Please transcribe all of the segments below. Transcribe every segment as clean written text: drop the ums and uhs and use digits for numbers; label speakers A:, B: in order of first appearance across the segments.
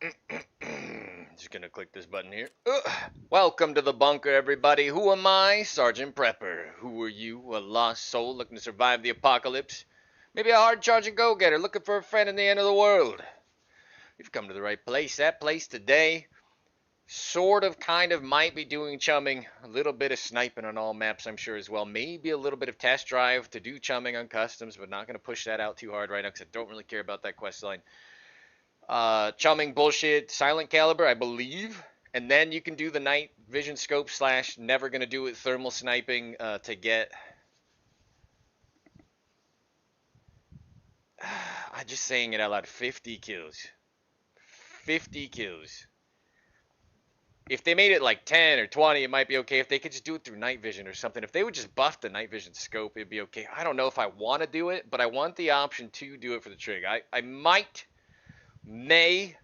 A: Just gonna click this button here. Welcome to the bunker, everybody. Who am I? Sergeant Prepper. Who are you? A lost soul looking to survive the apocalypse? Maybe a hard-charging go-getter looking for a friend in the end of the world? You've come to the right place. That place today, sort of, kind of, might be doing chumming. A little bit of sniping on all maps, I'm sure, as well. Maybe a little bit of test drive to do chumming on customs, but not gonna push that out too hard right now because I don't really care about that quest line. Chumming bullshit, silent caliber, I believe. And then you can do the night vision scope slash never gonna do it thermal sniping to get. I'm just saying it out loud. 50 kills. 50 kills. If they made it like 10 or 20, it might be okay. If they could just do it through night vision or something. If they would just buff the night vision scope, it'd be okay. I don't know if I want to do it, but I want the option to do it for the trig. I may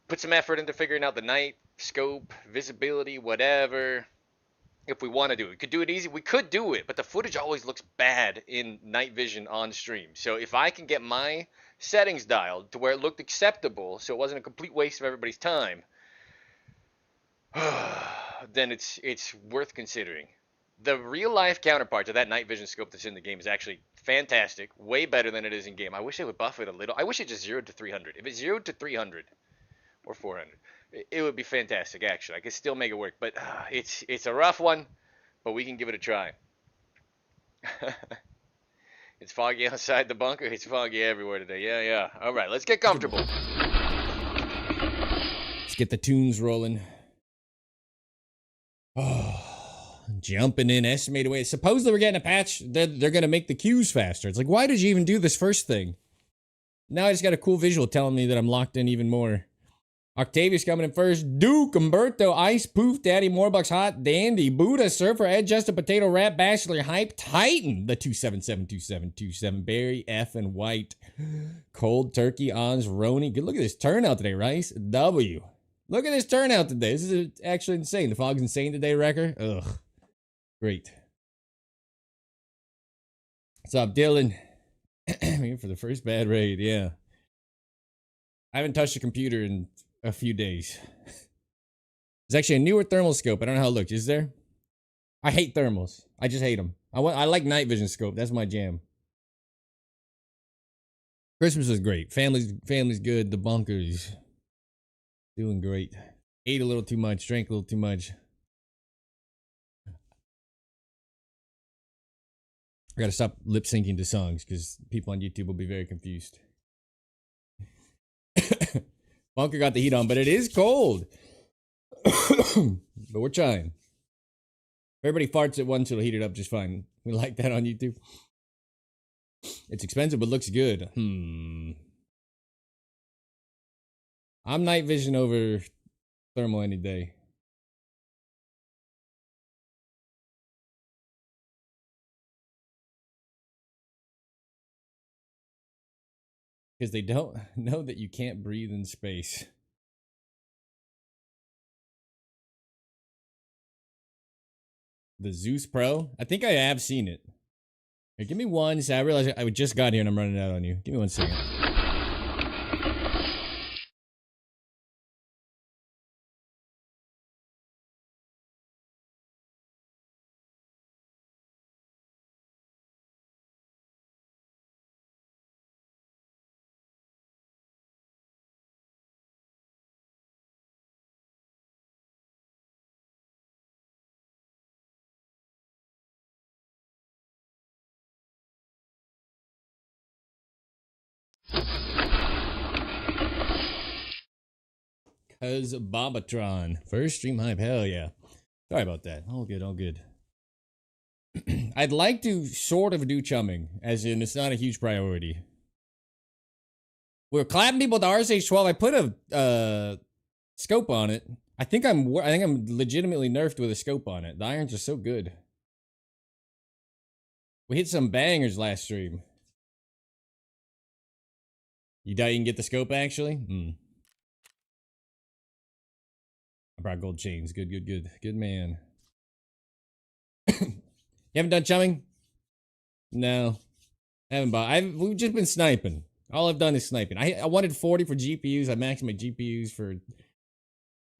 A: put some effort into figuring out the night scope, visibility, whatever. If we want to do it, we could do it easy. We could do it, but the footage always looks bad in night vision on stream. So if I can get my settings dialed to where it looked acceptable, so it wasn't a complete waste of everybody's time, then it's worth considering. The real life counterpart to that night vision scope that's in the game is actually fantastic, way better than it is in game. I wish they would buff it a little. I wish it just zeroed to 300. If it's zeroed to 300 or 400, it would be fantastic. Actually, I could still make it work, but it's a rough one, but we can give it a try. It's foggy outside the bunker. It's foggy everywhere today. Yeah. All right, let's get comfortable.
B: Let's get the tunes rolling. Oh, jumping in, estimated weight. Supposedly we're getting a patch. They're going to make the queues faster. It's like, why did you even do this first thing? Now I just got a cool visual telling me that I'm locked in even more. Octavius coming in first. Duke, Umberto, Ice, Poof, Daddy, Morbucks, Hot, Dandy, Buddha, Surfer, Ed, Justin, Potato, Rat, Bachelor, Hype, Titan, the 2772727, Barry, F, and White, Cold, Turkey, Ons, Roni. Good look at this turnout today, Rice. W. Look at this turnout today. This is actually insane. The fog's insane today, Wrecker. Ugh. Great. What's up, Dylan? Here for the first bad raid, yeah. I haven't touched a computer in a few days. There's actually a newer thermal scope. I don't know how it looks. Is there? I hate thermals. I just hate them. I like night vision scope. That's my jam. Christmas was great. Family's good. The bunker's doing great. Ate a little too much. Drank a little too much. I gotta stop lip syncing to songs because people on YouTube will be very confused. Bunker got the heat on, but it is cold. But we're trying. If everybody farts at once, it'll heat it up just fine. We like that on YouTube. It's expensive, but looks good. I'm night vision over thermal any day. Because they don't know that you can't breathe in space. The Zeus Pro? I think I have seen it. Here, give me one. So I realized I just got here and I'm running out on you. Give me 1 second. Cuz Bobatron. First stream hype. Hell yeah. Sorry about that. All good, all good. I'd like to sort of do chumming, as in it's not a huge priority. We're clapping people with the RSH-12. I put a scope on it. I think I'm legitimately nerfed with a scope on it. The irons are so good. We hit some bangers last stream. You doubt you can get the scope actually? I brought gold chains. Good. Good man. You haven't done chumming? No. I haven't bought. We've just been sniping. All I've done is sniping. I wanted 40 for GPUs. I maxed my GPUs for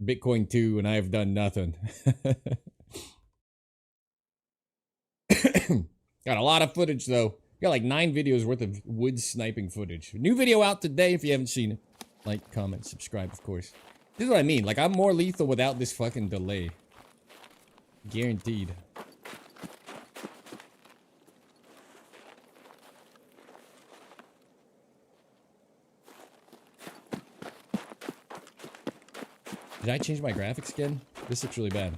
B: Bitcoin 2, and I have done nothing. Got a lot of footage, though. Got like 9 videos worth of wood sniping footage. New video out today if you haven't seen it. Like, comment, subscribe, of course. This is what I mean. Like, I'm more lethal without this fucking delay. Guaranteed. Did I change my graphics again? This looks really bad.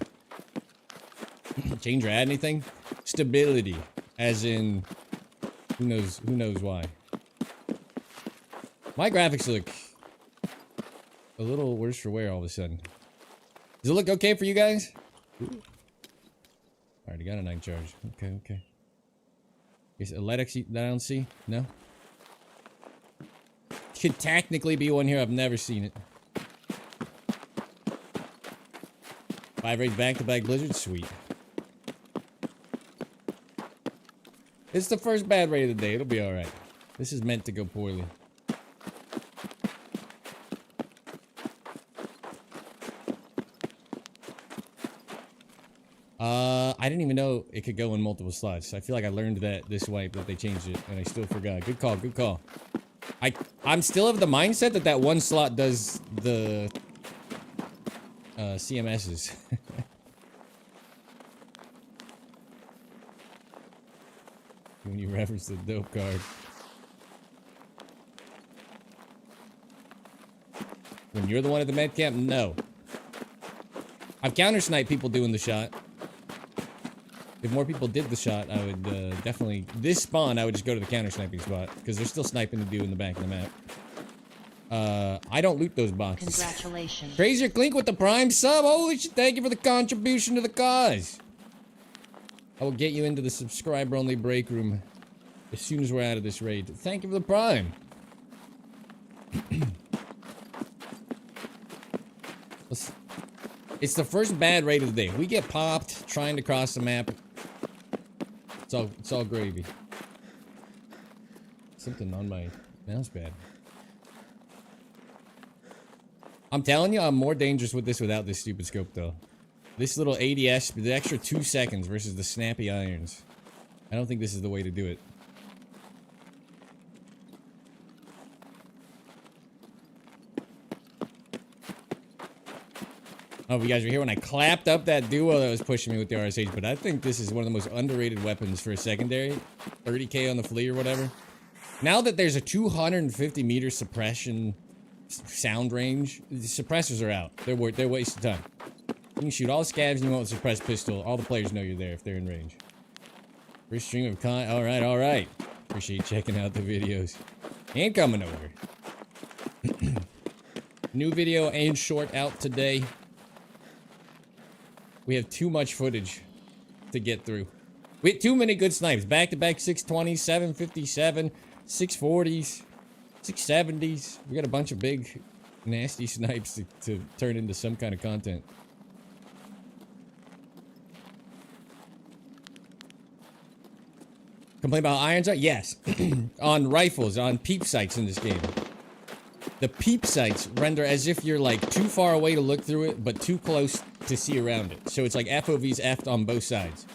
B: Change or add anything? Stability. As in, who knows why. My graphics look a little worse for wear all of a sudden. Does it look okay for you guys? Alright, I got a 9 charge. Okay. Is it a LEDX that I don't see? No? Could technically be one here. I've never seen it. 5 raids back-to-back blizzard? Sweet. It's the first bad raid of the day. It'll be alright. This is meant to go poorly. I didn't even know it could go in multiple slots. I feel like I learned that this wipe that they changed it, and I still forgot. Good call, good call. I'm still of the mindset that that one slot does the CMSs. When you reference the dope card. When you're the one at the med camp? No. I've counter-sniped people doing the shot. If more people did the shot, I would definitely... This spawn, I would just go to the counter-sniping spot. Because there's still sniping to do in the back of the map. I don't loot those boxes.
C: Congratulations.
B: Crazier Clink with the prime sub. Holy shit, thank you for the contribution to the cause. I will get you into the subscriber-only break room as soon as we're out of this raid. Thank you for the prime. It's the first bad raid of the day. We get popped trying to cross the map. It's all gravy. Something on my mouse pad. I'm telling you, I'm more dangerous with this without this stupid scope, though. This little ADS, the extra 2 seconds versus the snappy irons. I don't think this is the way to do it. Oh, you guys were here when I clapped up that duo that was pushing me with the RSH, but I think this is one of the most underrated weapons for a secondary. 30k on the flea or whatever. Now that there's a 250 meter suppression sound range, the suppressors are out. They're wasting time. You can shoot all scavs you want with a suppressed pistol. All the players know you're there if they're in range. First stream of con. Alright. Appreciate you checking out the videos. And coming over. New video and short out today. We have too much footage to get through. We had too many good snipes. Back-to-back 620s, 757, 640s, 670s. We got a bunch of big, nasty snipes to turn into some kind of content. Complain about irons? Yes. On rifles, on peep sights in this game. The peep sights render as if you're like too far away to look through it, but too close to see around it. So it's like FOV's effed on both sides.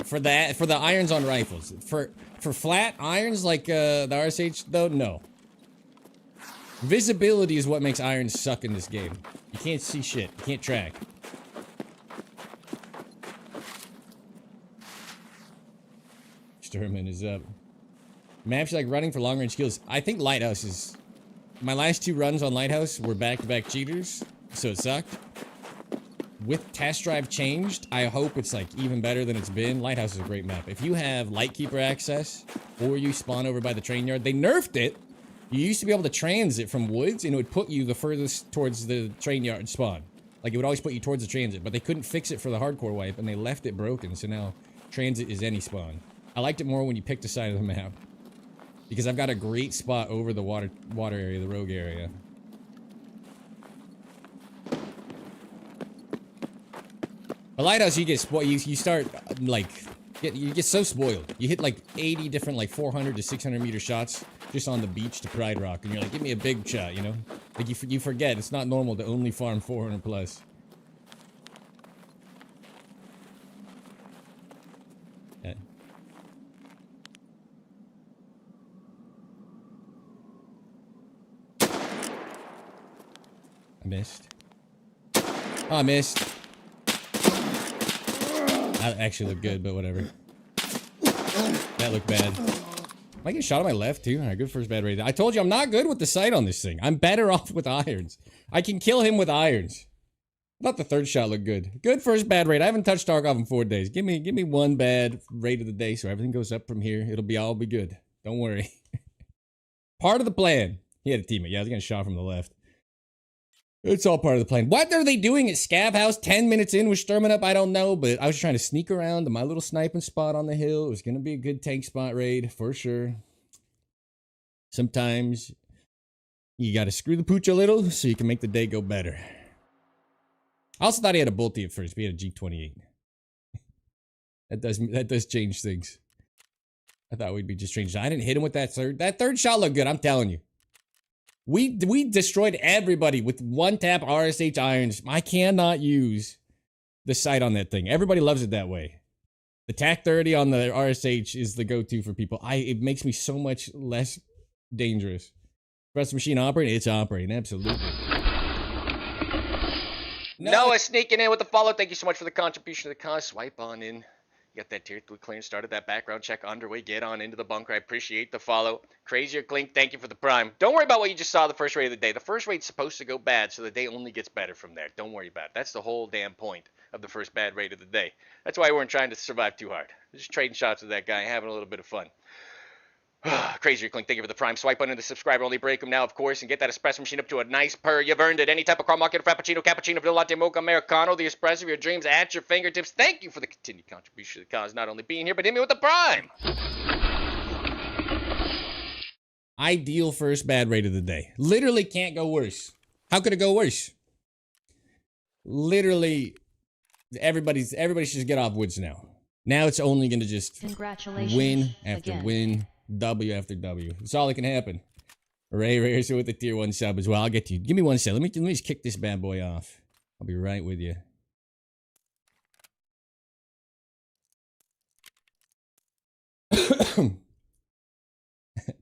B: For the irons on rifles. For flat irons like the RSH though, no. Visibility is what makes irons suck in this game. You can't see shit. You can't track. Sturman is up. Maps like running for long range kills. I think Lighthouse is... My last 2 runs on Lighthouse were back-to-back cheaters, so it sucked. With test drive changed, I hope it's like even better than it's been. Lighthouse is a great map. If you have Lightkeeper access, or you spawn over by the train yard, they nerfed it. You used to be able to transit from woods, and it would put you the furthest towards the train yard spawn. Like, it would always put you towards the transit, but they couldn't fix it for the hardcore wipe, and they left it broken, so now transit is any spawn. I liked it more when you picked a side of the map. Because I've got a great spot over the water area, the rogue area. But Lighthouse, you get you start like You get so spoiled. You hit like 80 different like 400 to 600 meter shots just on the beach to Pride Rock, and you're like, give me a big shot, you know? Like you forget it's not normal to only farm 400 plus. Yeah. I missed. Oh, I missed. That actually looked good, but whatever. That looked bad. Am I getting shot on my left, too? Alright, good first bad raid. I told you I'm not good with the sight on this thing. I'm better off with irons. I can kill him with irons. I thought the third shot looked good. Good first bad raid. I haven't touched Tarkov in 4 days. Give me one bad raid of the day so everything goes up from here. It'll all be good. Don't worry. Part of the plan. He had a teammate. Yeah, I was getting shot from the left. It's all part of the plan. What are they doing at Scav House 10 minutes in with Sturman up? I don't know, but I was trying to sneak around to my little sniping spot on the hill. It was going to be a good tank spot raid, for sure. Sometimes you got to screw the pooch a little so you can make the day go better. I also thought he had a bolty at first, but he had a G28. That does change things. I thought we'd be just strange. I didn't hit him with that third. That third shot looked good, I'm telling you. We destroyed everybody with one tap RSH irons. I cannot use the sight on that thing. Everybody loves it that way. The TAC 30 on the RSH is the go-to for people. It makes me so much less dangerous. Press the machine operating, it's operating, absolutely.
A: Noah sneaking in with the follow. Thank you so much for the contribution to the cause. Swipe on in. You got that tier 3 clearance started, that background check underway. Get on into the bunker. I appreciate the follow. Crazier Clink, thank you for the prime. Don't worry about what you just saw the first raid of the day. The first raid's supposed to go bad, so the day only gets better from there. Don't worry about it. That's the whole damn point of the first bad raid of the day. That's why we weren't trying to survive too hard. Just trading shots with that guy, having a little bit of fun. Crazier Clink, thank you for the prime. Swipe under the subscriber only, break them now, of course, and get that espresso machine up to a nice purr. You've earned it. Any type of car market, frappuccino, cappuccino, vanilla latte, mocha, americano, the espresso of your dreams at your fingertips. Thank you for the continued contribution to the cause, not only being here, but hit me with the prime.
B: Ideal first bad raid of the day. Literally can't go worse. How could it go worse? Literally, everybody should just get off woods now. Now it's only going to just win after win. W after W. That's all that can happen. Ray with the tier 1 sub as well. I'll get to you. Give me 1 sec. Let me just kick this bad boy off. I'll be right with you.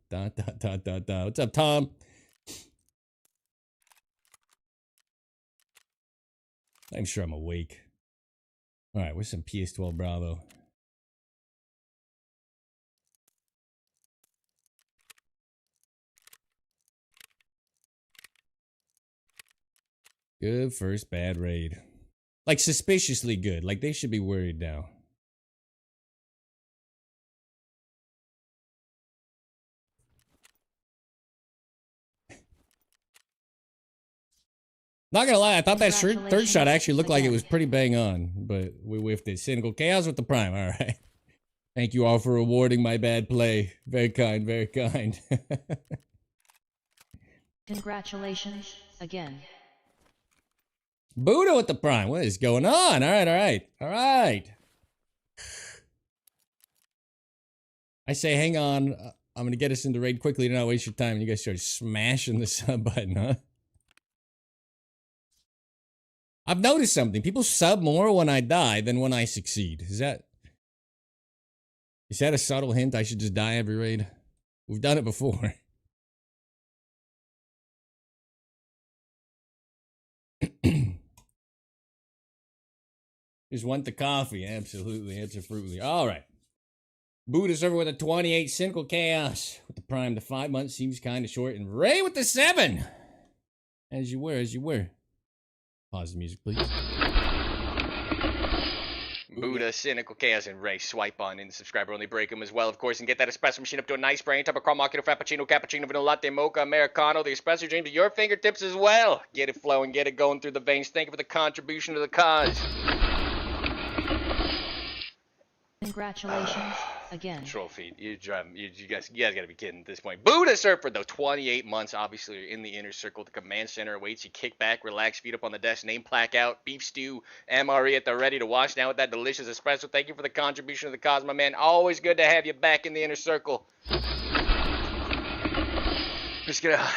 B: What's up, Tom? I'm sure I'm awake. Alright, where's some PS12 Bravo? Good first bad raid. Like, suspiciously good. Like, they should be worried now. Not gonna lie, I thought that third shot actually looked like it was pretty bang on, but we whiffed it. Cynical Chaos with the prime, alright. Thank you all for rewarding my bad play. Very kind, very kind.
C: Congratulations again.
B: Buddha with the prime. What is going on? Alright. I say, hang on. I'm gonna get us into raid quickly to not waste your time. And you guys start smashing the sub button, huh? I've noticed something. People sub more when I die than when I succeed. Is that a subtle hint I should just die every raid? We've done it before. Just want the coffee. Absolutely. Alright. Buddha server with a 28. Cynical Chaos with the prime to 5 months. Seems kind of short. And Ray with the 7. As you were. Pause the music, please.
A: Buddha, Cynical Chaos, and Ray. Swipe on in the subscriber only, break them as well, of course, and get that espresso machine up to a nice brain. Type of car market, frappuccino, cappuccino, vanilla latte, mocha, americano, the espresso dream to your fingertips as well. Get it flowing, get it going through the veins. Thank you for the contribution to the cause.
C: Congratulations again.
A: Control feed. You guys gotta be kidding at this point. Buddha Surfer though, 28 months. Obviously, you're in the inner circle. The command center awaits you. Kick back, relax, feet up on the desk, name plaque out, beef stew, MRE at the ready to wash down with that delicious espresso. Thank you for the contribution of the Cosmo Man. Always good to have you back in the inner circle. Just gonna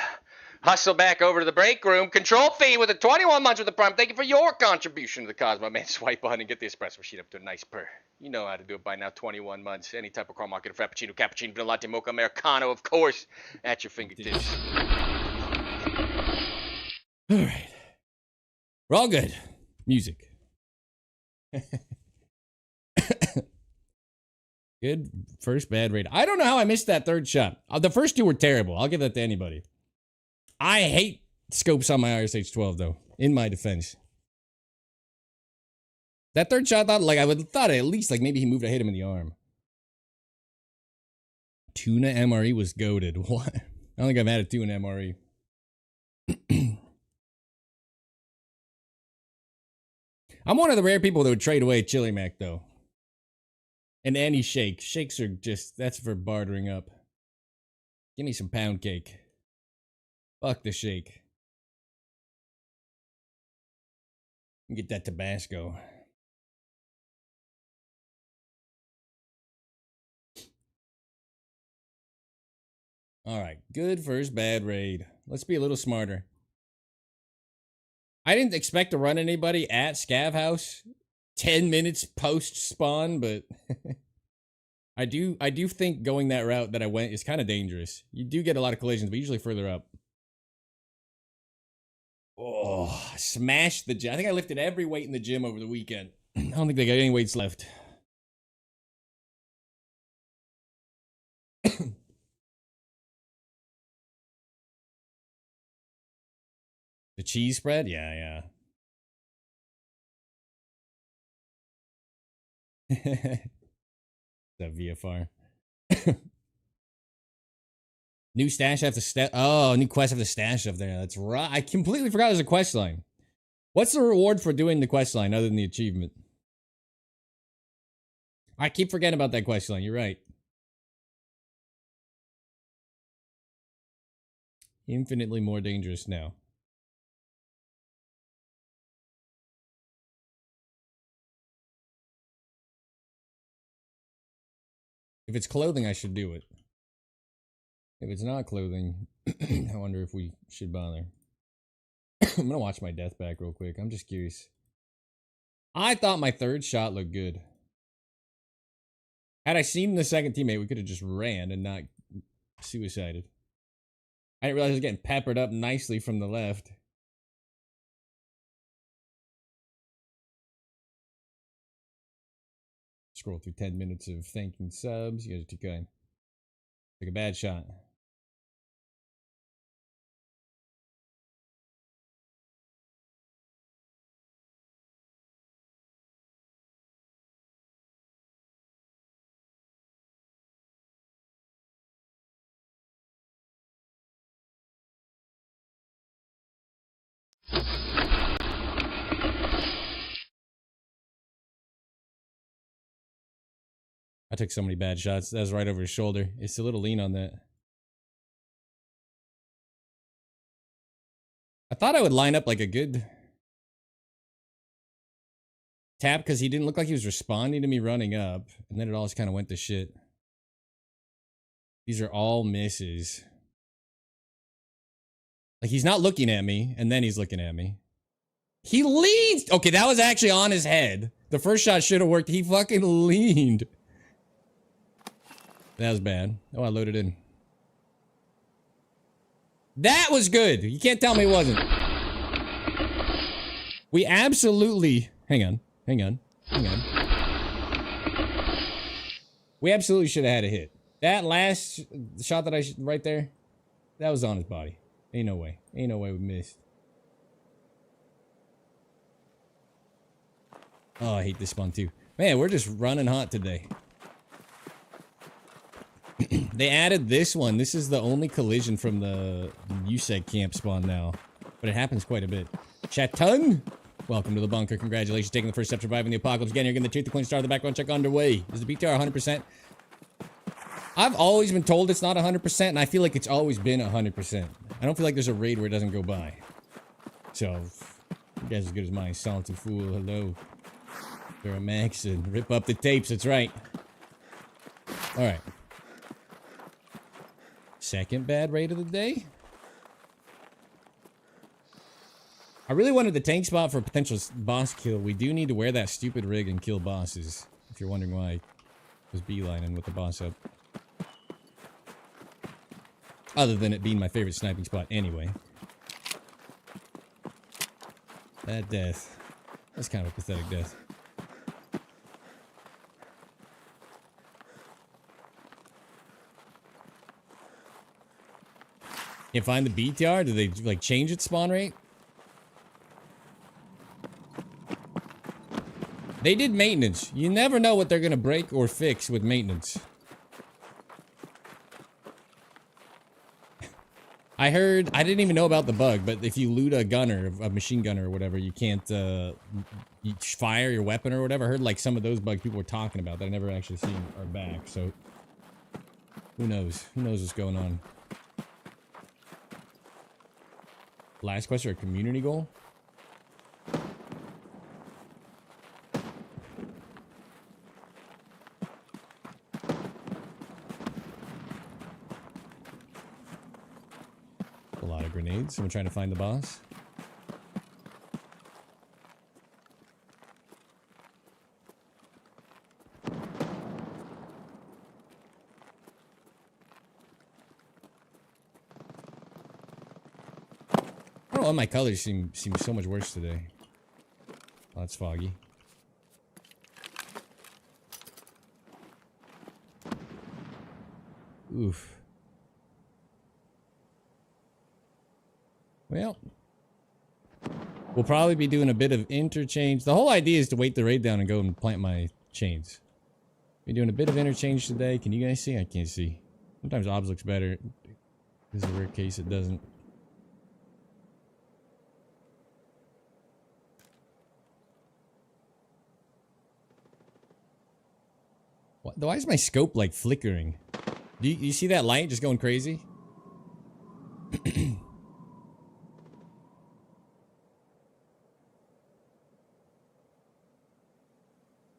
A: hustle back over to the break room. Control feed with the 21 months with the prime. Thank you for your contribution to the Cosmo Man. Swipe on and get the espresso machine up to a nice purr. You know how to do it by now. 21 months. Any type of car market, frappuccino, cappuccino, vanilla latte, mocha, americano, of course, at your fingertips.
B: All right. We're all good. Music. Good first bad raid. I don't know how I missed that third shot. The first two were terrible. I'll give that to anybody. I hate scopes on my RSH-12 though, in my defense. That third shot, I would have thought at least like maybe he moved to hit him in the arm. Tuna MRE was goated. What? I don't think I've had a tuna MRE. I'm one of the rare people that would trade away Chili Mac though. And any shake. Shakes are just, that's for bartering up. Give me some pound cake. Fuck the shake. Get that Tabasco. Alright, good first bad raid. Let's be a little smarter. I didn't expect to run anybody at Scav House 10 minutes post spawn, but I do think going that route that I went is kind of dangerous. You do get a lot of collisions, but usually further up. Oh, smashed the gym. I think I lifted every weight in the gym over the weekend. I don't think they got any weights left. The cheese spread? Yeah, yeah. That VFR. New stash after stash. Oh, new quest after stash up there. That's right. I completely forgot there's a quest line. What's the reward for doing the quest line other than the achievement? I keep forgetting about that quest line. You're right. Infinitely more dangerous now. If it's clothing, I should do it. If it's not clothing, I wonder if we should bother. I'm gonna watch my death back real quick. I'm just curious. I thought my third shot looked good. Had I seen the second teammate, we could have just ran and not suicided. I didn't realize I was getting peppered up nicely from the left. Scroll through 10 minutes of thanking subs. You guys are too kind. Took a bad shot. I took so many bad shots. That was right over his shoulder. It's a little lean on that. I thought I would line up like a good tap because he didn't look like he was responding to me running up. And then it all just kind of went to shit. These are all misses. Like he's not looking at me and then he's looking at me. He leans. Okay, that was actually on his head. The first shot should have worked. He fucking leaned. That was bad. Oh, I loaded in. That was good. You can't tell me it wasn't. We absolutely... Hang on. We absolutely should have had a hit. That last shot that right there, that was on his body. Ain't no way. Ain't no way we missed. Oh, I hate this spawn too. Man, we're just running hot today. They added this one. This is the only collision from the USEG camp spawn now. But it happens quite a bit. Chaton! Welcome to the bunker. Congratulations taking the first step surviving the apocalypse. Again, you're getting the tooth, the coin star, the background check underway. Is the BTR 100%? I've always been told it's not 100%, and I feel like it's always been 100%. I don't feel like there's a raid where it doesn't go by. So, you guys as good as mine. Salty Fool, hello. They're a max and rip up the tapes, that's right. Alright. Second bad raid of the day. I really wanted the tank spot for a potential boss kill. We do need to wear that stupid rig and kill bosses. If you're wondering why I was beelining with the boss up. Other than it being my favorite sniping spot anyway. That death. That's kind of a pathetic death. Can't find the BTR? Did they like change its spawn rate? They did maintenance. You never know what they're gonna break or fix with maintenance. I heard, I didn't even know about the bug, but if you loot a gunner, a machine gunner or whatever, you can't you fire your weapon or whatever. I heard like some of those bugs people were talking about that I never actually seen are back, so who knows? Who knows what's going on? Last quest or a community goal? A lot of grenades. Someone trying to find the boss. I don't know why my colors seem so much worse today. Oh, it's foggy. Oof. Well, we'll probably be doing a bit of interchange. The whole idea is to wait the raid down and go and plant my chains. We're doing a bit of interchange today. Can you guys see? I can't see. Sometimes obs looks better. This is a rare case it doesn't. Why is my scope like flickering? Do you see that light just going crazy?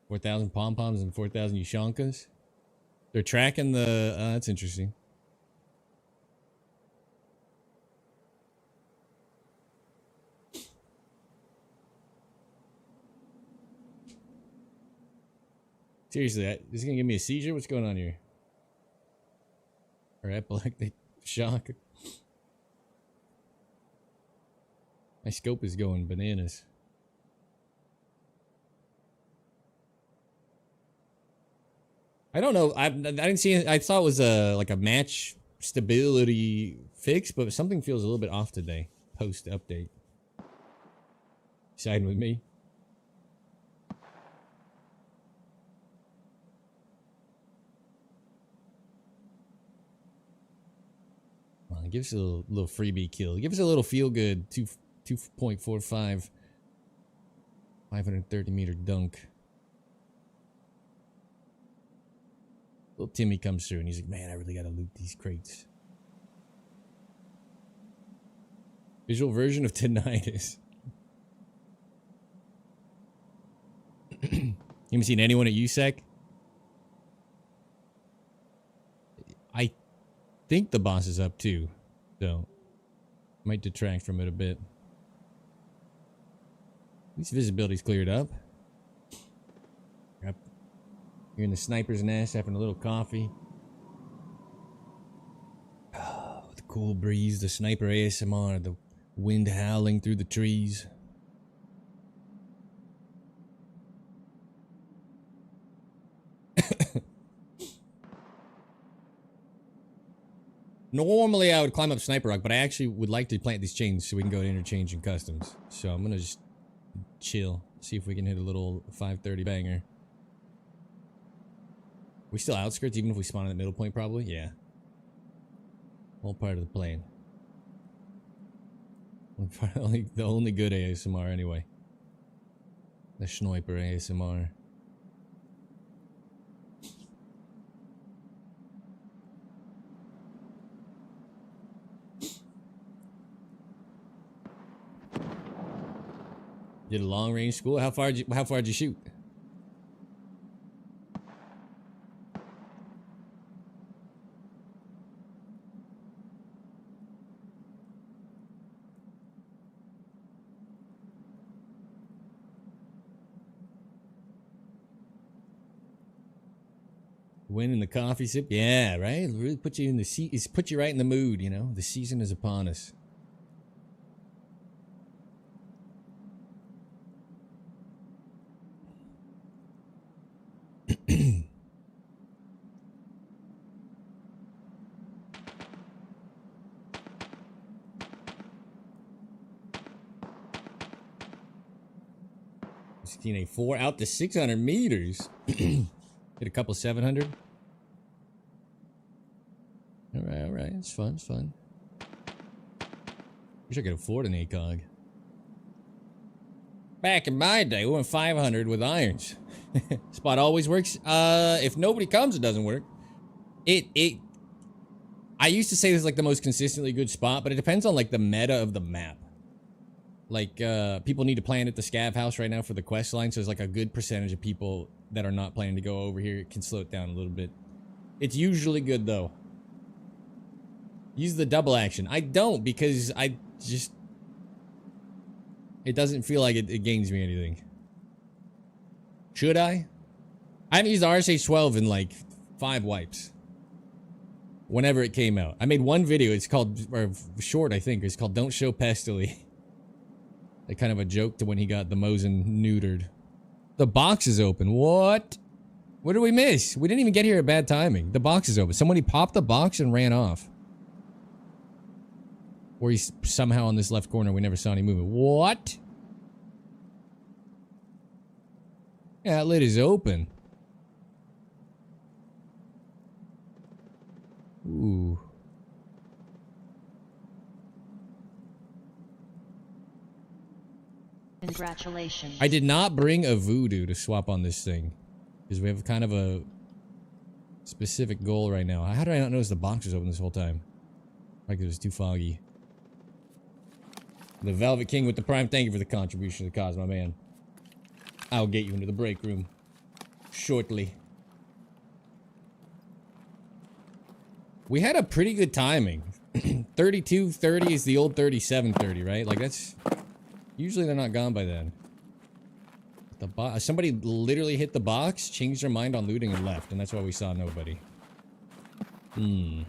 B: 4,000 pom-poms and 4,000 Yushankas. They're tracking the... that's interesting. Seriously, this is gonna give me a seizure? What's going on here? Or epileptic shock. My scope is going bananas. I don't know. I didn't see it. I thought it was like a match stability fix, but something feels a little bit off today. Post update. Siding with me. Give us a little freebie kill. Give us a little feel good. 2.45. 530 meter dunk. Little Timmy comes through and he's like, man, I really gotta loot these crates. Visual version of tinnitus. You haven't seen anyone at USEC? I think the boss is up too, so might detract from it a bit. At least visibility's cleared up. Yep. You're in the sniper's nest having a little coffee. Oh, the cool breeze, the sniper ASMR, the wind howling through the trees. Normally I would climb up Sniper Rock, but I actually would like to plant these chains so we can go to interchange and customs. So I'm gonna just chill, see if we can hit a little 530 banger. We still outskirts even if we spawn in the middle point probably? Yeah. All part of the plan. The only good ASMR anyway. The Sniper ASMR. Did a long range school? How far did you shoot? Win in the coffee sip? Yeah, right? Really put you in the put you right in the mood, you know? The season is upon us. A 4 out to 600 meters. Hit a couple 700. All right. It's fun. Wish I could afford an ACOG. Back in my day, we went 500 with irons. Spot always works. If nobody comes, it doesn't work. I used to say this is like the most consistently good spot, but it depends on like the meta of the map. Like, people need to plan at the scav house right now for the quest line, so there's like a good percentage of people that are not planning to go over here. It can slow it down a little bit. It's usually good, though. Use the double action. I don't, because I just... It doesn't feel like it gains me anything. Should I? I haven't used the RSH-12 in like 5 wipes. Whenever it came out. I made one video, it's called, or short I think, it's called Don't Show Pestily. Like kind of a joke to when he got the Mosin neutered. The box is open. What? What did we miss? We didn't even get here at bad timing. The box is open. Somebody popped the box and ran off. Or he's somehow on this left corner. We never saw any movement. What? Yeah, that lid is open. Ooh.
C: Congratulations.
B: I did not bring a voodoo to swap on this thing. Because we have kind of a specific goal right now. How did I not notice the box was open this whole time? Like it was too foggy. The Velvet King with the Prime, thank you for the contribution to the cause, my man. I'll get you into the break room shortly. We had a pretty good timing. 32:30 is the old 37:30, right? Like that's... Usually they're not gone by then. Somebody literally hit the box, changed their mind on looting and left, and that's why we saw nobody. Gotta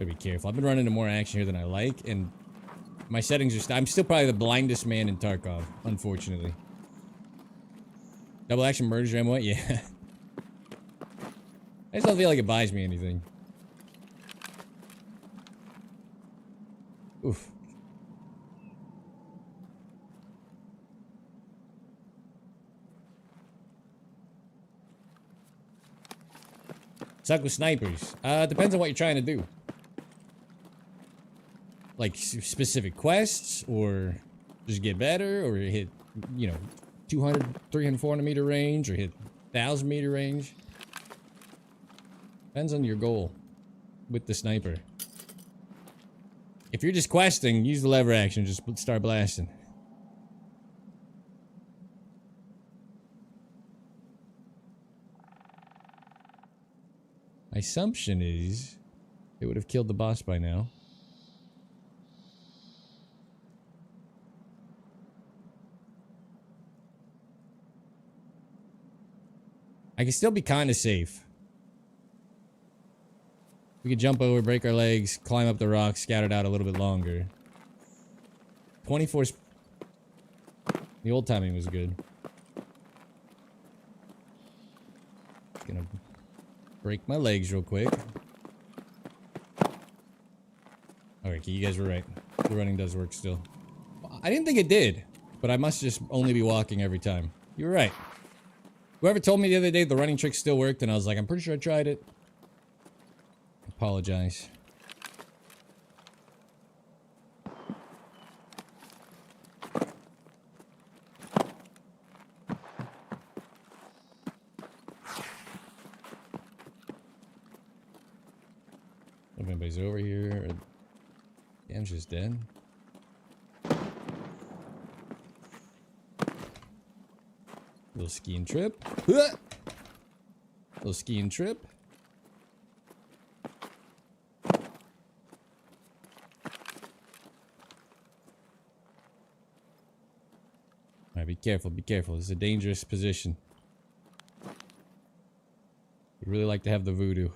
B: be careful. I've been running into more action here than I like, and my settings are... I'm still probably the blindest man in Tarkov, unfortunately. Double action murders your ammo? Yeah. I just don't feel like it buys me anything. Oof. Suck with snipers. Depends on what you're trying to do. Like specific quests, or just get better, or hit, you know, 200, 300, 400 meter range, or hit 1,000 meter range. Depends on your goal with the sniper. If you're just questing, use the lever action, just start blasting. My assumption is they would have killed the boss by now. I can still be kind of safe. We could jump over, break our legs, climb up the rocks, scatter it out a little bit longer. 24... The old timing was good. Gonna break my legs real quick. Alright, you guys were right. The running does work still. I didn't think it did, but I must just only be walking every time. You were right. Whoever told me the other day the running trick still worked, and I was like, I'm pretty sure I tried it. Apologize. anybody's over here. Cam's just dead. Little skiing trip. Little skiing trip. Alright, be careful, be careful. This is a dangerous position. We'd really like to have the voodoo.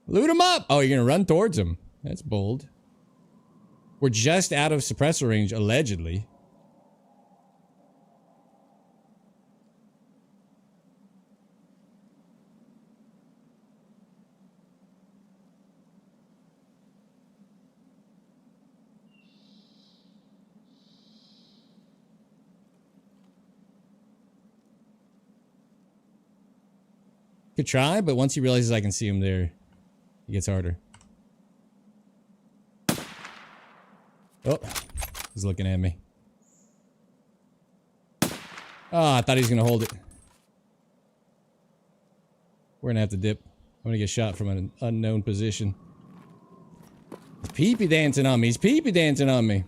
B: Loot him up! Oh, you're gonna run towards him. That's bold. We're just out of suppressor range, allegedly. Could try, but once he realizes I can see him there, it gets harder. Oh, he's looking at me. Oh, I thought he was gonna hold it. We're gonna have to dip. I'm gonna get shot from an unknown position. He's pee-pee dancing on me. He's pee-pee dancing on me.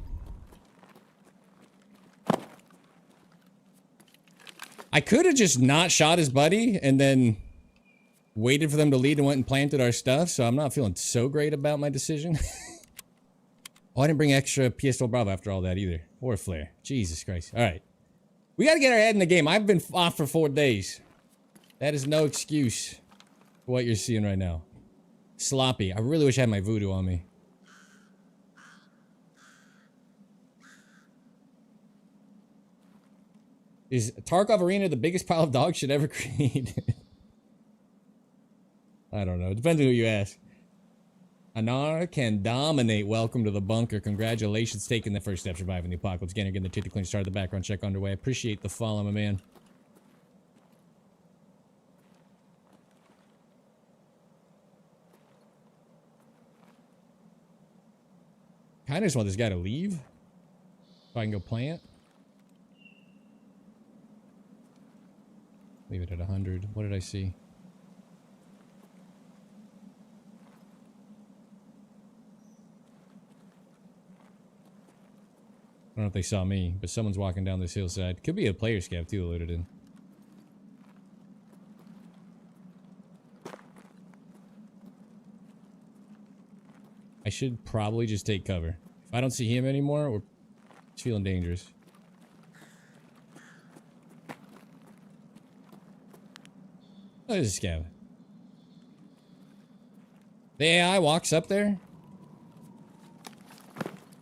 B: I could have just not shot his buddy and then waited for them to lead and went and planted our stuff, so I'm not feeling so great about my decision. Oh, I didn't bring extra PS12 Bravo after all that either. Or a flare. Jesus Christ. Alright. We gotta get our head in the game. I've been off for 4 days. That is no excuse for what you're seeing right now. Sloppy. I really wish I had my voodoo on me. Is Tarkov Arena the biggest pile of dog shit ever created? I don't know. It depends on who you ask. Anar can dominate. Welcome to the bunker. Congratulations, taking the first step, surviving the apocalypse. Again, getting the ticket clean, start the background check underway. Appreciate the follow, my man. Kinda just want this guy to leave. So I can go plant. Leave it at 100. What did I see? I don't know if they saw me, but someone's walking down this hillside. Could be a player scav too, loaded in. I should probably just take cover. If I don't see him anymore, we're feeling dangerous. Oh, there's a scav. The AI walks up there.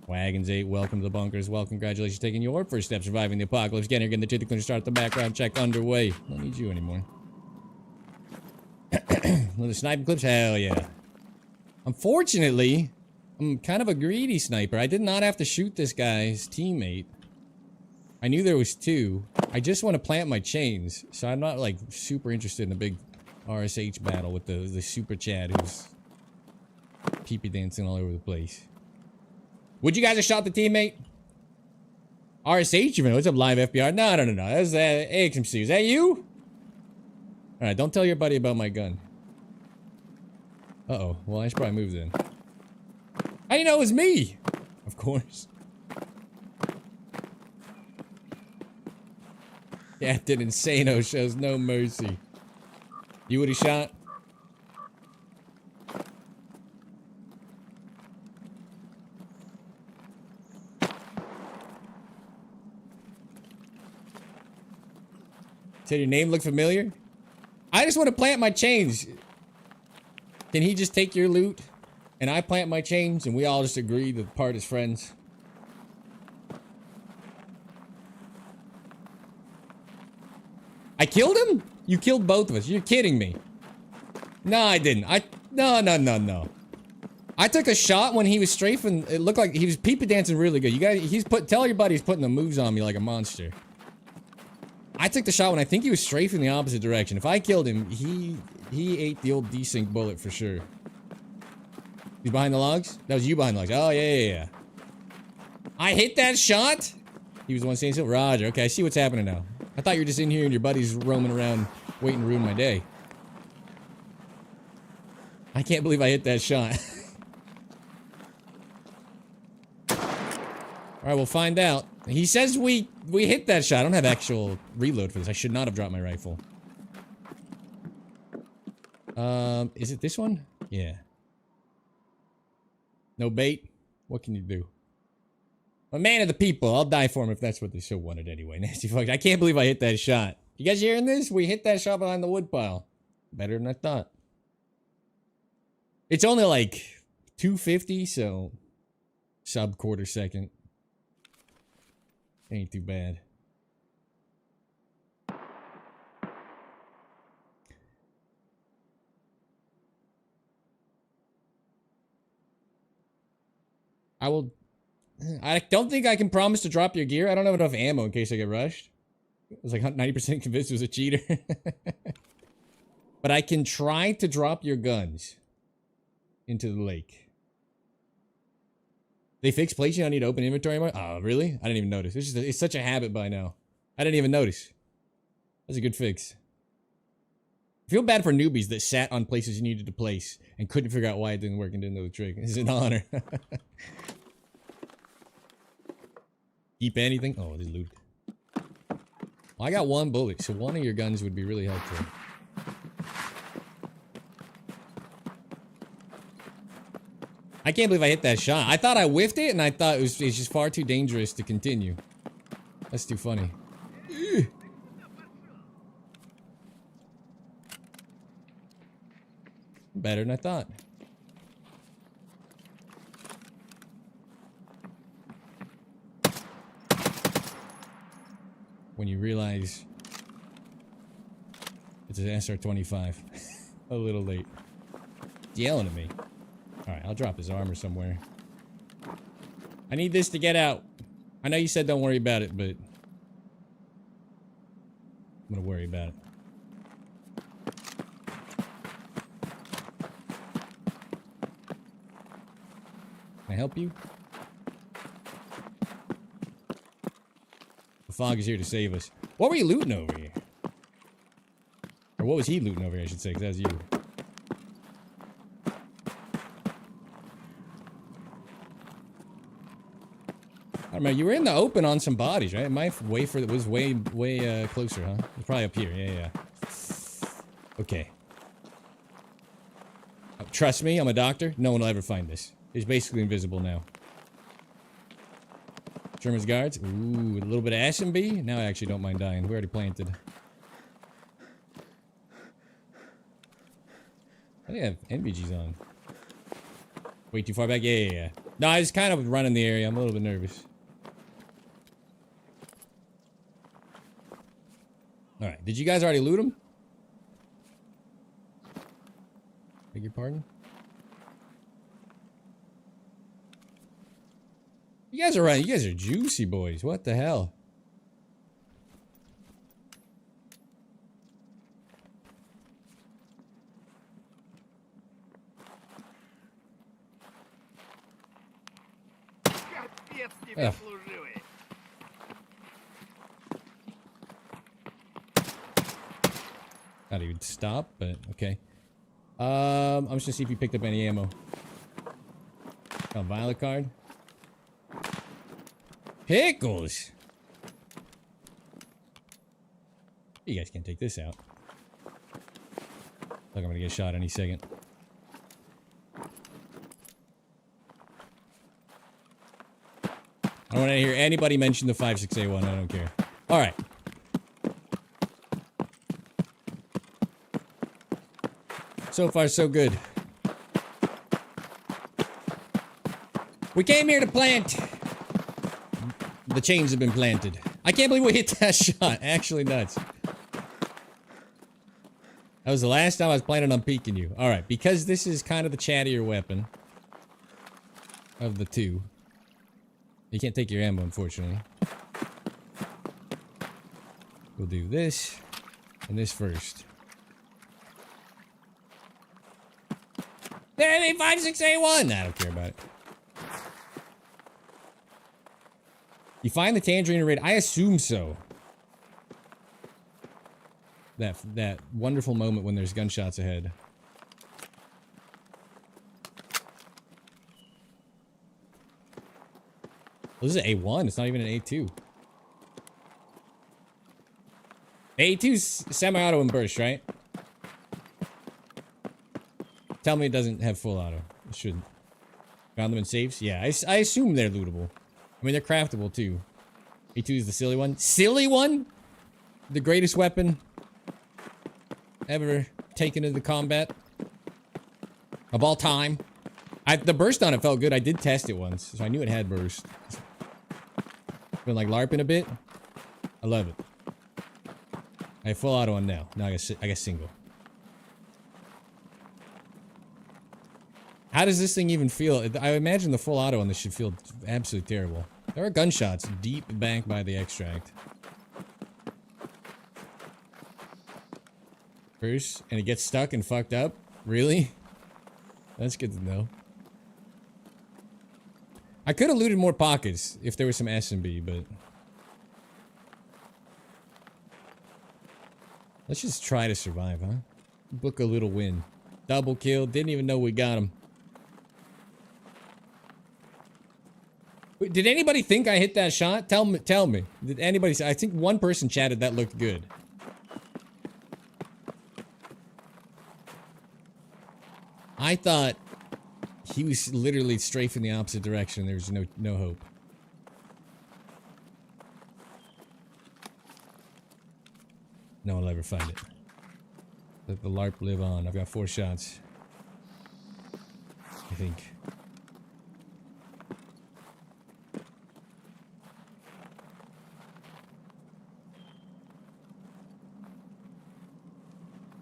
B: Wagons 8, welcome to the bunkers. Well, congratulations, taking your first step, surviving the apocalypse. Getting the ticket clean, start the background check underway. Don't need you anymore. Well, the sniping clips, hell yeah. Unfortunately, I'm kind of a greedy sniper. I did not have to shoot this guy's teammate. I knew there was 2. I just want to plant my chains, so I'm not like super interested in a big RSH battle with the super Chad who's pee-pee dancing all over the place. Would you guys have shot the teammate? RSH even. What's up, live FBR? No. That's AXMC. Is that you? Alright, don't tell your buddy about my gun. Uh-oh. Well, I should probably move then. How do you know it was me? Of course. Captain Insano shows no mercy. You would have shot? Said your name look familiar? I just want to plant my chains. Can he just take your loot? And I plant my chains and we all just agree to part as friends? I killed him? You killed both of us. You're kidding me. No, I didn't. No. I took a shot when he was strafing. It looked like he was pee-pee dancing really good. You guys, tell your buddy he's putting the moves on me like a monster. I took the shot when I think he was strafing the opposite direction. If I killed him, he ate the old desync bullet for sure. He's behind the logs? That was you behind the logs. Oh, yeah. I hit that shot? He was the one saying so? Roger. Okay, I see what's happening now. I thought you were just in here and your buddies roaming around waiting to ruin my day. I can't believe I hit that shot. Alright, we'll find out. He says we hit that shot. I don't have actual reload for this. I should not have dropped my rifle. Is it this one? Yeah. No bait? What can you do? A man of the people. I'll die for him if that's what they so wanted anyway. Nasty fuck. I can't believe I hit that shot. You guys hearing this? We hit that shot behind the woodpile. Better than I thought. It's only like 250, so sub quarter second. Ain't too bad. I don't think I can promise to drop your gear. I don't have enough ammo in case I get rushed. I was like 90% convinced it was a cheater. But I can try to drop your guns into the lake. They fixed plates. You don't need open inventory anymore? Oh, really? I didn't even notice. It's such a habit by now. I didn't even notice. That's a good fix. I feel bad for newbies that sat on places you needed to place and couldn't figure out why it didn't work and didn't know the trick. This is an honor. Keep anything? Oh, this loot. Well, I got one bullet, so one of your guns would be really helpful. I can't believe I hit that shot. I thought I whiffed it, and I thought it's just far too dangerous to continue. That's too funny. Ugh. Better than I thought. When you realize it's an SR-25. A little late. It's yelling at me. Alright, I'll drop his armor somewhere. I need this to get out. I know you said don't worry about it, but I'm gonna worry about it. Can I help you? The fog is here to save us. What were you looting over here? Or what was he looting over here, I should say, because that was you. I don't know, you were in the open on some bodies, right? My way was way closer, huh? It's probably up here, yeah. Okay. Trust me, I'm a doctor. No one will ever find this. It's basically invisible now. German's guards. Ooh, a little bit of SMB. Now I actually don't mind dying. We already planted. I think I have NVGs on. Way too far back? Yeah. No, I was kind of running the area. I'm a little bit nervous. Alright, did you guys already loot them? Beg your pardon? You guys are right. You guys are juicy boys. What the hell? Ugh. Not even stop, but okay. I'm just gonna see if you picked up any ammo. Oh, violet card. Pickles! You guys can't take this out. Look, I'm gonna get shot any second. I don't want to hear anybody mention the 56A1. I don't care. Alright. So far, so good. We came here to plant. The chains have been planted. I can't believe we hit that shot. Actually nuts. That was the last time I was planning on peeking you. Alright, because this is kind of the chattier weapon of the two. You can't take your ammo, unfortunately. We'll do this and this first. There, 56A1! Nah, I don't care about it. You find the tangerine raid? I assume so. That wonderful moment when there's gunshots ahead. Well, this is A1. It's not even an A2. A2's semi-auto and burst, right? Tell me it doesn't have full auto. It shouldn't. Found them in safes? Yeah, I assume they're lootable. I mean, they're craftable, too. A2 is the silly one. Silly one? The greatest weapon ever taken into combat of all time. The burst on it felt good. I did test it once, so I knew it had burst. Been like LARPing a bit. I love it. I have full auto on now. Now I guess single. How does this thing even feel? I imagine the full auto on this should feel absolutely terrible. There are gunshots deep back by the extract. First, and it gets stuck and fucked up? Really? That's good to know. I could have looted more pockets if there was some S&B, but... let's just try to survive, huh? Book a little win. Double kill. Didn't even know we got him. Wait, did anybody think I hit that shot? Tell me. Did anybody say? I think one person chatted that looked good. I thought he was literally strafing the opposite direction. There was no hope. No one will ever find it. Let the LARP live on. I've got 4 shots. I think.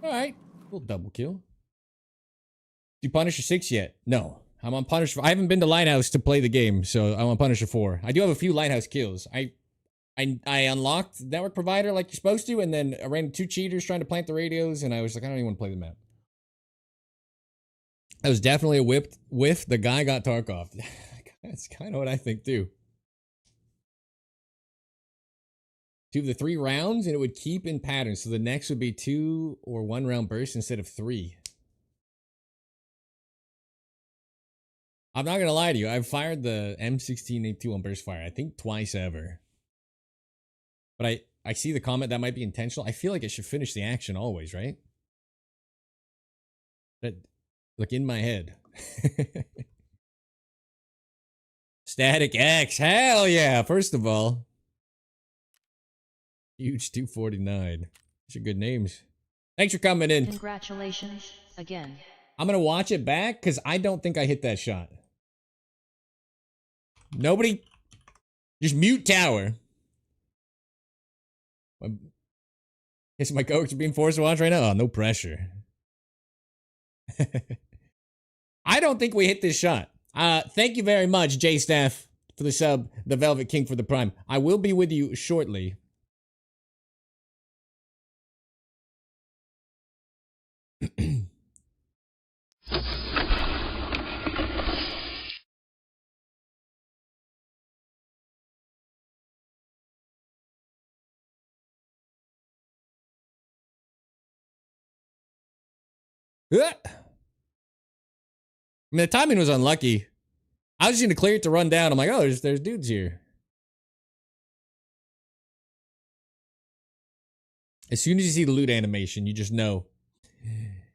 B: Alright. We'll double kill. Do Punisher 6 yet? No. I'm on Punisher. I haven't been to Lighthouse to play the game, so I'm on Punisher 4. I do have a few Lighthouse kills. I unlocked network provider like you're supposed to, and then I ran into 2 cheaters trying to plant the radios, and I was like, I don't even want to play the map. That was definitely a whiff. The guy got Tarkov. That's kind of what I think too. 2 of the 3 rounds, and it would keep in pattern. So the next would be 2 or 1 round burst instead of 3. I'm not gonna lie to you. I've fired the M16A2 on burst fire, I think twice ever. But I see the comment that might be intentional. I feel like it should finish the action always, right? But like in my head. Static X, hell yeah! First of all, huge 249. These are good names. Thanks for coming in.
C: Congratulations again.
B: I'm gonna watch it back because I don't think I hit that shot. Nobody, just mute tower. Guess my coach are being forced to watch right now. Oh, no pressure. I don't think we hit this shot. Thank you very much, J-Staff, for the sub, the Velvet King for the Prime. I will be with you shortly. I mean, the timing was unlucky. I was just gonna clear it to run down. I'm like, oh, there's dudes here. As soon as you see the loot animation, you just know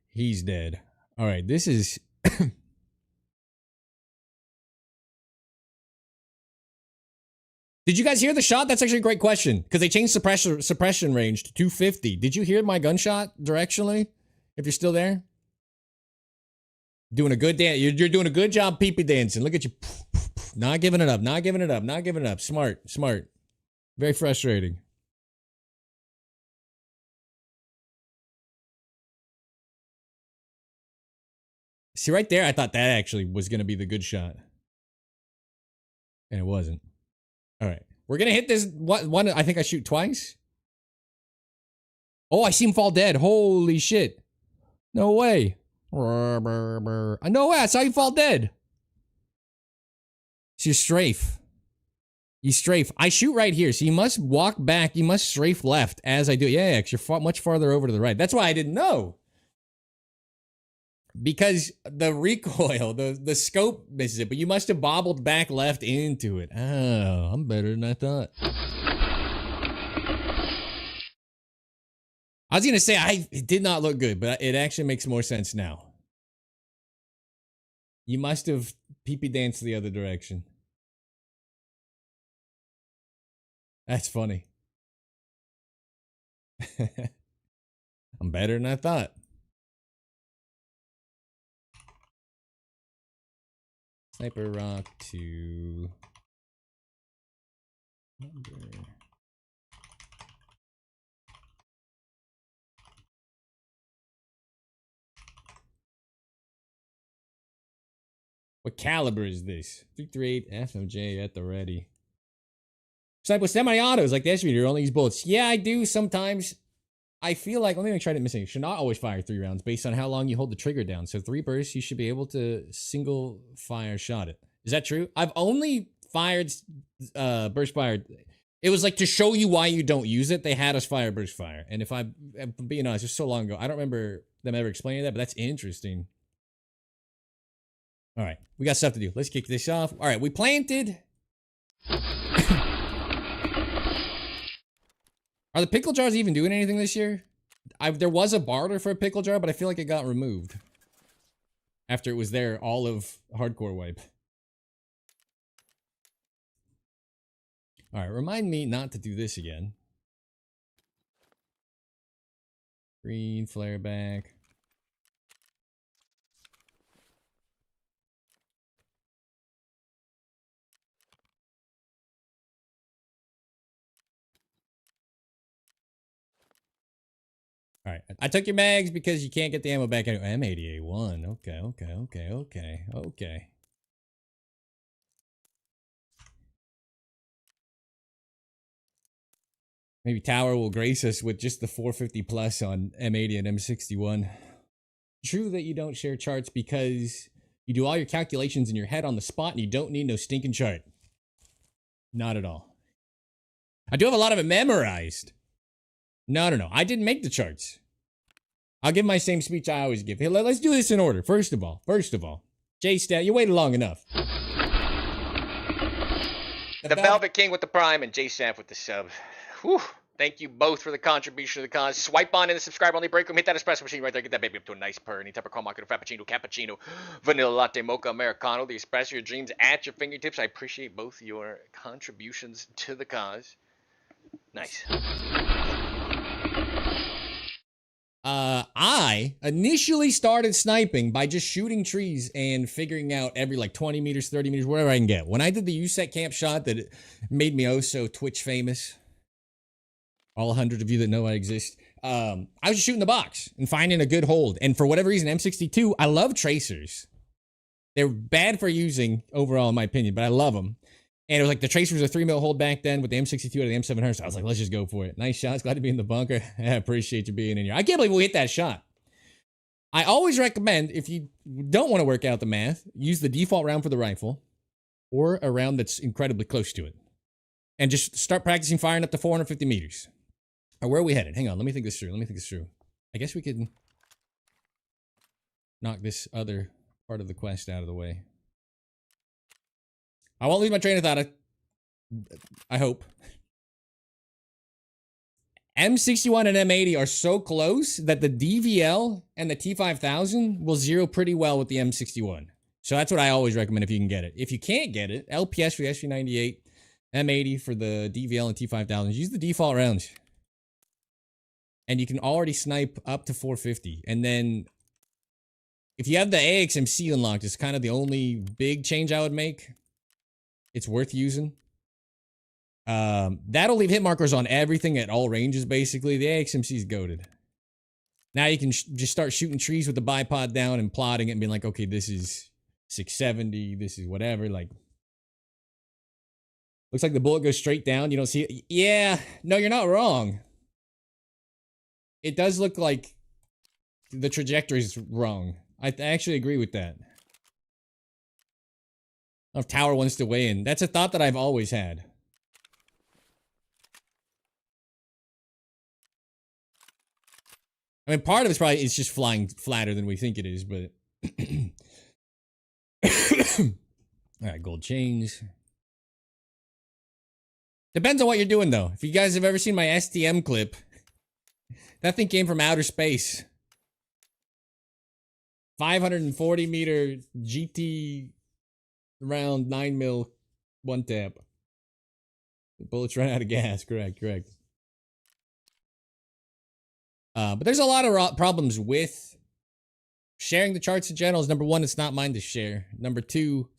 B: he's dead. All right, this is. Did you guys hear the shot? That's actually a great question because they changed suppression range to 250. Did you hear my gunshot directionally? If you're still there. Doing a good dance. You're doing a good job pee-pee dancing. Look at you. Not giving it up. Not giving it up. Not giving it up. Smart. Smart. Very frustrating. See, right there, I thought that actually was going to be the good shot. And it wasn't. All right. We're going to hit this one. I think I shoot twice. Oh, I see him fall dead. Holy shit. No way. No way, I saw you fall dead. It's your strafe. You strafe. I shoot right here, so you must walk back. You must strafe left as I do it. Yeah, because you're much farther over to the right. That's why I didn't know. Because the recoil, the scope misses it, but you must have bobbled back left into it. Oh, I'm better than I thought. I was going to say, it did not look good, but it actually makes more sense now. You must have pee-pee danced the other direction. That's funny. I'm better than I thought. Sniper rock to number. What caliber is this? 338 FMJ at the ready. Sniper semi-autos like the SVD, you only use bullets. Yeah, I do sometimes. I feel like, let me try it missing. You should not always fire 3 rounds based on how long you hold the trigger down. So 3 bursts, you should be able to single fire shot it. Is that true? I've only fired burst fired. It was like to show you why you don't use it. They had us fire burst fire. And if I'm being honest, just so long ago, I don't remember them ever explaining that, but that's interesting. All right, we got stuff to do. Let's kick this off. All right, we planted. Are the pickle jars even doing anything this year? There was a barter for a pickle jar, but I feel like it got removed after it was there all of hardcore wipe. All right, remind me not to do this again. Green flare back. All right, I took your mags because you can't get the ammo back. M80A1. Okay. Maybe Tower will grace us with just the 450 plus on M80 and M61. True that you don't share charts because you do all your calculations in your head on the spot and you don't need no stinking chart. Not at all. I do have a lot of it memorized. No. I didn't make the charts. I'll give my same speech I always give. Hey, let's do this in order. First of all. J-Stat, you waited long enough.
A: The Velvet King with the Prime and J-Stat with the sub. Whew. Thank you both for the contribution to the cause. Swipe on in the subscribe only break room. Hit that espresso machine right there. Get that baby up to a nice purr. Any type of caramel, frappuccino, cappuccino, vanilla latte, mocha, americano. The espresso, your dreams at your fingertips. I appreciate both your contributions to the cause. Nice.
B: I initially started sniping by just shooting trees and figuring out every like 20 meters, 30 meters, whatever I can get. When I did the USEC camp shot that made me oh so Twitch famous, all 100 of you that know I exist, I was just shooting the box and finding a good hold. And for whatever reason, M62, I love tracers. They're bad for using overall, in my opinion, but I love them. And it was like the tracer was a 3 mil hold back then with the M62 or the M700. So I was like, let's just go for it. Nice shots. Glad to be in the bunker. I appreciate you being in here. I can't believe we hit that shot. I always recommend, if you don't want to work out the math, use the default round for the rifle or a round that's incredibly close to it. And just start practicing firing up to 450 meters. Or where are we headed? Hang on. Let me think this through. I guess we could knock this other part of the quest out of the way. I won't lose my train of thought. I hope. M61 and M80 are so close that the DVL and the T5000 will zero pretty well with the M61. So that's what I always recommend if you can get it. If you can't get it, LPS for the SV98, M80 for the DVL and T5000. Use the default rounds. And you can already snipe up to 450. And then if you have the AXMC unlocked, it's kind of the only big change I would make. It's worth using. That'll leave hit markers on everything at all ranges, basically. The AXMC is goated. Now you can just start shooting trees with the bipod down and plotting it and being like, okay, this is 670, this is whatever. Like, looks like the bullet goes straight down. You don't see it. Yeah, no, you're not wrong. It does look like the trajectory is wrong. I actually agree with that. If Tower wants to weigh in. That's a thought that I've always had. I mean, part of it's probably it's just flying flatter than we think it is, but all right, gold chains. Depends on what you're doing, though. If you guys have ever seen my STM clip, that thing came from outer space. 540 meter GT round 9mm one tap. The bullets ran out of gas. Correct. But there's a lot of problems with sharing the charts in general. Number one, it's not mine to share. Number two,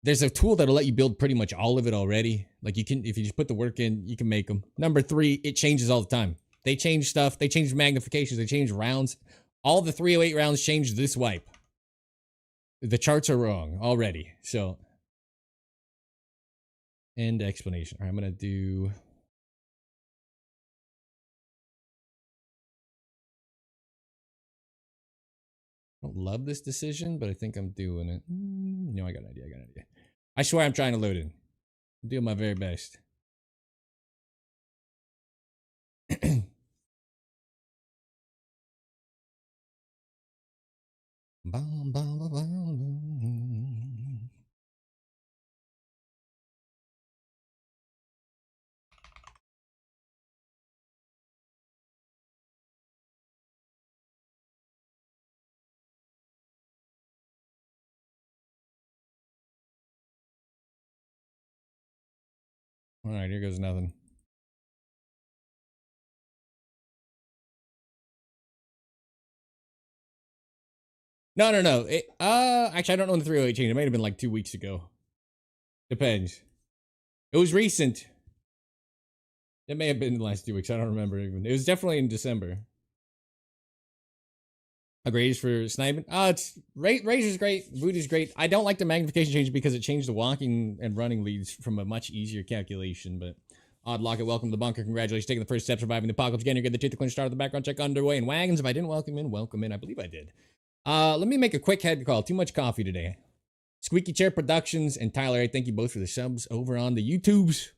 B: there's a tool that'll let you build pretty much all of it already. Like you can, if you just put the work in, you can make them. Number three, it changes all the time. They change stuff. They change magnifications. They change rounds. All the 308 rounds changed this wipe. The charts are wrong already. So, end explanation. All right, I'm going to do... I don't love this decision, but I think I'm doing it. No, I got an idea. I swear I'm trying to load it. I'm doing my very best. All right, here goes nothing. No. Actually, I don't know when the 308 changed. It might have been like 2 weeks ago. Depends. It was recent. It may have been the last 2 weeks. I don't remember even. It was definitely in December. A graze for sniping. It's Razor's great. Voodoo's great. I don't like the magnification change because it changed the walking and running leads from a much easier calculation. But Odd Locket, welcome to the bunker. Congratulations, taking the first step, surviving the apocalypse. Again, you're good. The tooth clean start of the background check underway. And wagons, if I didn't welcome in. I believe I did. Let me make a quick head call. Too much coffee today. Squeaky Chair Productions and Tyler, I thank you both for the subs over on the YouTubes.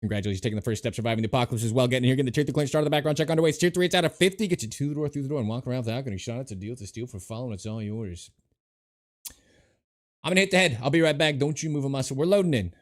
B: Congratulations, taking the first step, surviving the apocalypse as well. Getting here, getting the tier 3 clean start of the background check underway. It's tier 3, it's out of 50. Get you through the door, and walk around without getting shot. It's a deal to steal for following. It's all yours. I'm gonna hit the head. I'll be right back. Don't you move a muscle. We're loading in.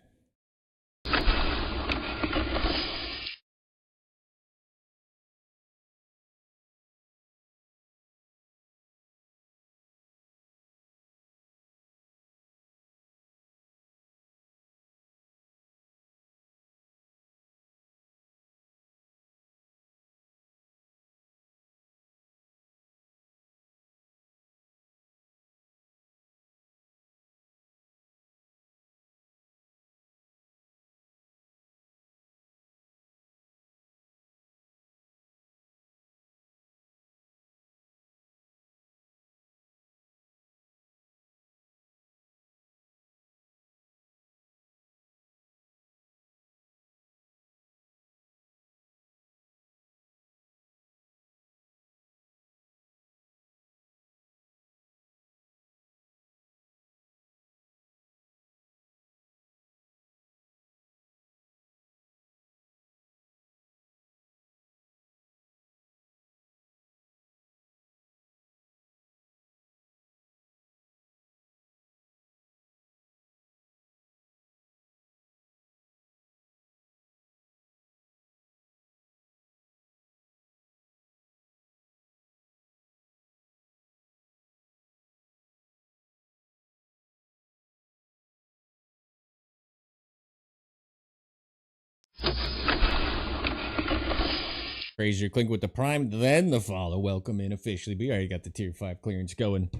B: Raise your clink with the prime, then the follow. Welcome in officially. We already got the tier 5 clearance going. I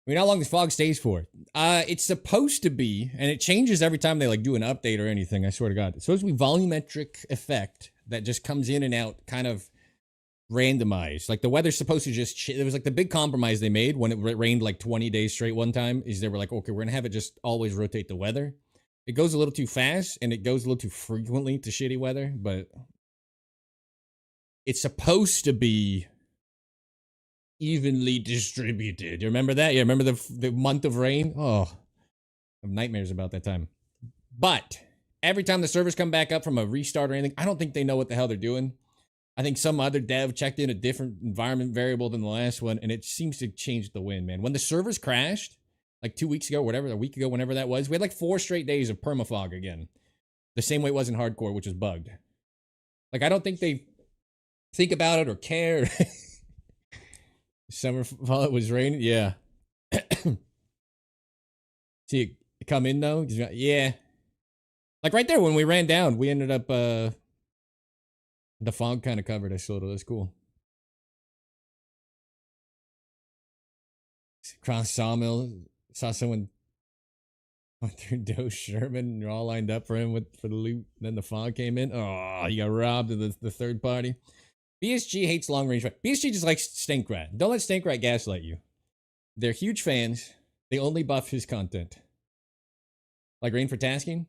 B: mean, how long this fog stays for? It's supposed to be, and it changes every time they like do an update or anything. I swear to God, it's supposed to be volumetric effect that just comes in and out, kind of randomized. Like the weather's supposed to just. It was like the big compromise they made when it rained like 20 days straight one time. Is they were like, okay, we're gonna have it just always rotate the weather. It goes a little too fast and it goes a little too frequently to shitty weather, but it's supposed to be evenly distributed. You remember that? Yeah, remember the month of rain? Oh, I have nightmares about that time. But every time the servers come back up from a restart or anything, I don't think they know what the hell they're doing. I think some other dev checked in a different environment variable than the last one, and it seems to change the wind, man. When the servers crashed, like 2 weeks ago, whatever, a week ago, whenever that was, we had like 4 straight days of permafog again. The same way it was in hardcore, which was bugged. Like, I don't think they think about it or care. Summer fall, it was raining. Yeah. See it come in though? Yeah. Like right there when we ran down, we ended up the fog kind of covered us a little. That's cool. Cross Sawmill, saw someone went through Doe Sherman and you're all lined up for him for the loot. Then the fog came in. Oh, he got robbed of the third party. BSG hates long range. BSG just likes Stinkrat. Don't let Stinkrat gaslight you. They're huge fans. They only buff his content. Like Rain for tasking?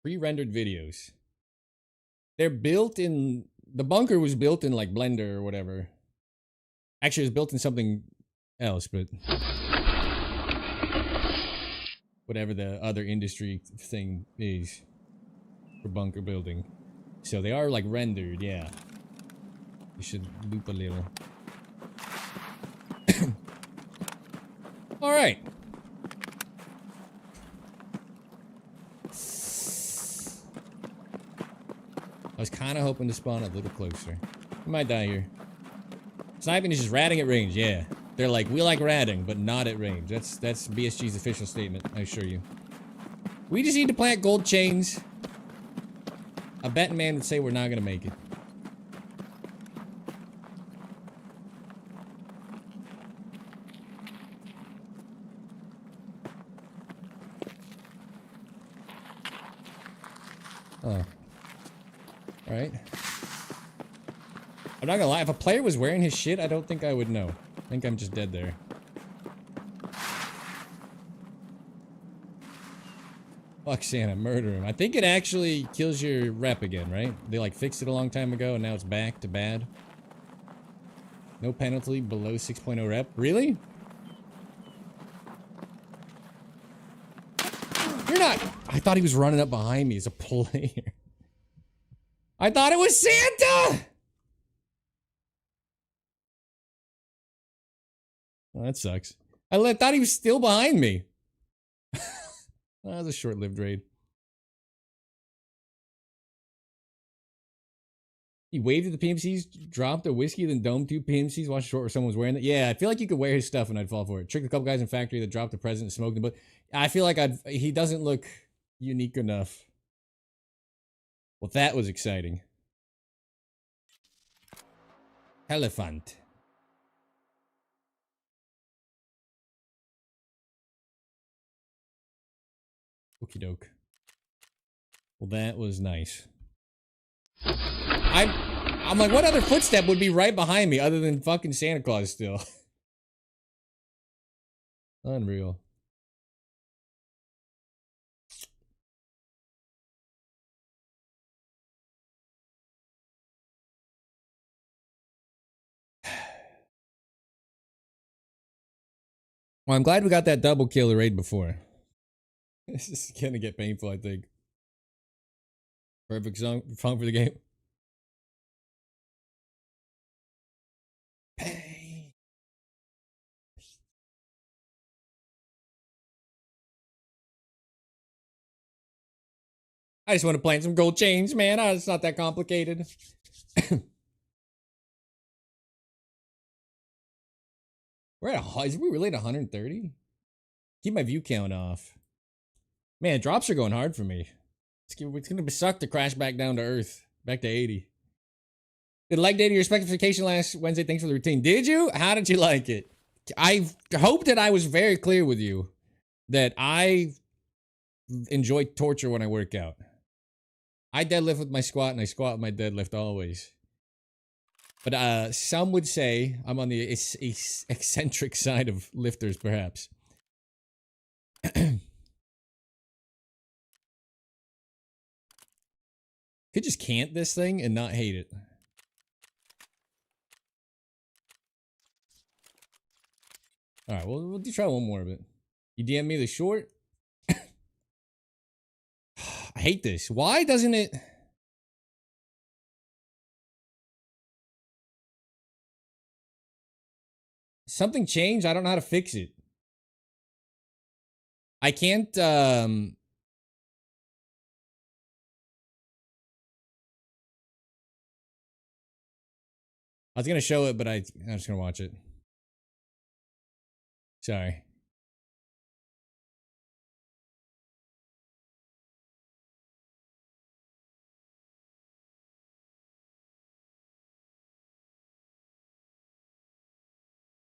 B: Pre-rendered videos. They're built in... The bunker was built in like Blender or whatever. Actually, it was built in something else, but... whatever the other industry thing is for bunker building. So they are like rendered, yeah. You should loop a little. Alright. I was kind of hoping to spawn a little closer. I might die here. Sniping is just ratting at range, yeah. They're like, we like ratting, but not at range. That's BSG's official statement, I assure you. We just need to plant gold chains. A betting man would say we're not gonna make it. Oh. Alright. I'm not gonna lie, if a player was wearing his shit, I don't think I would know. I think I'm just dead there. Fuck Santa, murder him. I think it actually kills your rep again, right? They like fixed it a long time ago and now it's back to bad. No penalty below 6.0 rep. Really? You're not... I thought he was running up behind me as a player. I thought it was Santa! Oh, that sucks. I thought he was still behind me. That was a short-lived raid. He waved at the PMCs, dropped a whiskey, then domed 2 PMCs, watched short where someone was wearing it. Yeah, I feel like you could wear his stuff and I'd fall for it. Tricked a couple guys in factory that dropped the present and smoked them, but I feel like he doesn't look unique enough. Well, that was exciting. Elephant. Okie doke. Well, that was nice. I'm like, what other footstep would be right behind me other than fucking Santa Claus still? Unreal. Well, I'm glad we got that double kill raid before. This is gonna get painful, I think. Perfect song for the game. Pain. I just want to plant some gold chains, man. It's not that complicated. Is we really at 130? Keep my view count off. Man, drops are going hard for me. It's gonna suck to crash back down to earth. Back to 80. Did like day to your specification last Wednesday. Thanks for the routine. Did you? How did you like it? I hope that I was very clear with you that I enjoy torture when I work out. I deadlift with my squat and I squat with my deadlift always. But some would say I'm on the eccentric side of lifters, perhaps. Could just cant this thing and not hate it. Alright, we'll try one more of it. You DM me the short? hate this. Why doesn't it... Something changed? I don't know how to fix it. I can't, I was gonna show it, but I'm just gonna watch it. Sorry.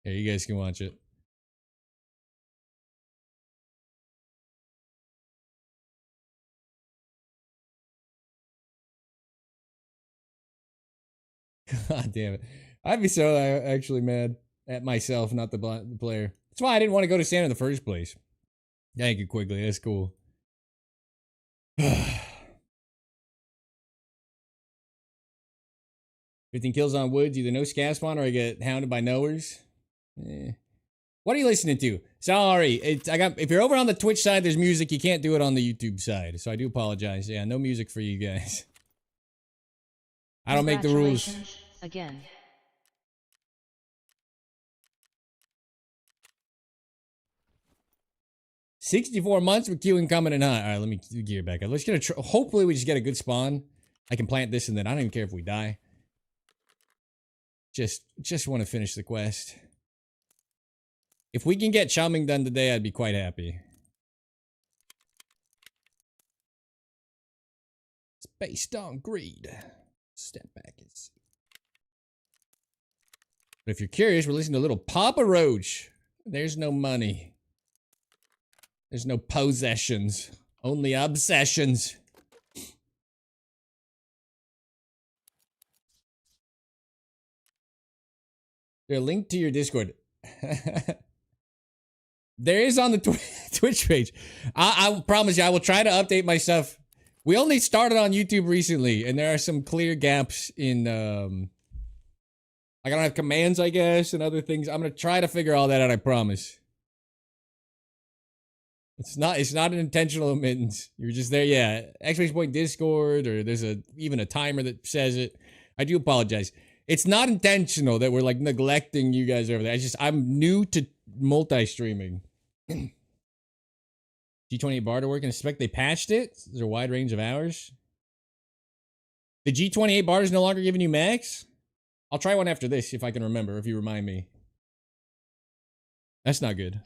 B: Here, you guys can watch it. God damn it. I'd be so actually mad at myself, not the player. That's why I didn't want to go to Santa in the first place. Thank you, Quigley. That's cool. 15 kills on Woods. Either no scav spawn or I get hounded by knowers. What are you listening to? Sorry. If you're over on the Twitch side, there's music. You can't do it on the YouTube side. So I do apologize. Yeah, no music for you guys. I don't make the rules.
C: Again.
B: $64 months with queuing coming in hot. All right, let me gear back up. Let's get a. Hopefully, we just get a good spawn. I can plant this and then I don't even care if we die. Just want to finish the quest. If we can get Chumming done today, I'd be quite happy. It's based on greed. Step back and see. But if you're curious, we're listening to little Papa Roach. There's no money. There's no possessions. Only obsessions. They're linked to your Discord. There is on the Twitch page. I promise you, I will try to update my stuff. We only started on YouTube recently, and there are some clear gaps in, I don't have commands, I guess, and other things. I'm gonna try to figure all that out, I promise. It's not an intentional omittance. You're just there, yeah. Exclamation point Discord, or there's even a timer that says it. I do apologize. It's not intentional that we're, like, neglecting you guys over there. I'm new to multi-streaming. G28 bar to work, and I suspect they patched it. There's a wide range of hours. The G28 bar is no longer giving you max? I'll try one after this, if I can remember, if you remind me. That's not good.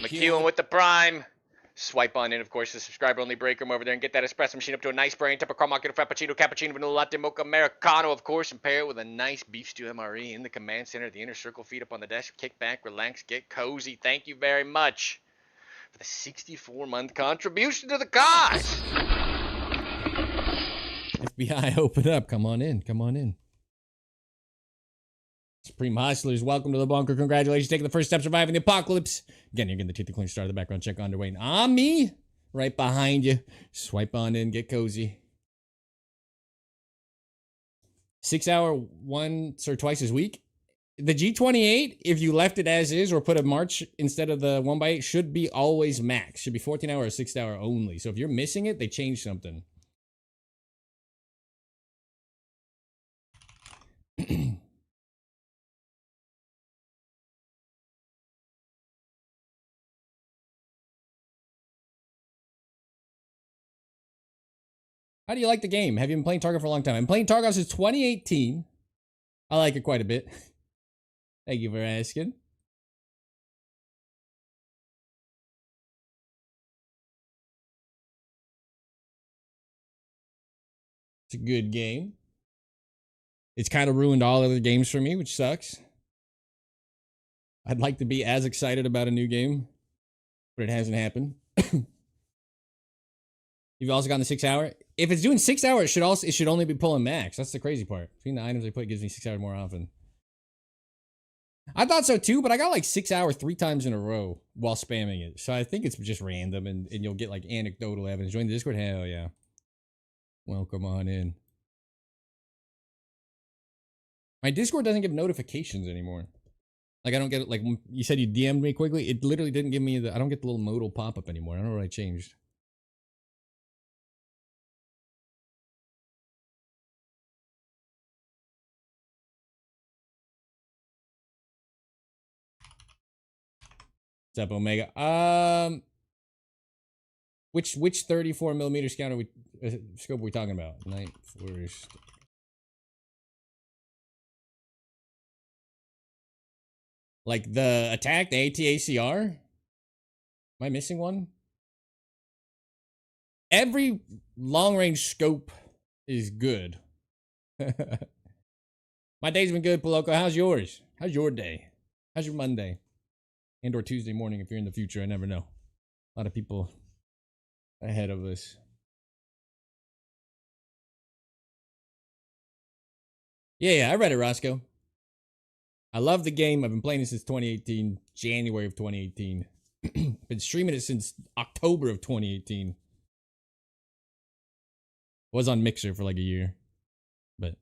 A: McEwen with the prime. Swipe on in, of course, the subscriber-only break room over there and get that espresso machine up to a nice brain temper caramel, frappuccino, cappuccino, vanilla latte, mocha, americano, of course, and pair it with a nice beef stew MRE in the command center, the inner circle, feet up on the desk, kick back, relax, get cozy. Thank you very much for the 64-month contribution to the cause.
B: FBI, open up. Come on in. Come on in. Supreme Hustlers, welcome to the bunker. Congratulations, taking the first step, surviving the apocalypse. Again, you're getting the teeth to clean start of the background check underway. And on me, right behind you. Swipe on in, get cozy. 6 hour once or twice a week. The G28, if you left it as is or put a March instead of the 1x8, should be always max. Should be 14 hour or 6 hour only. So if you're missing it, they changed something. How do you like the game? Have you been playing Tarkov for a long time? I'm playing Tarkov since 2018. I like it quite a bit. Thank you for asking. It's a good game. It's kind of ruined all other games for me, which sucks. I'd like to be as excited about a new game, but it hasn't happened. You've also gotten the 6 hour. If it's doing 6 hours, it should only be pulling max. That's the crazy part. Between the items I put, it gives me 6 hours more often. I thought so too, but I got like 6 hours 3 times in a row while spamming it. So I think it's just random, and you'll get like anecdotal evidence. Join the Discord? Hell yeah. Welcome on in. My Discord doesn't give notifications anymore. Like I don't get it. Like you said, you DM'd me quickly. It literally didn't give me I don't get the little modal pop up anymore. I don't know what I changed. What's up, Omega? Which 34 millimeter scout are we scope are we talking about? Night Forest. Like the attack, the ATACR? Am I missing one? Every long range scope is good. My day's been good, Poloco. How's yours? How's your day? How's your Monday? And or Tuesday morning if you're in the future. I never know. A lot of people ahead of us. Yeah, I read it, Roscoe. I love the game. I've been playing it since 2018, January of 2018. Been streaming it since October of 2018. Was on Mixer for like a year, but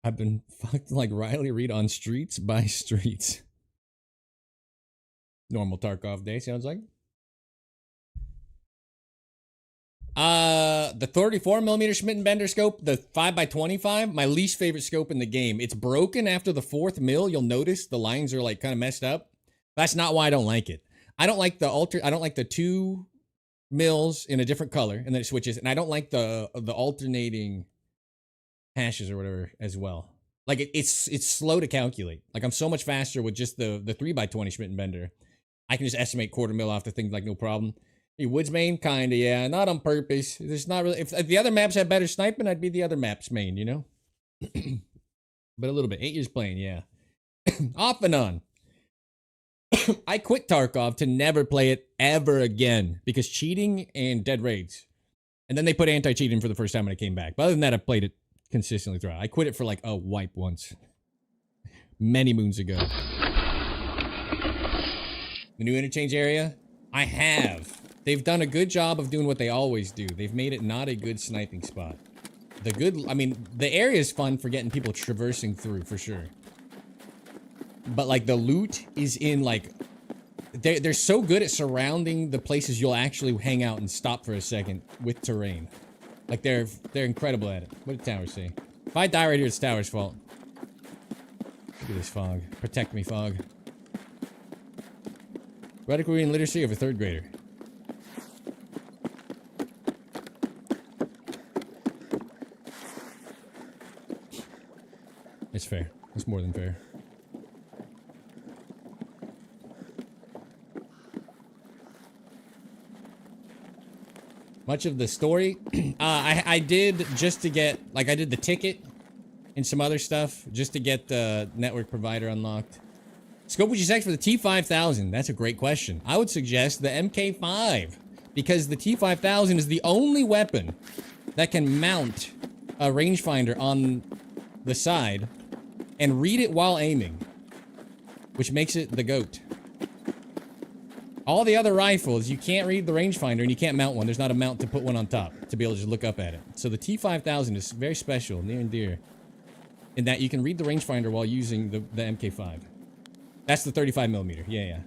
B: I've been fucked like Riley Reid on streets by streets. Normal Tarkov day, sounds like. The 34 millimeter Schmidt and Bender scope, the 5x25, my least favorite scope in the game. It's broken after the 4th mil. You'll notice the lines are like kind of messed up. That's not why I don't like it. I don't like the 2 mils in a different color and then it switches, and I don't like the alternating hashes or whatever as well. Like it's slow to calculate. Like I'm so much faster with just the 3x20 Schmidt and Bender. I can just estimate quarter mil off the thing like no problem. Hey, Woods main, kinda, yeah. Not on purpose. There's not really. If the other maps had better sniping, I'd be the other maps main, you know? But a little bit. 8 years playing, yeah. Off and on. I quit Tarkov to never play it ever again because cheating and dead raids. And then they put anti-cheating for the first time when I came back. But other than that, I've played it consistently throughout. I quit it for like a wipe once. Many moons ago. The new interchange area? I have. They've done a good job of doing what they always do. They've made it not a good sniping spot. The area is fun for getting people traversing through, for sure. But, like, the loot is in, like... They're so good at surrounding the places you'll actually hang out and stop for a second with terrain. Like, they're incredible at it. What did Towers say? If I die right here, it's Towers' fault. Look at this fog. Protect me, fog. Radical reading literacy of a 3rd grader. It's fair. It's more than fair. Much of the story, I did just to get, like, I did the ticket and some other stuff just to get the network provider unlocked. Scope would you select for the T5000? That's a great question. I would suggest the MK5 because the T5000 is the only weapon that can mount a rangefinder on the side and read it while aiming, which makes it the GOAT. All the other rifles, you can't read the rangefinder and you can't mount one. There's not a mount to put one on top to be able to just look up at it. So the T5000 is very special, near and dear, in that you can read the rangefinder while using the MK5. That's the 35 millimeter. Yeah.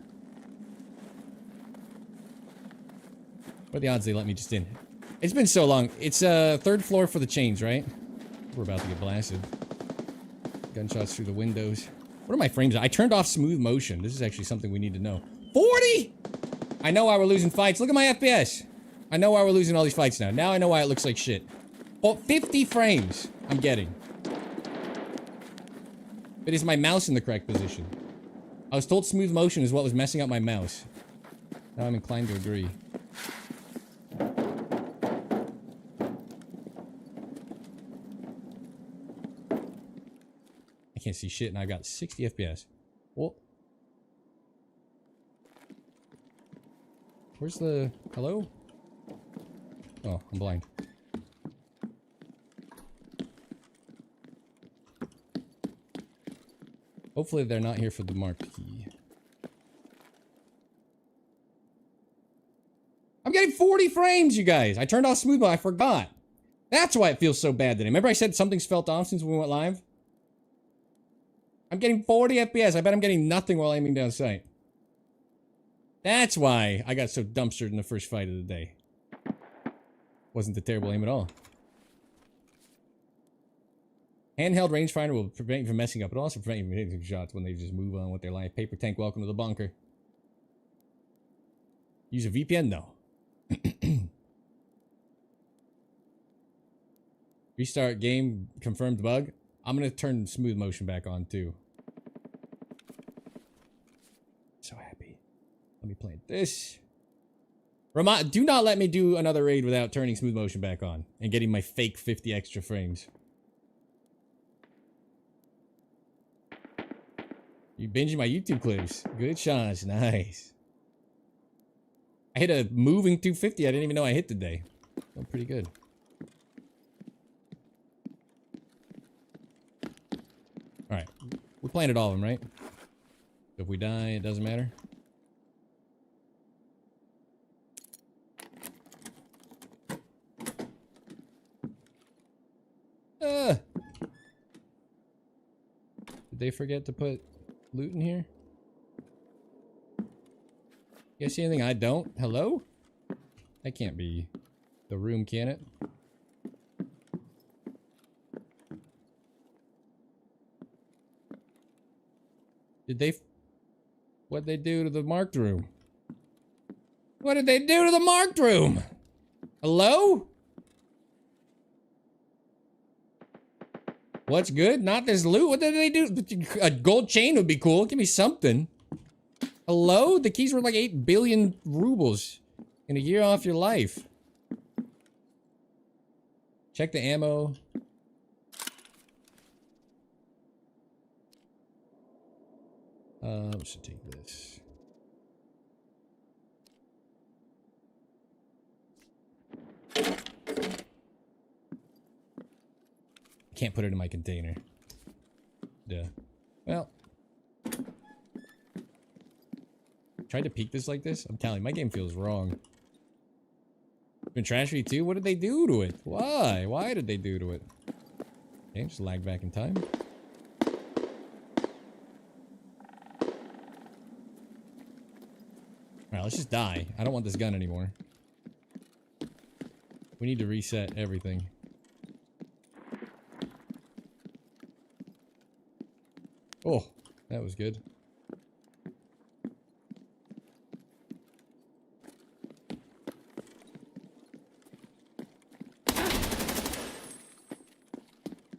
B: What are the odds they let me just in? It's been so long. It's 3rd floor for the chains, right? We're about to get blasted. Gunshots through the windows. What are my frames? I turned off smooth motion. This is actually something we need to know. 40! I know why we're losing fights. Look at my FPS. I know why we're losing all these fights now. Now I know why it looks like shit. Oh, 50 frames I'm getting. But is my mouse in the correct position? I was told smooth motion is what was messing up my mouse. Now I'm inclined to agree. I can't see shit and I've got 60 FPS. Well, where's the... Hello? Oh, I'm blind. Hopefully they're not here for the marquee. I'm getting 40 frames, you guys. I turned off smooth mode. I forgot. That's why it feels so bad today. Remember I said something's felt off since we went live? I'm getting 40 FPS. I bet I'm getting nothing while aiming down sight. That's why I got so dumpstered in the first fight of the day. Wasn't the terrible aim at all. Handheld rangefinder will prevent you from messing up, but also prevent you from hitting shots when they just move on with their life. Paper tank, welcome to the bunker. Use a VPN? No. Restart game, confirmed bug. I'm gonna turn smooth motion back on too. So happy. Let me plant this. Do not let me do another raid without turning smooth motion back on and getting my fake 50 extra frames. You binging my YouTube clips. Good shots. Nice. I hit a moving 250 I didn't even know I hit today. Oh, pretty good. Alright. We planted all of them, right? If we die, it doesn't matter. Did they forget to put loot in here? You guys see anything I don't? Hello? That can't be the room, can it? What'd they do to the marked room? What did they do to the marked room? Hello? What's good? Not this loot? What did they do? A gold chain would be cool. Give me something. Hello? The keys were like 8 billion rubles in a year off your life. Check the ammo. We should take this. Can't put it in my container. Duh. Well. Tried to peek this like this? I'm telling you, my game feels wrong. Been trash for you too? What did they do to it? Why? Why did they do to it? Okay, just lag back in time. Alright, let's just die. I don't want this gun anymore. We need to reset everything. Oh, that was good.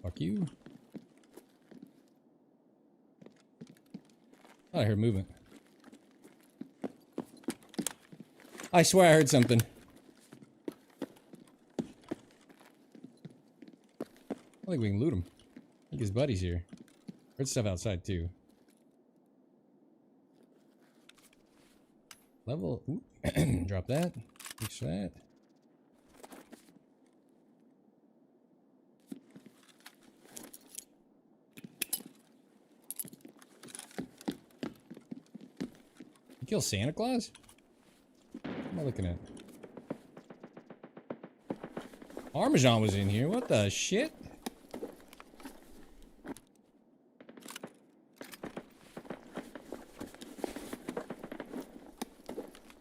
B: Fuck you. Oh, I heard movement. I swear I heard something. I think we can loot him. I think his buddy's here. Heard stuff outside too. Level. Ooh. Drop that. Fix that. You kill Santa Claus? What am I looking at? Parmesan was in here. What the shit?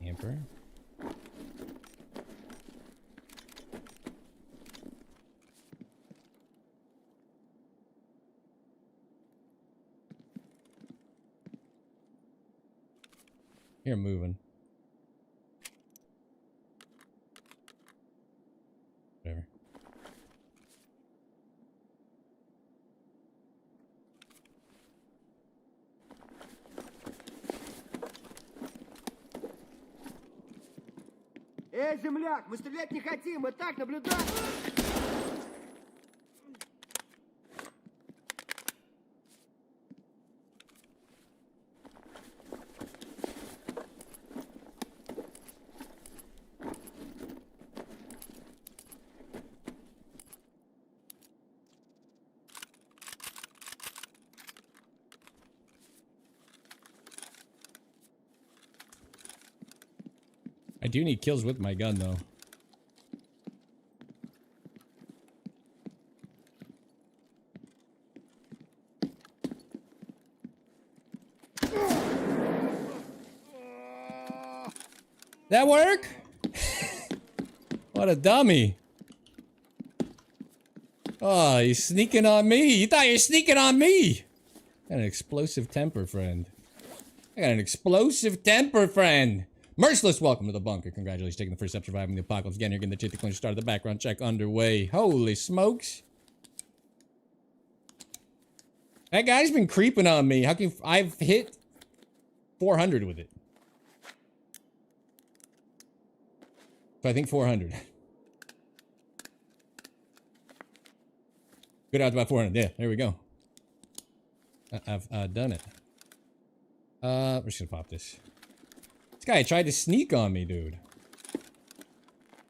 B: Camper. Here, moving. Whatever.
D: Эй, земляк, мы стрелять не хотим, мы так наблюдаем.
B: I do need kills with my gun, though. That work? What a dummy. Oh, he's sneaking on me. You thought you were sneaking on me. I got an explosive temper, friend. I got an explosive temper, friend. Merciless, welcome to the bunker. Congratulations, taking the first step, surviving the apocalypse. Again, you're getting the chit, the clinch, started the background check underway. Holy smokes. That guy's been creeping on me. How can I've hit 400 with it? So I think 400. Good odds about 400. Yeah, there we go. I've done it. We're just gonna pop this. This guy tried to sneak on me, dude.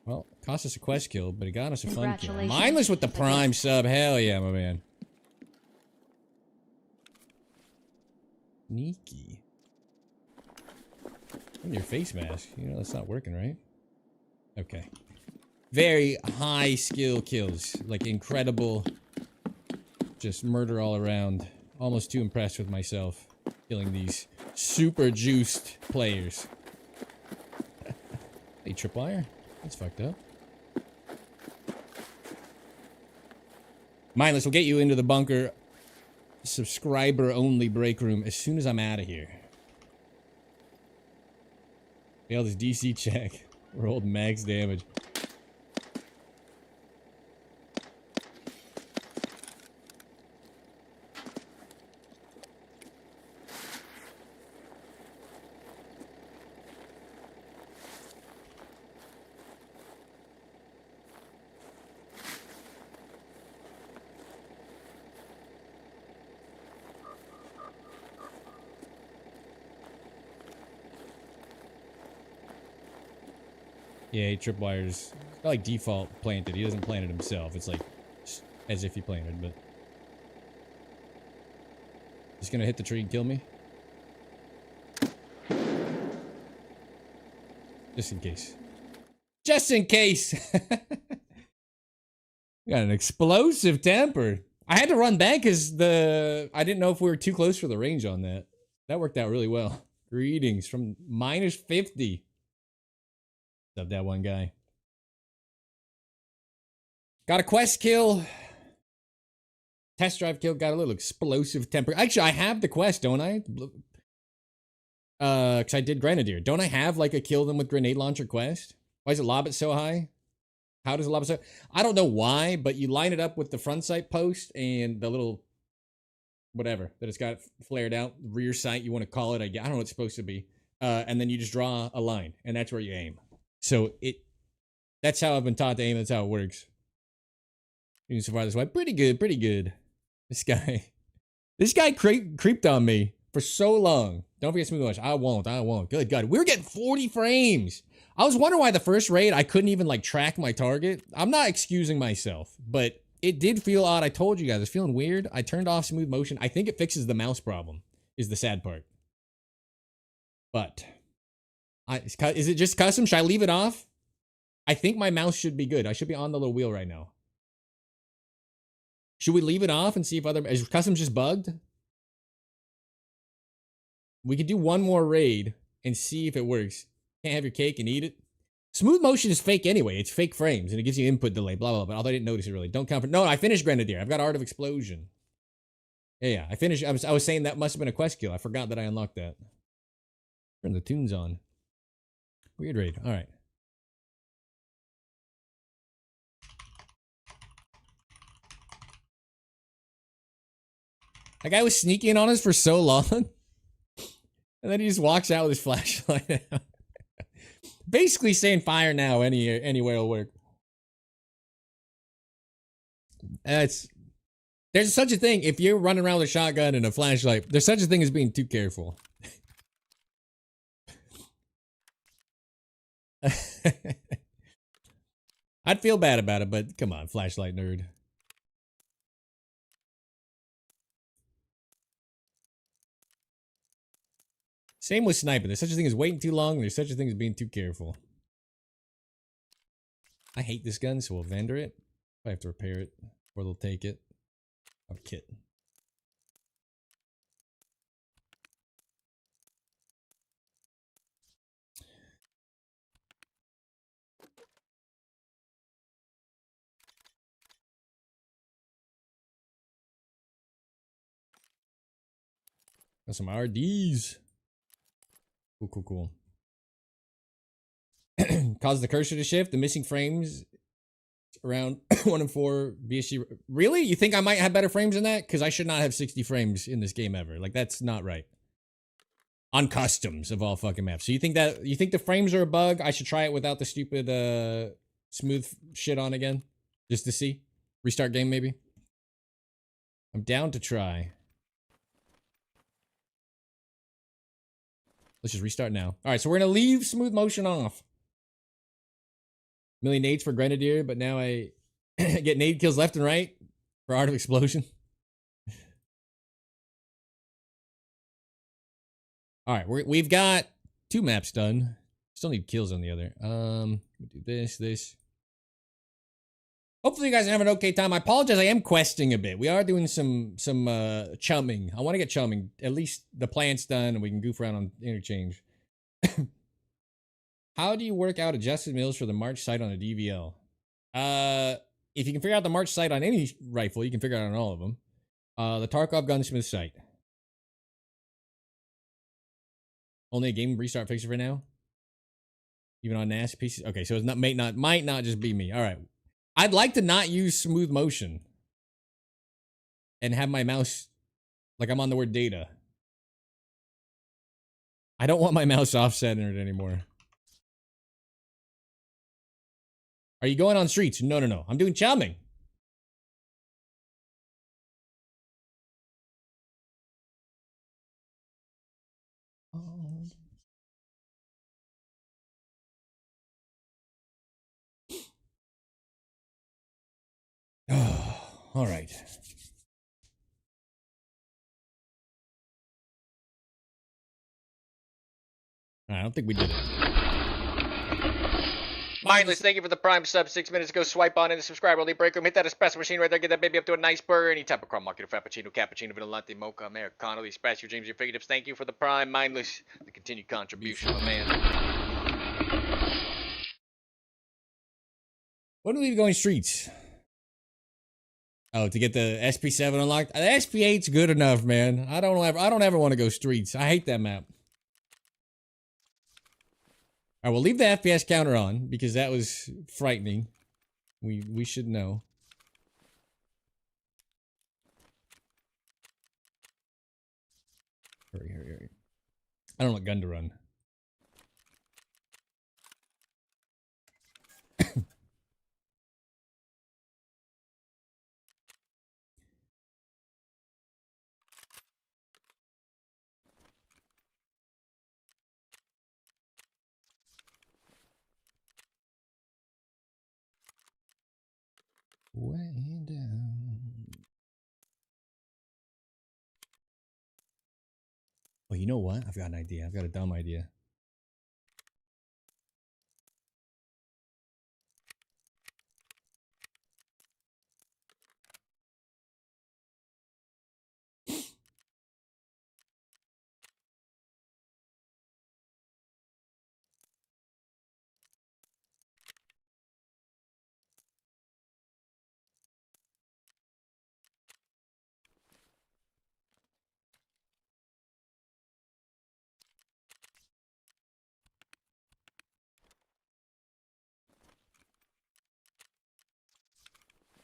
B: Well, cost us a quest kill, but it got us a fun kill. Mindless with the prime sub. Hell yeah, my man. Sneaky. And your face mask. You know, that's not working, right? Okay. Very high skill kills. Like incredible. Just murder all around. Almost too impressed with myself. Killing these super juiced players. Hey, tripwire. That's fucked up. Mindless, we'll get you into the bunker. Subscriber only break room as soon as I'm out of here. Failed this DC check. Rolled max damage. Yeah, tripwire's not like default planted. He doesn't plant it himself. It's like as if he planted, but he's gonna hit the tree and kill me. Just in case. Just in case. Got an explosive temper. I had to run back because I didn't know if we were too close for the range on that. That worked out really well. Greetings from -50. Of that one guy. Got a quest kill. Test drive kill. Got a little explosive temper. Actually, I have the quest, don't I? Because I did Grenadier. Don't I have like a kill them with grenade launcher quest? Why does it lob it so high? How does it lob it so? I don't know why, but you line it up with the front sight post and the little whatever that it's got flared out rear sight. You want to call it? I don't know what it's supposed to be. And then you just draw a line, and that's where you aim. So that's how I've been taught to aim. That's how it works. You can survive this way. Pretty good, pretty good. This guy creeped on me for so long. Don't forget smooth launch. I won't. Good God. We were getting 40 frames. I was wondering why the first raid I couldn't even like track my target. I'm not excusing myself, but it did feel odd. I told you guys, it's feeling weird. I turned off smooth motion. I think it fixes the mouse problem, is the sad part. But is it just custom? Should I leave it off? I think my mouse should be good. I should be on the little wheel right now. Should we leave it off and see if is custom just bugged? We could do one more raid and see if it works. Can't have your cake and eat it. Smooth motion is fake anyway. It's fake frames and it gives you input delay, blah, blah, blah. But although I didn't notice it really. Don't count for. No, I finished Grenadier. I've got Art of Explosion. Yeah, I finished. I was saying that must have been a quest kill. I forgot that I unlocked that. Turn the tunes on. Weird raid. All right. That guy was sneaking on us for so long. And then he just walks out with his flashlight out. Basically saying fire now, anywhere will work. There's such a thing. If you're running around with a shotgun and a flashlight, there's such a thing as being too careful. I'd feel bad about it, but come on, flashlight nerd. Same with sniping. There's such a thing as waiting too long, and there's such a thing as being too careful. I hate this gun, so we'll vendor it. I have to repair it, or they'll take it. I'll kit. Got some RDs. Cool. Cause the cursor to shift. The missing frames around 1 and 4 BSG. Really? You think I might have better frames than that? Because I should not have 60 frames in this game ever. Like, that's not right. On customs of all fucking maps. So you think the frames are a bug? I should try it without the stupid smooth shit on again? Just to see? Restart game maybe? I'm down to try. Let's just restart now. Alright, so we're gonna leave smooth motion off. Million nades for Grenadier, but now I get nade kills left and right for Art of Explosion. Alright, we've got 2 maps done. Still need kills on the other. Do this. Hopefully you guys are having an okay time. I apologize, I am questing a bit. We are doing some chumming. I want to get chumming. At least the plant's done and we can goof around on interchange. How do you work out adjusted mills for the March sight on a DVL? If you can figure out the March sight on any rifle, you can figure it out on all of them. The Tarkov gunsmith sight. Only a game restart fixer for now? Even on NAS pieces? Okay, so it might not just be me. Alright. I'd like to not use smooth motion. And have my mouse like I'm on the word data. I don't want my mouse offset in it anymore. Are you going on streets? No. I'm doing chumming. All right. I don't think we did it.
A: Mindless, thank you for the prime sub 6 minutes ago. Swipe on in the subscribe only break room. Hit that espresso machine right there. Get that baby up to a nice burger. Any type of crumb market, frappuccino, cappuccino, vanilla latte, mocha, americano. These express your dreams, your fingertips. Thank you for the prime. Mindless, the continued contribution, my man.
B: When do we going streets? Oh, to get the SP7 unlocked? The SP8's good enough, man. I don't ever want to go streets. I hate that map. Alright, we'll leave the FPS counter on because that was frightening. We should know. Hurry. I don't know what gun to run. Way down. Oh, you know what? I've got an idea. I've got a dumb idea.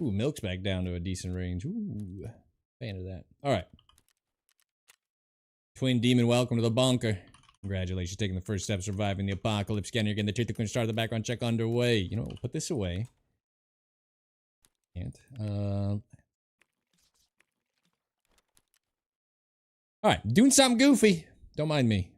B: Ooh, milk's back down to a decent range. Ooh, fan of that. All right. Twin Demon, welcome to the bunker. Congratulations, taking the first step, surviving the apocalypse. Scanner again, the truth, the queen star, the background check underway. You know, we'll put this away. Can't. All right, doing something goofy. Don't mind me.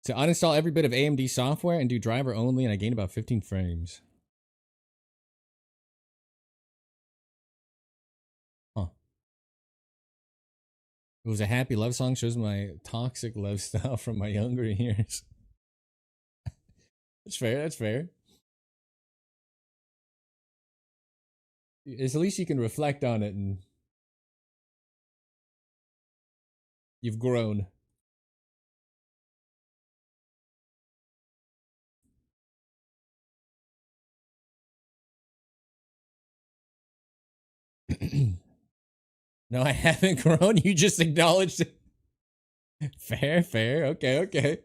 B: To uninstall every bit of AMD software and do driver only, and I gain about 15 frames. Huh. It was a happy love song. Shows my toxic lifestyle from my younger years. That's fair. That's fair. It's at least you can reflect on it and you've grown. No, I haven't grown. You just acknowledged it. Fair, fair. Okay, okay.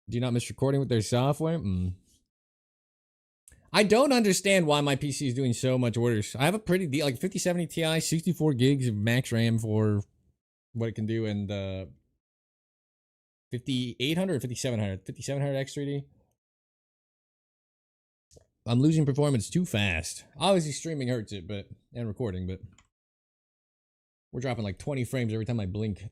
B: Do you not miss recording with their software? I don't understand why my PC is doing so much worse. I have a pretty like 5070 Ti, 64 gigs of max RAM for what it can do, and 5800 or 5700, 5700 X3D. I'm losing performance too fast. Obviously, streaming hurts it, but and recording, but we're dropping like 20 frames every time I blink.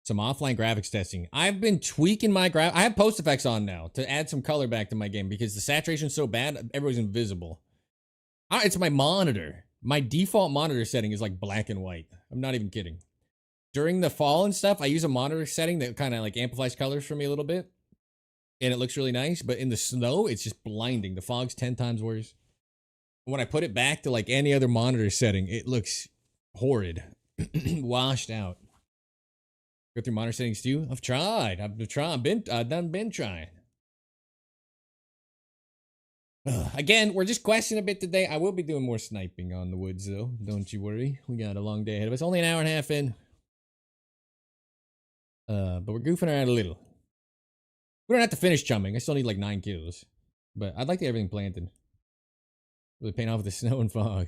B: Some offline graphics testing. I've been tweaking my I have post effects on now to add some color back to my game because the saturation's so bad, everybody's invisible. It's my monitor. My default monitor setting is like black and white. I'm not even kidding. During the fall and stuff, I use a monitor setting that kind of like amplifies colors for me a little bit. And it looks really nice. But in the snow, it's just blinding. The fog's 10 times worse. When I put it back to like any other monitor setting, it looks horrid. Washed out. Go through monitor settings too? I've tried. I've been trying. Again, we're just questioning a bit today. I will be doing more sniping on the woods, though. Don't you worry. We got a long day ahead of us. Only an hour and a half in. But we're goofing around a little. We don't have to finish chumming. I still need like 9 kills. But I'd like to get everything planted. Really paying off with the snow and fog.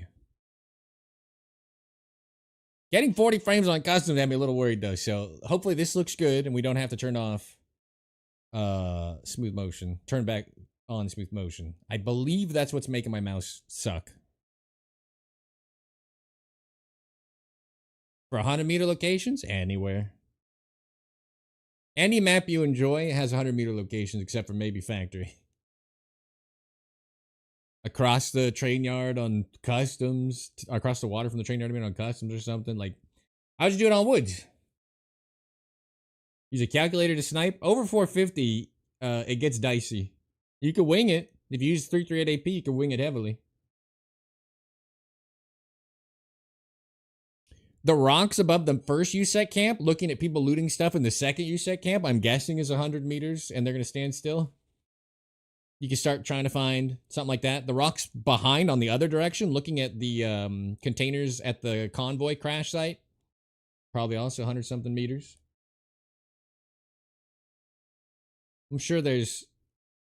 B: Getting 40 frames on custom had me a little worried, though. So hopefully this looks good and we don't have to turn off smooth motion. Turn back on smooth motion. I believe that's what's making my mouse suck. For 100-meter locations, anywhere. Any map you enjoy has 100-meter locations except for maybe factory. Across the train yard on customs, across the water from the train yard on customs or something. Like, I would just do it on woods. Use a calculator to snipe. Over 450, it gets dicey. You can wing it. If you use 338 AP, you can wing it heavily. The rocks above the first USEC camp, looking at people looting stuff in the second USEC camp, I'm guessing is 100 meters, and they're going to stand still. You can start trying to find something like that. The rocks behind on the other direction, looking at the containers at the convoy crash site, probably also 100-something meters. I'm sure there's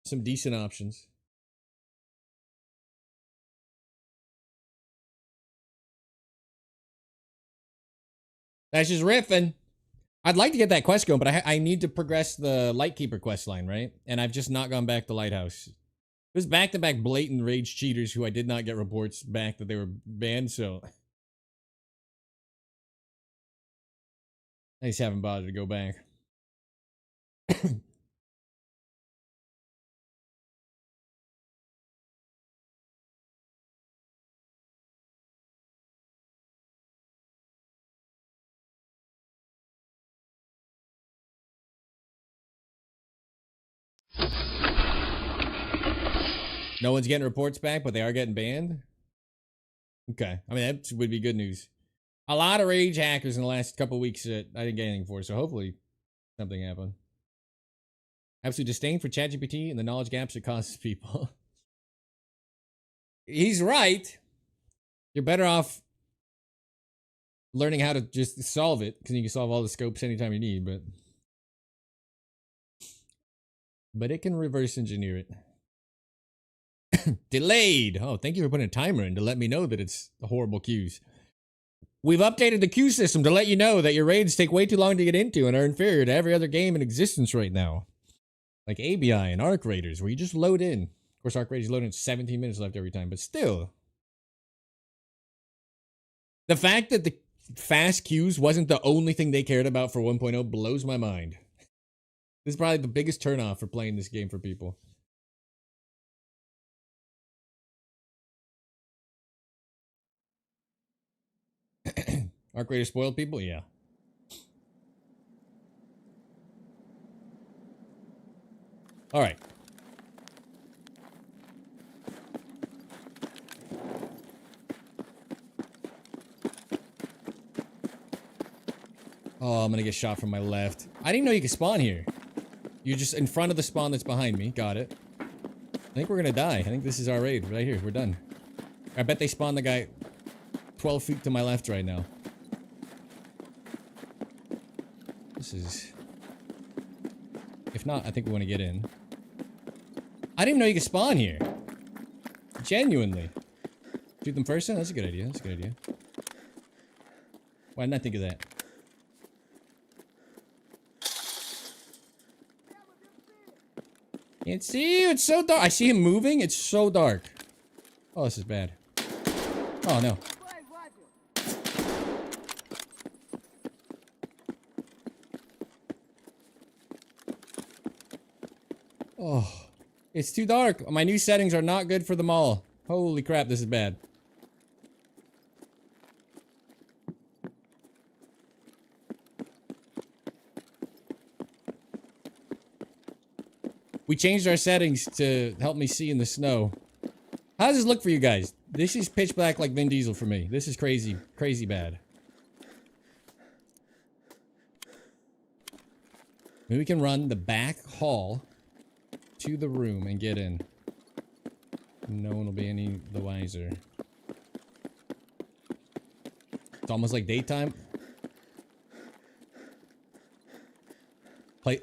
B: some decent options. That's just riffing. I'd like to get that quest going, but I need to progress the Lightkeeper quest line, right? And I've just not gone back to Lighthouse. It was back-to-back blatant rage cheaters who I did not get reports back that they were banned, so I just haven't bothered to go back. No one's getting reports back, but they are getting banned? Okay. I mean, that would be good news. A lot of rage hackers in the last couple weeks that I didn't get anything for, so hopefully something happened. Absolute disdain for ChatGPT and the knowledge gaps it causes people. He's right. You're better off learning how to just solve it, because you can solve all the scopes anytime you need, but it can reverse engineer it. Delayed. Oh, thank you for putting a timer in to let me know that it's horrible queues. We've updated the queue system to let you know that your raids take way too long to get into and are inferior to every other game in existence right now. Like ABI and Arc Raiders, where you just load in. Of course, Arc Raiders load in 17 minutes left every time, but still. The fact that fast queues wasn't the only thing they cared about for 1.0 blows my mind. This is probably the biggest turnoff for playing this game for people. Arc Raider spoiled people? Yeah. Alright. Oh, I'm gonna get shot from my left. I didn't know you could spawn here. You're just in front of the spawn that's behind me. Got it. I think we're gonna die. I think this is our raid right here. We're done. I bet they spawned the guy 12 feet to my left right now. This is... If not, I think we want to get in. I didn't even know you could spawn here. Genuinely. Shoot them first then? That's a good idea. That's a good idea. Why didn't I think of that? Can't see you. It's so dark. I see him moving. It's so dark. Oh, this is bad. Oh, no. Oh, it's too dark. My new settings are not good for them all. Holy crap, this is bad. We changed our settings to help me see in the snow. How does this look for you guys? This is pitch black like Vin Diesel for me. This is crazy, crazy bad. Maybe we can run the back hall to the room and get in. No one will be any the wiser. It's almost like daytime.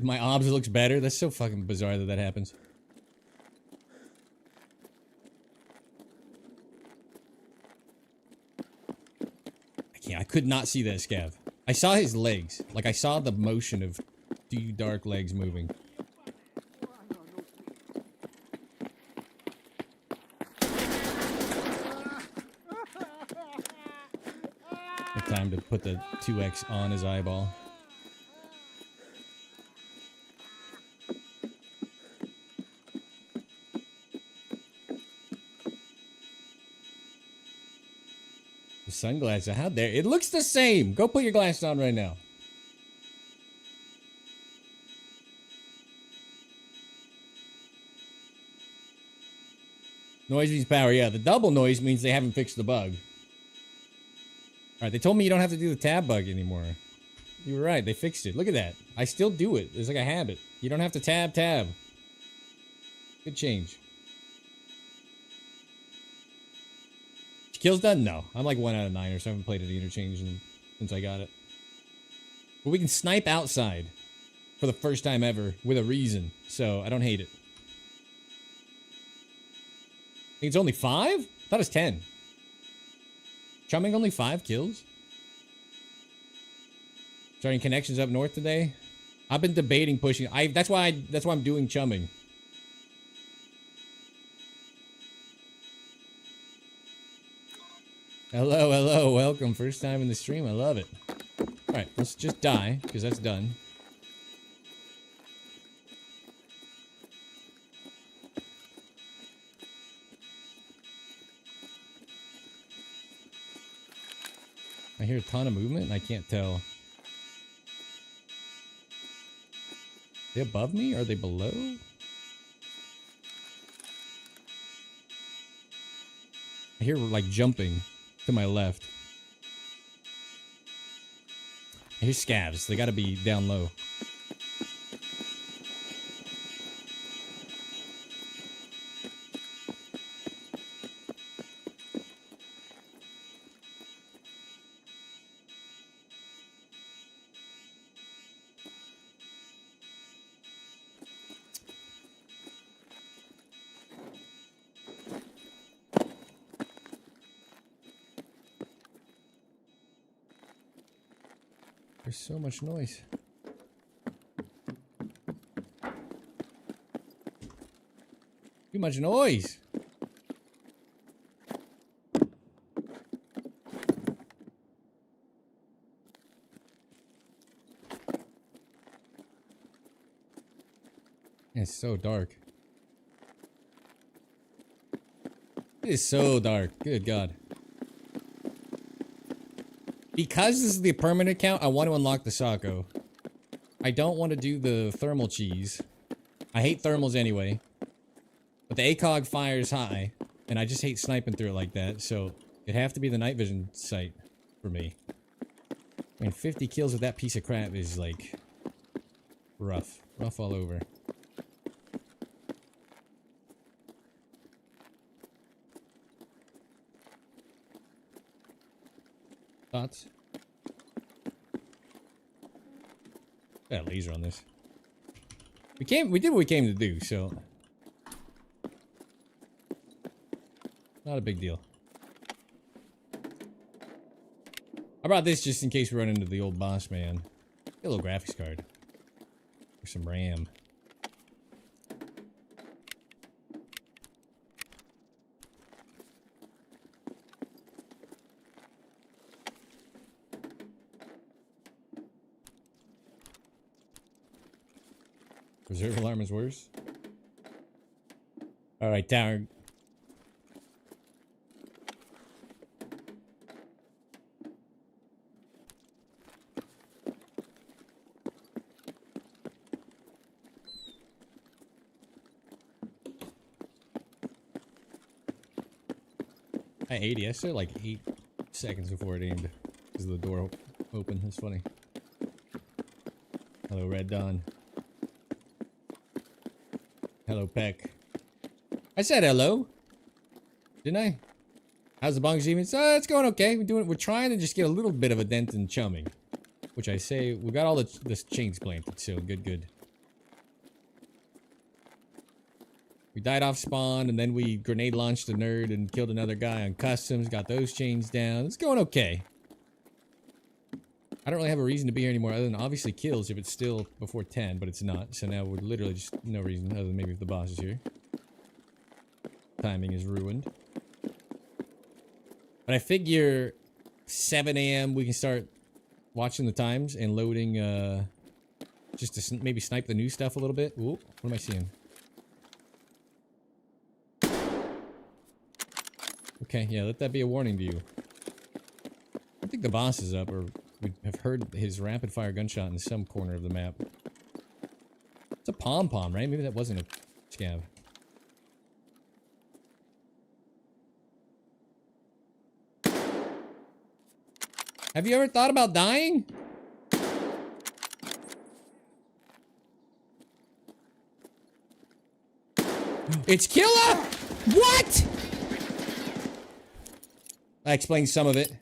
B: My obs looks better. That's so fucking bizarre that that happens. I could not see that scav. I saw his legs. Like, I saw the motion of two dark legs moving. Time to put the 2x on his eyeball. The sunglasses, how dare it looks the same. Go put your glasses on right now. Noise means power. Yeah, the double noise means they haven't fixed the bug. Alright, they told me you don't have to do the tab bug anymore. You were right, they fixed it. Look at that. I still do it. It's like a habit. You don't have to tab. Good change. Kills done? No. I'm like 1 out of 9 or so. I haven't played it interchange since I got it. But we can snipe outside for the first time ever with a reason. So I don't hate it. I think it's only 5? I thought it was 10. Chumming only 5 kills? Starting connections up north today? I've been debating pushing. That's why I'm doing chumming. Hello, welcome. First time in the stream. I love it. Alright, let's just die, because that's done. I hear a ton of movement and I can't tell. Are they above me? Are they below? I hear like jumping to my left. I hear scavs. They gotta be down low. There's so much noise. Too much noise. It's so dark. It is so dark. Good God. Because this is the permanent account, I want to unlock the Sako. I don't want to do the thermal cheese. I hate thermals anyway. But the ACOG fires high. And I just hate sniping through it like that. So it'd have to be the night vision sight for me. I mean, 50 kills with that piece of crap is like rough. Rough all over. Thoughts? Got a laser on this. We did what we came to do, so not a big deal. I brought this just in case we run into the old boss man. Get a little graphics card. Or some RAM. Reserve alarm is worse. Alright, tower. At 80, I said like 8 seconds before it aimed. Because the door opened. That's funny. Hello, Red Dawn. Hello, Peck. I said hello. Didn't I? How's the bong achievements? It's going okay. We're trying to just get a little bit of a dent in chumming. Which I say, we got all the chains planted, so good. We died off spawn, and then we grenade launched a nerd and killed another guy on customs, got those chains down. It's going okay. I don't really have a reason to be here anymore other than obviously kills if it's still before 10, but it's not. So now we're literally just no reason other than maybe if the boss is here. Timing is ruined. But I figure 7 a.m. we can start watching the times and loading, just to maybe snipe the new stuff a little bit. Ooh, what am I seeing? Okay, yeah, let that be a warning to you. I think the boss is up, or we have heard his rapid-fire gunshot in some corner of the map. It's a pom-pom, right? Maybe that wasn't a scav. Have you ever thought about dying? It's killer! What?! That explains some of it.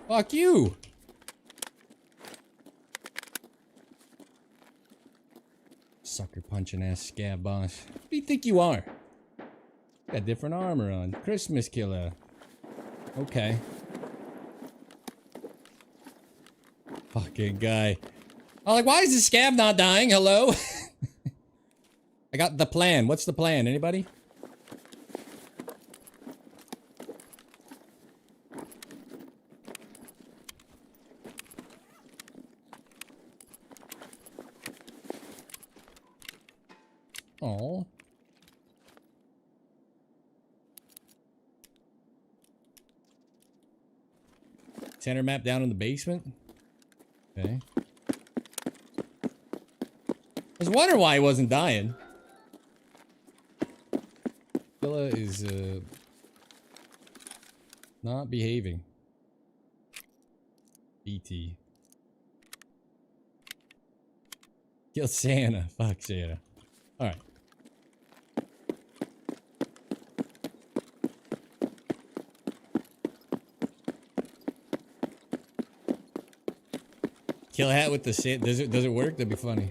B: Fuck you! Sucker punching ass scab boss. Who do you think you are? Got different armor on. Christmas killer. Okay. Fucking guy. I'm like, why is the scab not dying? Hello? I got the plan. What's the plan? Anybody? Oh. Center map down in the basement. Okay. I was wondering why he wasn't dying. Villa is not behaving. BT. Kill Santa. Fuck Santa. Alright. Kill a hat with the Santa. Does it work? That'd be funny.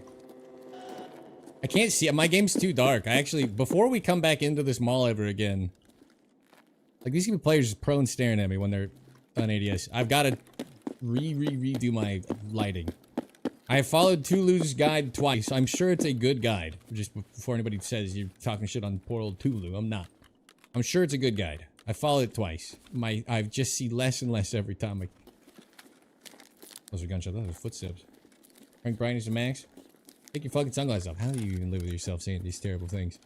B: I can't see it. My game's too dark. I actually, before we come back into this mall ever again, like these players just prone staring at me when they're on ADS. I've got to redo my lighting. I followed Tulu's guide twice. I'm sure it's a good guide. Just before anybody says you're talking shit on poor old Tulu, I'm not. I'm sure it's a good guide. I followed it twice. I just see less and less every time. Those are gunshots. Those are footsteps. Frank brightness to max. Take your fucking sunglasses off. How do you even live with yourself saying these terrible things?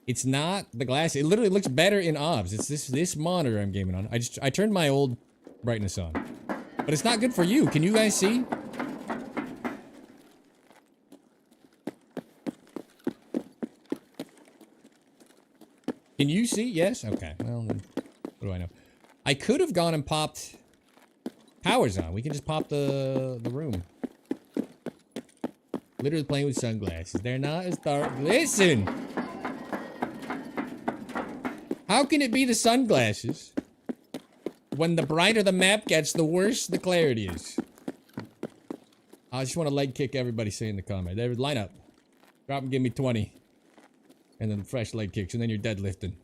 B: It's not the glass. It literally looks better in OBS. It's this monitor I'm gaming on. I turned my old brightness on. But it's not good for you. Can you guys see? Can you see? Yes? Okay. Well, then, what do I know? I could have gone and popped powers on. We can just pop the room. Literally playing with sunglasses. They're not as dark. Listen! How can it be the sunglasses when the brighter the map gets, the worse the clarity is? I just want to leg kick everybody saying in the comment. There, line up. Drop and give me 20. And then fresh leg kicks, and then you're deadlifting.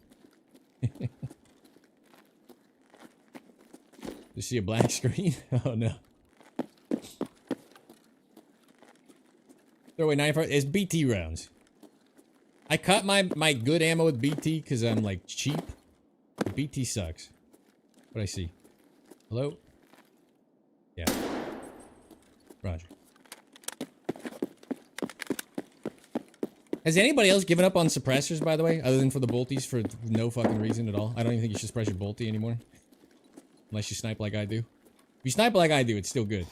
B: You see a black screen? Oh no. Throw away 95. It's BT rounds. I cut my good ammo with BT because I'm like cheap. BT sucks. What I see? Hello? Yeah. Roger. Has anybody else given up on suppressors, by the way? Other than for the bolties for no fucking reason at all? I don't even think you should suppress your bolty anymore. Unless you snipe like I do. If you snipe like I do, it's still good.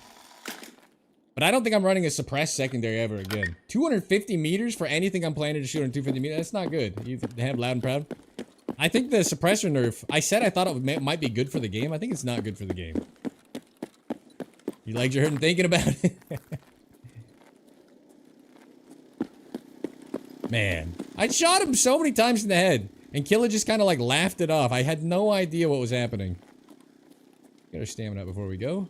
B: But I don't think I'm running a suppressed secondary ever again. 250 meters for anything I'm planning to shoot on 250 meters? That's not good. You have loud and proud. I think the suppressor nerf, I said I thought it might be good for the game. I think it's not good for the game. Your legs are hurting thinking about it. Man, I shot him so many times in the head, and Killer just kind of like laughed it off. I had no idea what was happening. Get our stamina up before we go.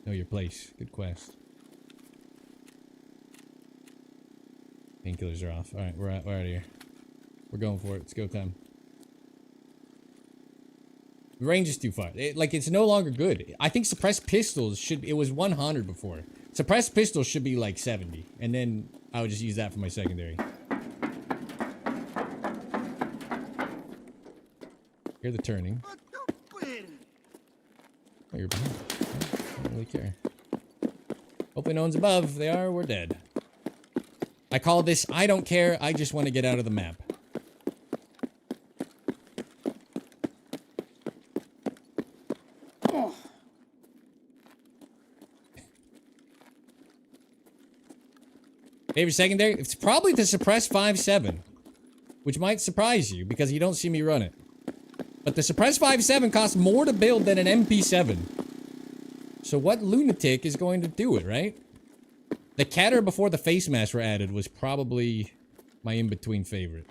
B: Know your place. Good quest. Painkillers are off. All right, we're out of here. We're going for it. It's go time. The range is too far. It's no longer good. I think suppressed pistols should. It was 100 before. Suppressed pistols should be like 70, and then I would just use that for my secondary. Hear the turning. Oh, you're behind. I don't really care. Hopefully no one's above. If they are, we're dead. I call this, I don't care, I just want to get out of the map. Favorite secondary? It's probably the suppress 5.7, which might surprise you because you don't see me run it. But the suppress 5.7 costs more to build than an MP7. So what lunatic is going to do it, right? The Catter before the face masks were added was probably my in-between favorite.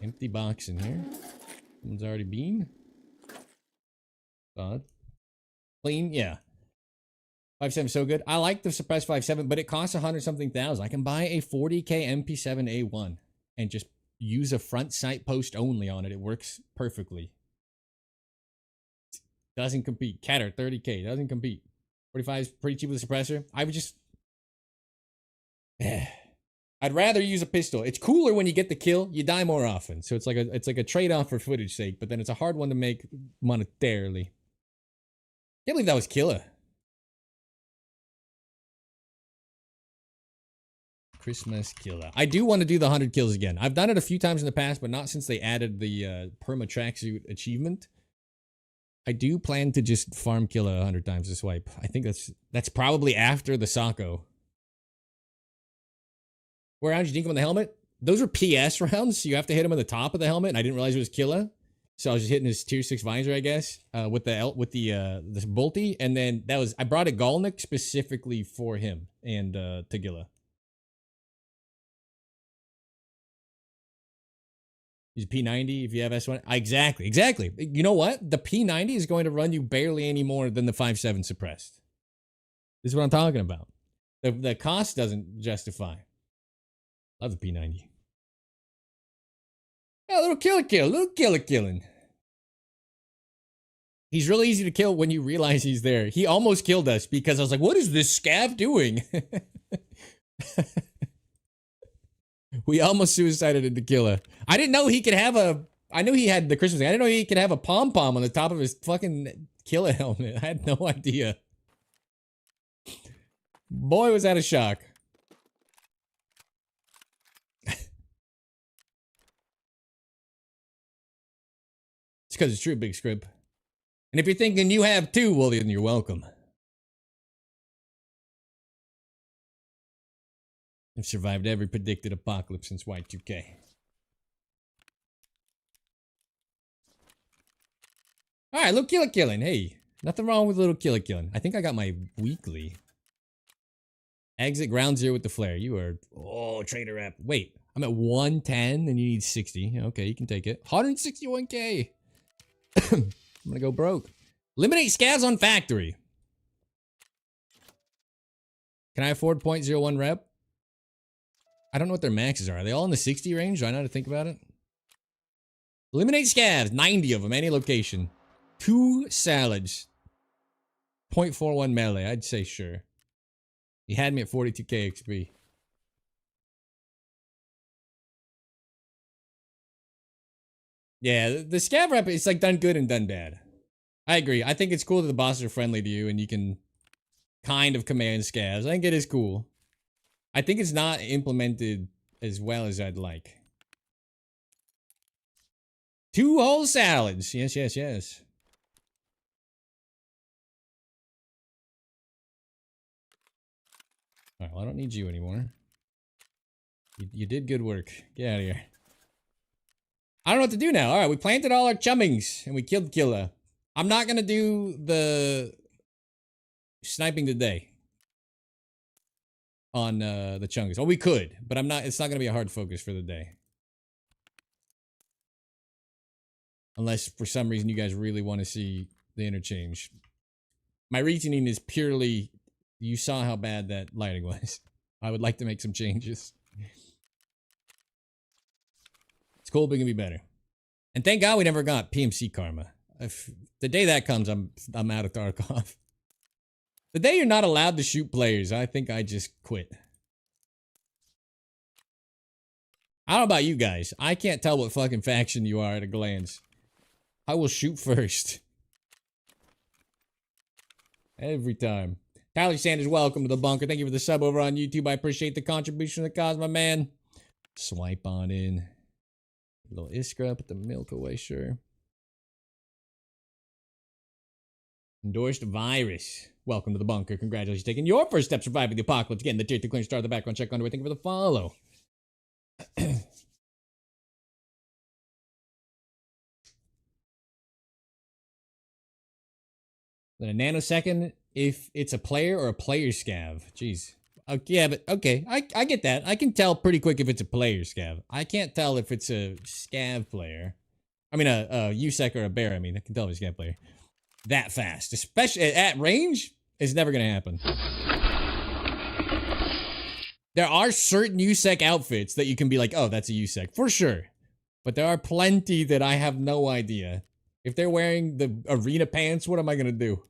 B: Empty box in here. Someone's already been. Clean, yeah. 5.7 so good. I like the suppressed 5.7, but it costs 100-something thousand. I can buy a 40k MP7A1 and just use a front sight post only on it. It works perfectly. Doesn't compete. Catter 30k doesn't compete. 45 is pretty cheap with a suppressor. I would just. I'd rather use a pistol. It's cooler when you get the kill. You die more often, so it's like a trade-off for footage sake. But then it's a hard one to make monetarily. Can't believe that was killer. Christmas killer. I do want to do the 100 kills again. I've done it a few times in the past, but not since they added the perma tracksuit achievement. I do plan to just farm kill 100 times this wipe. I think that's probably after the Sako. What rounds you think on the helmet? Those were PS rounds, so you have to hit him on the top of the helmet, and I didn't realize it was killer. So I was just hitting his tier 6 visor, I guess, with the bolty, and then I brought a Galnik specifically for him and Tagilla. Use P90 if you have S1. Exactly. You know what? The P90 is going to run you barely any more than the 5.7 suppressed. This is what I'm talking about. The cost doesn't justify. Love the P90. A little killer killing. He's really easy to kill when you realize he's there. He almost killed us because I was like, what is this scav doing? We almost suicided into killer. I didn't know he could have a... I knew he had the Christmas thing. I didn't know he could have a pom-pom on the top of his fucking killer helmet. I had no idea. Boy, was that a shock. It's because it's true, Big Script. And if you're thinking you have too, well, then you're welcome. I've survived every predicted apocalypse since Y2K. Alright, little killer killing. Hey, nothing wrong with little killer killing. I think I got my weekly. Exit ground zero with the flare. You are... Oh, trader rep. Wait, I'm at 110 and you need 60. Okay, you can take it. 161k. I'm gonna go broke. Eliminate scavs on factory. Can I afford 0.01 rep? I don't know what their maxes are. Are they all in the 60 range? Do I know how to think about it? Eliminate scavs. 90 of them. Any location. 2 salads. 0.41 melee. I'd say sure. He had me at 42k XP. Yeah, the scav rep, it's like done good and done bad. I agree. I think it's cool that the bosses are friendly to you and you can kind of command scavs. I think it is cool. I think it's not implemented as well as I'd like. 2 whole salads. Yes, yes, yes. Alright, well, I don't need you anymore. You did good work. Get out of here. I don't know what to do now. Alright, we planted all our chummings and we killed Killa. I'm not gonna do the sniping today on the chungus. Oh, we could, but I'm not. It's not gonna be a hard focus for the day, unless for some reason you guys really want to see the interchange. My reasoning is purely, you saw how bad that lighting was. I would like to make some changes. It's cool, but it can be better. And thank God we never got PMC karma. If the day that comes, I'm out of Tarkov. The day you're not allowed to shoot players, I think I just quit. I don't know about you guys. I can't tell what fucking faction you are at a glance. I will shoot first. Every time. Tyler Sanders, welcome to the bunker. Thank you for the sub over on YouTube. I appreciate the contribution of the cause, my man. Swipe on in. A little Iskra, put the milk away, sure. Endorsed virus. Welcome to the bunker. Congratulations, taking your first step surviving the apocalypse. Getting the tier 2 clearance, start the background check underway. Thank you for the follow. In a nanosecond, if it's a player or a player scav. Jeez. Okay, yeah, but okay, I get that. I can tell pretty quick if it's a player scav. I can't tell if it's a scav player. I mean, a USEC or a bear. I mean, I can tell if it's a scav player. That fast, especially at range, it's never gonna happen. There are certain USEC outfits that you can be like, oh, that's a USEC for sure. But there are plenty that I have no idea. If they're wearing the arena pants, what am I gonna do?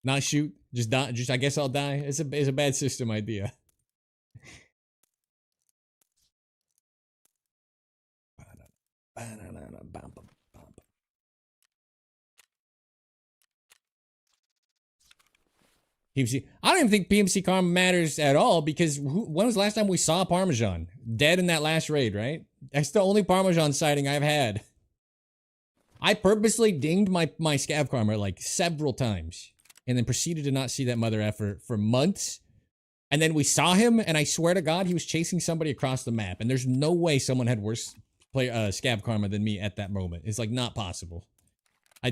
B: Not shoot? Just die? Just I guess I'll die. It's a bad system idea. PMC. I don't even think PMC karma matters at all because when was the last time we saw Parmesan? Dead in that last raid, right? That's the only Parmesan sighting I've had. I purposely dinged my scav karma like several times and then proceeded to not see that mother effer for months. And then we saw him and I swear to God, he was chasing somebody across the map. And there's no way someone had worse scav karma than me at that moment. It's like not possible.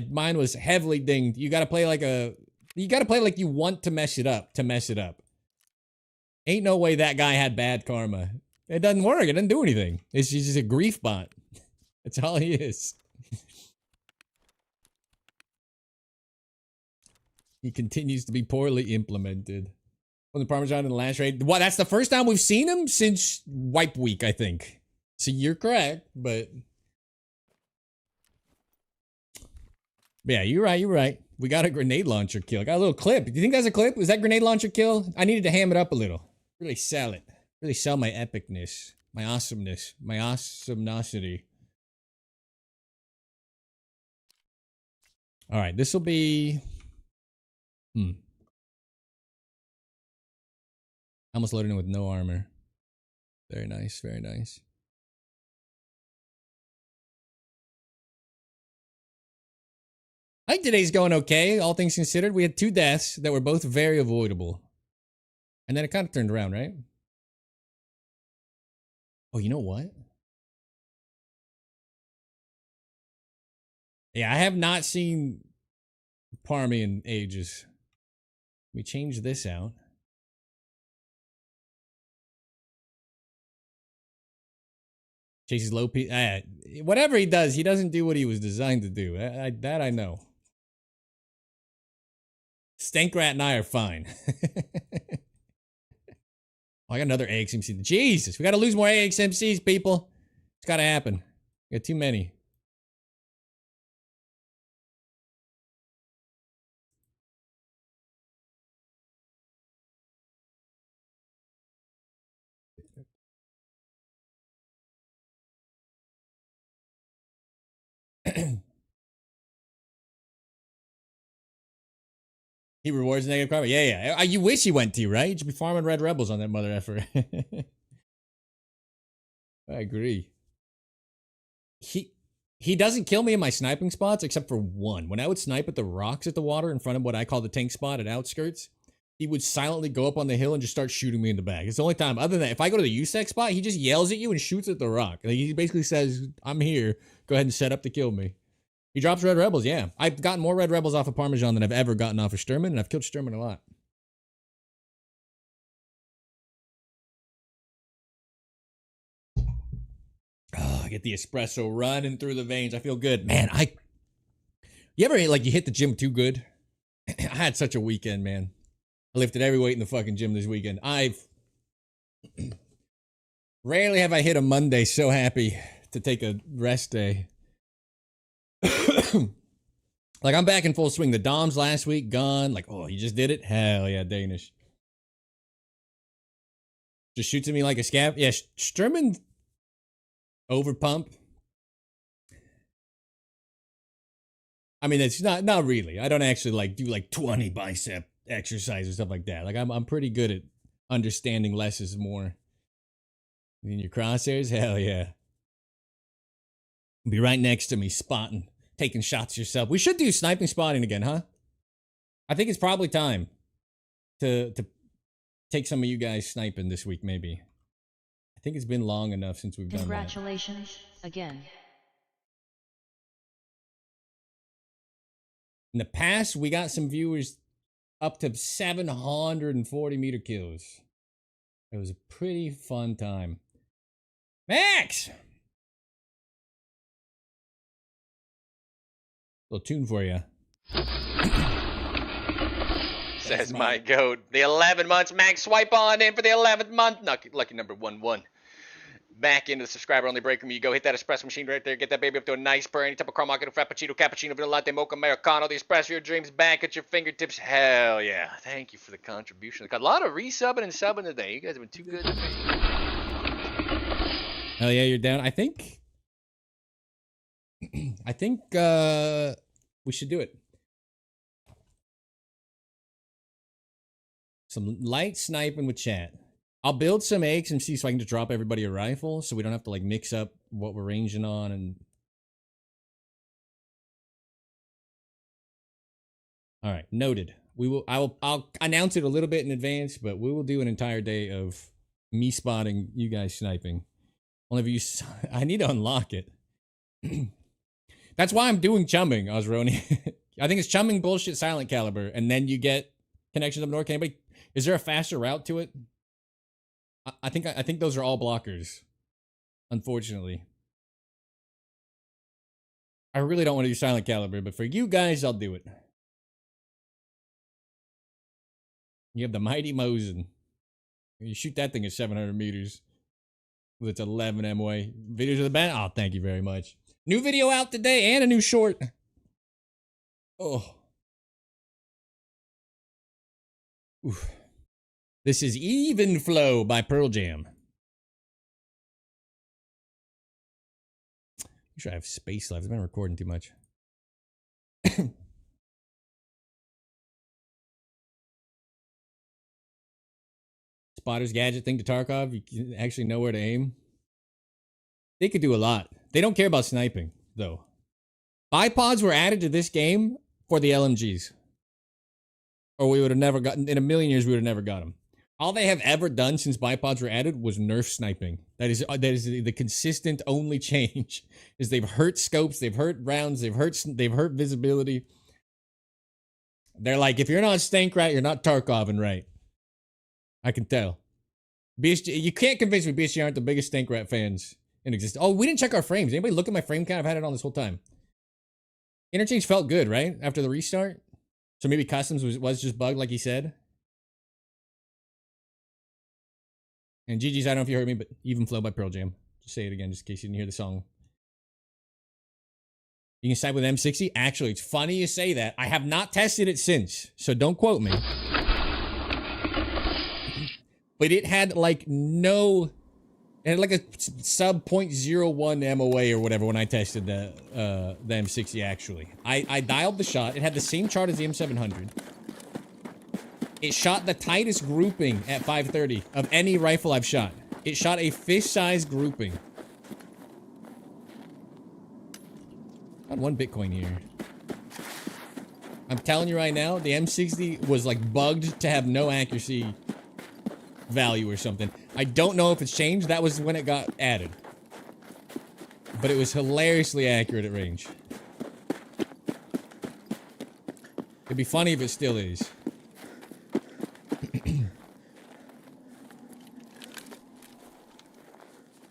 B: Mine was heavily dinged. You gotta play like you want to mess it up, Ain't no way that guy had bad karma. It doesn't work. It doesn't do anything. It's just a grief bot. That's all he is. He continues to be poorly implemented. When the Parmesan in the last raid. Well, that's the first time we've seen him since Wipe Week, I think. So you're correct, but Yeah, you're right. You're right. We got a grenade launcher kill. Got a little clip. Do you think that's a clip? Was that grenade launcher kill? I needed to ham it up a little. Really sell it. Really sell my epicness. My awesomeness. My awesomenosity. Alright, this will be... I almost loaded in with no armor. Very nice, very nice. I think today's going okay, all things considered. We had 2 deaths that were both very avoidable. And then it kind of turned around, right? Oh, you know what? Yeah, I have not seen Parmy in ages. We change this out. Chases low P. Whatever he does, he doesn't do what he was designed to do. That I know. Stankrat and I are fine. Oh, I got another AXMC. Jesus, we got to lose more AXMCs, people. It's got to happen. We got too many. He rewards negative karma. Yeah. You wish he went to, right? You should be farming red rebels on that mother effer. I agree. He doesn't kill me in my sniping spots except for one. When I would snipe at the rocks at the water in front of what I call the tank spot at outskirts, he would silently go up on the hill and just start shooting me in the back. It's the only time. Other than that, if I go to the USEC spot, he just yells at you and shoots at the rock. Like, he basically says, I'm here. Go ahead and set up to kill me. He drops red rebels, yeah. I've gotten more red rebels off of Parmesan than I've ever gotten off of Sturman, and I've killed Sturman a lot. Oh, I get the espresso running through the veins. I feel good. Man, you ever, like, you hit the gym too good? I had such a weekend, man. I lifted every weight in the fucking gym this weekend. Rarely have I hit a Monday so happy to take a rest day. Like, I'm back in full swing. The Doms last week, gone. Like, oh, you just did it? Hell yeah, Danish. Just shoots at me like a scab. Yeah, Sturman overpump. I mean, it's not really. I don't actually like do like 20 bicep exercise or stuff like that. Like, I'm pretty good at understanding less is more. In your crosshairs, hell yeah. Be right next to me, spotting, taking shots yourself. We should do sniping spotting again, huh? I think it's probably time to take some of you guys sniping this week, maybe. I think it's been long enough since we've done that.
C: Congratulations again.
B: In the past, we got some viewers up to 740 meter kills. It was a pretty fun time. Max! Little tune for you.
A: Says my goat. The 11 months, Max, swipe on in for the 11th month. Lucky number 11. Back into the subscriber-only break room you go. Hit that espresso machine right there. Get that baby up to a nice purr. Any type of caramel, frappuccino, cappuccino, vanilla latte, mocha, americano. The espresso of your dreams back at your fingertips. Hell yeah. Thank you for the contribution. Got a lot of resubbing and subbing today. You guys have been too good to me.
B: Hell yeah, you're down. I think we should do it. Some light sniping with chat. I'll build some AXMC so I can just drop everybody a rifle so we don't have to like mix up what we're ranging on and... Alright, noted. I'll announce it a little bit in advance, but we will do an entire day of me spotting you guys sniping. Only if you... I need to unlock it. That's why I'm doing chumming, Osroni. I think it's chumming bullshit silent caliber, and then you get connections up north. Can anybody... Is there a faster route to it? I think those are all blockers. Unfortunately. I really don't want to do silent caliber, but for you guys, I'll do it. You have the mighty Mosin. You shoot that thing at 700 meters. With its 11 MOA. Videos of the band? Oh, thank you very much. New video out today and a new short. Oh. Oof. This is Even Flow by Pearl Jam. I'm sure I have space left. I've been recording too much. Spotter's gadget thing to Tarkov. You can actually know where to aim. They could do a lot. They don't care about sniping, though. Bipods were added to this game for the LMGs. Or we would have never gotten, in a million years, we would have never got them. All they have ever done since bipods were added was nerf sniping. That is the consistent only change. Is they've hurt scopes, they've hurt rounds, they've hurt visibility. They're like, if you're not stank right, you're not Tarkoving right. I can tell. BSG, you can't convince me BSG aren't the biggest stank rat fans in existence. Oh, we didn't check our frames. Anybody look at my frame count? I've had it on this whole time. Interchange felt good, right? After the restart? So maybe customs was just bugged like he said. And GG's, I don't know if you heard me, but Even Flow by Pearl Jam. Just say it again, just in case you didn't hear the song. You can side with M60? Actually, it's funny you say that. I have not tested it since, so don't quote me. But it had like no... It had like a sub 0.01 MOA or whatever when I tested the M60 actually. I dialed the shot. It had the same chart as the M700. It shot the tightest grouping at 530 of any rifle I've shot. It shot a fist-sized grouping. Got 1 Bitcoin here. I'm telling you right now, the M60 was like bugged to have no accuracy value or something. I don't know if it's changed. That was when it got added. But it was hilariously accurate at range. It'd be funny if it still is.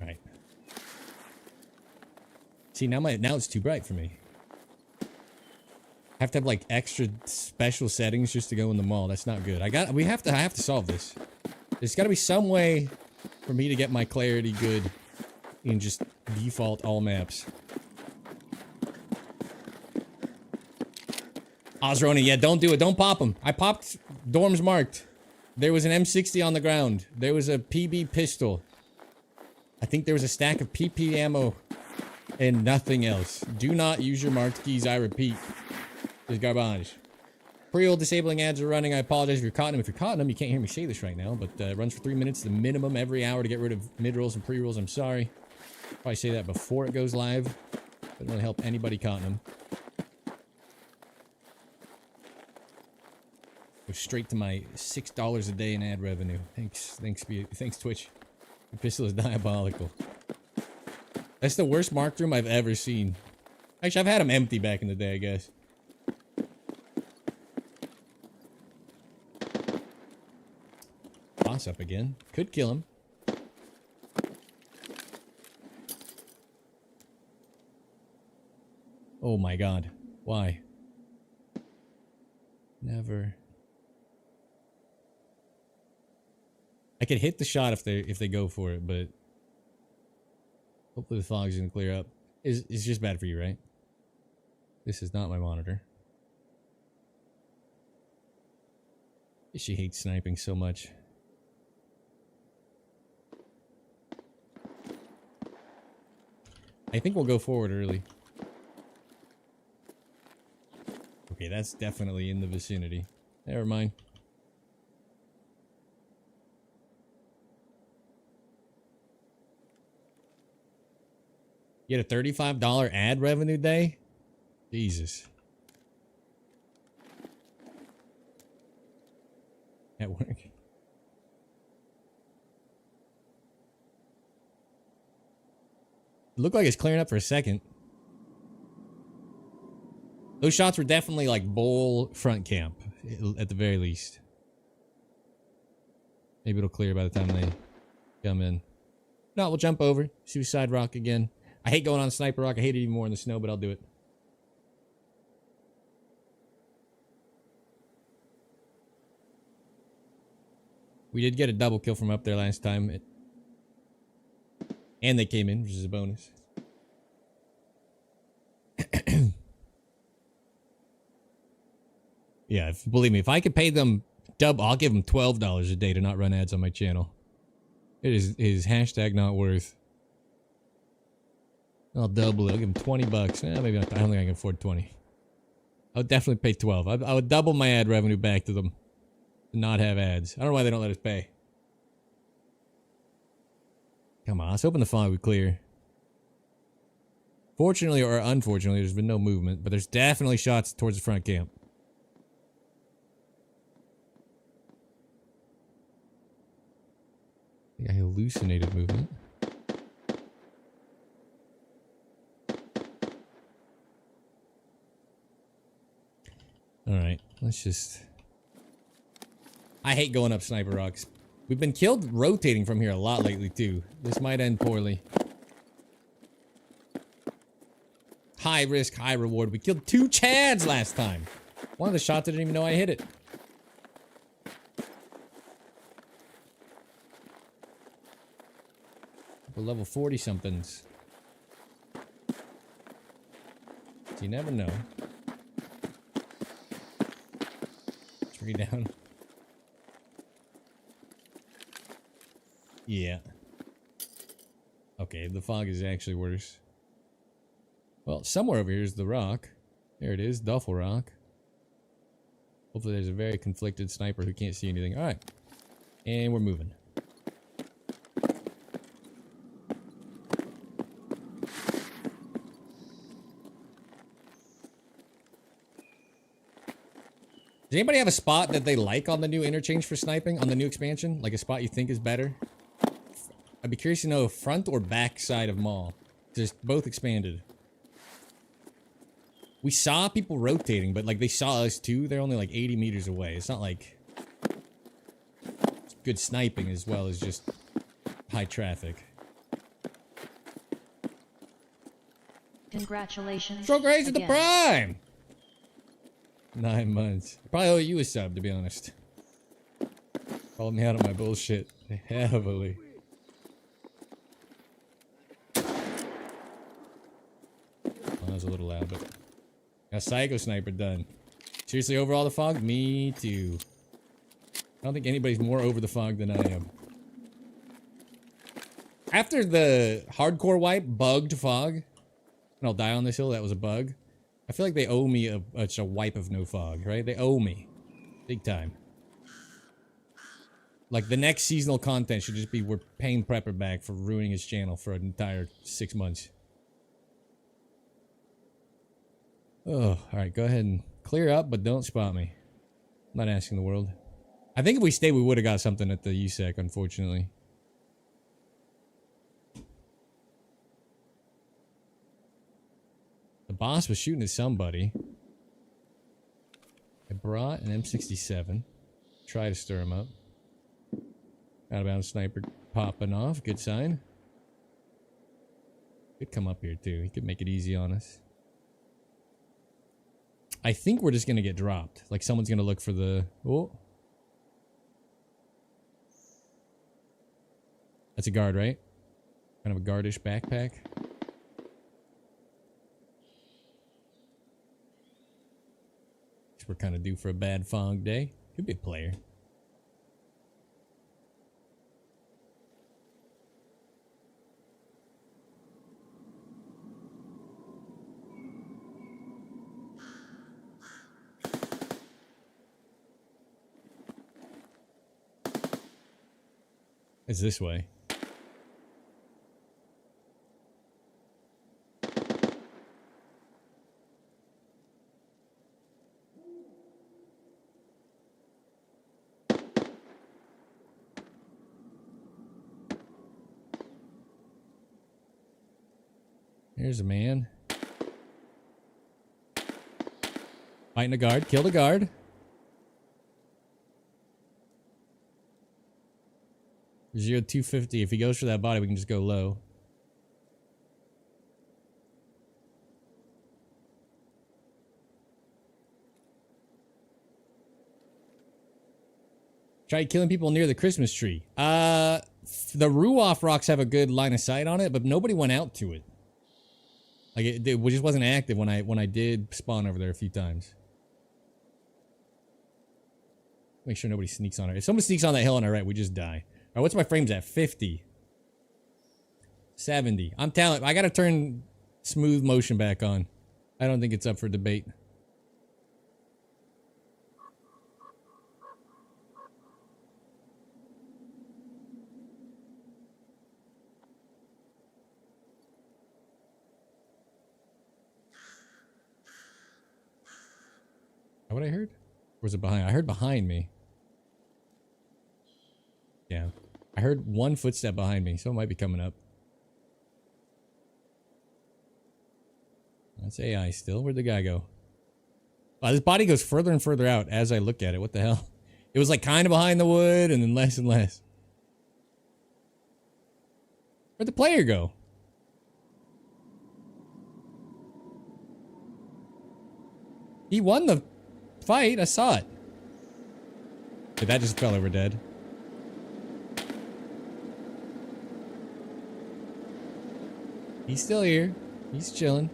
B: Right. See, now it's too bright for me. I have to have like extra special settings just to go in the mall. That's not good. I have to solve this. There's got to be some way for me to get my clarity good in just default all maps. Ozroni, yeah, don't do it. Don't pop them. I popped dorms marked. There was an M60 on the ground. There was a PB pistol. I think there was a stack of PP ammo and nothing else. Do not use your marked keys, I repeat. It's garbage. Pre-roll disabling ads are running. I apologize if you're caught in them. If you're caught in them, you can't hear me say this right now, but it runs for 3 minutes, the minimum every hour to get rid of mid-rolls and pre-rolls. I'm sorry. Probably say that before it goes live. Doesn't really help anybody caught in them. Go straight to my $6 a day in ad revenue. Thanks Twitch. The pistol is diabolical. That's the worst marked room I've ever seen. Actually, I've had them empty back in the day, I guess. Boss up again. Could kill him. Oh my god. Why? Never. I could hit the shot if they go for it, but hopefully the fog's gonna clear up. It's just bad for you, right? This is not my monitor. She hates sniping so much. I think we'll go forward early. Okay, that's definitely in the vicinity. Never mind. You had a $35 ad revenue day? Jesus. At work. It looked like it's clearing up for a second. Those shots were definitely like bowl front camp, at the very least. Maybe it'll clear by the time they come in. No, we'll jump over. Suicide Rock again. I hate going on Sniper Rock. I hate it even more in the snow, but I'll do it. We did get a double kill from up there last time. And they came in, which is a bonus. Yeah, believe me, if I could pay them I'll give them $12 a day to not run ads on my channel. It is hashtag not worth. I'll double it. I'll give them 20 bucks. Maybe not. I don't think I can afford 20. I would definitely pay 12. I would double my ad revenue back to them to not have ads. I don't know why they don't let us pay. Come on, let's open the fog would clear. Fortunately or unfortunately, there's been no movement, but there's definitely shots towards the front camp. I think I hallucinated movement. Alright, let's just... I hate going up sniper rocks. We've been killed rotating from here a lot lately, too. This might end poorly. High risk, high reward. We killed 2 Chads last time. One of the shots, I didn't even know I hit it. We're level 40-somethings. So you never know. 3 down. Yeah. Okay, the fog is actually worse. Well, somewhere over here is the rock. There it is, Duffel Rock. Hopefully there's a very conflicted sniper who can't see anything. Alright. And we're moving. Does anybody have a spot that they like on the new interchange for sniping? On the new expansion? Like a spot you think is better? I'd be curious to know front or back side of mall. Just both expanded. We saw people rotating, but like they saw us too. They're only like 80 meters away. It's not like it's good sniping as well as just high traffic.
C: Congratulations.
B: Stroke raise at the
C: again.
B: prime! 9 months. Probably owe you a sub, to be honest. Called me out on my bullshit heavily. Well, that was a little loud, but got Psycho Sniper done. Seriously, over all the fog? Me too. I don't think anybody's more over the fog than I am. After the hardcore wipe, bugged fog, and I'll die on this hill, that was a bug. I feel like they owe me a wipe of no fog, right? They owe me. Big time. Like, the next seasonal content should just be we're paying Prepper back for ruining his channel for an entire 6 months. Oh, alright, go ahead and clear up, but don't spot me. I'm not asking the world. I think if we stayed, we would have got something at the USEC, unfortunately. The boss was shooting at somebody. I brought an M67. Try to stir him up. Out of bounds sniper popping off. Good sign. Could come up here too. He could make it easy on us. I think we're just gonna get dropped. Like someone's gonna look for the... Oh. That's a guard, right? Kind of a guardish backpack. We're kind of due for a bad fog day. Could be a player. It's this way. Here's a man. Fighting a guard. Killed a guard. Zero 250. If he goes for that body, we can just go low. Try killing people near the Christmas tree. The Ruoff rocks have a good line of sight on it, but nobody went out to it. Like it just wasn't active when I did spawn over there a few times. Make sure nobody sneaks on her. If someone sneaks on that hill on our right, we just die. All right, what's my frames at? 50. 70. I'm telling. I gotta turn smooth motion back on. I don't think it's up for debate. What I heard? Or was it behind? I heard behind me. Yeah. I heard one footstep behind me, so it might be coming up. That's AI still. Where'd the guy go? Wow, this body goes further and further out as I look at it. What the hell? It was like kind of behind the wood and then less and less. Where'd the player go? He won the fight. I saw it. Okay, that just fell over dead. He's still here. He's chilling.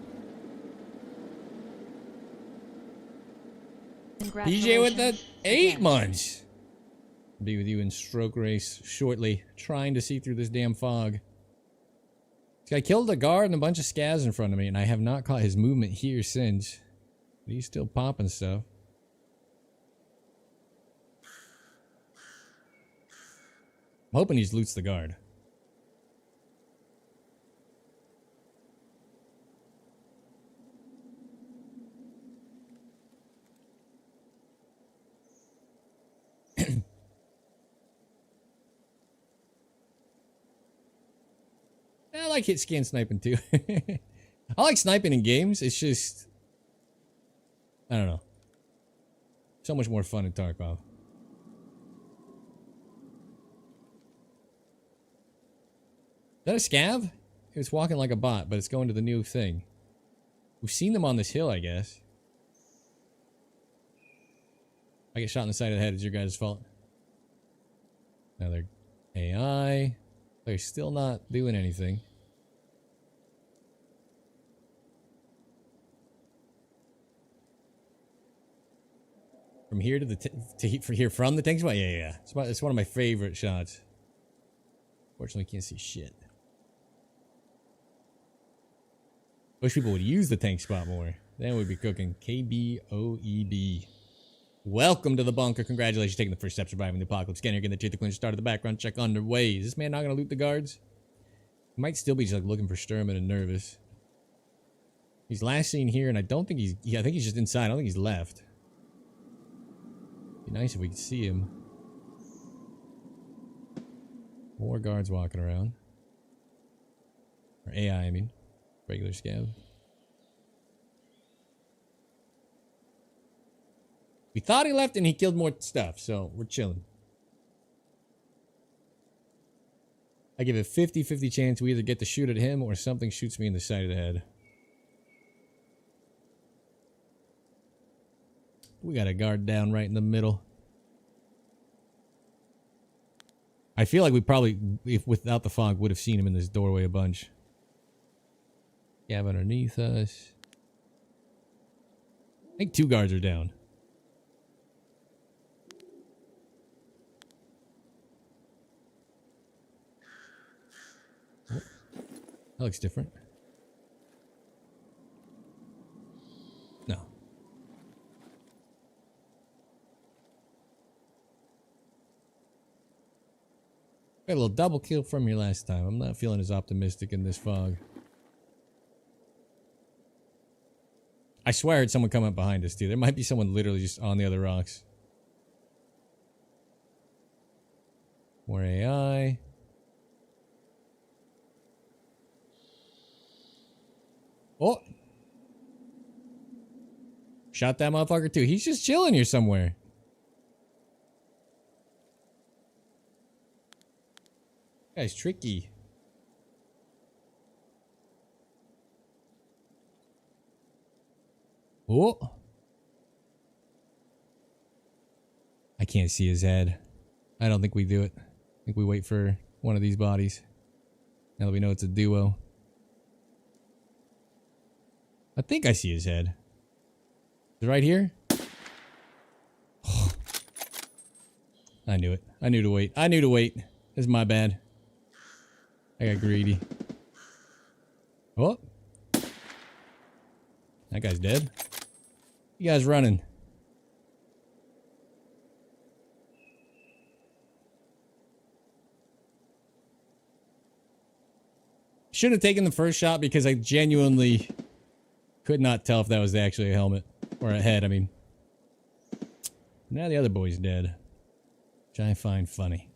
B: DJ with the 8 months. Be with you in stroke race shortly. Trying to see through this damn fog. This guy killed a guard and a bunch of scavs in front of me, and I have not caught his movement here since. But he's still popping stuff. I'm hoping he loots the guard. I like hit scan sniping too. I like sniping in games. It's just, I don't know. So much more fun in Tarkov. Is that a scav? It's walking like a bot, but it's going to the new thing. We've seen them on this hill, I guess. I get shot in the side of the head. It's your guys' fault. Another AI. They're still not doing anything. From here to the from the tank spot? Yeah. It's one of my favorite shots. Fortunately, can't see shit. Wish people would use the tank spot more. Then we'd be cooking. KBOEB. Welcome to the bunker. Congratulations, taking the first step, surviving the apocalypse. Getting here, getting the teeth cleanse, started the background check underway. Is this man not going to loot the guards? He might still be just like looking for Sturman and nervous. He's last seen here, and I don't think he's. Yeah, I think he's just inside. I don't think he's left. Be nice if we could see him. More guards walking around. Or AI, I mean. Regular scav. We thought he left and he killed more stuff, so we're chilling. I give it 50-50 chance we either get to shoot at him or something shoots me in the side of the head. We got a guard down right in the middle. I feel like we probably, if without the fog, would have seen him in this doorway a bunch. Scav underneath us. I think 2 guards are down. Oh, that looks different. No. Got a little double kill from you last time. I'm not feeling as optimistic in this fog. I swear I heard someone come up behind us too. There might be someone literally just on the other rocks. More AI. Oh! Shot that motherfucker too. He's just chilling here somewhere. Guy's tricky. Oh. I can't see his head. I don't think we do it. I think we wait for one of these bodies. Now that we know it's a duo. I think I see his head. Is it right here? I knew it. I knew to wait. I knew to wait. It's my bad. I got greedy. Oh. That guy's dead. You guys running. Should have taken the first shot because I genuinely could not tell if that was actually a helmet. Or a head, I mean. Now the other boy's dead. Which I find funny.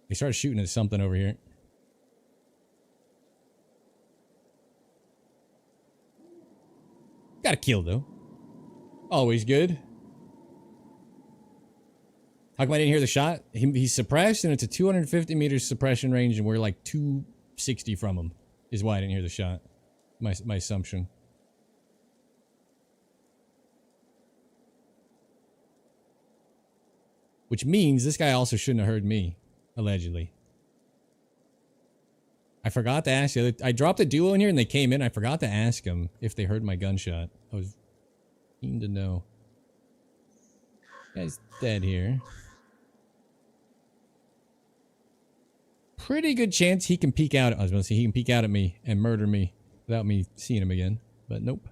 B: They started shooting at something over here. Got a kill, though. Always good. How come I didn't hear the shot? He's suppressed, and it's a 250 meters suppression range, and we're like 260 from him. Is why I didn't hear the shot. My assumption. Which means this guy also shouldn't have heard me, allegedly. I forgot to ask you. I dropped a duo in here and they came in. I forgot to ask them if they heard my gunshot. I was keen to know. Guy's dead here. Pretty good chance he can peek out. I was going to say he can peek out at me and murder me without me seeing him again. But nope.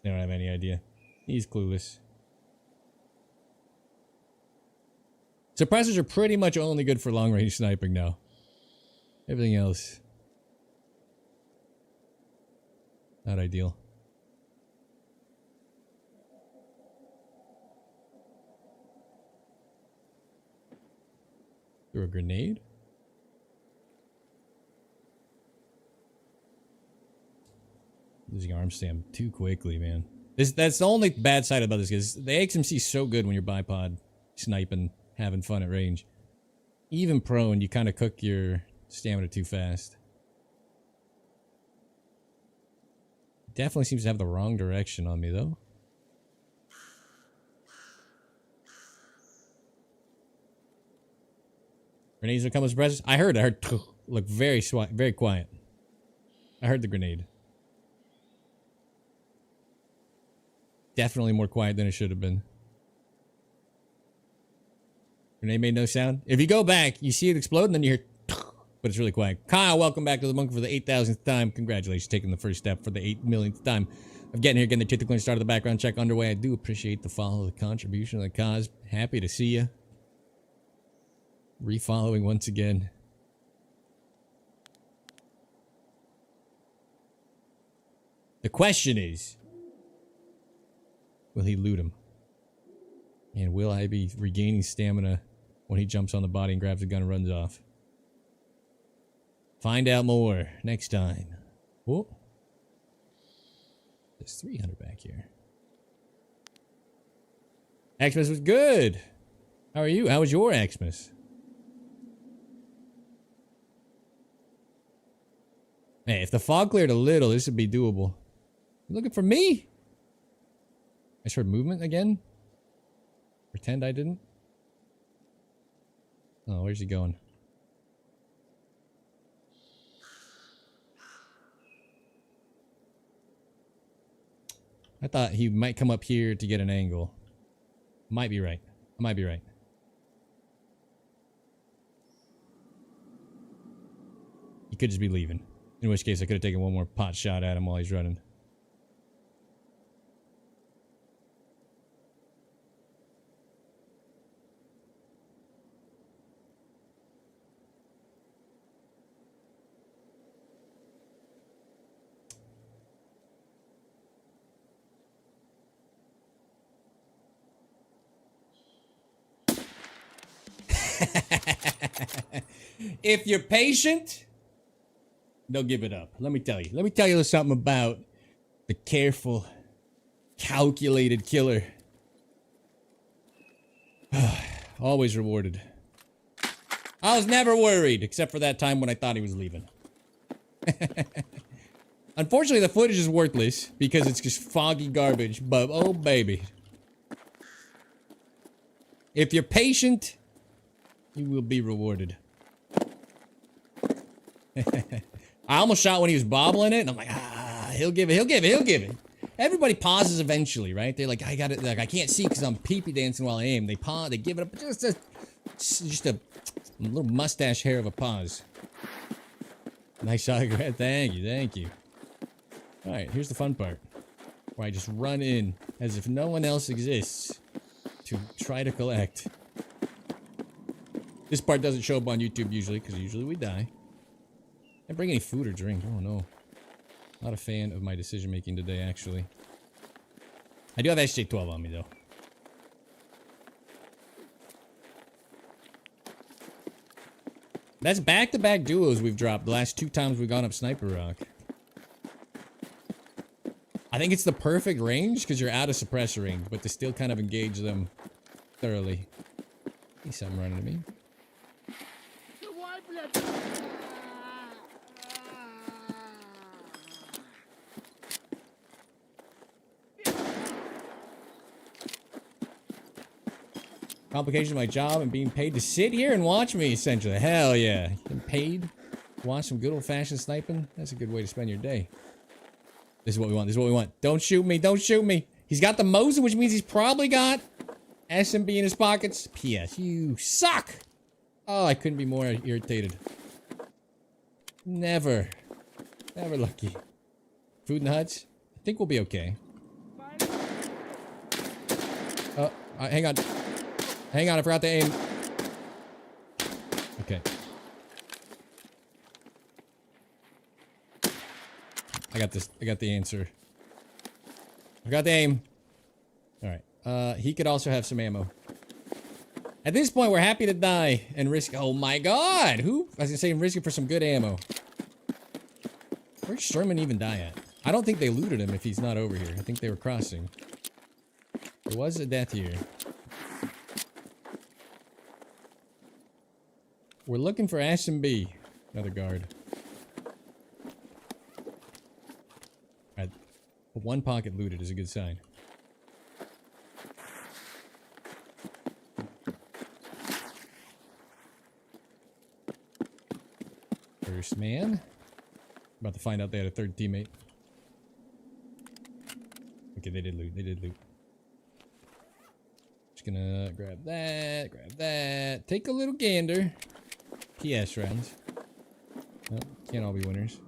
B: They don't have any idea. He's clueless. Suppressors are pretty much only good for long-range sniping now. Everything else, not ideal. Through a grenade? Losing arm stam too quickly, man. That's the only bad side about this, because the XMC is so good when you're bipod sniping, having fun at range. Even prone, you kind of cook your stamina too fast. Definitely seems to have the wrong direction on me, though. Grenades are coming as suppressors. I heard. Look, very quiet. I heard the grenade. Definitely more quiet than it should have been. Grenade made no sound. If you go back, you see it explode, and then you hear, but it's really quiet. Kyle, welcome back to the bunker for the 8,000th time. Congratulations, taking the first step for the 8 millionth time of getting here, getting the typical start of the background check underway. I do appreciate the follow, the contribution, the cause. Happy to see you. Refollowing once again. The question is, will he loot him? And will I be regaining stamina when he jumps on the body and grabs the gun and runs off? Find out more next time. Whoa. There's 300 back here. Xmas was good. How are you? How was your Xmas? Hey, if the fog cleared a little, this would be doable. You looking for me? I just heard movement again. Pretend I didn't. Oh, where's he going? I thought he might come up here to get an angle. Might be right. I might be right. He could just be leaving. In which case, I could have taken one more pot shot at him while he's running. If you're patient, they'll give it up. Let me tell you. Let me tell you something about the careful, calculated killer. Always rewarded. I was never worried, except for that time when I thought he was leaving. Unfortunately, the footage is worthless because it's just foggy garbage, but oh baby. If you're patient, you will be rewarded. I almost shot when he was bobbling it, and I'm like, he'll give it. Everybody pauses eventually, right? They're like, I got it. Like, I can't see because I'm pee-pee dancing while I aim. They pause, they give it up just a little mustache hair of a pause. Nice shot, Grant. Thank you. All right, here's the fun part, where I just run in as if no one else exists to try to collect. This part doesn't show up on YouTube usually, because usually we die. Didn't bring any food or drink. Oh no. Not a fan of my decision making today, actually. I do have SJ12 on me though. That's back-to-back duos we've dropped the last 2 times we've gone up Sniper Rock. I think it's the perfect range because you're out of suppressor range, but to still kind of engage them thoroughly. See something running at me. Complication of my job and being paid to sit here and watch me, essentially. Hell yeah. Getting paid to watch some good old-fashioned sniping? That's a good way to spend your day. This is what we want. Don't shoot me. He's got the Mosin, which means he's probably got SMB in his pockets. P.S. You suck! Oh, I couldn't be more irritated. Never lucky. Food in the huts? I think we'll be okay. Oh, hang on, I forgot to aim. Okay. I got this. I got the answer. I got the aim. Alright. He could also have some ammo. At this point, we're happy to die and risk. Oh my god! Who? I was gonna say, risk it for some good ammo. Where's Sherman even die at? I don't think they looted him if he's not over here. I think they were crossing. There was a death here. We're looking for SMB. Another guard. Alright. One pocket looted is a good sign. First man. About to find out they had a third teammate. Okay, they did loot. Just gonna grab that. Take a little gander. PS rounds. Oh, can't all be winners.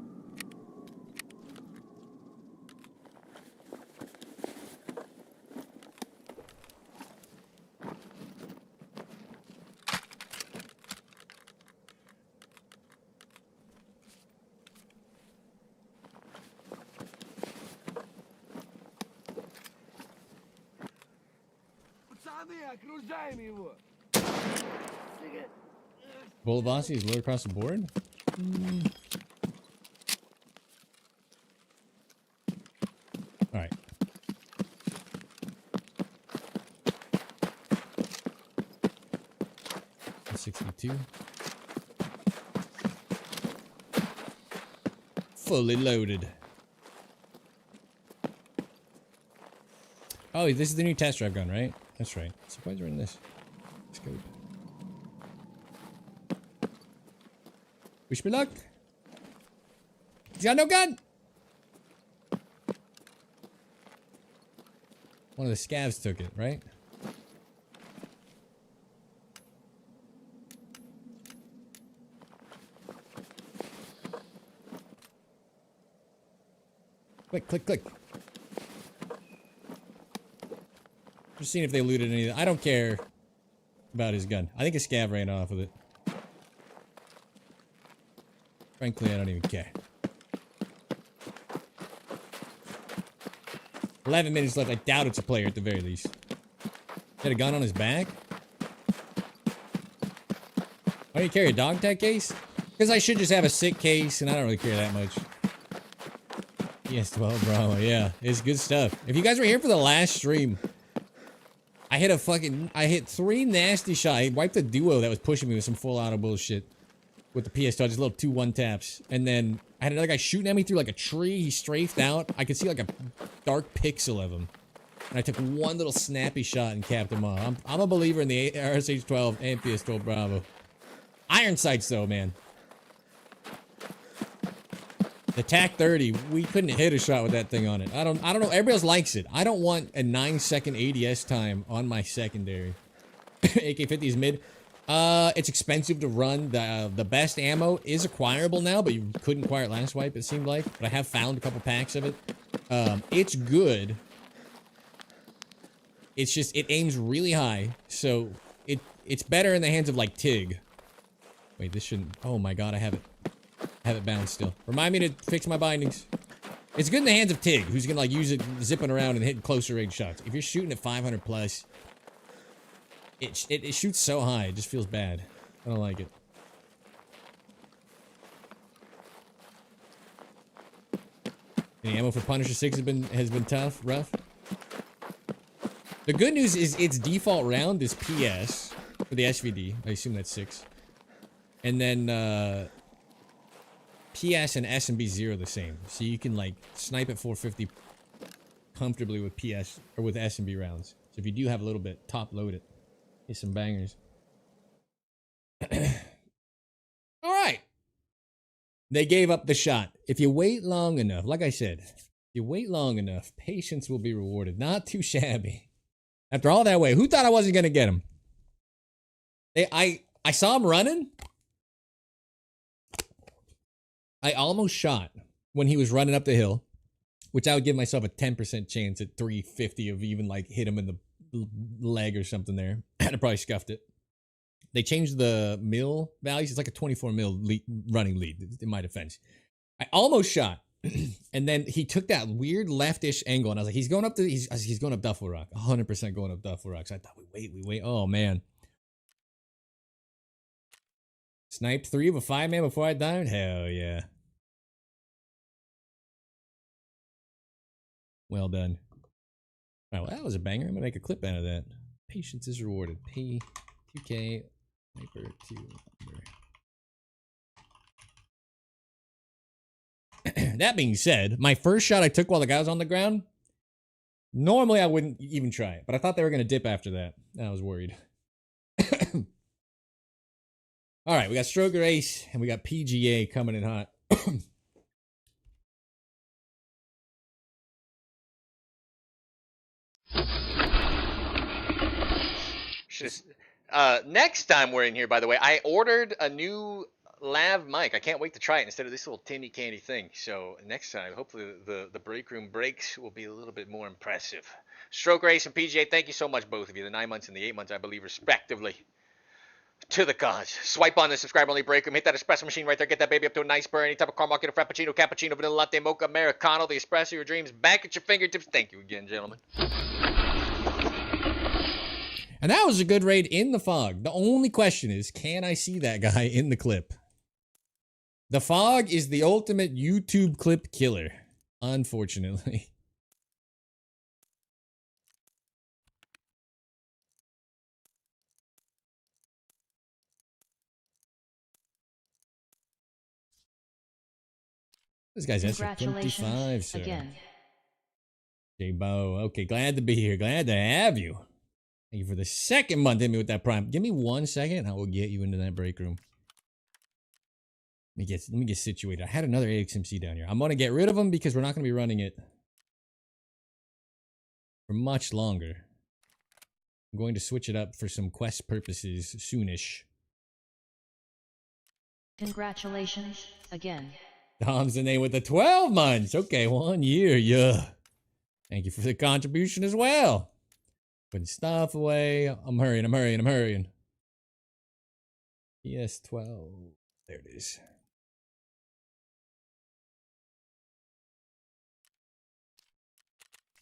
D: Окружаем его!
B: Bullet velocity is lower across the board? Alright. .62. Fully loaded. Oh, this is the new test drive gun, right? That's right. Supplies are in this. Let's go. Wish me luck. He's got no gun. One of the scavs took it, right? Click. Just seeing if they looted anything. I don't care about his gun. I think a scav ran off with it. Frankly, I don't even care. 11 minutes left. I doubt it's a player at the very least. Had a gun on his back? Why do you carry a dog tag case? Because I should just have a sick case, and I don't really care that much. Yes, 12 Bravo. Yeah, it's good stuff. If you guys were here for the last stream, I hit 3 nasty shots. I wiped the duo that was pushing me with some full auto bullshit. With the PS2, just little 2 1-taps. And then I had another guy shooting at me through like a tree. He strafed out. I could see like a dark pixel of him. And I took one little snappy shot and capped him off. I'm a believer in the RSH-12 and PS-12 Bravo. Iron sights though, man. The TAC-30, we couldn't hit a shot with that thing on it. I don't know. Everybody else likes it. I don't want a 9-second ADS time on my secondary. AK-50 is mid. It's expensive to run. The best ammo is acquirable now, but you couldn't acquire it last wipe, it seemed like. But I have found a couple packs of it. It's good. It's just, it aims really high, so it's better in the hands of, like, TIG. Wait, this shouldn't... Oh my god, I have it bound still. Remind me to fix my bindings. It's good in the hands of TIG, who's gonna, like, use it zipping around and hitting closer range shots. If you're shooting at 500 plus, it shoots so high, it just feels bad. I don't like it. Any ammo for Punisher 6 has been tough, rough? The good news is its default round is PS for the SVD. I assume that's 6. And then PS and S&B 0 the same. So you can like snipe at 450 comfortably with PS or with S&B rounds. So if you do have a little bit, top load it. Get some bangers. Alright. They gave up the shot. If you wait long enough, like I said, if you wait long enough, patience will be rewarded. Not too shabby. After all that way, who thought I wasn't gonna get him? I saw him running. I almost shot when he was running up the hill, which I would give myself a 10% chance at 350 of even like hit him in the leg or something there. I'd have probably scuffed it. They changed the mil values. It's like a 24 mil running lead, in my defense. I almost shot. And then he took that weird leftish angle, and I was like, he's going up Duffel Rock. 100% going up Duffel Rock. So I thought, we wait. Oh, man. Sniped 3 of a 5-man before I died? Hell yeah. Well done. All right, well, that was a banger. I'm going to make a clip out of that. Patience is rewarded. P2K, Sniper 2 number. That being said, my first shot I took while the guy was on the ground, normally I wouldn't even try it, but I thought they were going to dip after that. I was worried. All right, we got Stroker Ace, and we got PGA coming in hot.
A: Next time we're in here, by the way, I ordered a new lav mic. I can't wait to try it instead of this little tinny candy thing. So next time, hopefully the break room breaks will be a little bit more impressive. Stroke Race and PGA, thank you so much, both of you. The 9 months and the 8 months, I believe, respectively. To the cause. Swipe on the subscribe only break room. Hit that espresso machine right there. Get that baby up to a nice burn. Any type of caramel, get a frappuccino, cappuccino, vanilla latte, mocha, americano. The espresso of your dreams back at your fingertips. Thank you again, gentlemen.
B: And that was a good raid in the fog. The only question is, can I see that guy in the clip? The fog is the ultimate YouTube clip killer, unfortunately. This guy's SgtPrepperTV, sir.
C: Again.
B: J-Bo, okay, glad to be here. Glad to have you. Thank you for the second month hitting me with that prime. Give me 1 second and I will get you into that break room. Let me get situated. I had another AXMC down here. I'm going to get rid of them because we're not going to be running it for much longer. I'm going to switch it up for some quest purposes soonish.
C: Congratulations again.
B: Dom's the name with the 12 months. Okay, 1 year, yeah. Thank you for the contribution as well. Putting stuff away. I'm hurrying. Yes, 12. There it is.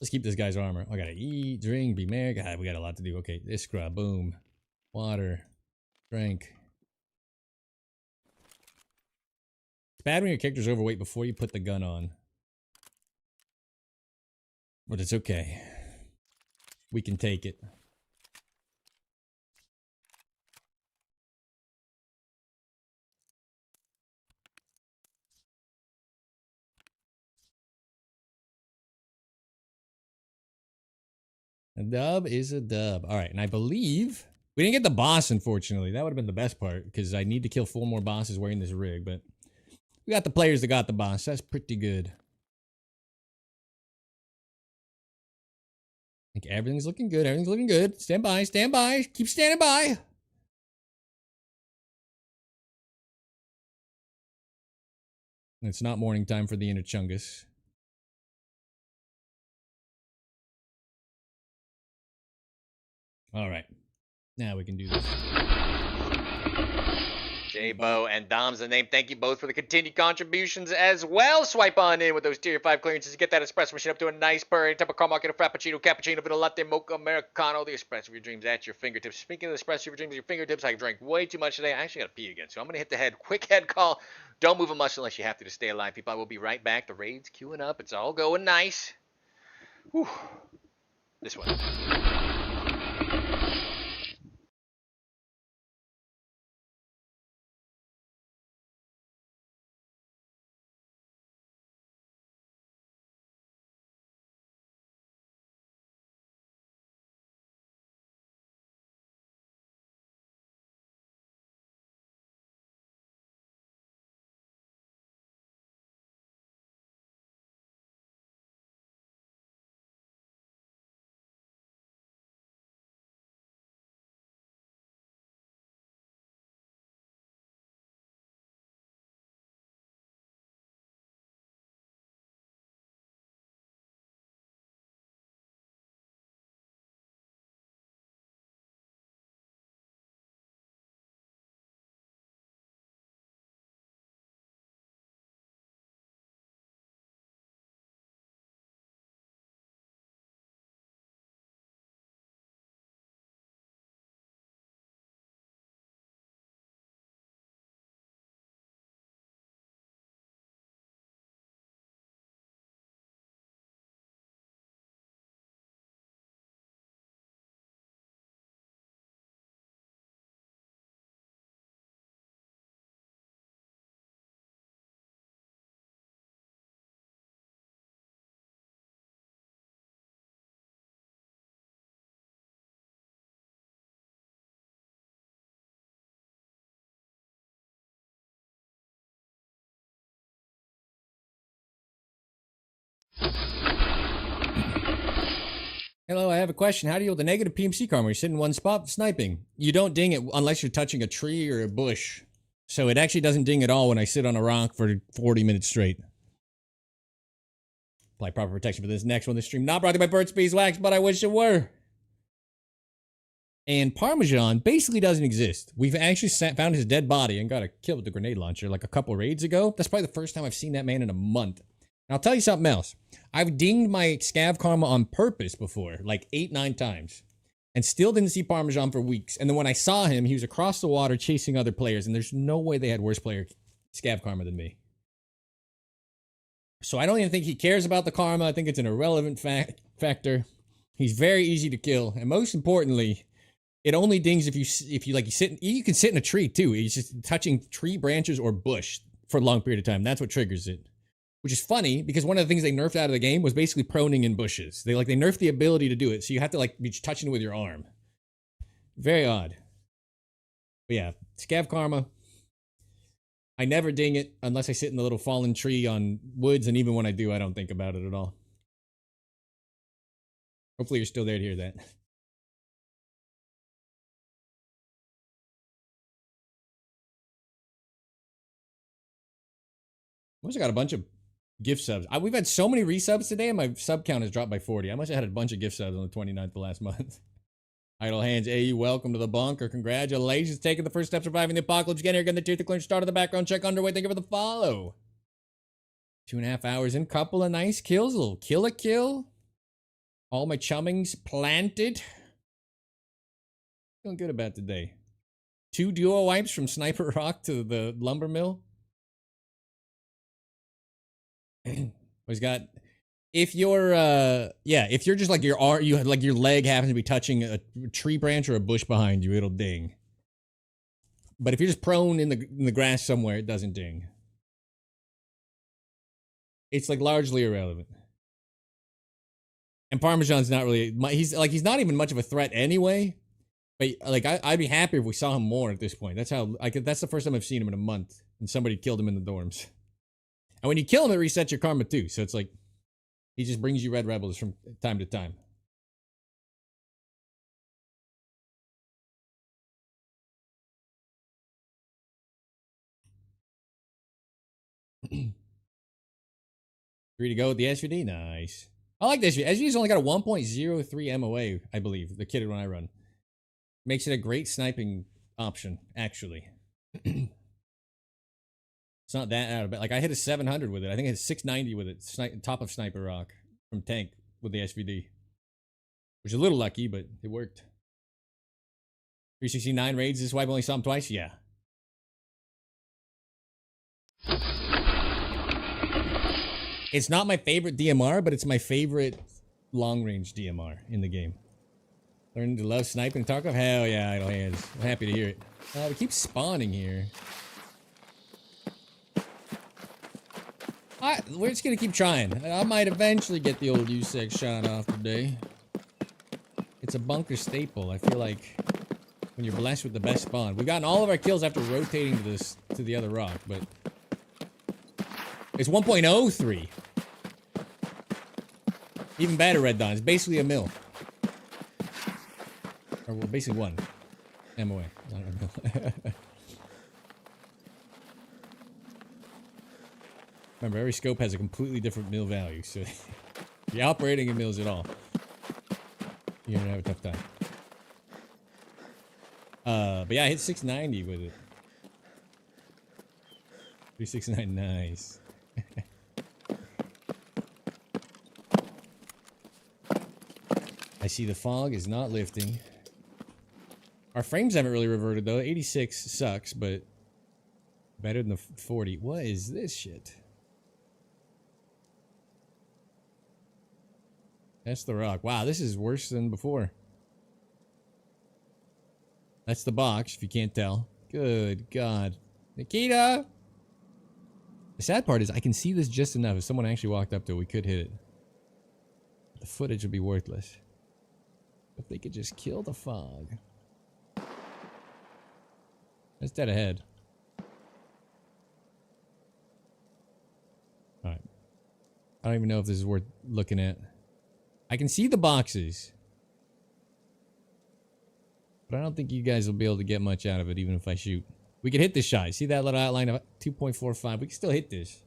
B: Let's keep this guy's armor. I gotta eat, drink, be merry. God, we got a lot to do. Okay, this scrub, boom. Water. Drink. It's bad when your character's overweight before you put the gun on. But it's okay. We can take it. A dub is a dub. All right, and I believe we didn't get the boss, unfortunately. That would have been the best part, because I need to kill 4 more bosses wearing this rig, but we got the players that got the boss. That's pretty good. I think everything's looking good. Everything's looking good. Stand by. Stand by. Keep standing by. It's not morning time for the inner Chungus. All right. Now we can do this.
A: J-Bo and Dom's the name. Thank you both for the continued contributions as well. Swipe on in with those tier 5 clearances. Get that espresso machine up to a nice purr. Type of caramel, get a frappuccino, cappuccino, vanilla latte, mocha, americano. The espresso of your dreams at your fingertips. Speaking of the espresso of your dreams at your fingertips, I drank way too much today. I actually got to pee again, so I'm going to hit the head. Quick head call. Don't move a muscle unless you have to stay alive, people. I will be right back. The raid's queuing up. It's all going nice. Whew. This one.
B: Hello, I have a question. How do you hold the negative PMC karma? You sit in one spot sniping. You don't ding it unless you're touching a tree or a bush. So it actually doesn't ding at all when I sit on a rock for 40 minutes straight. Apply proper protection for this next one. This stream not brought to you by Burt's Beeswax, but I wish it were. And Parmesan basically doesn't exist. We've actually found his dead body and got a kill with the grenade launcher like a couple raids ago. That's probably the first time I've seen that man in a month. And I'll tell you something else. I've dinged my scav karma on purpose before, like 8-9 times, and still didn't see Parmesan for weeks. And then when I saw him, he was across the water chasing other players, and there's no way they had worse player scav karma than me. So I don't even think he cares about the karma. I think it's an irrelevant factor. He's very easy to kill, and most importantly, it only dings if you sit. You can sit in a tree too. He's just touching tree branches or bush for a long period of time. That's what triggers it. Which is funny because one of the things they nerfed out of the game was basically proning in bushes. They nerfed the ability to do it, so you have to be touching it with your arm. Very odd. But yeah, scav karma. I never ding it unless I sit in the little fallen tree on woods, and even when I do, I don't think about it at all. Hopefully you're still there to hear that. I also got a bunch of gift subs. We've had so many resubs today, and my sub count has dropped by 40. I must have had a bunch of gift subs on the 29th of last month. Idle Hands, AU, welcome to the bunker. Congratulations, taking the first step, surviving the apocalypse. Getting here, getting the tier to clearance, start of the background check underway. Thank you for the follow. 2.5 hours in, couple of nice kills, a little kill. All my chummings planted. Feeling good about today. 2 duo wipes from Sniper Rock to the lumber mill. He's got, if you're just like your arm, your leg happens to be touching a tree branch or a bush behind you, it'll ding. But if you're just prone in the grass somewhere, it doesn't ding. It's largely irrelevant. And Parmesan's not really, he's not even much of a threat anyway. But like, I'd be happy if we saw him more at this point. That's that's the first time I've seen him in a month, and somebody killed him in the dorms. And when you kill him, it resets your karma too. So it's like, he just brings you red rebels from time to time. Free to go with the SVD? Nice. I like the SVD. SVD's only got a 1.03 MOA, I believe, the kitted when I run. Makes it a great sniping option, actually. It's not that out of bed. Like, I hit a 700 with it. I think I hit 690 with it. Top of Sniper Rock from tank with the SVD. Which is a little lucky, but it worked. 369 raids. This is why I've only saw him twice? Yeah. It's not my favorite DMR, but it's my favorite long-range DMR in the game. Learning to love sniping Tarkov? Hell yeah, idle hands. I'm happy to hear it. We keep spawning here. We're just gonna keep trying. I might eventually get the old USEC shot off today. It's a bunker staple. I feel like when you're blessed with the best spawn. We've gotten all of our kills after rotating to the other rock, but it's 1.03. Even better, Red Dawn. It's basically a mill. Or well, basically one MOA. Not a mill. Remember, every scope has a completely different mill value, so if you're operating in mills at all, you're gonna have a tough time. But yeah, I hit 690 with it. 369, nice. I see the fog is not lifting. Our frames haven't really reverted though. 86 sucks, but better than the 40. What is this shit? That's the rock. Wow, this is worse than before. That's the box, if you can't tell. Good God. Nikita! The sad part is I can see this just enough. If someone actually walked up to it, we could hit it. The footage would be worthless. If they could just kill the fog. That's dead ahead. Alright. I don't even know if this is worth looking at. I can see the boxes. But I don't think you guys will be able to get much out of it, even if I shoot. We could hit this shot. See that little outline of 2.45? We can still hit this.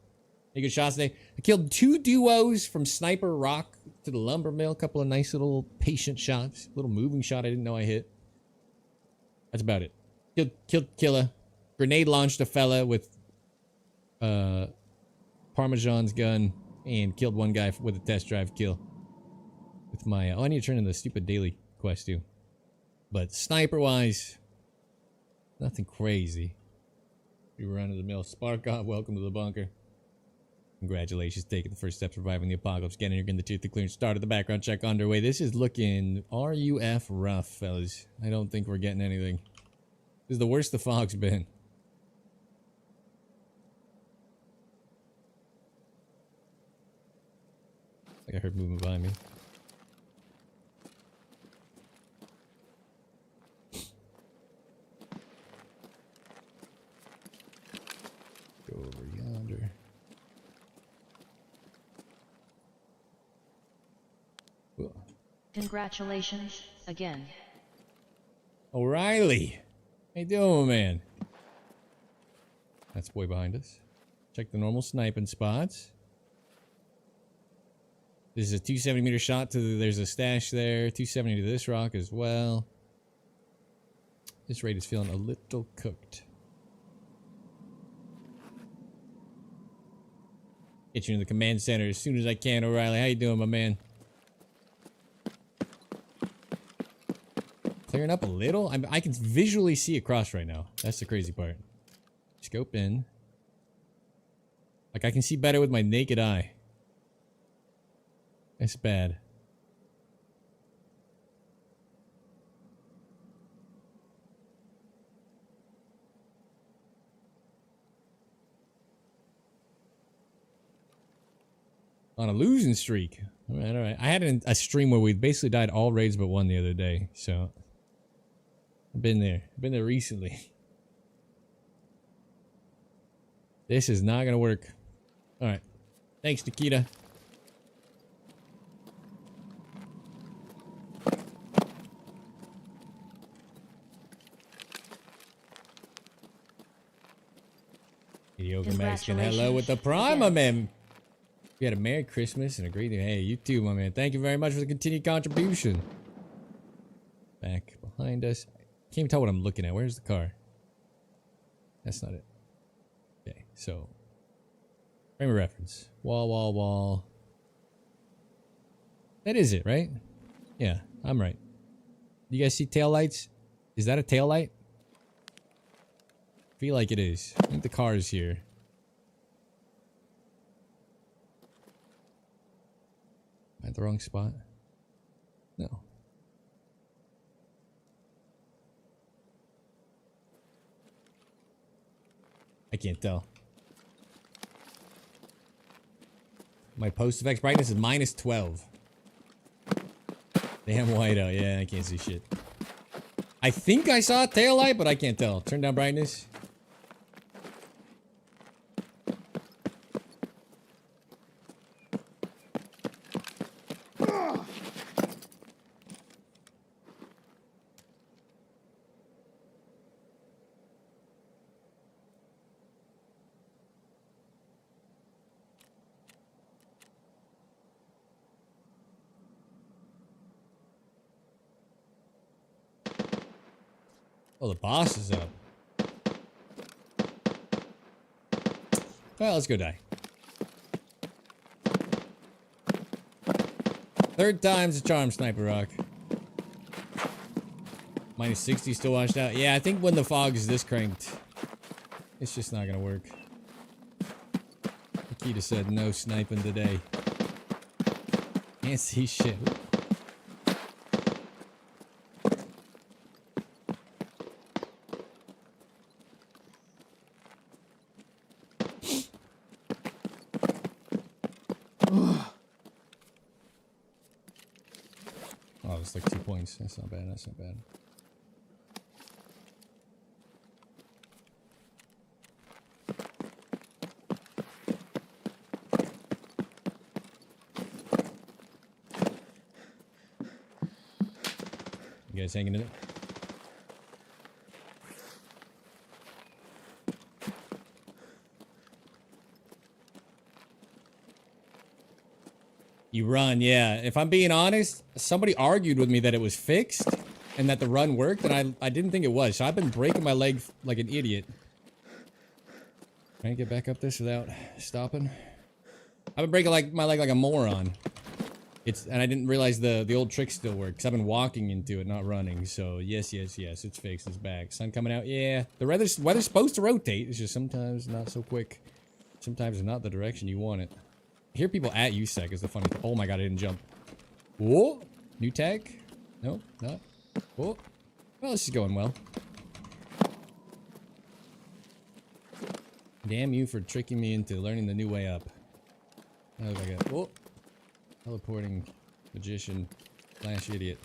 B: Any good shots today? I killed 2 duos from Sniper Rock to the lumber mill. A couple of nice little patient shots. Little moving shot I didn't know I hit. That's about it. Killed Killa. Grenade launched a fella with Parmesan's gun. And killed one guy with a test drive kill. With my... oh, I need to turn in the stupid daily quest too. But sniper-wise, nothing crazy. We were under the mill. Sparkov, welcome to the bunker. Congratulations, taking the first step surviving the apocalypse. Getting your in the tooth to clearance. Started the background check underway. This is looking RUF rough, fellas. I don't think we're getting anything. This is the worst the fog's been. I think I heard movement behind me. Go over yonder. Whoa.
C: Congratulations, again.
B: O'Reilly! How you doing, man? That's boy behind us. Check the normal sniping spots. This is a 270 meter shot to the, there's a stash there. 270 to this rock as well. This raid is feeling a little cooked. Get you in the command center as soon as I can, O'Reilly. How you doing, my man? Clearing up a little? I can visually see across right now. That's the crazy part. Scope in. Like, I can see better with my naked eye. That's bad. On a losing streak. All right, all right. I had a stream where we basically died all raids but one the other day, so I've been there. I've been there recently. This is not gonna work. All right. Thanks, Nikita. Mediocre Mexican. Hello with the Prime, my man. You had a Merry Christmas and a great day. Hey, you too, my man. Thank you very much for the continued contribution. Back behind us. Can't even tell what I'm looking at. Where's the car? That's not it. Okay, so frame of reference. Wall. That is it, right? Yeah, I'm right. You guys see tail lights? Is that a tail light? Feel like it is. I think the car is here. At the wrong spot? No. I can't tell. My post effects brightness is minus 12. Damn white out. Yeah, I can't see shit. I think I saw a tail light, but I can't tell. Turn down brightness. Oh, the boss is up. Well, let's go die. Third time's the charm, Sniper Rock. Minus 60 still washed out. Yeah, I think when the fog is this cranked, it's just not gonna work. Nikita said no sniping today. Can't see shit. Oh, it's like 2 points. That's not bad. That's not bad. You guys hanging in it? You run, yeah. If I'm being honest, somebody argued with me that it was fixed and that the run worked, and I didn't think it was. So I've been breaking my leg like an idiot. Trying to get back up this without stopping. I've been breaking my leg like a moron. And I didn't realize the old trick still works. I've been walking into it, not running. So yes, it's fixed. It's back. Sun coming out. Yeah, the weather's supposed to rotate. It's just sometimes not so quick. Sometimes it's not the direction you want it. I hear people at USEC is the funny thing. Oh my god, I didn't jump. Whoa! New tag? No, not. Whoa. Well, this is going well. Damn you for tricking me into learning the new way up. I look like a whoa. Teleporting magician slash idiot.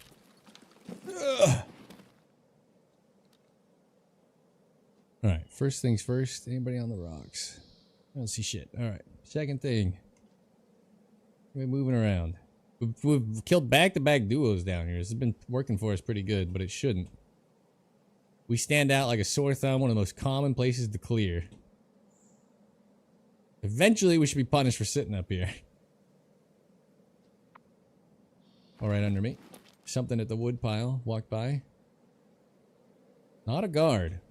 B: Alright, first things first. Anybody on the rocks? I don't see shit. Alright, second thing. We're moving around. We've killed back-to-back duos down here. This has been working for us pretty good, but it shouldn't. We stand out like a sore thumb, one of the most common places to clear. Eventually, we should be punished for sitting up here. All right, under me. Something at the wood pile. Walked by. Not a guard.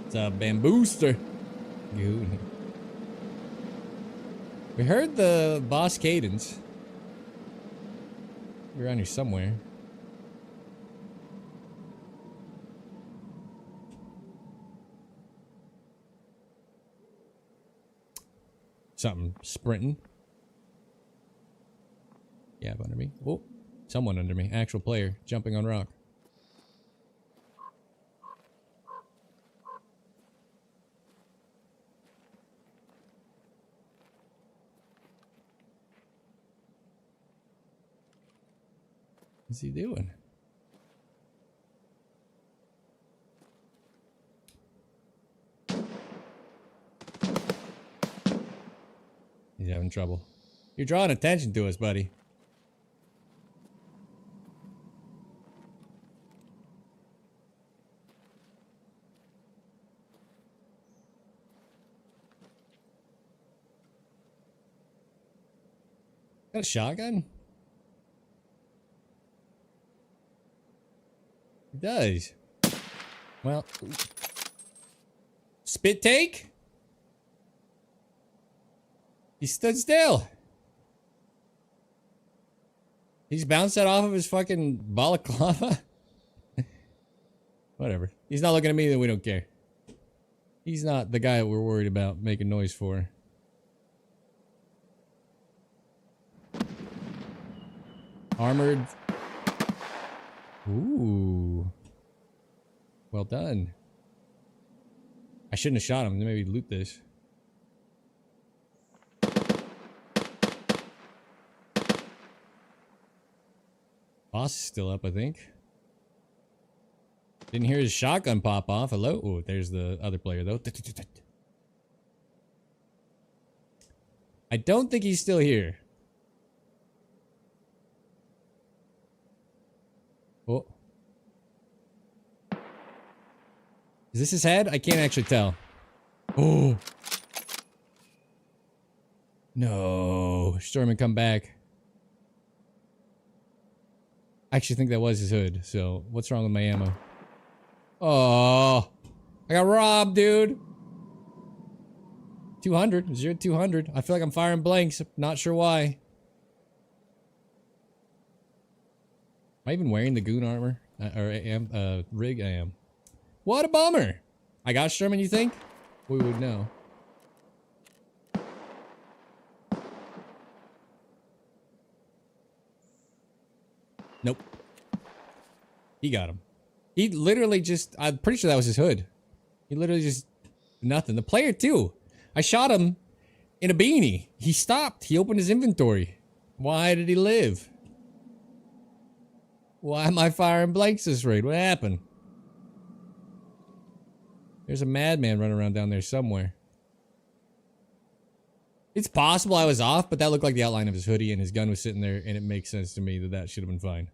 B: It's a bambooster. Good. We heard the boss cadence. We're around here somewhere. Something sprinting. Yeah, under me. Whoa. Someone under me. Actual player jumping on rock. What's he doing? He's having trouble. You're drawing attention to us, buddy. Got a shotgun? He does. Well, spit take? He stood still. He's bounced that off of his fucking balaclava. Whatever. He's not looking at me, then we don't care. He's not the guy that we're worried about making noise for. Armored. Ooh. Well done. I shouldn't have shot him. Maybe loot this. Boss is still up, I think. Didn't hear his shotgun pop off. Hello? Oh, there's the other player, though. I don't think he's still here. Oh. Is this his head? I can't actually tell. Oh. No. Storm and come back. I actually think that was his hood, so what's wrong with my ammo? Oh. I got robbed, dude. 200. 0 200. I feel like I'm firing blanks. Not sure why. Am I even wearing the goon armor? Rig? I am. What a bummer! I got Sherman, you think? We would know. Nope. He got him. He literally just... I'm pretty sure that was his hood. He literally just... Nothing. The player, too. I shot him in a beanie. He stopped. He opened his inventory. Why did he live? Why am I firing blanks this raid? What happened? There's a madman running around down there somewhere. It's possible I was off, but that looked like the outline of his hoodie and his gun was sitting there, and it makes sense to me that that should have been fine.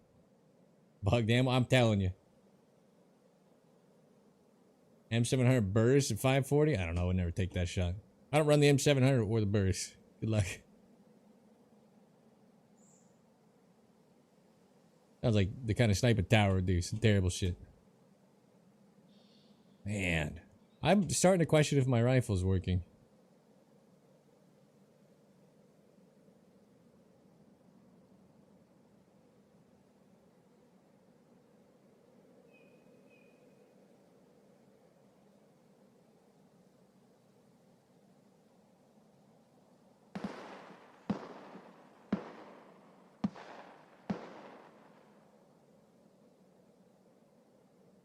B: Bugged ammo, I'm telling you. M700 burst at 540? I don't know, I would never take that shot. I don't run the M700 or the burst. Good luck. Sounds like the kind of sniper tower would do some terrible shit. Man. I'm starting to question if my rifle's working.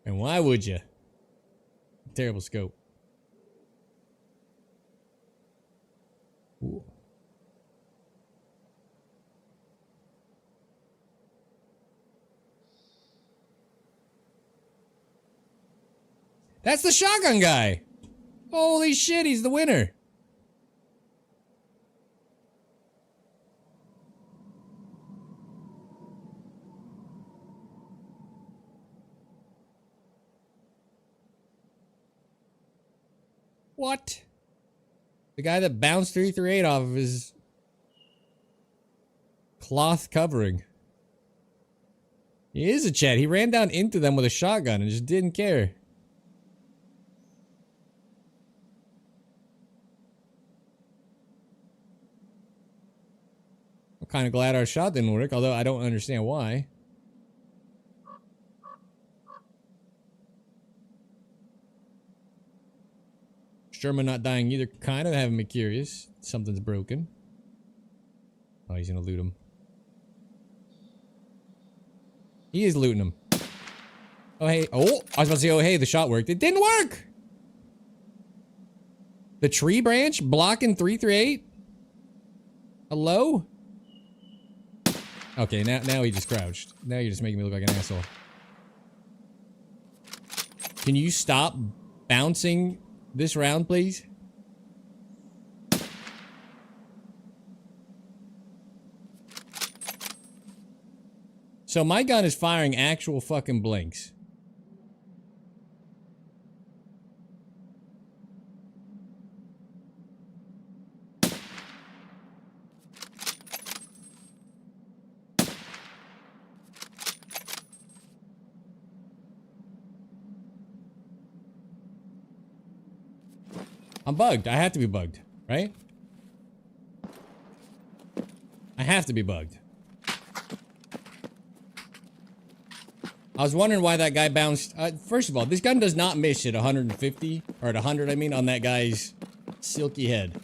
B: And why would you? Terrible scope. Ooh. That's the shotgun guy! Holy shit, he's the winner! What? The guy that bounced 338 off of his cloth covering. He is a Chet. He ran down into them with a shotgun and just didn't care. I'm kind of glad our shot didn't work, although I don't understand why. Sherman not dying either, kind of having me curious. Something's broken. Oh, he's gonna loot him. He is looting him. Oh, hey. Oh, I was about to say, oh, hey, the shot worked. It didn't work! The tree branch blocking 338? Hello? Okay, now he just crouched. Now you're just making me look like an asshole. Can you stop bouncing this round, please? So my gun is firing actual fucking blinks. I'm bugged. I have to be bugged, right? I have to be bugged. I was wondering why that guy bounced. First of all, this gun does not miss at 150, or at 100, I mean, on that guy's silky head.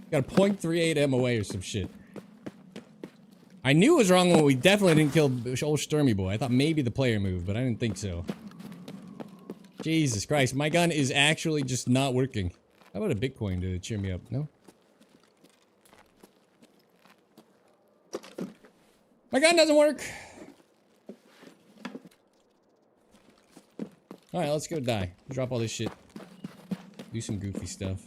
B: Got a .38 MOA or some shit. I knew it was wrong when we definitely didn't kill old Sturmy boy. I thought maybe the player moved, but I didn't think so. Jesus Christ, my gun is actually just not working. How about a Bitcoin to cheer me up? No? My gun doesn't work! Alright, let's go die. Drop all this shit. Do some goofy stuff.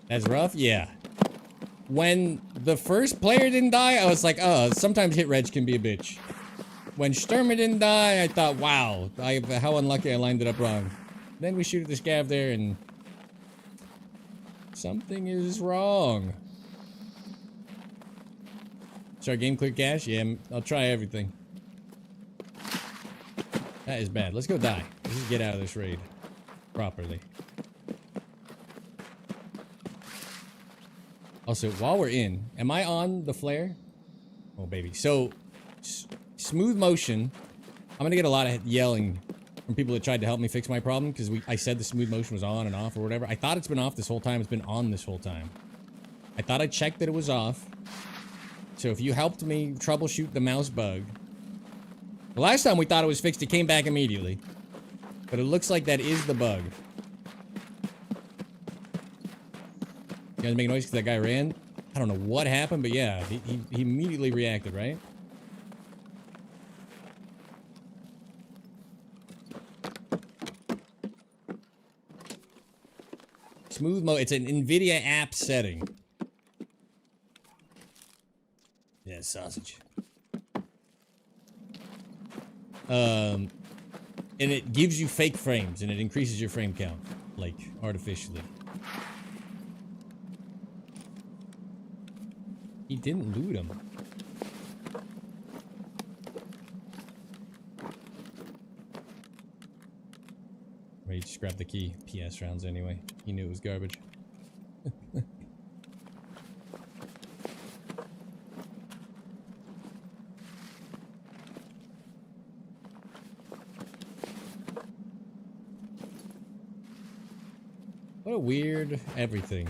B: That's rough? Yeah. When the first player didn't die, I was like, oh, sometimes hit reg can be a bitch. When Sturmer didn't die, I thought, wow, how unlucky I lined it up wrong. Then we shoot at this scav there and... something is wrong. Start game clear cache? Yeah, I'll try everything. That is bad. Let's go die. Let's just get out of this raid. Properly. Also, while we're in, am I on the flare? Oh, baby. So, smooth motion. I'm gonna get a lot of yelling from people that tried to help me fix my problem because I said the smooth motion was on and off or whatever. I thought it's been off this whole time. It's been on this whole time. I thought I checked that it was off. So if you helped me troubleshoot the mouse bug. The last time we thought it was fixed, it came back immediately. But it looks like that is the bug. You guys make noise because that guy ran? I don't know what happened, but yeah, he immediately reacted, right? Smooth mode. It's an NVIDIA app setting. Yeah, sausage. And it gives you fake frames, and it increases your frame count, like, artificially. He didn't loot him. He just grabbed the key. PS rounds anyway. He knew it was garbage. What a weird everything.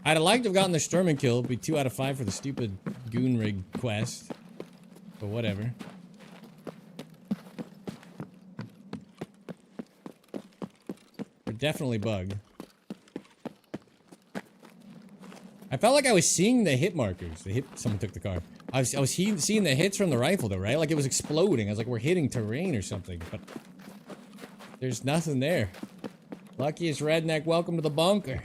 B: I'd have liked to have gotten the Sturman kill. It'd be 2 out of 5 for the stupid goon rig quest. But whatever. We're definitely bugged. I felt like I was seeing the hit markers. Someone took the car. I was seeing the hits from the rifle though, right? Like it was exploding. I was like, we're hitting terrain or something. But there's nothing there. Luckiest redneck, welcome to the bunker.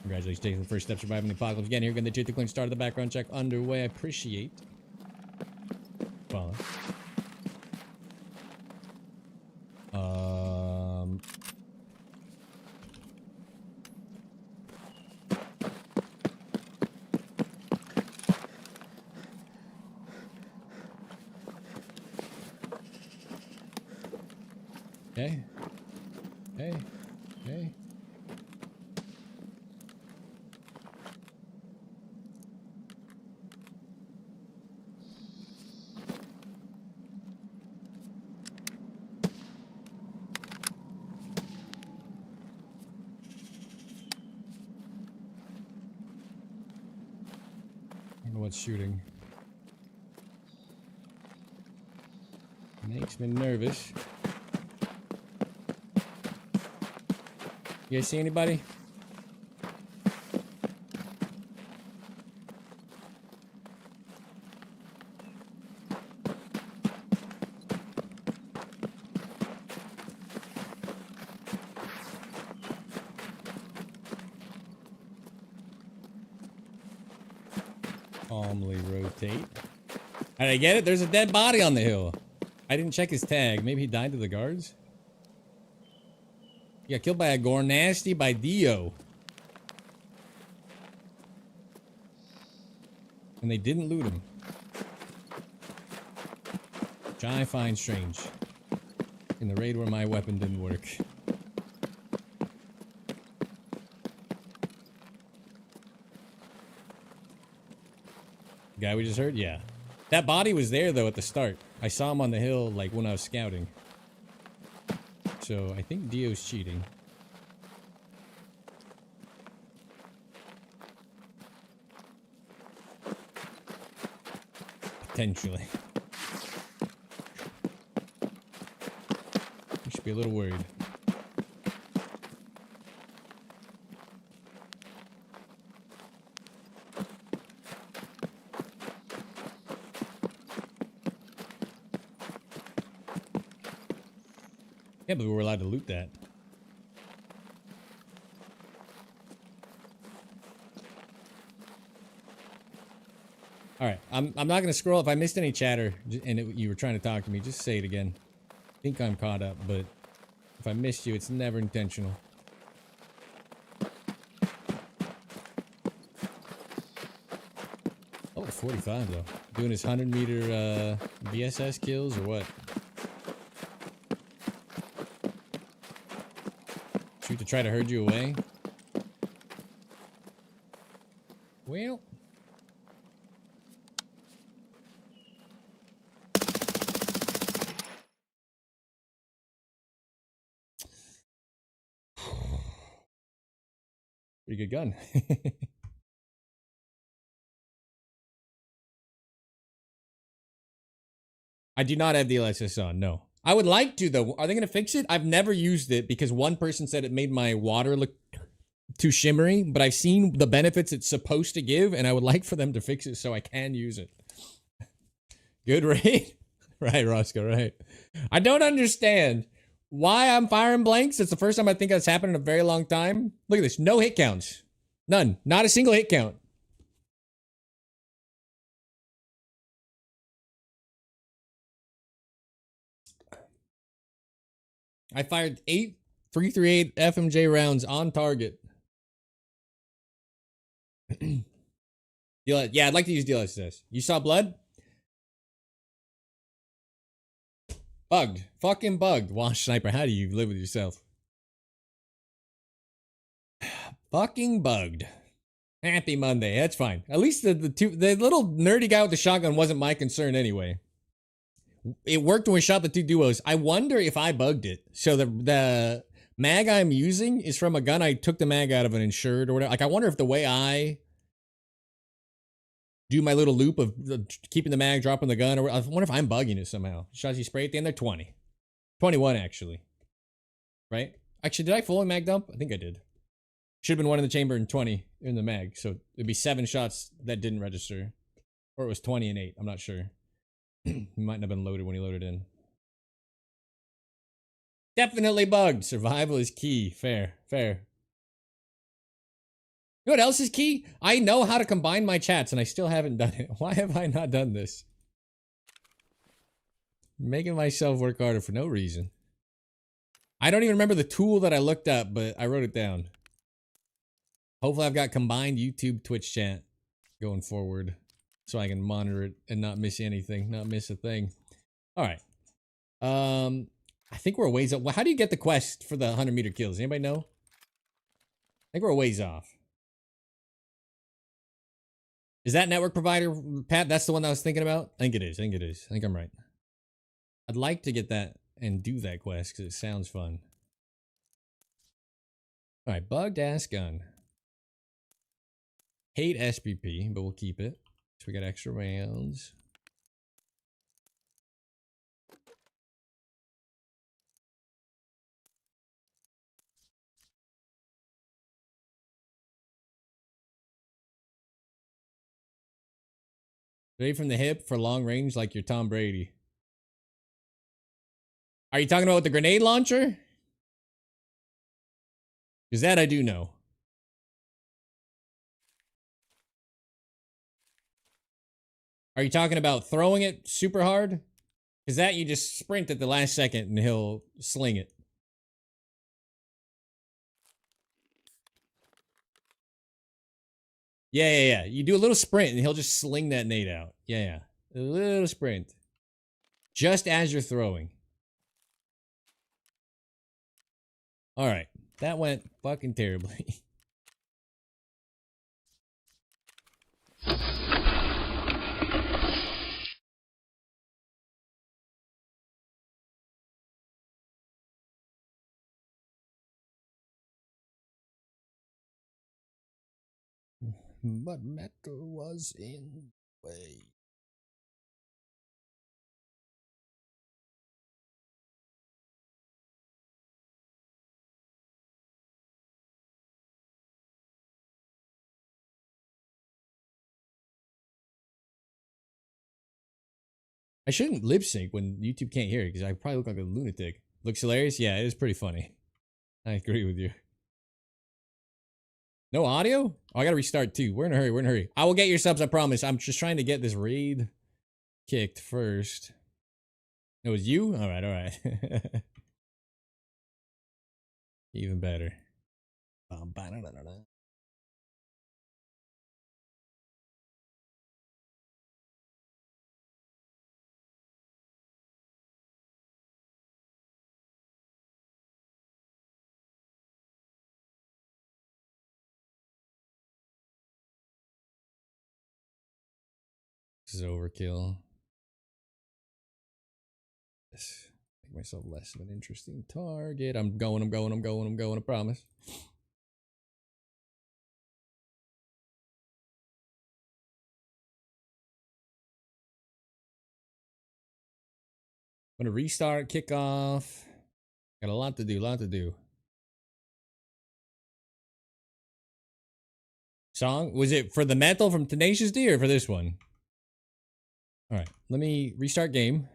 B: Congratulations, taking the first steps surviving the apocalypse. Again, here again, the tier 2 clean start of the background check underway. I appreciate. Follow. Okay. Okay. Okay. I don't know what's shooting. Makes me nervous. You guys see anybody? Calmly rotate. Alright, I get it. There's a dead body on the hill. I didn't check his tag. Maybe he died to the guards? He got killed by a gore nasty by Dio. And they didn't loot him. Which I find strange. In the raid where my weapon didn't work. Guy we just heard? Yeah. That body was there though at the start. I saw him on the hill like when I was scouting. So I think Dio's cheating. Potentially. You should be a little worried. Yeah, but we were allowed to loot that. Alright, I'm not gonna scroll. If I missed any chatter and you were trying to talk to me, just say it again. I think I'm caught up, but if I missed you, it's never intentional. Oh, 45 though. Doing his 100-meter BSS kills or what? Shoot to try to herd you away? Well... Pretty good gun. I do not have DLSS on, no. I would like to, though. Are they going to fix it? I've never used it because one person said it made my water look too shimmery, but I've seen the benefits it's supposed to give, and I would like for them to fix it so I can use it. Good raid? Right, Roscoe, right. I don't understand why I'm firing blanks. It's the first time I think that's happened in a very long time. Look at this. No hit counts. None. Not a single hit count. I fired 8 338 FMJ rounds on target. Yeah, I'd like to use DLSS. You saw blood? Bugged. Fucking bugged. Wash Sniper, how do you live with yourself? Fucking bugged. Happy Monday. That's fine. At least the little nerdy guy with the shotgun wasn't my concern anyway. It worked when we shot the two duos. I wonder if I bugged it. So the mag I'm using is from a gun I took the mag out of an insured or whatever. Like, I wonder if the way I do my little loop of keeping the mag, dropping the gun, or I wonder if I'm bugging it somehow. Shots you spray at the end, they're 20. 21, actually. Right? Actually, did I fully mag dump? I think I did. Should have been 1 in the chamber and 20 in the mag. So it'd be 7 shots that didn't register. Or it was 20 and 8. I'm not sure. He might not have been loaded when he loaded in. Definitely bugged. Survival is key. Fair. Fair. You know what else is key? I know how to combine my chats and I still haven't done it. Why have I not done this? Making myself work harder for no reason. I don't even remember the tool that I looked up, but I wrote it down. Hopefully I've got combined YouTube, Twitch chat going forward so I can monitor it and not miss anything, not miss a thing. All right. I think we're a ways up. How do you get the quest for the 100-meter kills? Anybody know? I think we're a ways off. Is that network provider, Pat? That's the one I was thinking about? I think it is. I think it is. I think I'm right. I'd like to get that and do that quest because it sounds fun. All right, bugged ass gun. Hate SPP, but we'll keep it. So we got extra rounds. Straight from the hip for long range like you're Tom Brady. Are you talking about with the grenade launcher? Because that I do know. Are you talking about throwing it super hard? Because that you just sprint at the last second and he'll sling it. Yeah. You do a little sprint and he'll just sling that nade out. Yeah. A little sprint. Just as you're throwing. Alright. That went fucking terribly. But metal was in the way. I shouldn't lip sync when YouTube can't hear it because I probably look like a lunatic. Looks hilarious? Yeah, it is pretty funny. I agree with you. No audio? Oh, I gotta restart too. We're in a hurry. I will get your subs, I promise. I'm just trying to get this raid kicked first. It was you? Alright. Even better. This is overkill. Yes. Make myself less of an interesting target. I'm going, I promise. I'm gonna restart, kickoff. Got a lot to do. Song? Was it for the metal from Tenacious D or for this one? Alright, let me restart game.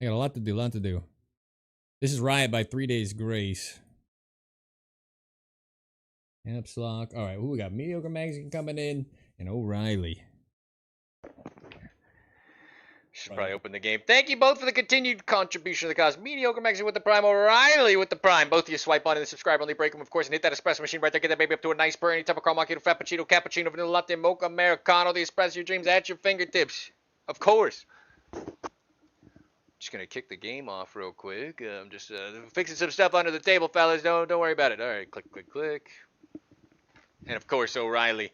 B: I got a lot to do. This is Riot by 3 Days Grace. Caps lock. Alright, we got Mediocre Magazine coming in and O'Reilly.
A: Should probably open the game. Thank you both for the continued contribution to the cause. Mediocre Magazine with the Prime, O'Reilly with the Prime. Both of you swipe on in the subscribe only break them, of course, and hit that espresso machine right there. Get that baby up to a nice burn. Any type of caramel, frappuccino, cappuccino, vanilla latte, mocha, americano. The espresso your dreams at your fingertips. Of course. Just gonna kick the game off real quick. I'm just fixing some stuff under the table, fellas. Don't worry about it. All right, click. And of course, O'Reilly.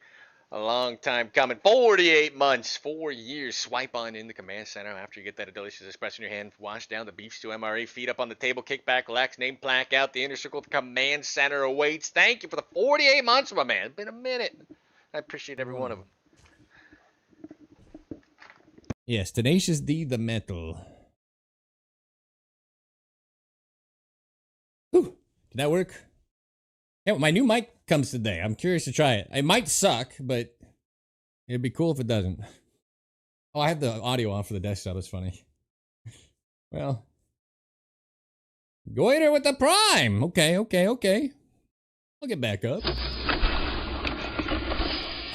A: A long time coming. 48 months, 4 years. Swipe on in the command center after you get that delicious espresso in your hand. Wash down the beef stew MRE. Feet up on the table. Kick back, relax. Name plaque out. The inner circle. The command center awaits. Thank you for the 48 months, my man. It's been a minute. I appreciate every one of them.
B: Yes, Tenacious D the metal. Whew. Did that work? Yeah, my new mic comes today. I'm curious to try it. It might suck, but it'd be cool if it doesn't. Oh, I have the audio on for the desktop. That's funny. Well. Goiter with the Prime. Okay. I'll get back up.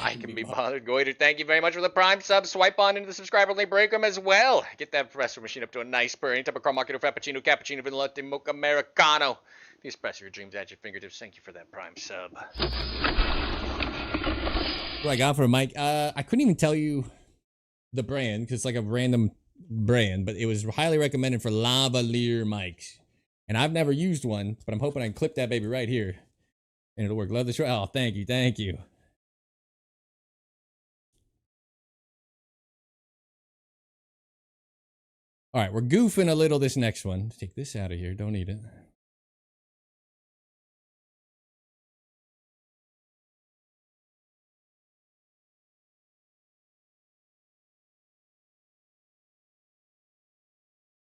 A: I can be bothered. Goiter, thank you very much for the Prime sub. Swipe on into the subscriber only break them as well. Get that espresso machine up to a nice burn. Any type of caramel, frappuccino, cappuccino, vanilla latte, mocha, americano. The espresso your dreams at your fingertips. Thank you for that Prime sub.
B: What do I got for a mic? I couldn't even tell you the brand because it's like a random brand, but it was highly recommended for lavalier mics. And I've never used one, but I'm hoping I can clip that baby right here. And it'll work. Love the show. Oh, thank you. Alright, we're goofing a little this next one. Let's take this out of here. Don't need it.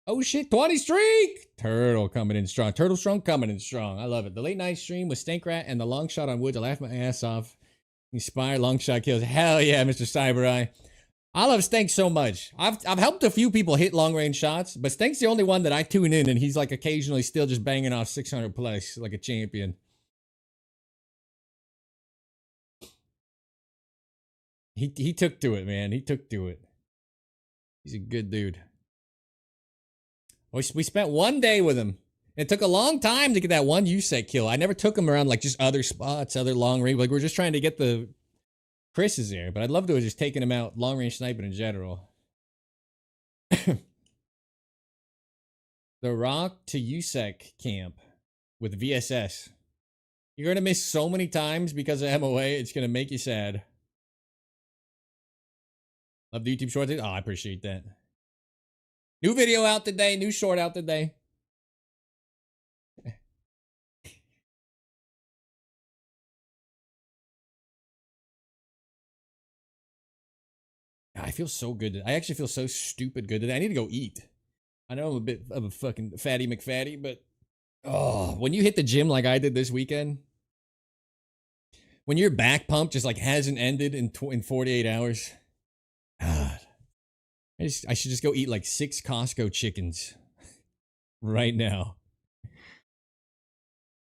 B: Oh shit, 20 streak! Turtle coming in strong. Turtle strong coming in strong. I love it. The late night stream with Stankrat and the long shot on Woods. I laughed my ass off. Inspire long shot kills. Hell yeah, Mr. Cybereye. I love Stank so much. I've helped a few people hit long range shots, but Stank's the only one that I tune in and he's like occasionally still just banging off 600 plus like a champion. He took to it, man. He took to it. He's a good dude. We spent one day with him. It took a long time to get that one USEC kill. I never took him around like just other spots, other long range. Like we're just trying to get the Chris's there. But I'd love to have just taken him out long range sniping in general. The Rock to USEC camp with VSS. You're going to miss so many times because of MOA. It's going to make you sad. Love the YouTube short. Oh, I appreciate that. New video out today. New short out today. I feel so good. I actually feel so stupid good today. I need to go eat. I know I'm a bit of a fucking fatty McFatty, but oh, when you hit the gym like I did this weekend, when your back pump just like hasn't ended in 48 hours, God, I should just go eat like 6 Costco chickens right now.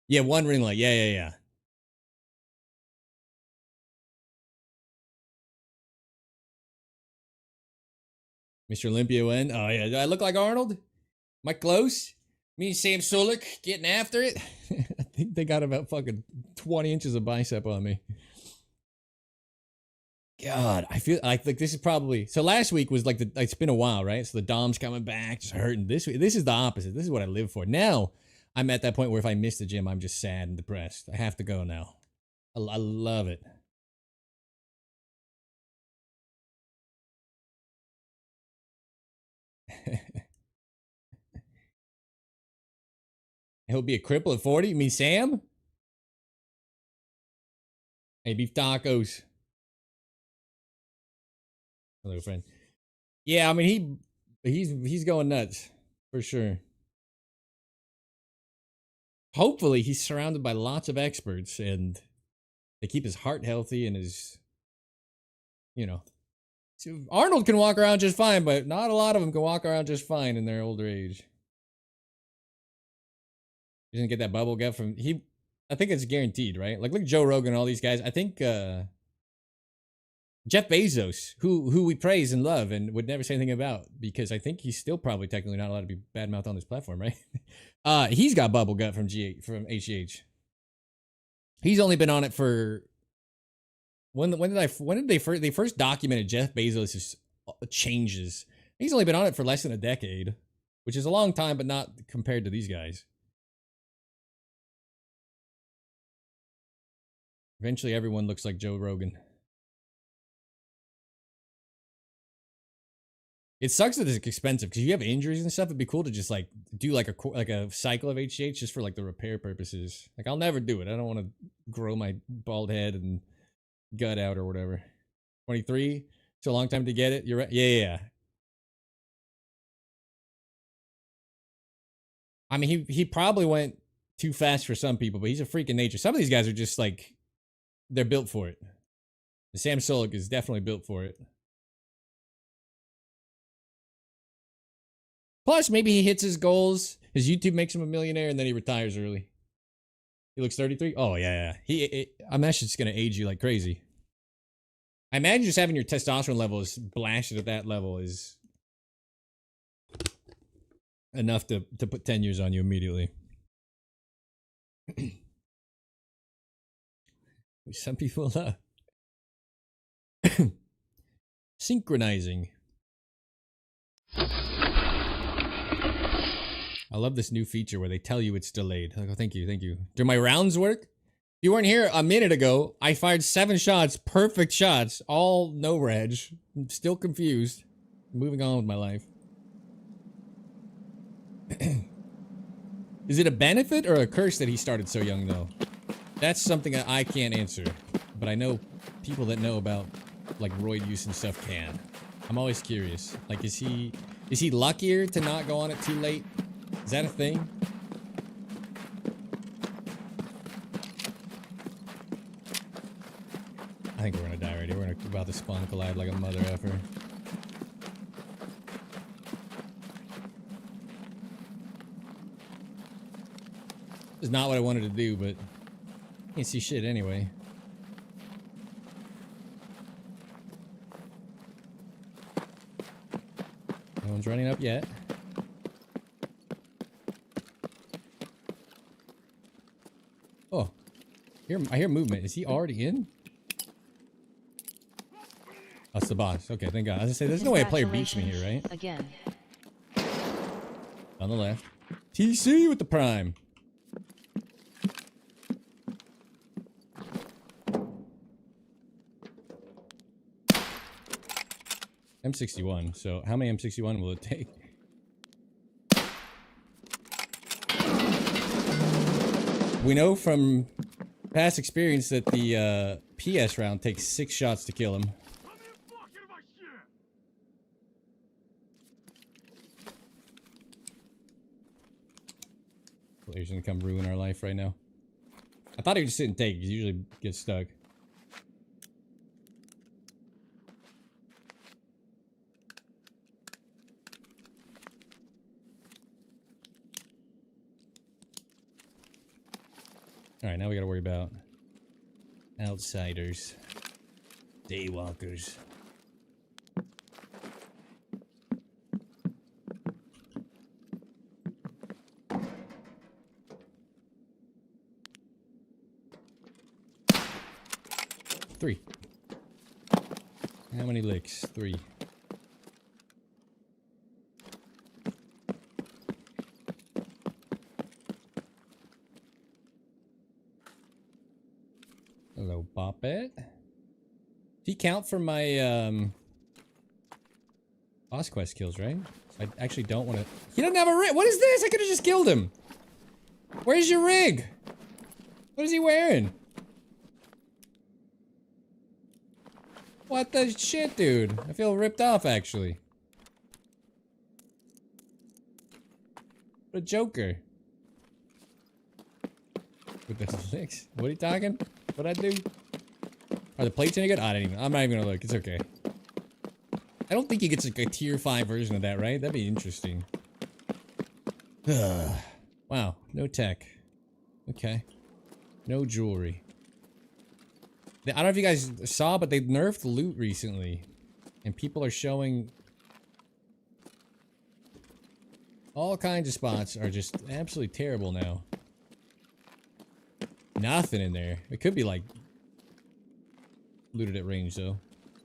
B: Yeah, 1 ring light. Yeah. Mr. Olympia win. Oh yeah, do I look like Arnold? Am I close? Me and Sam Solik getting after it. I think they got about fucking 20 inches of bicep on me. God, I feel like this is probably so. Last week was like it's been a while, right? So the Dom's coming back, just hurting. This is the opposite. This is what I live for. Now I'm at that point where if I miss the gym, I'm just sad and depressed. I have to go now. I love it. He'll be a cripple at 40. You mean Sam? Hey, beef tacos. Hello, friend. Yeah, I mean he's going nuts for sure. Hopefully, he's surrounded by lots of experts and they keep his heart healthy and his, you know. So Arnold can walk around just fine, but not a lot of them can walk around just fine in their older age. He doesn't get that bubble gut from I think it's guaranteed, right? Like look at Joe Rogan and all these guys. I think Jeff Bezos, who we praise and love and would never say anything about because I think he's still probably technically not allowed to be badmouthed on this platform, right? He's got bubble gut from HGH. He's only been on it for when did they first documented Jeff Bezos' changes? He's only been on it for less than a decade, which is a long time, but not compared to these guys. Eventually, everyone looks like Joe Rogan. It sucks that it's expensive because you have injuries and stuff. It'd be cool to just like do like a cycle of HGH just for like the repair purposes. Like I'll never do it. I don't want to grow my bald head and gut out or whatever. 23. It's a long time to get it. You're right. Yeah. I mean, he probably went too fast for some people, but he's a freak of nature. Some of these guys are just like they're built for it. The Sam Solik is definitely built for it. Plus, maybe he hits his goals. His YouTube makes him a millionaire, and then he retires early. He looks 33. Oh yeah. I imagine it's gonna age you like crazy. I imagine just having your testosterone levels blasted at that level is enough to put 10 years on you immediately. Some people synchronizing. I love this new feature where they tell you it's delayed. Like, oh, thank you. Do my rounds work? If you weren't here a minute ago, I fired 7 shots, perfect shots, all no reg. I'm still confused. Moving on with my life. Is it a benefit or a curse that he started so young, though? That's something that I can't answer. But I know people that know about, like, roid use and stuff can. I'm always curious. Like, is he luckier to not go on it too late? Is that a thing? I think we're gonna die right here. We're about to spawn collide like a mother effer. This is not what I wanted to do, but can't see shit anyway. No one's running up yet. Oh. I hear movement. Is he already in? That's the boss. Okay, thank God. I was gonna say, there's no way a player beats me here, right?
C: Again.
B: On the left. TC with the prime. M61. So how many M61 will it take? We know from past experience that the PS round takes 6 shots to kill him. Player's gonna come ruin our life right now. I thought he would just sit and take. He usually gets stuck. Alright, now we gotta worry about outsiders. Daywalkers. Three. How many licks? 3. Hello, Boppet. Did he count for my boss quest kills, right? I actually don't want to. He doesn't have a rig. What is this? I could have just killed him. Where's your rig? What is he wearing? What the shit, dude? I feel ripped off, actually. What a joker. With the licks. What are you talking? What'd I do? Are the plates any good? I'm not even gonna look. It's okay. I don't think he gets like a tier 5 version of that, right? That'd be interesting. Wow. No tech. Okay. No jewelry. I don't know if you guys saw, but they nerfed loot recently. And people are showing... all kinds of spots are just absolutely terrible now. Nothing in there. It could be like... looted at range, though.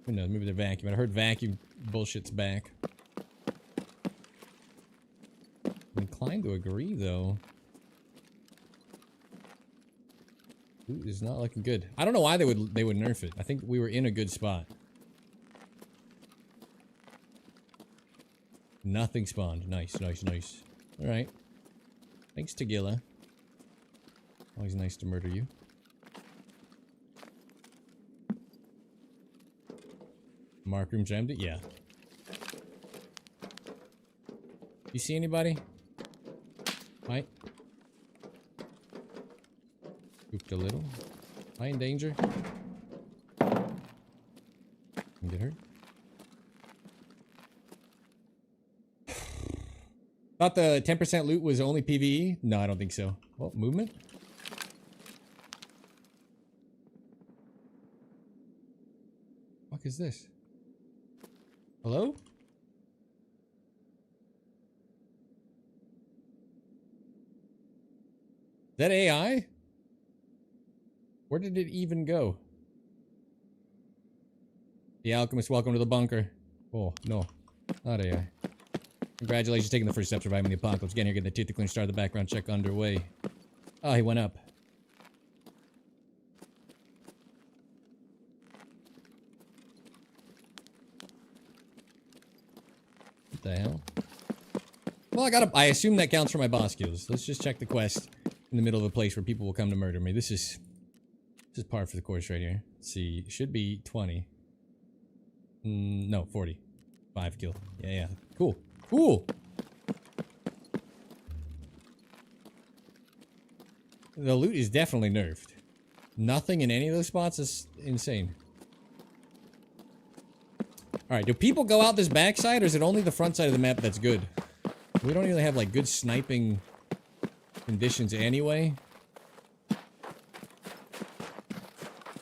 B: Who knows? Maybe they're vacuum. I heard vacuum bullshit's back. I'm inclined to agree, though. Loot is not looking good. I don't know why they would nerf it. I think we were in a good spot. Nothing spawned. Nice, nice, nice. Alright. Thanks, Tagilla. Always nice to murder you. Mark room's empty? Yeah. You see anybody? Right? Spooked a little. Am I in danger? Can get hurt. Thought the 10% loot was only PvE? No, I don't think so. Well, movement? What is this? Hello? Is that AI? Where did it even go? The Alchemist, welcome to the bunker. Oh, no. Not AI. Congratulations, taking the first step, surviving the apocalypse. Getting here, getting the teeth to clean, start the background check underway. Oh, he went up. What the hell? Well, I assume that counts for my boss kills. Let's just check the quest in the middle of a place where people will come to murder me. This is par for the course right here. Let's see. It should be 20. No, 40. 5 kill. Yeah. Cool. Cool! The loot is definitely nerfed. Nothing in any of those spots is insane. Alright, do people go out this backside, or is it only the front side of the map that's good? We don't really have, like, good sniping conditions anyway.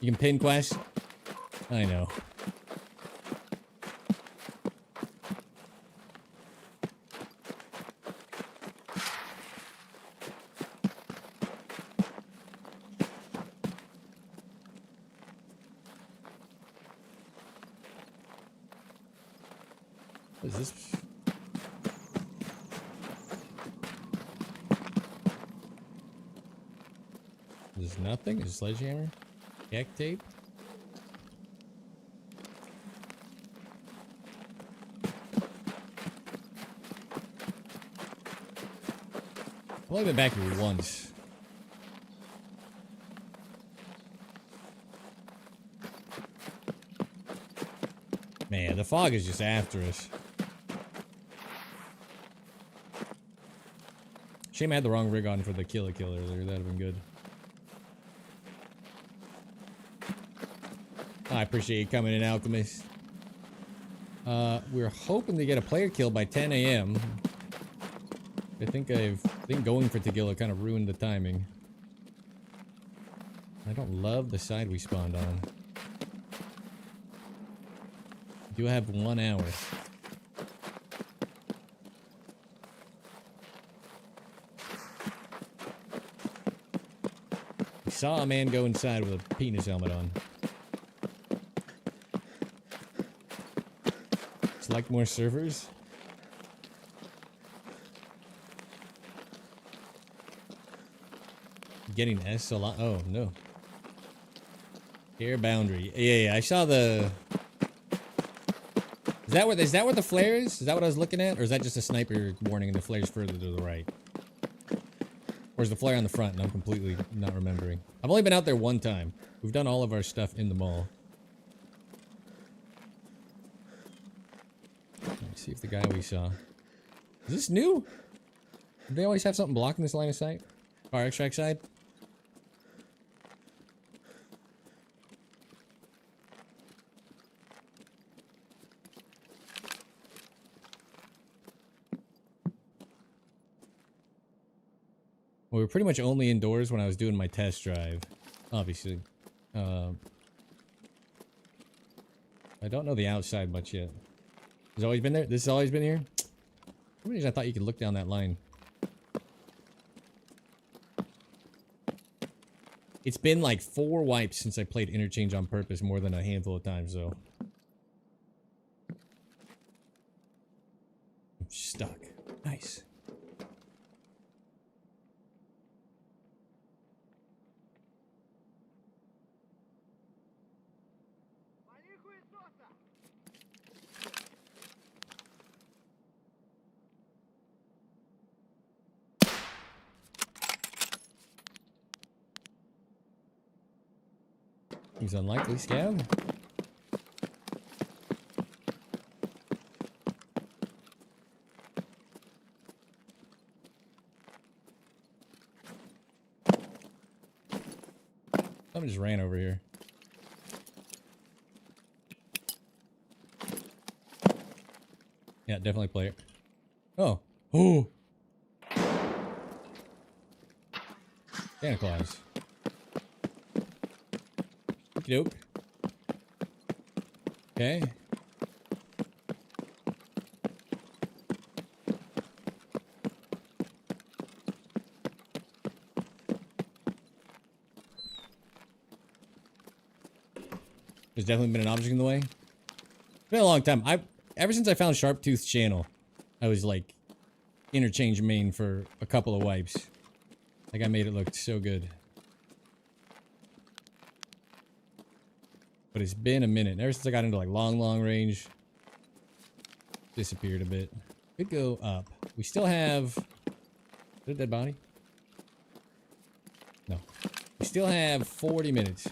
B: You can pin quest? I know. What is this? Is this nothing? Is it sledgehammer? Yak tape? I've only been back here once. Man, the fog is just after us. Shame I had the wrong rig on for the kill earlier. That'd have been good. I appreciate you coming in, Alchemist. We're hoping to get a player kill by 10 a.m. I think going for Tagilla kind of ruined the timing. I don't love the side we spawned on. We do have 1 hour. We saw a man go inside with a penis helmet on. Select more servers. Getting S a lot. Oh no. Air boundary. Yeah, I saw the. Is that what the flare is? Is that what I was looking at, or is that just a sniper warning and the flare's further to the right? Or is the flare on the front and I'm completely not remembering? I've only been out there one time. We've done all of our stuff in the mall. Let's see if the guy we saw. Is this new? Do they always have something blocking this line of sight? Our extract side? Well, we were pretty much only indoors when I was doing my test drive, obviously. I don't know the outside much yet. Has it always been there? This has always been here? For some reason I thought you could look down that line. It's been like 4 wipes since I played Interchange on purpose more than a handful of times, though. I'm stuck. Nice. He's unlikely, Scav. Someone just ran over here. Yeah, definitely player. Oh. Oh. Santa Claus. Okey-doke. Okay. There's definitely been an object in the way. It's been a long time. Ever since I found Sharptooth's channel, I was like Interchange main for a couple of wipes. Like I made it look so good. But it's been a minute. Ever since I got into like long range, disappeared a bit. Could go up. We still have. Is it a dead body? No. We still have 40 minutes.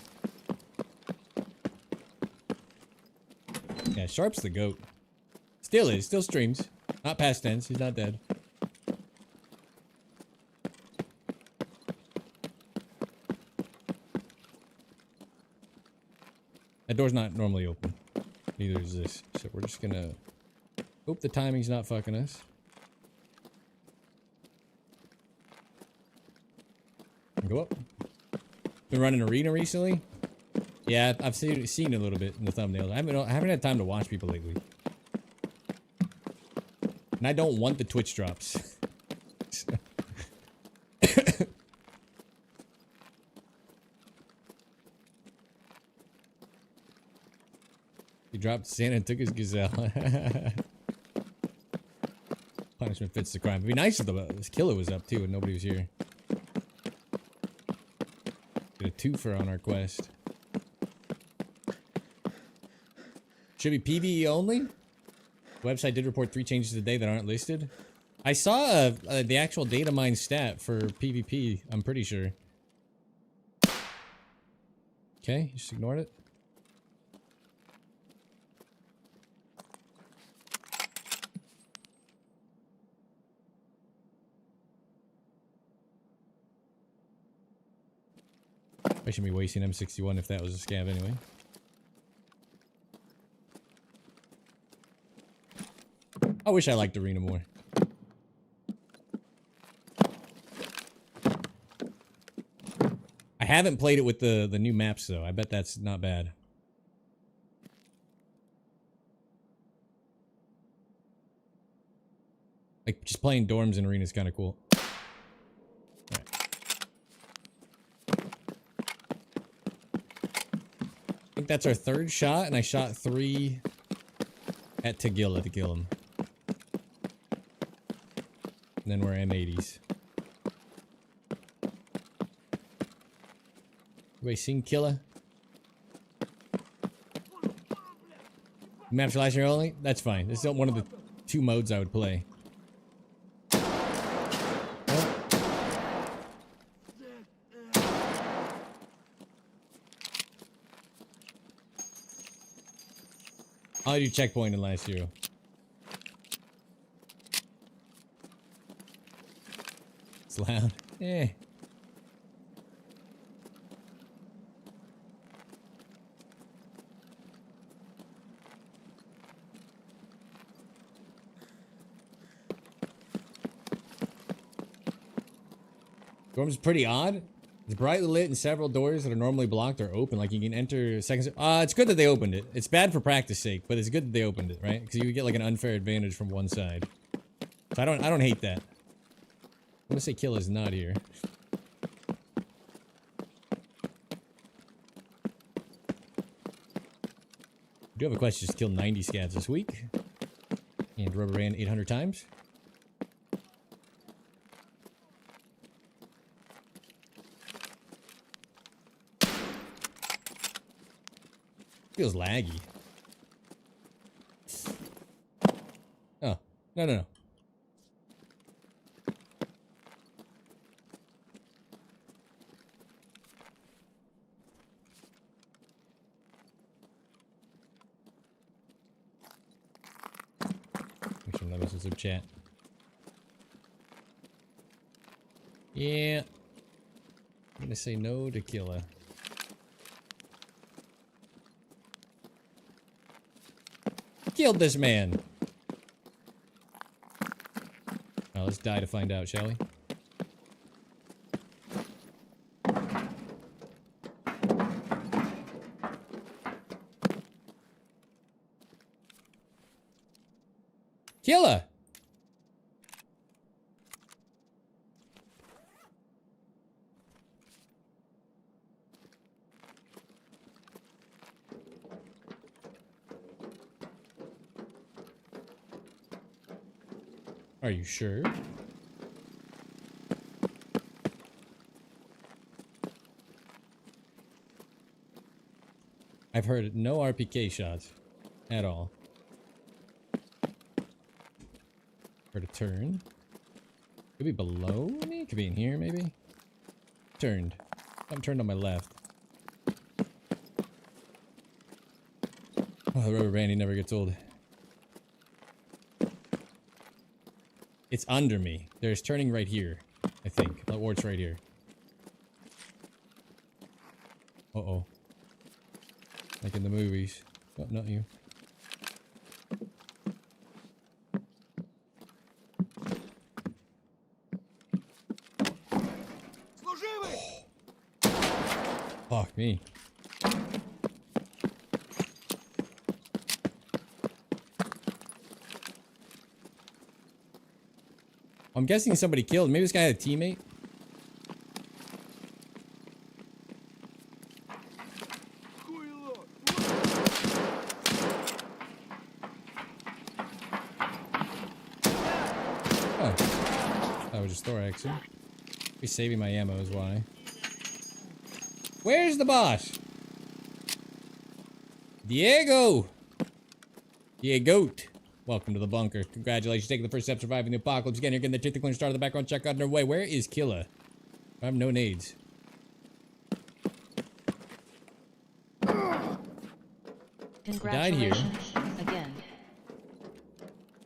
B: Yeah, Sharp's the GOAT. Still is. Still streams. Not past tense. He's not dead. That door's not normally open. Neither is this. So we're just gonna hope the timing's not fucking us. Go up. Been running arena recently. Yeah, I've seen it a little bit in the thumbnail. I haven't had time to watch people lately. And I don't want the Twitch drops. He dropped Santa and took his gazelle. Punishment fits the crime. It'd be nice if this killer was up too and nobody was here. Get a twofer on our quest. Should be PvE only? The website did report 3 changes today that aren't listed. I saw the actual data mine stat for PvP, I'm pretty sure. Okay, just ignored it. I shouldn't be wasting M61 if that was a scav anyway. I wish I liked Arena more. I haven't played it with the new maps though. I bet that's not bad. Like just playing dorms in Arena is kind of cool. Right. I think that's our 3rd shot, and I shot 3 at Tagilla to kill him. And then we're M80s. Everybody seen Killer? Maps last year only? That's fine. This is one of the 2 modes I would play. I'll do checkpoint in last year. It's loud. Eh. Dorm's pretty odd. It's brightly lit and several doors that are normally blocked are open. Like you can enter seconds. It's good that they opened it. It's bad for practice sake, but it's good that they opened it, right? Because you get like an unfair advantage from one side. So I don't hate that. I'm gonna say Kill is not here. I do have a quest to just kill 90 scavs this week. And rubber band 800 times. Feels laggy. Oh, no. Make sure none of us is in chat. Yeah. I'm gonna say no to Killa. Killed this man. Oh, let's die to find out, shall we? Killer! Are you sure? I've heard no RPK shots at all. Heard a turn. Could be below me? Could be in here, maybe? Turned. I'm turned on my left. Oh, the rubber bandy never gets old. It's under me. There's turning right here, I think. Or it's right here. Uh-oh. Like in the movies. Oh, not you. Fuck me. I'm guessing somebody killed. Maybe this guy had a teammate. Oh. That was just thoraxing. Be saving my ammo is why. Where's the boss? Diego! Diegote. Welcome to the bunker. Congratulations, taking the first step, surviving the apocalypse. Again, you're getting the tooth cleaner start of the background check underway. Where is Killa? I have no nades.
C: Congratulations again.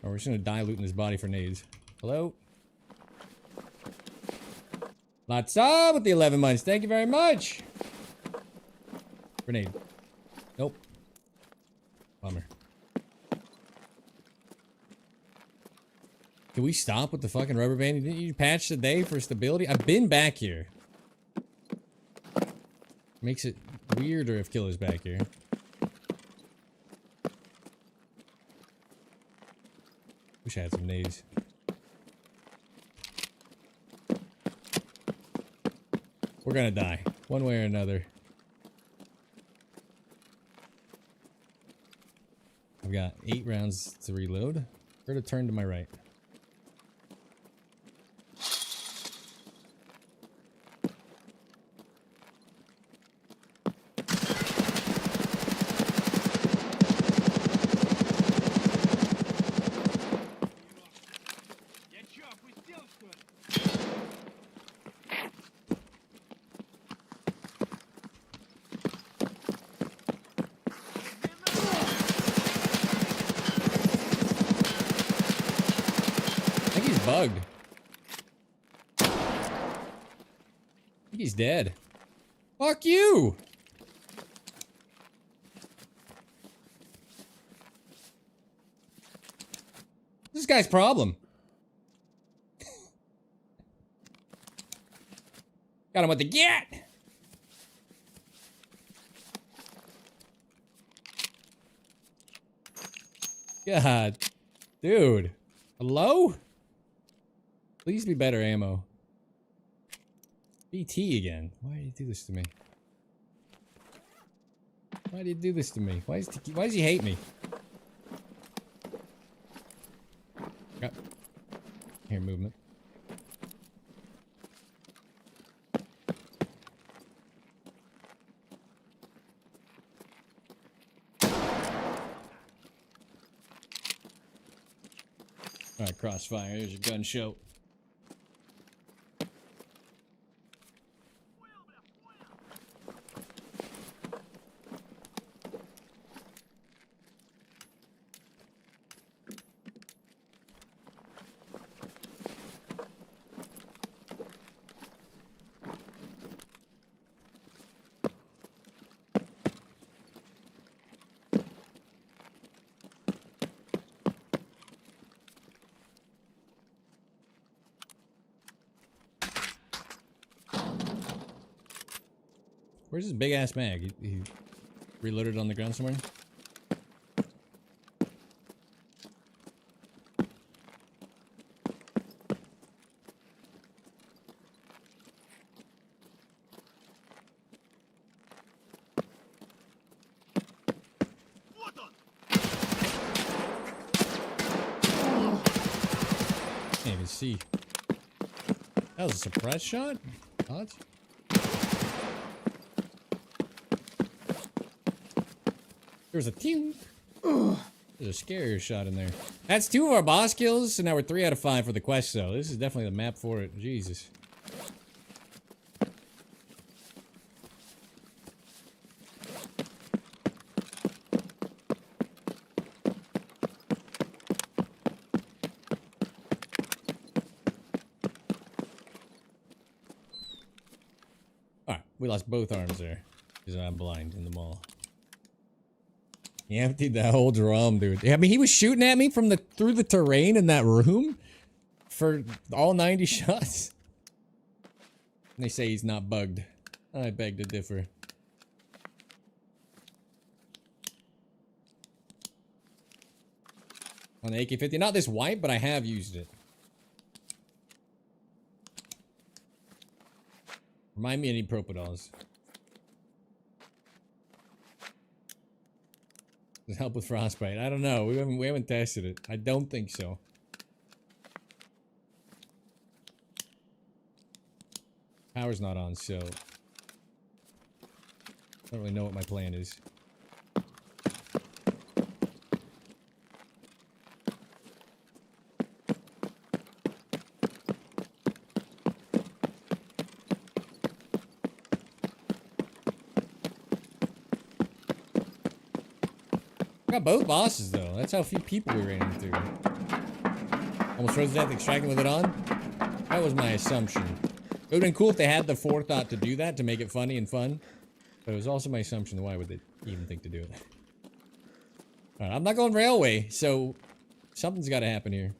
B: Oh, we're just gonna die looting his body for nades. Hello? Lots up with the 11 months. Thank you very much. Grenade. Nope. Bummer. Can we stop with the fucking rubber band? Didn't you patch today for stability? I've been back here. Makes it weirder if Killer's back here. Wish I had some nades. We're gonna die, one way or another. I've got 8 rounds to reload. Or to turn to my right. Bugged. I think he's dead. Fuck you! This guy's problem. Got him with the get! God. Dude. Hello? Please be better ammo. BT again. Why do you do this to me? Why do you do this to me? Why does he hate me? Yep. Here, movement. Alright, crossfire. There's your gun show. Where's his big ass mag? He reloaded on the ground somewhere? Can't even see. That was a suppressed shot? Odds? There's a team. There's a scarier shot in there. That's 2 of our boss kills, so now we're 3 out of 5 for the quest, though. This is definitely the map for it. Jesus. Alright, we lost both arms there. Because I'm blind in the mall. He emptied that whole drum, dude. I mean, he was shooting at me from through the terrain in that room for all 90 shots. And they say he's not bugged. I beg to differ. On the AK-50, not this wipe, but I have used it. Remind me any Propodols. Does it help with frostbite? I don't know. We haven't tested it. I don't think so. Power's not on, so... I don't really know what my plan is. Got both bosses though. That's how few people we ran into. Almost froze to death extracting with it on. That was my assumption. It would've been cool if they had the forethought to do that to make it funny and fun. But it was also my assumption. Why would they even think to do it? Alright, I'm not going railway, so something's got to happen here.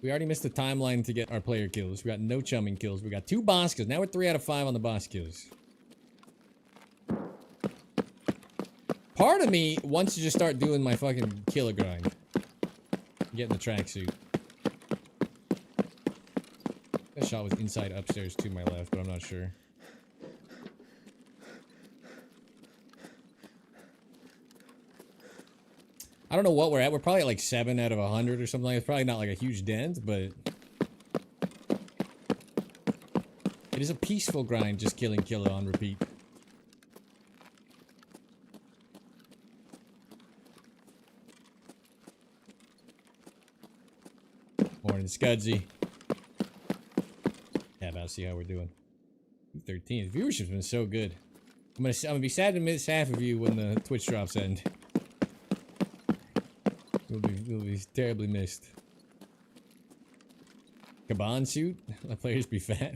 B: We already missed the timeline to get our player kills. We got no chumming kills. We got 2 boss kills. Now we're 3 out of 5 on the boss kills. Part of me wants to just start doing my fucking killer grind. Get in the tracksuit. That shot was inside upstairs to my left, but I'm not sure. I don't know what we're at. We're probably at like 7 out of 100 or something. It's probably not like a huge dent, but... it is a peaceful grind, just killing killer on repeat. Morning, Scudsy. Yeah, about to see how we're doing. 13. Viewership's been so good. I'm gonna be sad to miss half of you when the Twitch drops end. We'll be terribly missed. Kaban suit? Let players be fat.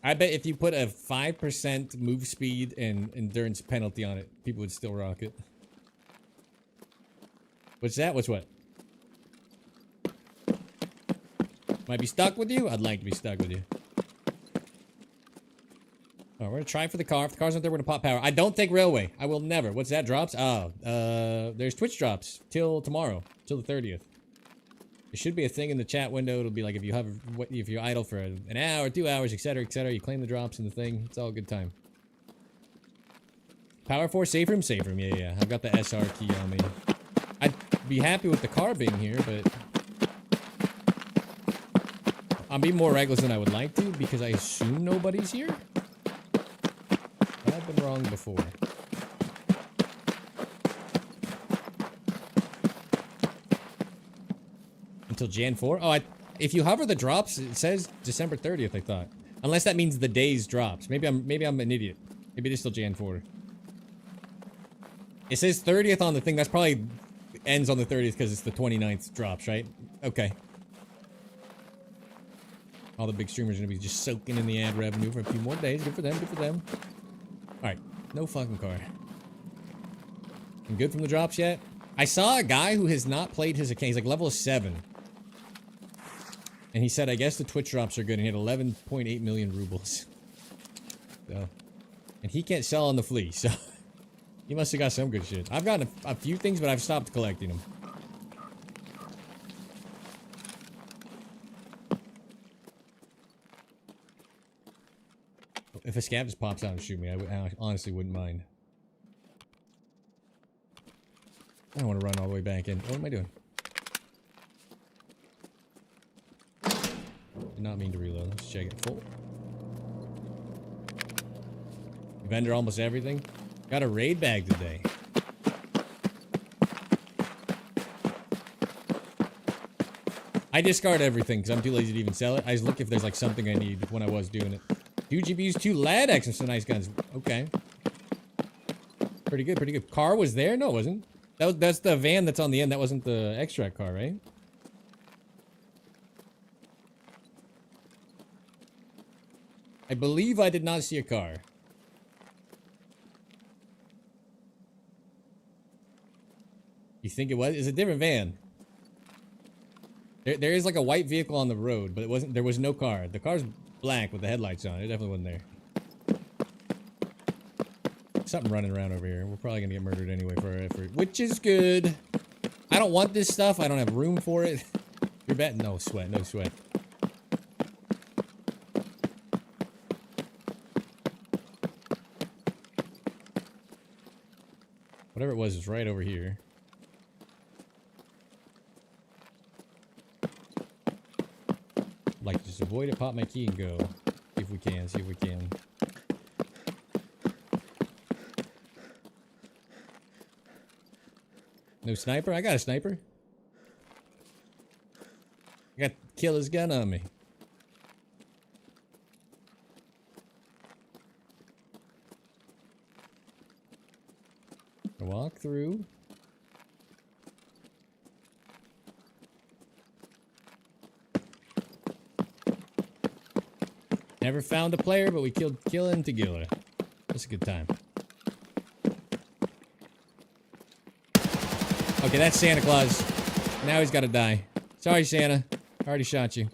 B: I bet if you put a 5% move speed and endurance penalty on it, people would still rock it. What's that? What's what? Might be stuck with you? I'd like to be stuck with you. Oh, we're gonna try for the car. If the car's not there, we're gonna pop power. I don't take railway. I will never. What's that? Drops? Oh, there's Twitch drops till tomorrow, till the 30th. There should be a thing in the chat window. It'll be like if you're idle for an hour, 2 hours, etc., etc. You claim the drops in the thing. It's all a good time. Power 4, safe room, safe room. Yeah, yeah. I've got the SR key on me. I'd be happy with the car being here, but I'm being more reckless than I would like to because I assume nobody's here. I've been wrong before. Until Jan 4? Oh, if you hover the drops, it says December 30th, I thought. Unless that means the day's drops. Maybe I'm an idiot. Maybe it is still Jan 4. It says 30th on the thing. That's probably ends on the 30th because it's the 29th drops, right? Okay. All the big streamers are going to be just soaking in the ad revenue for a few more days. Good for them, good for them. Alright, no fucking car. I'm good from the drops yet? I saw a guy who has not played his account. He's like level 7. And he said, I guess the Twitch drops are good. And he had 11.8 million rubles. So, and he can't sell on the flea, so he must have got some good shit. I've gotten a few things, but I've stopped collecting them. If a scav just pops out and shoot me, I honestly wouldn't mind. I don't want to run all the way back in. What am I doing? Did not mean to reload. Let's check it full. Vendor almost everything. Got a raid bag today. I discard everything because I'm too lazy to even sell it. I just look if there's like something I need when I was doing it. 2 GPUs, 2 LADX, and some nice guns. Okay. Pretty good, pretty good. Car was there? No, it wasn't. That's the van that's on the end. That wasn't the extract car, right? I believe I did not see a car. You think it was? It's a different van. There is like a white vehicle on the road, but it wasn't. There was no car. The car's black with the headlights on. It definitely wasn't there. Something running around over here. We're probably gonna get murdered anyway for our effort, which is good. I don't want this stuff. I don't have room for it. You're betting? No sweat. No sweat. Whatever it was is right over here. Like, just avoid it, pop my key, and go. See if we can, see if we can. No sniper? I got a sniper. I got killer's gun on me. Walk through. Never found a player, but we killed Killa and Tagilla. That's a good time. Okay, that's Santa Claus. Now he's gotta die. Sorry, Santa. I already shot you.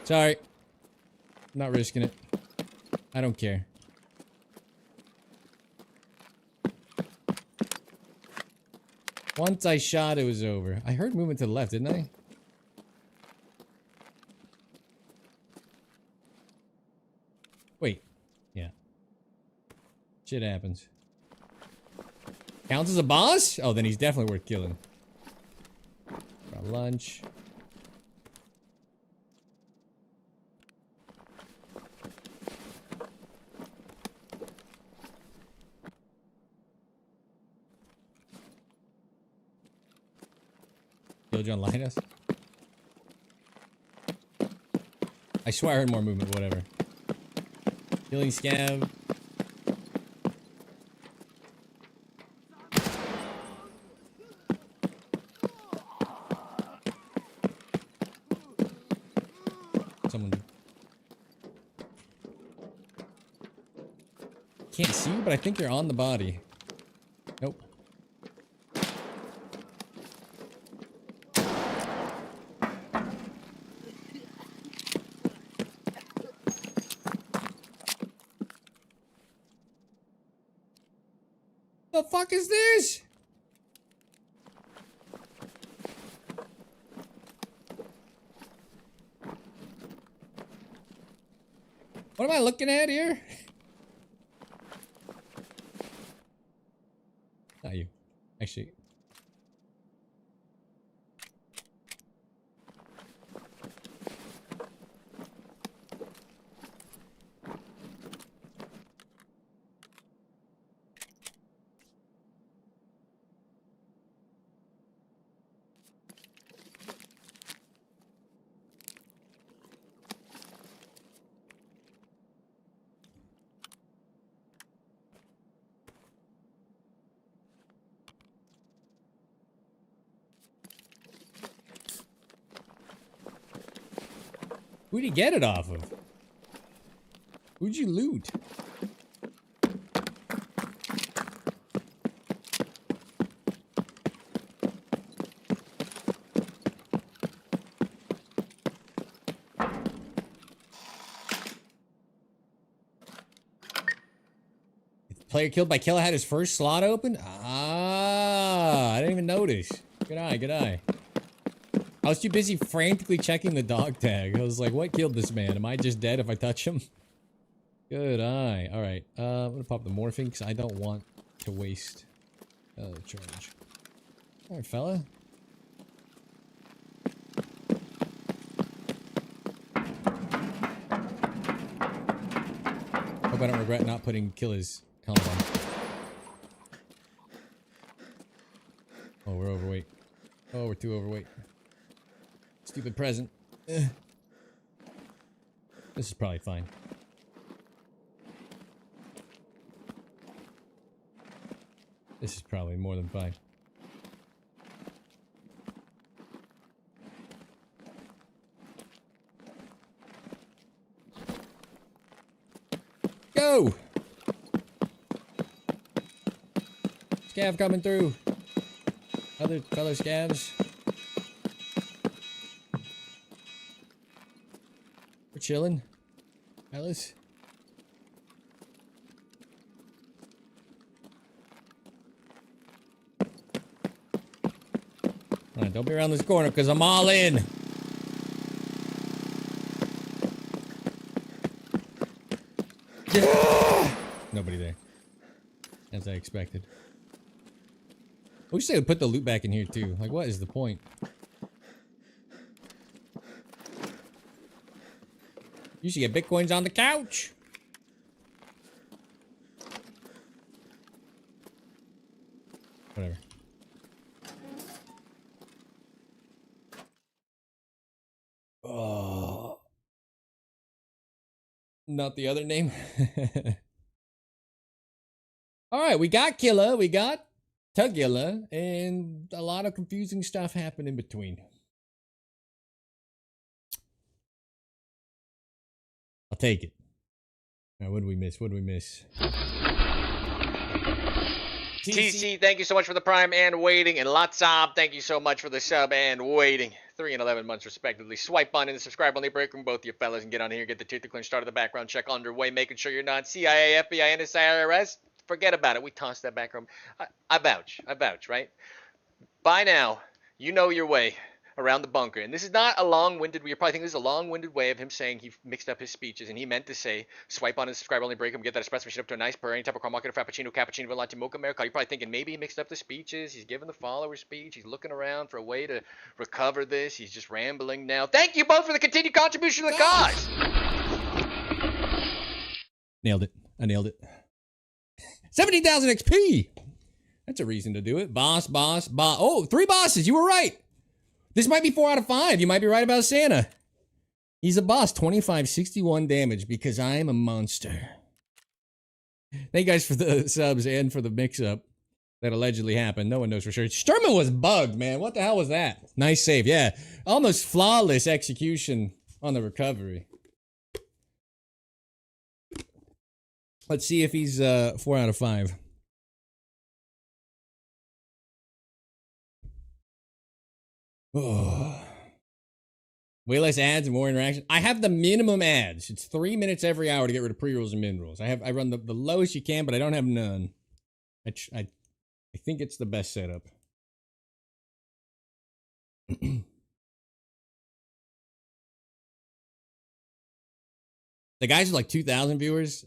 B: Sorry. Not risking it. I don't care. Once I shot, it was over. I heard movement to the left, didn't I? Wait. Yeah. Shit happens. Counts as a boss? Oh, then he's definitely worth killing. Got lunch. John Linus. I swear I heard more movement, whatever. Killing Scav. Someone. Can't see you, but I think you're on the body. Nope. The fuck is this? What am I looking at here? Not you. Actually. Who'd you get it off of? Who'd you loot? Player killed by Killa had his first slot open? Ah, I didn't even notice. Good eye, good eye. I was too busy frantically checking the dog tag. I was like, what killed this man? Am I just dead if I touch him? Good eye. Alright, I'm gonna pop the morphine because I don't want to waste charge. Alright, fella. Hope I don't regret not putting Killa's helmet on. Oh, we're overweight. Oh, we're too overweight. Stupid present. This is probably fine. This is probably more than fine. Go! Scav coming through. Other fellow scavs. We're chilling. Alice. Alright, don't be around this corner because I'm all in. Yeah! Nobody there. As I expected. I wish they would put the loot back in here too. Like, what is the point? You should get bitcoins on the couch. Whatever. Oh. Not the other name. All right, we got Killa, we got Tugilla, and a lot of confusing stuff happened in between. I'll take it. All right, what did we miss? What did we miss?
A: TC, thank you so much for the prime and waiting. And Lotsab, thank you so much for the sub and waiting. 3 and 11 months respectively. Swipe on in the subscribe only break room, both you fellas, and get on here, get the tier to clinch, start of the background check underway, making sure you're not CIA, FBI, NSA, IRS. Forget about it. We tossed that background. I vouch, right? By now, you know your way around the bunker. And this is not a long-winded, you're probably thinking this is a long-winded way of him saying he mixed up his speeches, and he meant to say, swipe on and subscribe, only break him, get that espresso machine up to a nice purr, any type of caramel, get a frappuccino, cappuccino, latte, mocha, America. You're probably thinking maybe he mixed up the speeches, he's giving the follower speech, he's looking around for a way to recover this, he's just rambling now. Thank you both for the continued contribution to the cause!
B: Nailed it. I nailed it. 17,000 XP! That's a reason to do it. Boss. Oh, 3 bosses. You were right. This might be 4 out of 5. You might be right about Santa. He's a boss. 2561 damage because I am a monster. Thank you guys for the subs and for the mix-up that allegedly happened. No one knows for sure. Sturman was bugged, man. What the hell was that? Nice save. Yeah. Almost flawless execution on the recovery. Let's see if he's 4 out of 5. Oh. Way less ads and more interaction. I have the minimum ads. It's 3 minutes every hour to get rid of pre-rolls and min-rolls. I run the lowest you can, but I don't have none. I think it's the best setup. The guys with like 2,000 viewers,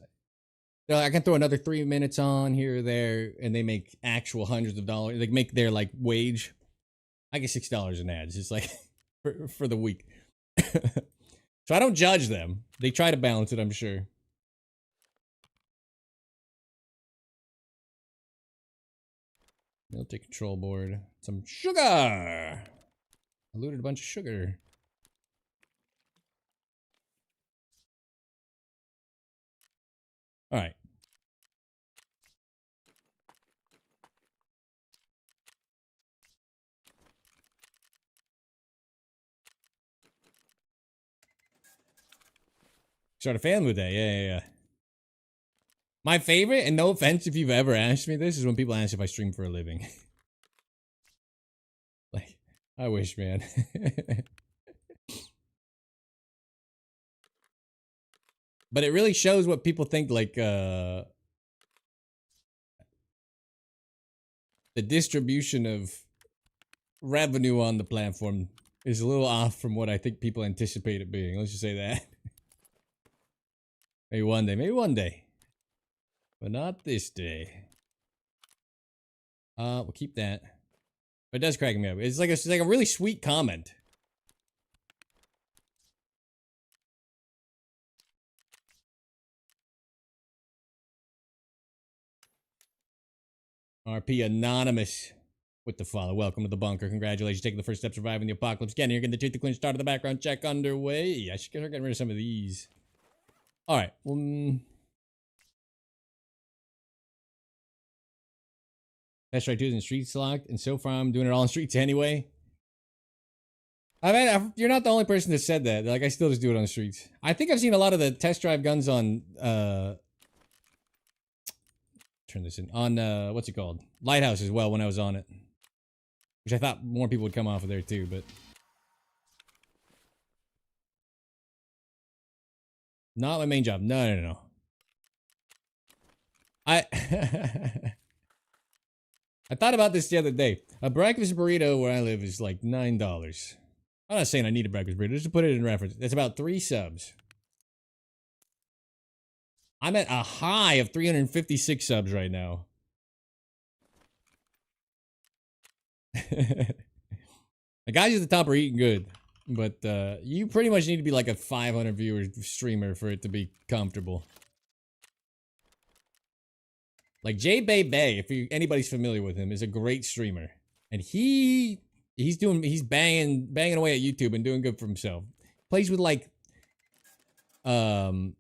B: they're like, I can throw another 3 minutes on here or there, and they make actual hundreds of dollars. They make their like wage. I get $6 in ads. It's like for the week. So I don't judge them. They try to balance it, I'm sure. They'll take control board. Some sugar. I looted a bunch of sugar. All right. Start a family with that. Yeah. My favorite, and no offense if you've ever asked me this, is when people ask if I stream for a living. Like, I wish, man. But it really shows what people think, like, the distribution of revenue on the platform is a little off from what I think people anticipate it being. Let's just say that. Maybe one day. But not this day. We'll keep that. But it does crack me up. It's like a really sweet comment. RP Anonymous with the follow. Welcome to the bunker. Congratulations, taking the first step surviving the apocalypse. Getting here, getting the tooth to clinch, start of the background check underway. I should get rid of some of these. Alright, Test Strike 2 is in streets locked, and so far I'm doing it all in streets anyway. I mean, you're not the only person that said that. Like, I still just do it on the streets. I think I've seen a lot of the test drive guns on, turn this in, on, what's it called? Lighthouse as well when I was on it. Which I thought more people would come off of there too, but. Not my main job. No. I thought about this the other day. A breakfast burrito where I live is like $9. I'm not saying I need a breakfast burrito, just to put it in reference. It's about 3 subs. I'm at a high of 356 subs right now. The guys at the top are eating good, but you pretty much need to be like a 500 viewer streamer for it to be comfortable. Like Bay, if anybody's familiar with him, is a great streamer, and he's banging away at YouTube and doing good for himself. Plays with like Lupo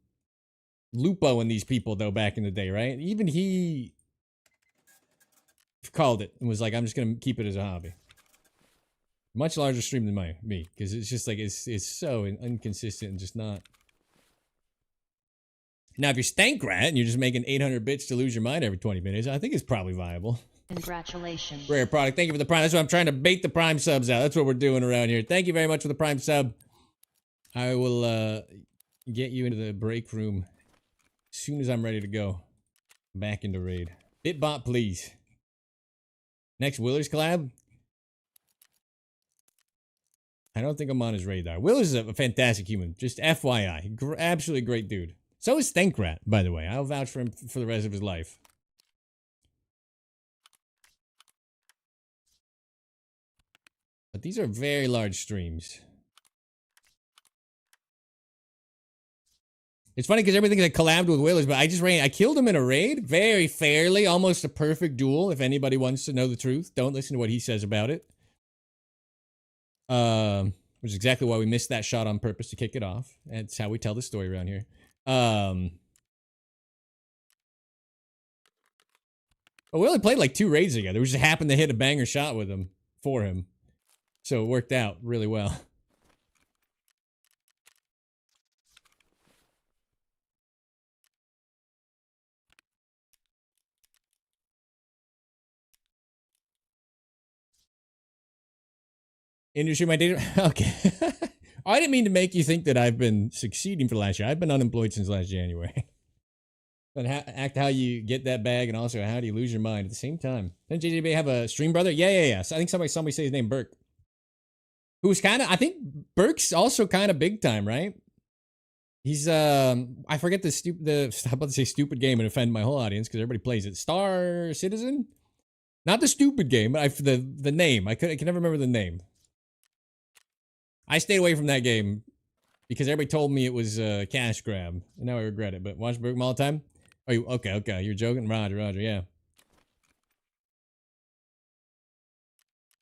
B: and these people though back in the day, right? Even he called it and was like, I'm just gonna keep it as a hobby. Much larger stream than me, because it's just like it's so inconsistent and just not. Now, if you're Stankrat and you're just making 800 bits to lose your mind every 20 minutes, I think it's probably viable.
C: Congratulations.
B: Rare product. Thank you for the Prime. That's what I'm trying to bait the Prime subs out. That's what we're doing around here. Thank you very much for the Prime sub. I will get you into the break room as soon as I'm ready to go back into raid. Bitbot, please. Next Willers collab. I don't think I'm on his radar. Willers is a fantastic human. Just FYI. Absolutely great dude. So is Stankrat, by the way. I'll vouch for him for the rest of his life. But these are very large streams. It's funny because everything that collabed with Willers, but I killed him in a raid very fairly, almost a perfect duel. If anybody wants to know the truth, don't listen to what he says about it. Which is exactly why we missed that shot on purpose to kick it off. That's how we tell the story around here. But we only played like 2 raids together. We just happened to hit a banger shot with him for him. So it worked out really well. Industry, my data. Okay. I didn't mean to make you think that I've been succeeding for the last year. I've been unemployed since last January. But act how you get that bag, and also how do you lose your mind at the same time. Doesn't JJB have a stream brother? Yeah. So I think somebody say his name Burke. Who's kind of, I think Burke's also kind of big time, right? He's I forget I'm about to say stupid game and offend my whole audience because everybody plays it. Star Citizen? Not the stupid game, but the name. I can never remember the name. I stayed away from that game because everybody told me it was a cash grab. And now I regret it. But watch Burke all the time? Oh, okay. You're joking? Roger, yeah.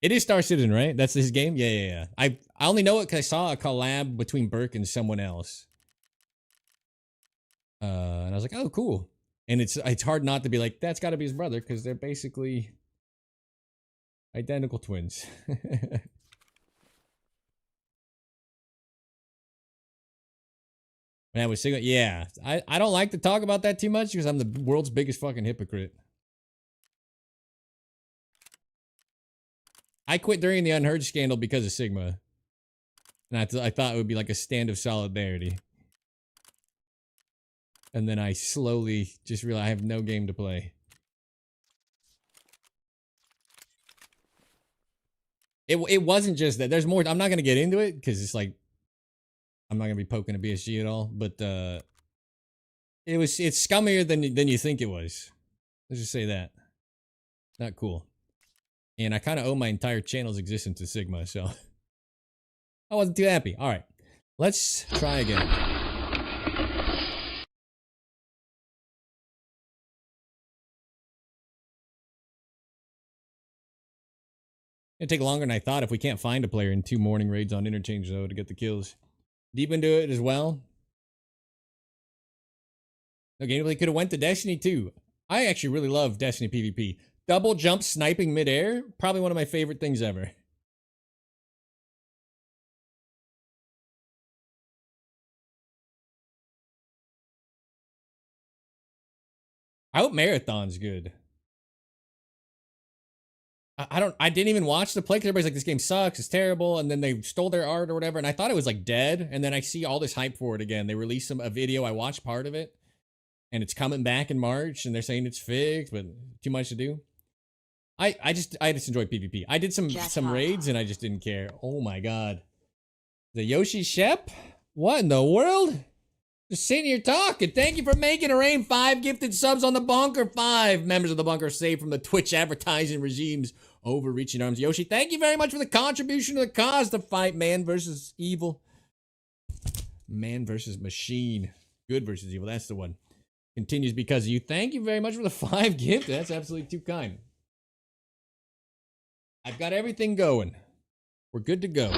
B: It is Star Citizen, right? That's his game? Yeah. I only know it because I saw a collab between Burke and someone else. And I was like, oh, cool. And it's hard not to be like, that's got to be his brother because they're basically identical twins. When I was single, yeah. I don't like to talk about that too much because I'm the world's biggest fucking hypocrite. I quit during the Unheard scandal because of Sigma. And I thought it would be like a stand of solidarity. And then I slowly just realized I have no game to play. It wasn't just that. There's more. I'm not going to get into it because it's like, I'm not going to be poking a BSG at all. But it's scummier than you think it was. Let's just say that. Not cool. And I kind of owe my entire channel's existence to Sigma, so I wasn't too happy. All right, let's try again. It'll take longer than I thought if we can't find a player in 2 morning raids on interchange, though, to get the kills. Deep into it as well. Okay, they could have went to Destiny 2. I actually really love Destiny PvP. Double jump sniping midair, probably one of my favorite things ever. I hope Marathon's good. I didn't even watch the play because everybody's like, this game sucks, it's terrible, and then they stole their art or whatever, and I thought it was like dead, and then I see all this hype for it again. They released a video, I watched part of it, and it's coming back in March, and they're saying it's fixed, but too much to do. I just enjoy PvP. I did some raids, and I just didn't care. Oh my god. The Yoshi Shep? What in the world? Just sitting here talking. Thank you for making it rain. 5 gifted subs on the bunker. 5 members of the bunker saved from the Twitch advertising regime's overreaching arms. Yoshi, thank you very much for the contribution to the cause to fight man versus evil. Man versus machine. Good versus evil. That's the one. Continues because of you. Thank you very much for the 5 gift. That's absolutely too kind. I've got everything going. We're good to go.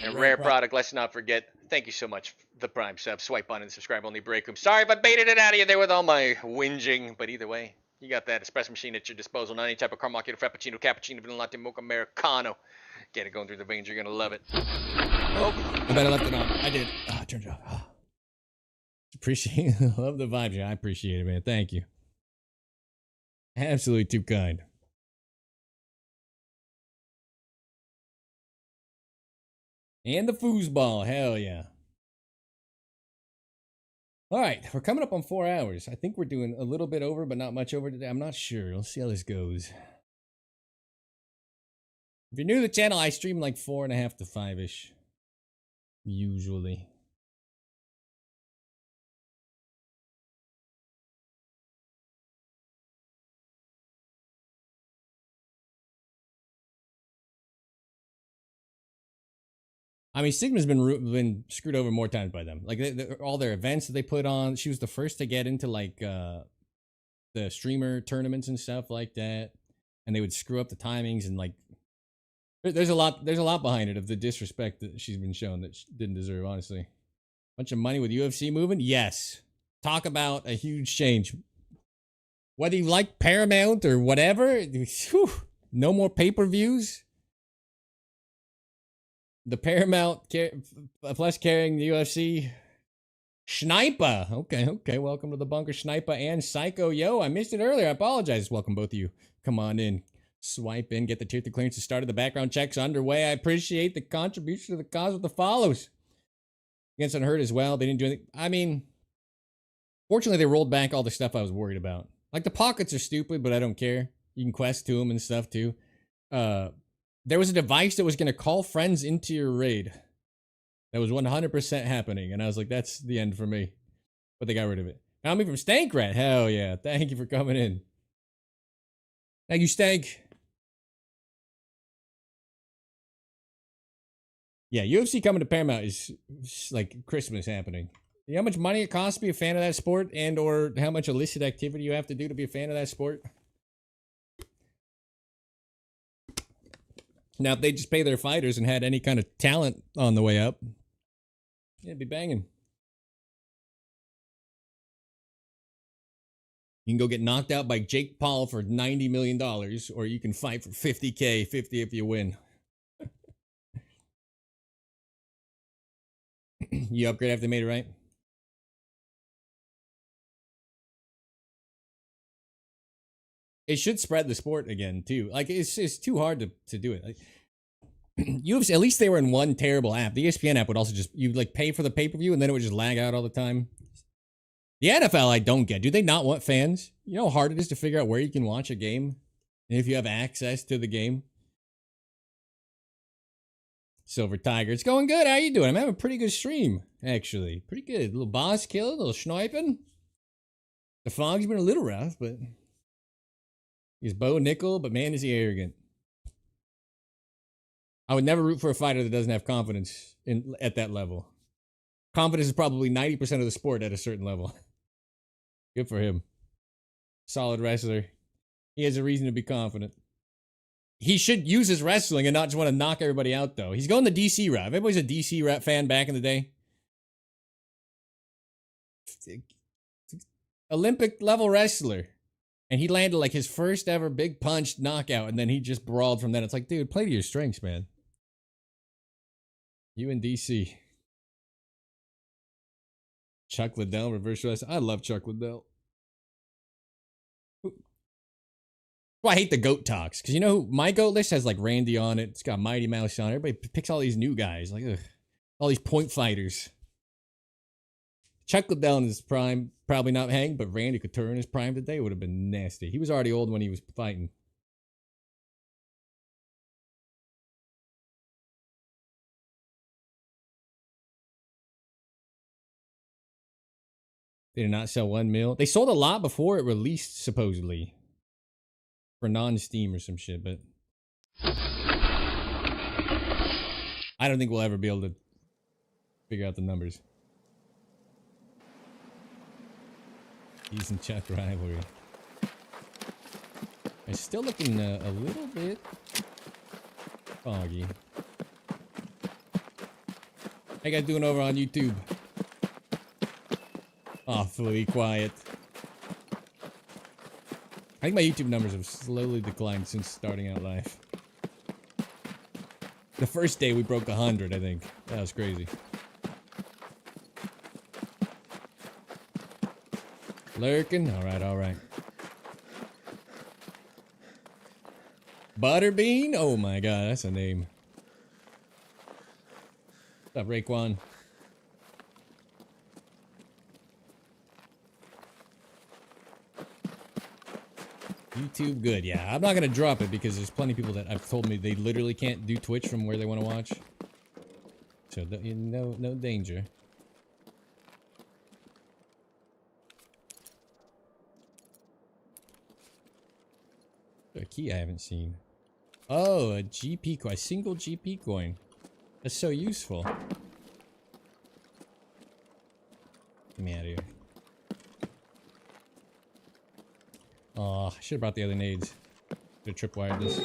A: And rare product, let's not forget. Thank you so much, the Prime sub. Swipe on and subscribe only break room. Sorry if I baited it out of you there with all my whinging, but either way, you got that espresso machine at your disposal. Not any type of caramel, frappuccino, cappuccino, vanilla latte, mocha, americano. Get it going through the veins. You're gonna love it.
B: Oh, I bet I left it on. I did. I turned it off. Oh. Appreciate it. Love the vibes. Yeah, I appreciate it, man. Thank you. Absolutely too kind. And the foosball. Hell yeah. All right. We're coming up on 4 hours. I think we're doing a little bit over, but not much over today. I'm not sure. Let's see how this goes. If you're new to the channel, I stream like 4.5 to 5-ish. Usually. I mean, Sigma's been screwed over more times by them. Like all their events that they put on. She was the first to get into like the streamer tournaments and stuff like that, and they would screw up the timings and like. There's a lot behind it of the disrespect that she's been shown that she didn't deserve. Honestly, bunch of money with UFC moving. Yes, talk about a huge change. Whether you like Paramount or whatever, whew, no more pay-per-views. The Paramount plus carrying the UFC. Sniper. Okay. Welcome to the bunker, Sniper and Psycho. Yo, I missed it earlier. I apologize. Welcome both of you. Come on in. Swipe in. Get the tier 3 clearance started. The background checks underway. I appreciate the contribution to the cause with the follows. Against Unheard as well. They didn't do anything. I mean, fortunately, they rolled back all the stuff I was worried about. Like, the pockets are stupid, but I don't care. You can quest to them and stuff, too. There was a device that was going to call friends into your raid. That was 100% happening. And I was like, that's the end for me. But they got rid of it. Found me from Stankrat. Hell yeah. Thank you for coming in. Thank you, Stank. Yeah, UFC coming to Paramount is like Christmas happening. You know how much money it costs to be a fan of that sport and or how much illicit activity you have to do to be a fan of that sport? Now, if they just pay their fighters and had any kind of talent on the way up, it'd be banging. You can go get knocked out by Jake Paul for $90 million, or you can fight for $50K, 50 if you win. You upgrade after they made it right? It should spread the sport again, too. Like, it's too hard to do it. Like, UFC, at least they were in one terrible app. The ESPN app would also just, you'd like pay for the pay-per-view and then it would just lag out all the time. The NFL, I don't get. Do they not want fans? You know how hard it is to figure out where you can watch a game? And if you have access to the game? Silver Tiger, it's going good. How you doing? I'm having a pretty good stream, actually. Pretty good. A little boss kill, a little sniping. The fog's been a little rough, but he's Bo Nickel, but man, is he arrogant. I would never root for a fighter that doesn't have confidence at that level. Confidence is probably 90% of the sport at a certain level. Good for him. Solid wrestler. He has a reason to be confident. He should use his wrestling and not just want to knock everybody out, though. He's going the DC route. Everybody's a DC fan back in the day. Olympic level wrestler. And he landed like his first ever big punch knockout, and then he just brawled from that. It's like, dude, play to your strengths, man. You in DC. Chuck Liddell, reverse wrestling. I love Chuck Liddell. Well, I hate the GOAT talks. Because you know who? My GOAT list has like Randy on it. It's got Mighty Mouse on it. Everybody picks all these new guys. Like, ugh. All these point fighters. Chuck Liddell in his prime, probably not hang, but Randy Couture in his prime today would have been nasty. He was already old when he was fighting. They did not sell 1 mil. They sold a lot before it released, supposedly. For non-Steam or some shit, but... I don't think we'll ever be able to figure out the numbers. Decent Chuck rivalry. It's still looking a little bit foggy. How you guys doing over on YouTube? Awfully quiet. I think my YouTube numbers have slowly declined since starting out live. The first day we broke 100, I think. That was crazy. Lurking? Alright, alright. Butterbean? Oh my god, that's a name. What's up, Raekwon? YouTube, good. Yeah, I'm not gonna drop it because there's plenty of people that have told me they literally can't do Twitch from where they want to watch. So, no danger. A key I haven't seen. Oh, a GP coin. A single GP coin. That's so useful. Get me out of here. Oh, I should have brought the other nades. Should have tripwired this.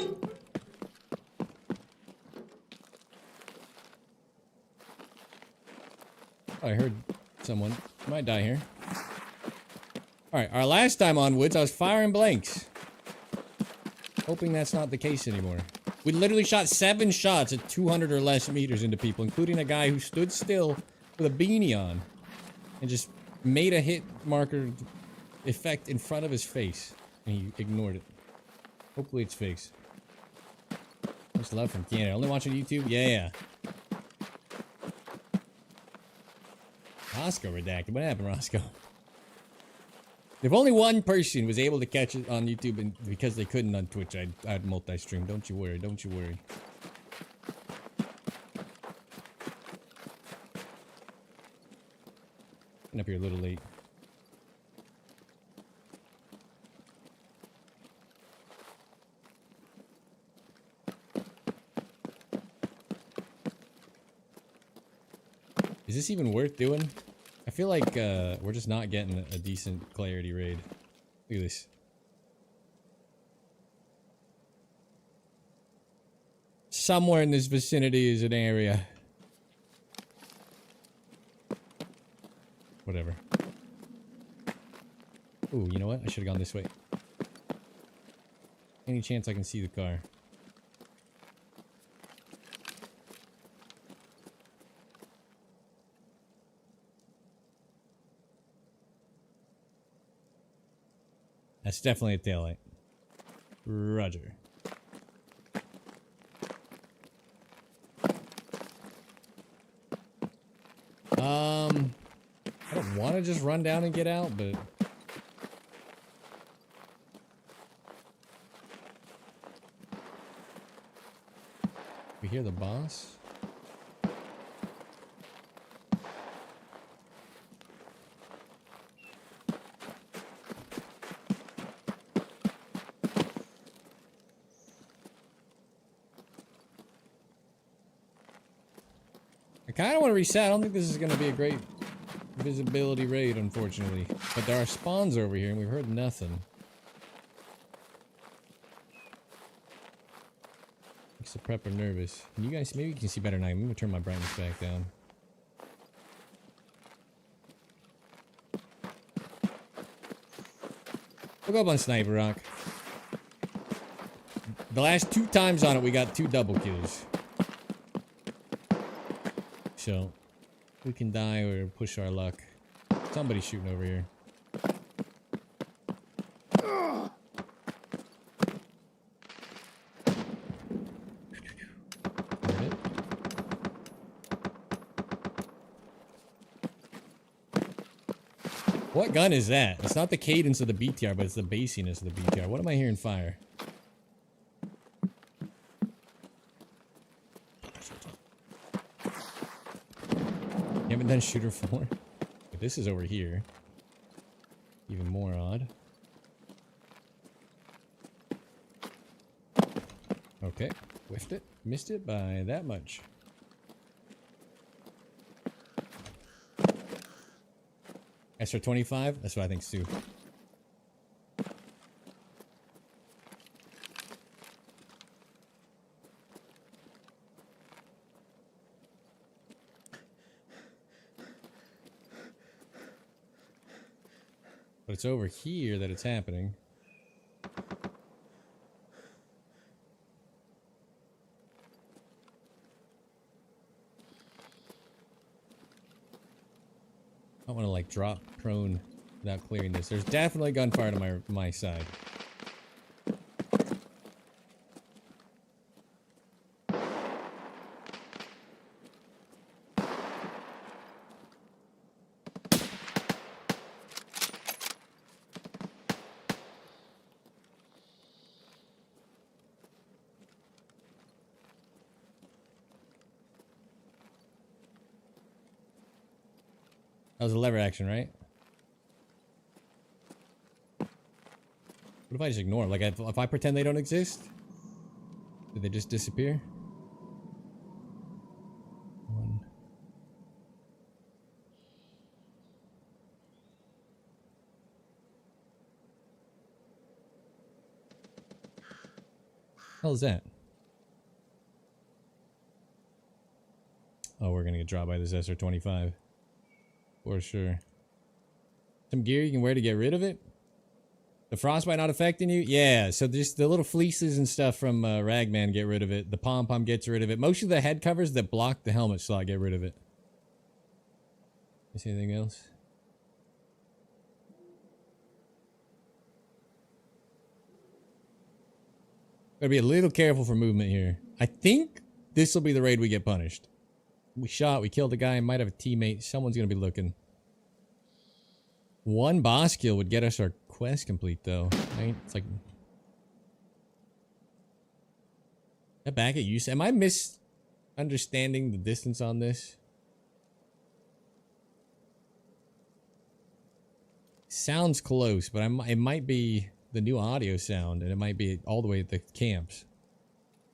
B: Oh, I heard someone. Might die here. Alright, our last time on Woods, I was firing blanks. Hoping that's not the case anymore. We literally shot 7 shots at 200 or less meters into people, including a guy who stood still with a beanie on. And just made a hit marker effect in front of his face. And he ignored it. Hopefully it's fixed. Much love from Canada. Only watching YouTube? Yeah. Roscoe redacted. What happened, Roscoe? If only one person was able to catch it on YouTube and because they couldn't on Twitch, I'd multi-stream. Don't you worry. Don't you worry. Getting up here a little late. Is this even worth doing? I feel like we're just not getting a decent clarity raid. Look at this. Somewhere in this vicinity is an area. Whatever. Ooh, you know what? I should have gone this way. Any chance I can see the car? That's definitely a taillight. Roger. I don't want to just run down and get out, but we hear the boss. I kind of want to reset. I don't think this is going to be a great visibility raid, unfortunately. But there are spawns over here, and we've heard nothing. Makes the prepper nervous. Can you guys, maybe you can see better now. I'm going to turn my brightness back down. We'll go up on Sniper Rock. The last 2 times on it, we got 2 double kills. So, we can die or push our luck. Somebody's shooting over here. What gun is that? It's not the cadence of the BTR, but it's the bassiness of the BTR. What am I hearing fire? You haven't done shooter 4? But this is over here. Even more odd. Okay, whiffed it. Missed it by that much. SR25? That's what I think too. But it's over here that it's happening. I want to like drop prone without clearing this. There's definitely gunfire to my side. That was a lever action, right? What if I just ignore them? Like, if I pretend they don't exist? Do they just disappear? One. Hell is that? Oh, we're gonna get dropped by this SR25. For sure. Some gear you can wear to get rid of it? The frostbite not affecting you? Yeah, so just the little fleeces and stuff from Ragman get rid of it. The pom-pom gets rid of it. Most of the head covers that block the helmet slot get rid of it. You see anything else? Gotta be a little careful for movement here. I think this will be the raid we get punished. We killed a guy, might have a teammate. Someone's gonna be looking. One boss kill would get us our quest complete, though. Right? It's like... That back at you? Am I misunderstanding the distance on this? Sounds close, but it might be the new audio sound, and it might be all the way at the camps.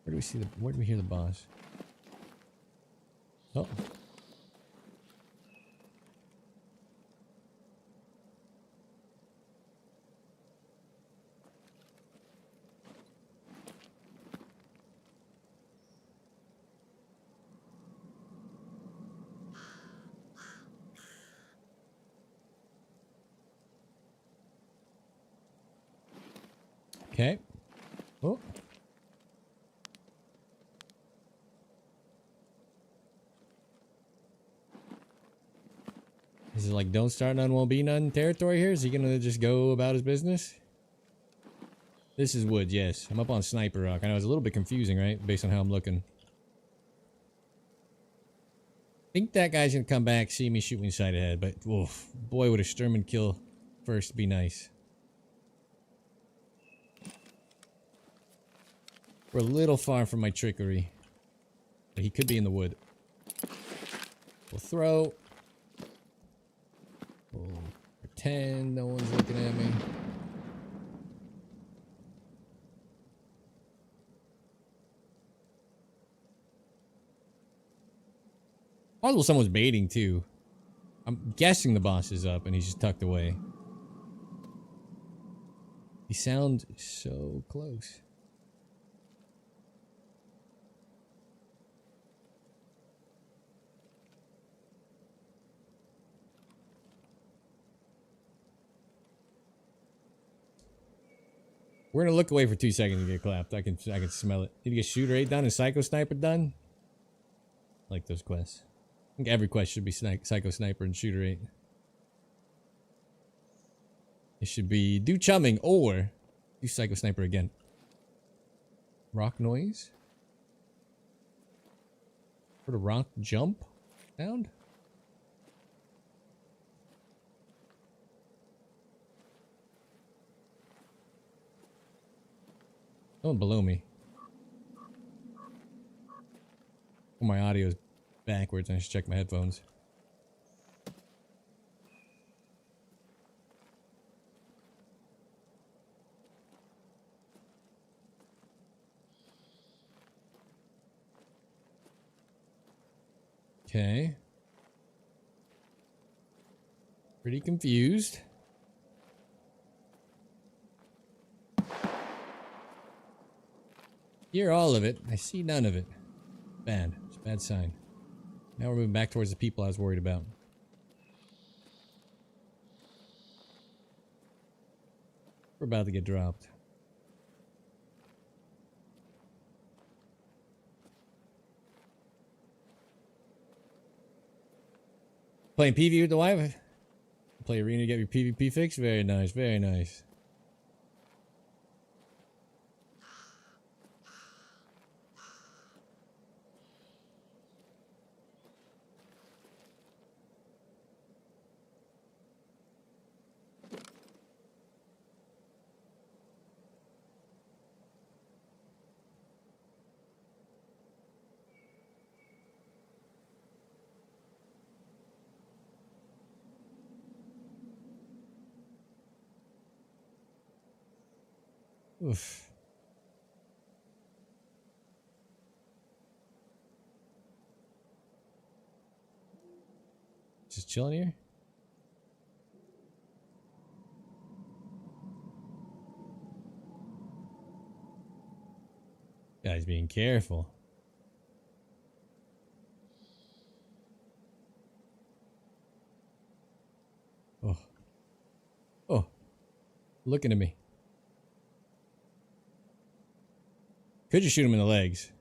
B: Where do we see where do we hear the boss? Oh. Okay. Oh. Is it like don't start none, won't be none territory here? Is he gonna just go about his business? This is wood, yes. I'm up on Sniper Rock. I know it's a little bit confusing, right? Based on how I'm looking. Think that guy's gonna come back, see me, shoot me inside the head, but oof, boy, would a Sturman kill first be nice. We're a little far from my trickery. But he could be in the wood. We'll throw. We'll pretend no one's looking at me. Possible someone's baiting too. I'm guessing the boss is up and he's just tucked away. He sounds so close. We're gonna look away for 2 seconds and get clapped. I can smell it. Did you get Shooter 8 done and Psycho Sniper done? I like those quests. I think every quest should be Psycho Sniper and Shooter 8. It should be do Chumming or do Psycho Sniper again. Rock noise? Heard a rock jump sound? Someone below me. Oh, my audio is backwards. I should check my headphones. Okay. Pretty confused. Hear all of it. I see none of it. Bad. It's a bad sign. Now we're moving back towards the people I was worried about. We're about to get dropped. Playing PvP with the wife? Play arena to get your PvP fix? Very nice, very nice. Oof. Just chilling here? Guys being careful. Oh. Oh. Looking at me. Could you shoot him in the legs?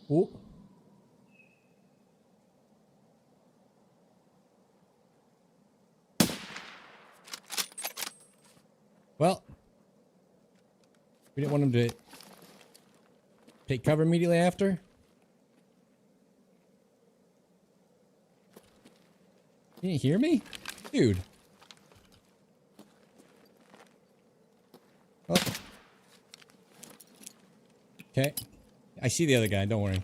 B: Oh. Well, we didn't want him to take cover immediately after. Can you hear me? Dude. Oh. Okay. I see the other guy, don't worry.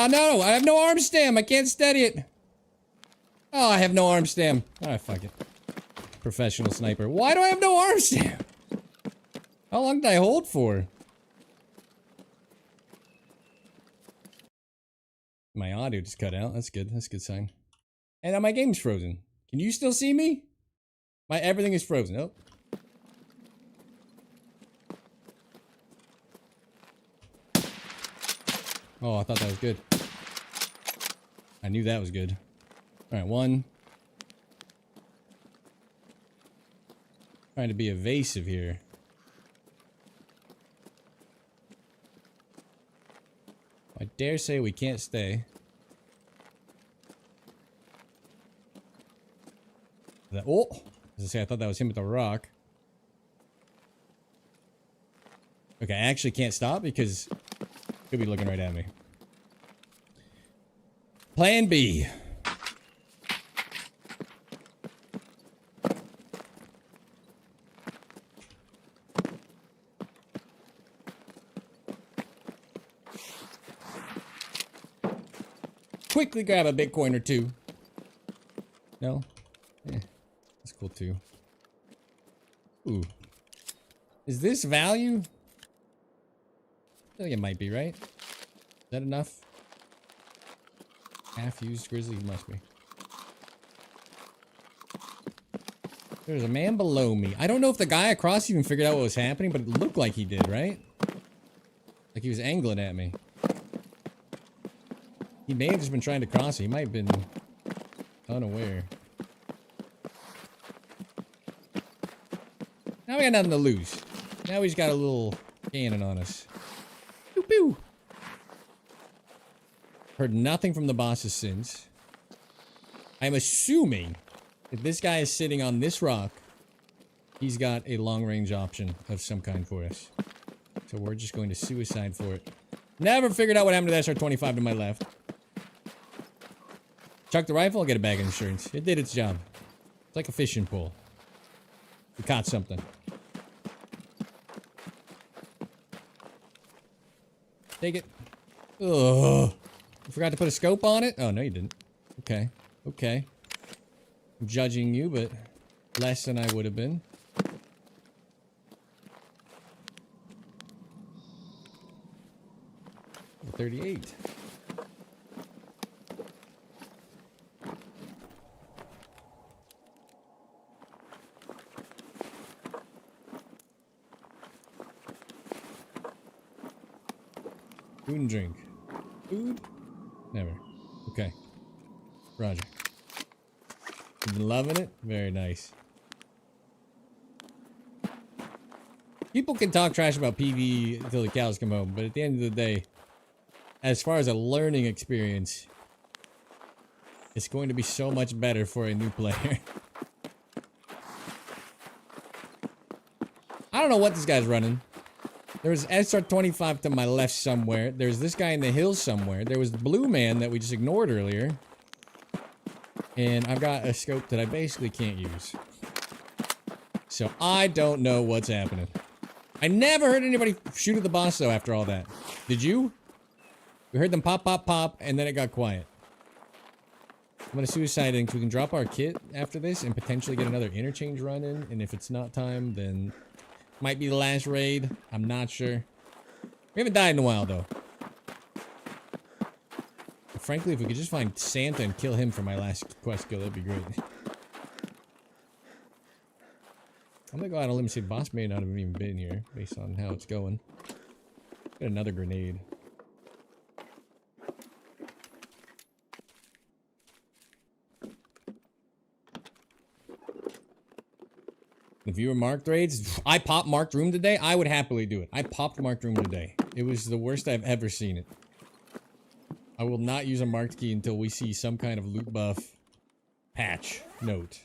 B: No, I have no arm stem. I can't steady it. Oh, I have no arm stem. Alright, fuck it. Professional sniper. Why do I have no arm stem? How long did I hold for? My audio just cut out. That's good. That's a good sign. And now my game's frozen. Can you still see me? My everything is frozen. Oh. Oh, I thought that was good. I knew that was good. Alright, one. Trying to be evasive here. I dare say we can't stay. Oh! As I say, I thought that was him with the rock. Okay, I actually can't stop because he'll be looking right at me. Plan B. Quickly grab a Bitcoin or two. No? Eh, that's cool too. Ooh. Is this value? I think it might be, right? Is that enough? Half-used grizzly must be. There's a man below me. I don't know if the guy across even figured out what was happening, but it looked like he did, right? Like he was angling at me. He may have just been trying to cross it. He might have been unaware. Now we got nothing to lose. Now he's got a little cannon on us. Pew pew. Heard nothing from the bosses since. I'm assuming if this guy is sitting on this rock, he's got a long-range option of some kind for us. So we're just going to suicide for it. Never figured out what happened to that SR-25 to my left. Chuck the rifle, I'll get a bag of insurance. It did its job. It's like a fishing pole. We caught something. Take it. Ugh. You forgot to put a scope on it? Oh, no, you didn't. Okay. Okay. I'm judging you, but less than I would have been. Oh, 38. Food and drink. Food? Never. Okay. Roger. You been loving it? Very nice. People can talk trash about PvE until the cows come home, but at the end of the day, as far as a learning experience, it's going to be so much better for a new player. I don't know what this guy's running. There was SR-25 to my left somewhere. There's this guy in the hills somewhere. There was the blue man that we just ignored earlier. And I've got a scope that I basically can't use. So I don't know what's happening. I never heard anybody shoot at the boss though after all that. Did you? We heard them pop, pop, pop, and then it got quiet. I'm gonna suicide things. We can drop our kit after this and potentially get another interchange run in. And if it's not time, then might be the last raid. I'm not sure. We haven't died in a while though. But frankly, if we could just find Santa and kill him for my last quest kill, that'd be great. I'm gonna go out on a limb and say boss may not have even been here based on how it's going. Get another grenade. The viewer marked raids. I popped marked room today. I would happily do it. I popped marked room today. It was the worst I've ever seen it. I will not use a marked key until we see some kind of loot buff patch note.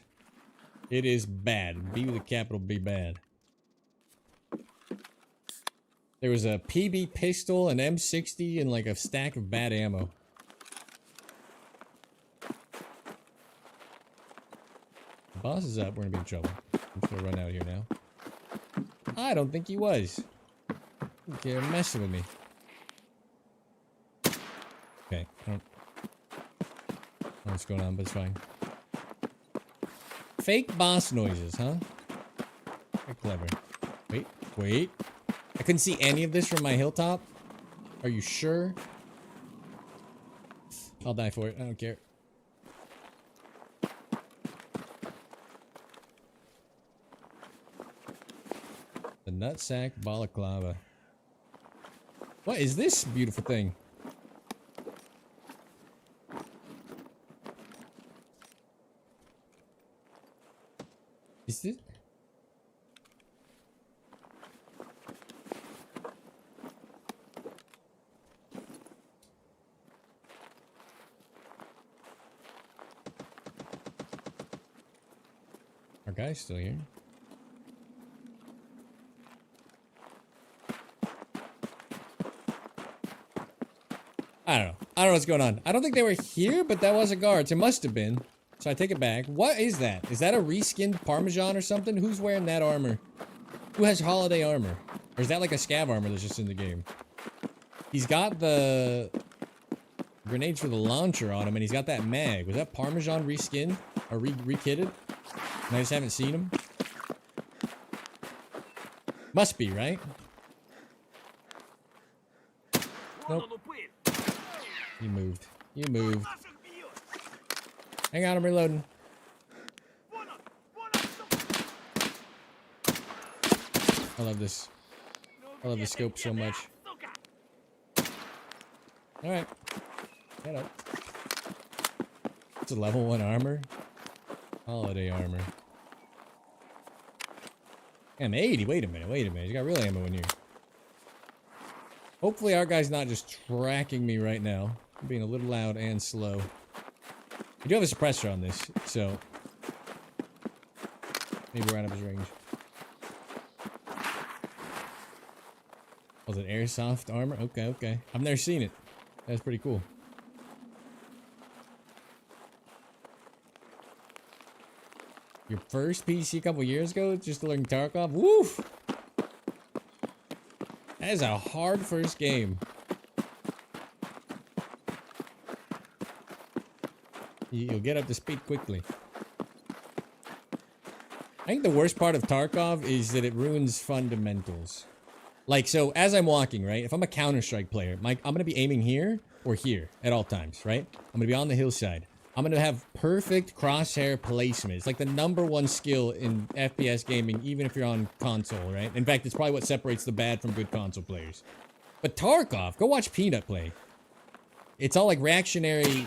B: It is bad. B with a capital B bad. There was a PB pistol, an M60, and like a stack of bad ammo. The boss is up. We're gonna be in trouble. I'm just gonna run out here now. I don't think he was. Okay, you're messing with me. Okay, I don't know what's going on, but it's fine. Fake boss noises, huh? Very clever. Wait, wait. I couldn't see any of this from my hilltop. Are you sure? I'll die for it. I don't care. The nutsack balaclava. What is this beautiful thing? Is this? Our guy's still here. I don't know. I don't know what's going on. I don't think they were here, but that wasn't guards. It must have been. So I take it back. What is that? Is that a reskinned Parmesan or something? Who's wearing that armor? Who has holiday armor? Or is that like a scav armor that's just in the game? He's got the grenades for the launcher on him, and he's got that mag. Was that Parmesan reskinned? Or re-kitted? And I just haven't seen him? Must be, right? Nope. You moved. You moved. Hang on, I'm reloading. I love this. I love the scope so much. Alright. Head up. It's a level 1 armor. Holiday armor. M80. Wait a minute. Wait a minute. You got real ammo in here. Hopefully our guy's not just tracking me right now. I'm being a little loud and slow. We do have a suppressor on this, so maybe we're out of his range. Was it airsoft armor? Okay, okay. I've never seen it. That's pretty cool. Your first PC a couple years ago, just to learn Tarkov? Woof! That is a hard first game. You'll get up to speed quickly. I think the worst part of Tarkov is that it ruins fundamentals. Like, so as I'm walking, right? If I'm a Counter-Strike player, I'm gonna be aiming here or here at all times, right? I'm gonna be on the hillside. I'm gonna have perfect crosshair placement. It's like the #1 skill in FPS gaming, even if you're on console, right? In fact, it's probably what separates the bad from good console players. But Tarkov, go watch Peanut play. It's all like reactionary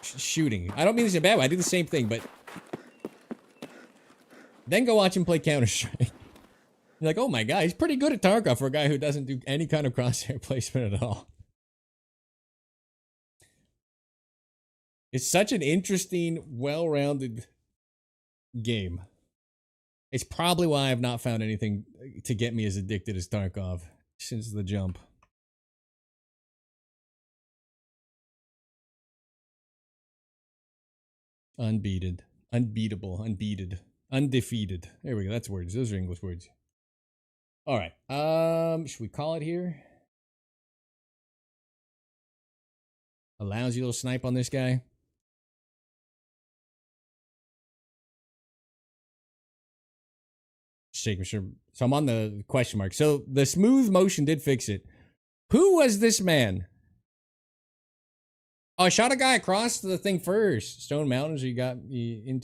B: shooting. I don't mean this in a bad way. I do the same thing, but then go watch him play Counter-Strike. You're like, oh my god, he's pretty good at Tarkov for a guy who doesn't do any kind of crosshair placement at all. It's such an interesting, well-rounded game. It's probably why I've not found anything to get me as addicted as Tarkov since the jump. Unbeaten. Unbeatable. Unbeated. Undefeated. There we go. That's words. Those are English words. Alright. Should we call it here? A lousy little snipe on this guy. Just making sure. So I'm on the question mark. So the smooth motion did fix it. Who was this man? Oh, I shot a guy across the thing first. Stone Mountain, so you got you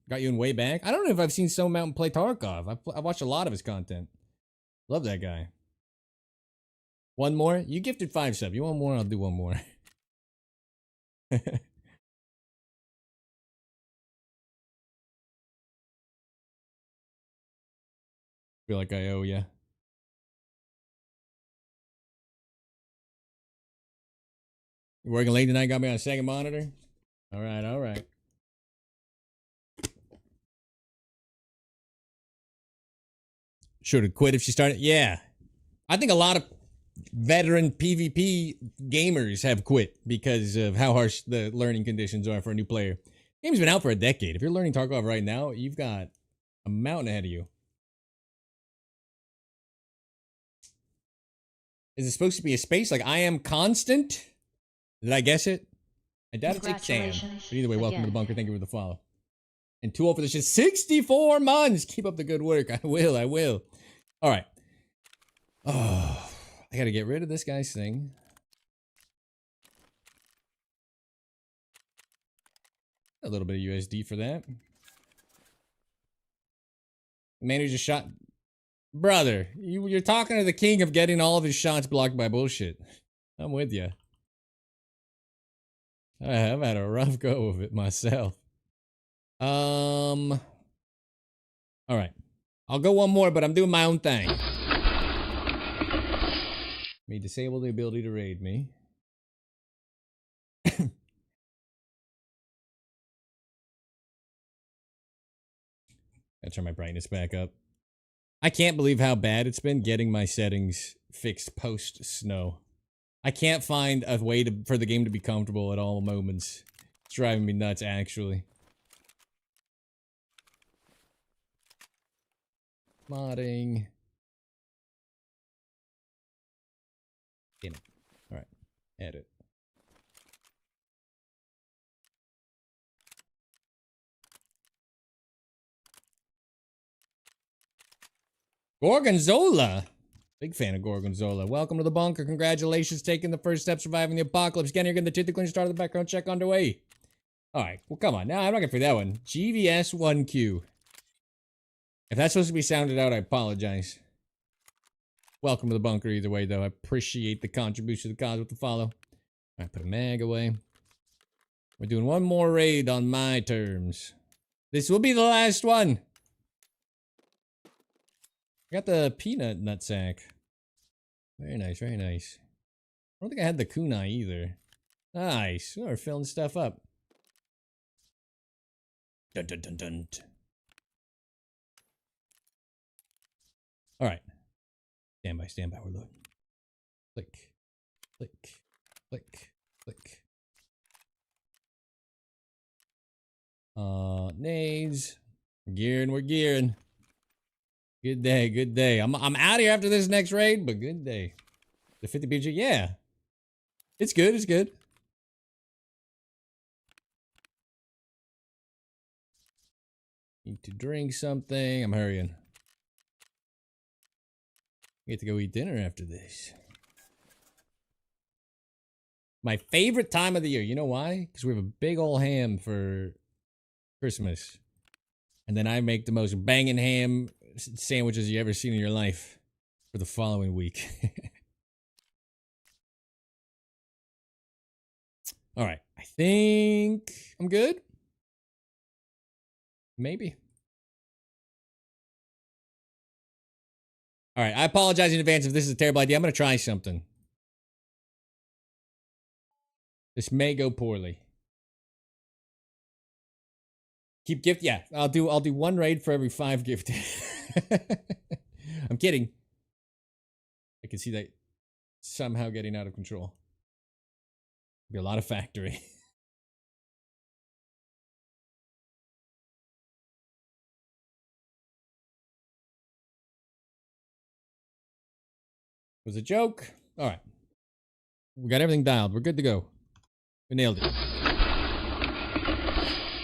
B: in way back. I don't know if I've seen Stone Mountain play Tarkov. I've watched a lot of his content. Love that guy. One more? You gifted 5 subs. You want more? I'll do one more. Feel like I owe ya. You working late tonight? Got me on a second monitor? Alright, alright. Should have quit if she started. Yeah. I think a lot of veteran PvP gamers have quit because of how harsh the learning conditions are for a new player. Game's been out for a decade. If you're learning Tarkov right now, you've got a mountain ahead of you. Is it supposed to be a space like I am constant? Did I guess it? I doubt it's exam. But either way, welcome to the bunker. Thank you for the follow. And 2-0 for this shit. 64 months! Keep up the good work. I will, I will. Alright. Oh, I gotta get rid of this guy's thing. A little bit of USD for that. Man who just shot... Brother, you're talking to the king of getting all of his shots blocked by bullshit. I'm with you. I've had a rough go of it myself. Alright. I'll go one more, but I'm doing my own thing. May disable the ability to raid me. Gotta turn my brightness back up. I can't believe how bad it's been getting my settings fixed post-snow. I can't find a way for the game to be comfortable at all moments. It's driving me nuts, actually. Modding. Damn it. Alright. Edit. Gorgonzola! Big fan of Gorgonzola. Welcome to the bunker. Congratulations, taking the first step, surviving the apocalypse. Again, you're getting the tooth clean start of the background check underway. Alright, well, come on. Now, I'm not gonna figure that one. GVS1Q. If that's supposed to be sounded out, I apologize. Welcome to the bunker either way, though. I appreciate the contribution to the cause with the follow. Alright, put a mag away. We're doing one more raid on my terms. This will be the last one. I got the peanut nutsack. Very nice, very nice. I don't think I had the kunai either. Nice. We're filling stuff up. Dun dun dun dun. Alright. Stand by, we're loading. Click. Click. Click. Click. Nades. We're gearing. Good day, good day. I'm out of here after this next raid, but good day. The 50 BG, yeah. It's good, it's good. Need to drink something. I'm hurrying. Get to go eat dinner after this. My favorite time of the year. You know why? Because we have a big old ham for Christmas. And then I make the most banging ham sandwiches you ever seen in your life for the following week. All right. I think I'm good. Maybe. All right. I apologize in advance if this is a terrible idea. I'm going to try something. This may go poorly. Keep gift. Yeah, I'll do one raid for every 5 gifted. I'm kidding. I can see that somehow getting out of control. Be a lot of factory. It was a joke. All right. We got everything dialed. We're good to go. We nailed it.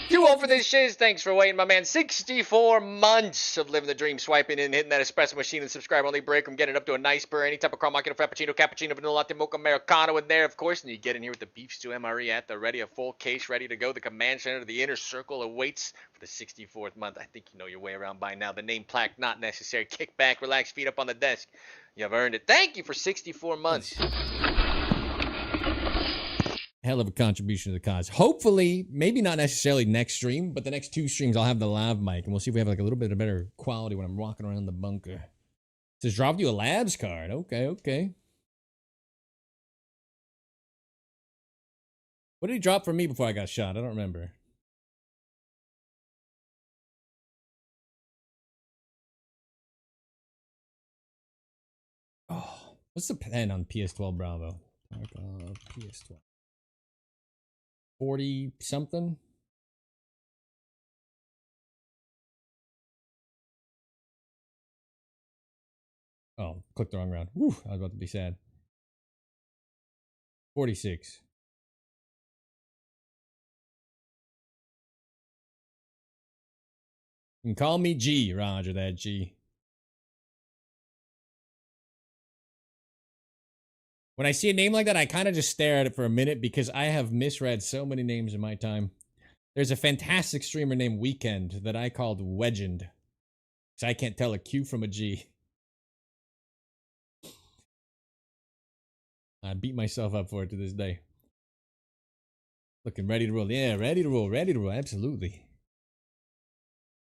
A: Too old for this shiz. Thanks for waiting, my man. 64 months of living the dream, swiping in, hitting that espresso machine and subscribe only break. I'm getting up to a nice burr. Any type of caramel, frappuccino, cappuccino, vanilla latte, mocha, americano in there, of course. And you get in here with the beef stew MRE at the ready, a full case ready to go. The command center, the inner circle awaits for the 64th month. I think you know your way around by now. The name plaque not necessary. Kick back, relax, feet up on the desk. You've earned it. Thank you for 64 months.
B: Hell of a contribution to the cause. Hopefully, maybe not necessarily next stream, but the next 2 streams I'll have the lav mic, and we'll see if we have like a little bit of better quality when I'm walking around the bunker. It says dropped you a labs card. Okay, okay. What did he drop for me before I got shot? I don't remember. Oh, what's the pen on PS12 Bravo? PS12. 40 something. Oh, clicked the wrong round. Whew, I was about to be sad. 46. You can call me G, Roger that G. When I see a name like that, I kind of just stare at it for a minute because I have misread so many names in my time. There's a fantastic streamer named Weekend that I called Wedgend. So I can't tell a Q from a G. I beat myself up for it to this day. Looking ready to roll. Yeah, ready to roll, ready to roll. Absolutely.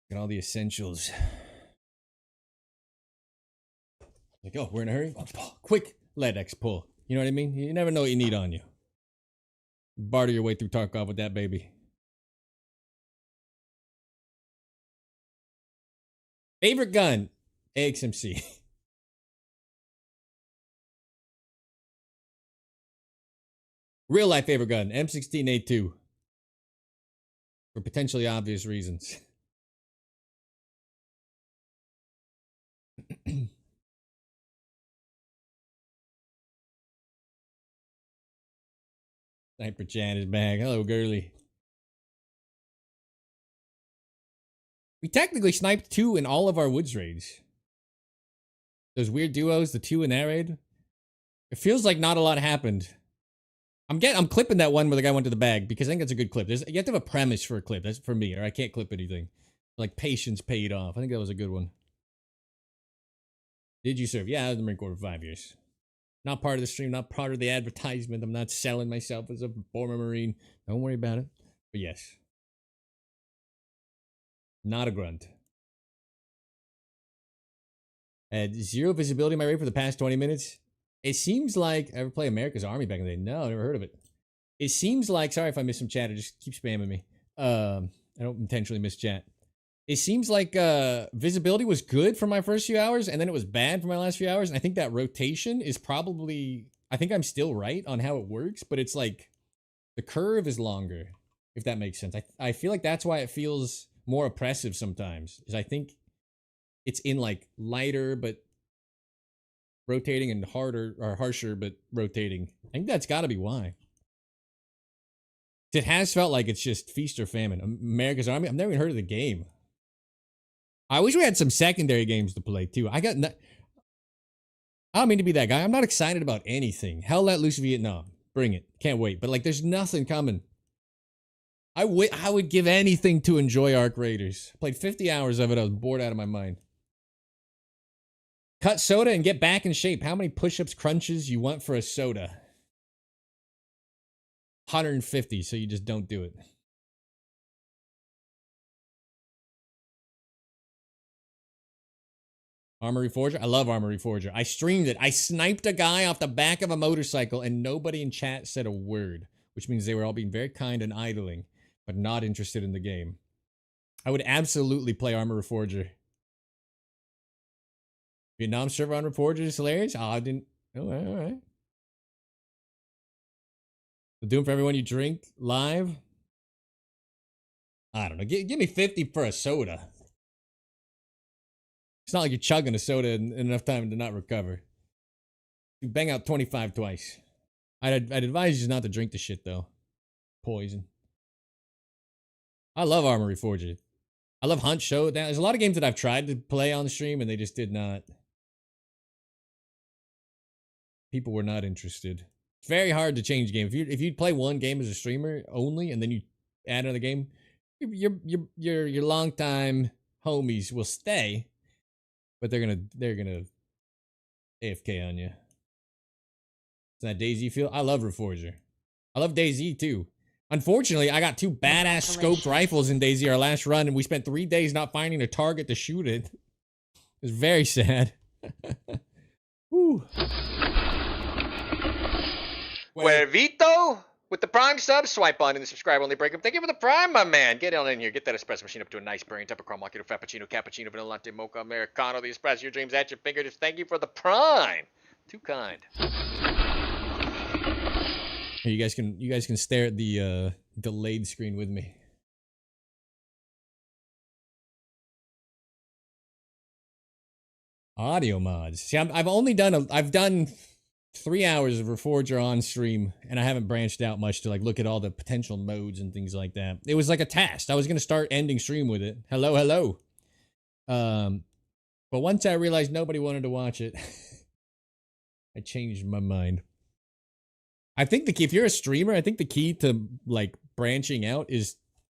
B: Got all the essentials. Like, oh, we're in a hurry. Oh, quick, let X pull. You know what I mean? You never know what you need on you. Barter your way through Tarkov with that baby. Favorite gun? AXMC. Real life favorite gun? M16A2. For potentially obvious reasons. Sniper Chan is back. Hello, girly. We technically sniped 2 in all of our woods raids. Those weird duos, the 2 in that raid. It feels like not a lot happened. I'm clipping that one where the guy went to the bag because I think that's a good clip. You have to have a premise for a clip. That's for me, or I can't clip anything. Like patience paid off. I think that was a good one. Did you serve? Yeah, I was in the Marine Corps for 5 years. Not part of the stream, not part of the advertisement. I'm not selling myself as a former Marine. Don't worry about it. But yes. Not a grunt. I had 0 visibility in my raid for the past 20 minutes. It seems like... Ever play America's Army back in the day? No, I never heard of it. It seems like... Sorry if I missed some chat. Just keep spamming me. I don't intentionally miss chat. It seems like visibility was good for my first few hours, and then it was bad for my last few hours. And I think that rotation is probably... I think I'm still right on how it works, but it's like... The curve is longer, if that makes sense. I feel like that's why it feels more oppressive sometimes. Is I think it's in like lighter, but rotating, and harder, or harsher, but rotating. I think that's got to be why. It has felt like it's just feast or famine. America's Army? I've never even heard of the game. I wish we had some secondary games to play too. I don't mean to be that guy. I'm not excited about anything. Hell let loose Vietnam. Bring it. Can't wait. But like there's nothing coming. I would give anything to enjoy Arc Raiders. Played 50 hours of it. I was bored out of my mind. Cut soda and get back in shape. How many push-ups, crunches you want for a soda? 150, so you just don't do it. Armory Forger? I love Armory Forger. I streamed it. I sniped a guy off the back of a motorcycle and nobody in chat said a word, which means they were all being very kind and idling, but not interested in the game. I would absolutely play Armory Forger. Vietnam server Armory Forger is hilarious? Oh, I didn't. Oh, all right. Doing for everyone you drink live? I don't know. Give me 50 for a soda. It's not like you're chugging a soda in enough time to not recover. You bang out 25 twice. I'd advise you not to drink the shit, though. Poison. I love Armory Forger. I love Hunt Showdown. There's a lot of games that I've tried to play on the stream, and they just did not. People were not interested. It's very hard to change game. If you play one game as a streamer only, and then you add another game, your longtime homies will stay. But they're gonna AFK on you. It's that DayZ feel. I love Reforger. I love DayZ too. Unfortunately, I got 2 badass scoped rifles in DayZ our last run, and we spent 3 days not finding a target to shoot it. It was very sad. Woo.
A: Huevito with the Prime sub, swipe on in the subscribe only breakup. Thank you for the Prime, my man. Get on in here. Get that espresso machine up to a nice burning temper. Caramel macchiato, frappuccino, cappuccino, vanilla latte, mocha, americano. The espresso your dreams at your fingertips. Thank you for the Prime. Too kind.
B: You guys can stare at the delayed screen with me. Audio mods. See, I've done 3 hours of Reforger on stream, and I haven't branched out much to like look at all the potential modes and things like that. It was like a test. I was gonna start ending stream with it. Hello. But once I realized nobody wanted to watch it, I changed my mind. I think the key, if you're a streamer, I think the key to like branching out is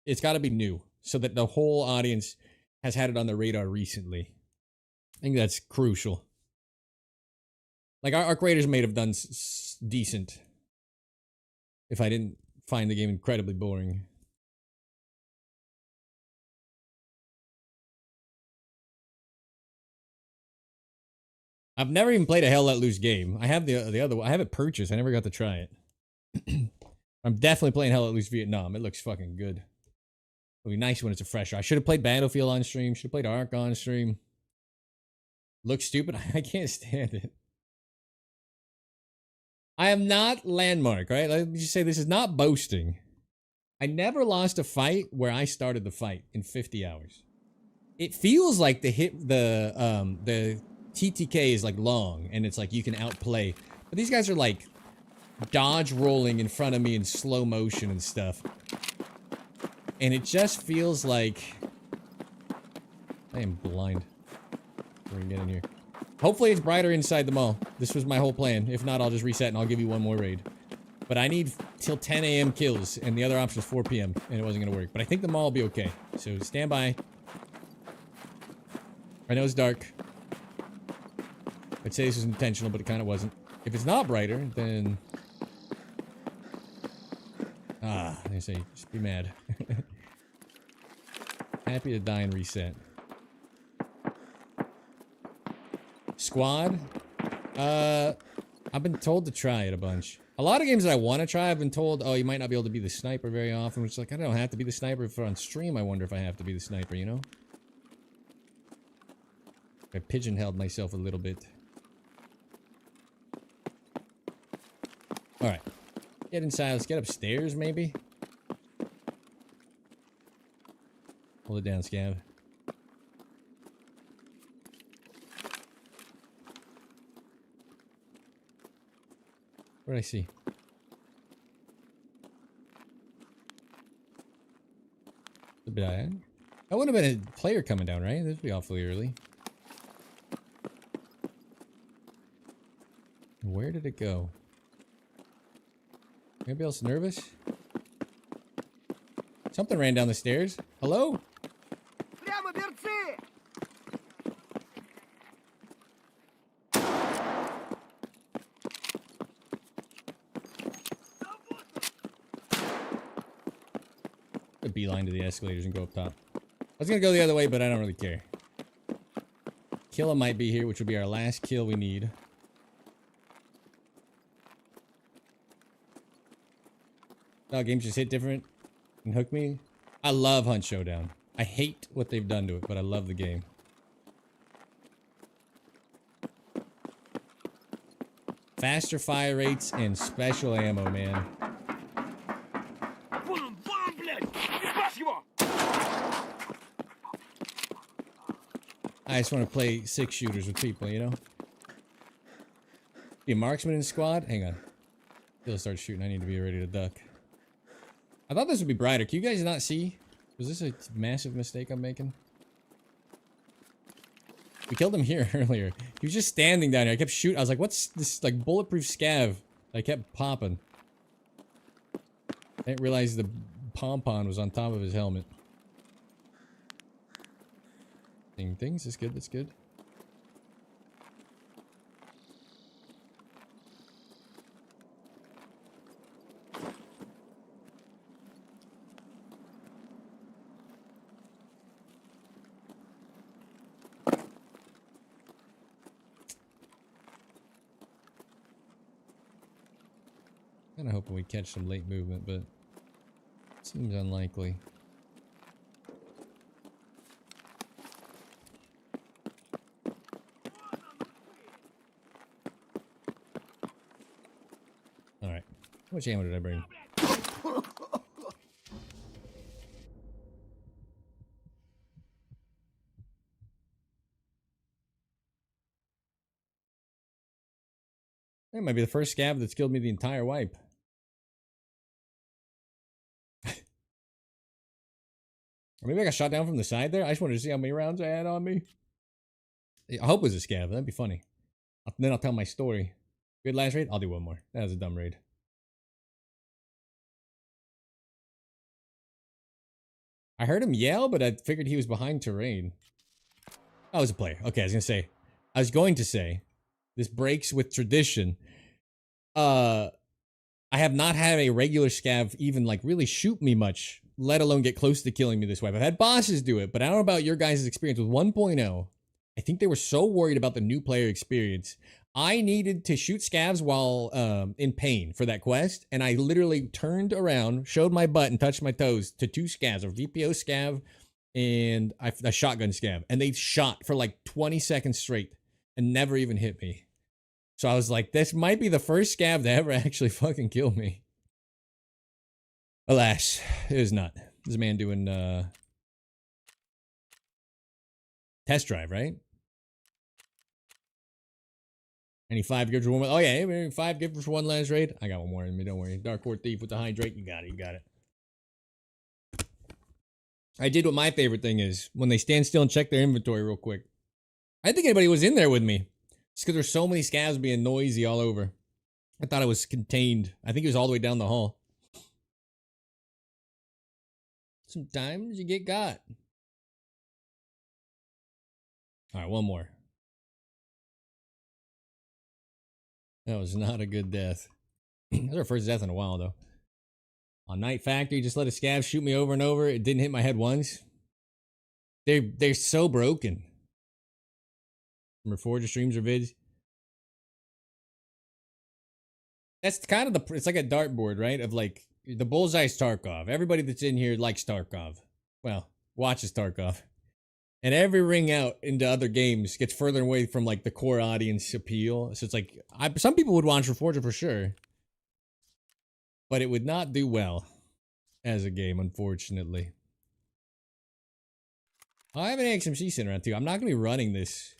B: it's got to be new, so that the whole audience has had it on their radar recently. I think that's crucial. Like, our Arc Raiders may have done decent if I didn't find the game incredibly boring. I've never even played a Hell Let Loose game. I have the other one. I have it purchased. I never got to try it. I'm definitely playing Hell Let Loose Vietnam. It looks fucking good. It'll be nice when it's a fresher. I should have played Battlefield on stream. Should have played Ark on stream. Looks stupid. I can't stand it. I am not Landmark, right? Let me just say this is not boasting. I never lost a fight where I started the fight in 50 hours. It feels like the TTK is like long and it's like you can outplay. But these guys are like dodge rolling in front of me in slow motion and stuff. And it just feels like I am blind. We're gonna get in here. Hopefully it's brighter inside the mall. This was my whole plan. If not, I'll just reset and I'll give you one more raid. But I need till 10 a.m. kills, and the other option is 4 p.m. and it wasn't gonna work. But I think the mall will be okay. So stand by. I know it's dark. I'd say this was intentional, but it kind of wasn't. If it's not brighter, then they say just be mad. Happy to die and reset. Squad? I've been told to try it a bunch. A lot of games that I want to try, I've been told, oh, you might not be able to be the sniper very often, which is like, I don't have to be the sniper. If on stream, I wonder if I have to be the sniper, you know? I pigeonholed myself a little bit. Alright. Get inside. Let's get upstairs, maybe? Hold it down, Scav. What did I see? The bad. That would have been a player coming down, right? This would be awfully early. Where did it go? Anybody else nervous? Something ran down the stairs. Hello?
D: Прямо берцы!
B: A beeline to the escalators and go up top. I was gonna go the other way, but I don't really care. Killa might be here, which will be our last kill we need. Oh, games just hit different and hook me. I love Hunt Showdown. I hate what they've done to it, but I love the game. Faster fire rates and special ammo, man.
D: Вон, блядь! Ебашь его!
B: I just want to play 6 shooters with people, you know? Be a marksman in squad? Hang on. He'll start shooting. I need to be ready to duck. I thought this would be brighter. Can you guys not see? Was this a massive mistake I'm making? We killed him here earlier. He was just standing down here. I kept shooting. I was like, what's this, like, bulletproof scav? I kept popping. I didn't realize the pom-pom was on top of his helmet. Seeing things. That's good. That's good. Kind of hoping we catch some late movement, but seems unlikely. All right, how much ammo did I bring? That might be the first scab that's killed me the entire wipe. Or maybe I got shot down from the side there. I just wanted to see how many rounds I had on me. I hope it was a scab. That'd be funny. Then I'll tell my story. Good last raid? I'll do one more. That was a dumb raid. I heard him yell, but I figured he was behind terrain. Oh, I was a player. Okay, I was going to say, this breaks with tradition. I have not had a regular scav even like really shoot me much, let alone get close to killing me this way. I've had bosses do it, but I don't know about your guys' experience with 1.0. I think they were so worried about the new player experience. I needed to shoot scavs while in pain for that quest, and I literally turned around, showed my butt, and touched my toes to 2 scavs, a VPO scav and a shotgun scav, and they shot for like 20 seconds straight and never even hit me. So I was like, this might be the first scav to ever actually fucking kill me. Alas, it was not. This man doing test drive, right? Any 5 gifts for one? Oh yeah, 5 gifts for one last raid. I got one more in me. Don't worry. Dark Horde Thief with the hydrate. You got it. You got it. I did what my favorite thing is when they stand still and check their inventory real quick. I didn't think anybody was in there with me. Just because there's so many scavs being noisy all over. I thought it was contained. I think it was all the way down the hall. Sometimes you get got. Alright, one more. That was not a good death. That's our first death in a while, though. On Night Factory, just let a scav shoot me over and over. It didn't hit my head once. They're so broken. From Reforger streams or vids. That's kind of it's like a dartboard, right? Of like, the bullseye's Tarkov. Everybody that's in here likes Tarkov. Well, watches Tarkov. And every ring out into other games gets further away from like the core audience appeal. So it's like, some people would watch Reforger for sure. But it would not do well as a game, unfortunately. I have an XMC sitting around too. I'm not going to be running this.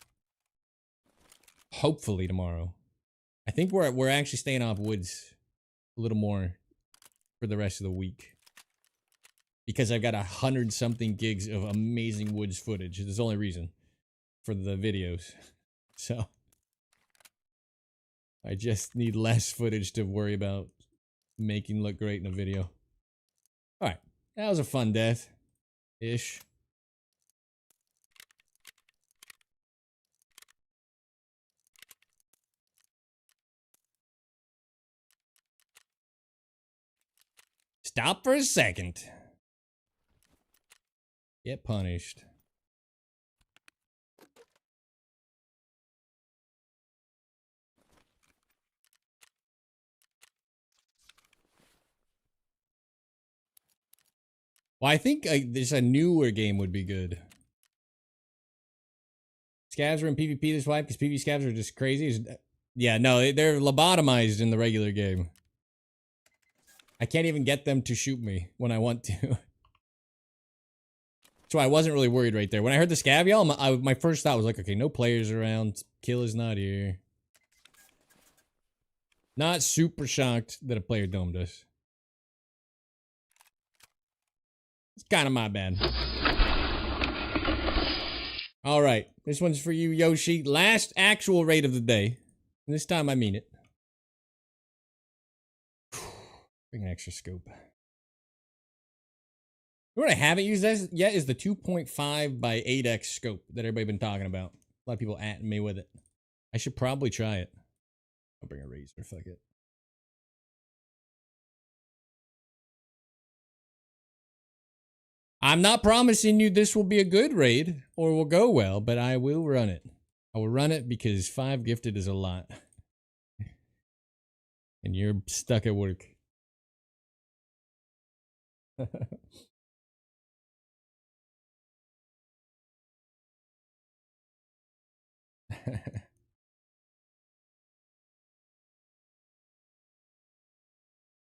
B: Hopefully tomorrow. I think we're actually staying off woods a little more for the rest of the week. because I've got 100-something gigs of amazing woods footage. That's the only reason for the videos. So I just need less footage to worry about making look great in a video. Alright, that was a fun death-ish. Stop for a second. Get punished. Well, I think there's a newer game would be good. Scavs are in PvP this wipe because PvP scavs are just crazy. Yeah, no, they're lobotomized in the regular game. I can't even get them to shoot me when I want to. So I wasn't really worried right there. When I heard the scav yell, my first thought was like, okay, no players around. Kill is not here. Not super shocked that a player domed us. It's kind of my bad. Alright, this one's for you, Yoshi. Last actual raid of the day. And this time I mean it. Bring an extra scope. You know what I haven't used this yet is the 2.5 by 8x scope that everybody been talking about. A lot of people at me with it. I should probably try it. I'll bring a razor, fuck it. I'm not promising you this will be a good raid or will go well, but I will run it. I will run it because 5 gifted is a lot. And you're stuck at work.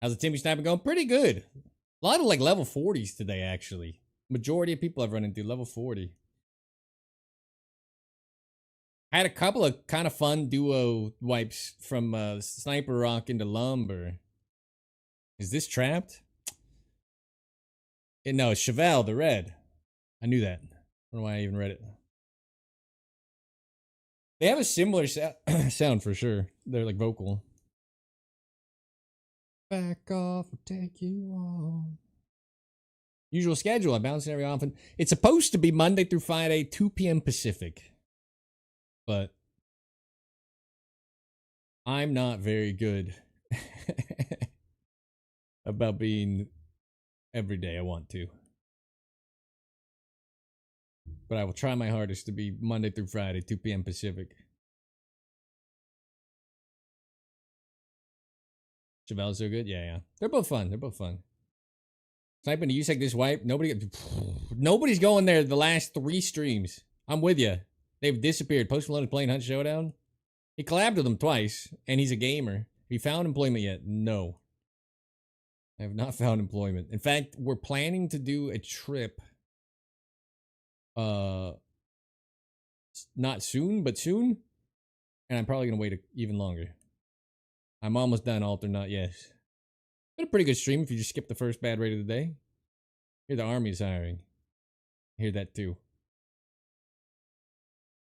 B: How's the Timmy Sniping going? Pretty good. A lot of like level 40s today, actually. Majority of people I've run into level 40. I had a couple of kind of fun duo wipes from Sniper Rock into Lumber. Is this trapped? No, it's Chevelle, the red. I knew that. I don't know why I even read it. They have a similar sound for sure. They're like vocal. Back off, I'll take you on. Usual schedule, I bounce every often. It's supposed to be Monday through Friday, 2 p.m. Pacific. But I'm not very good about being every day I want to. But I will try my hardest to be Monday through Friday, 2 p.m. Pacific. Chevelle's so good? Yeah. They're both fun. They're both fun. Sniping to USEC this wipe. Nobody's going there the last 3 streams. I'm with you. They've disappeared. Post Malone is playing Hunt Showdown. He collabed with them twice, and he's a gamer. Have you found employment yet? No. I have not found employment. In fact, we're planning to do a trip. Not soon, but soon. And I'm probably going to wait even longer. I'm almost done, Alter, not yet. But a pretty good stream if you just skip the first bad raid of the day. Here the army's hiring. I hear that too.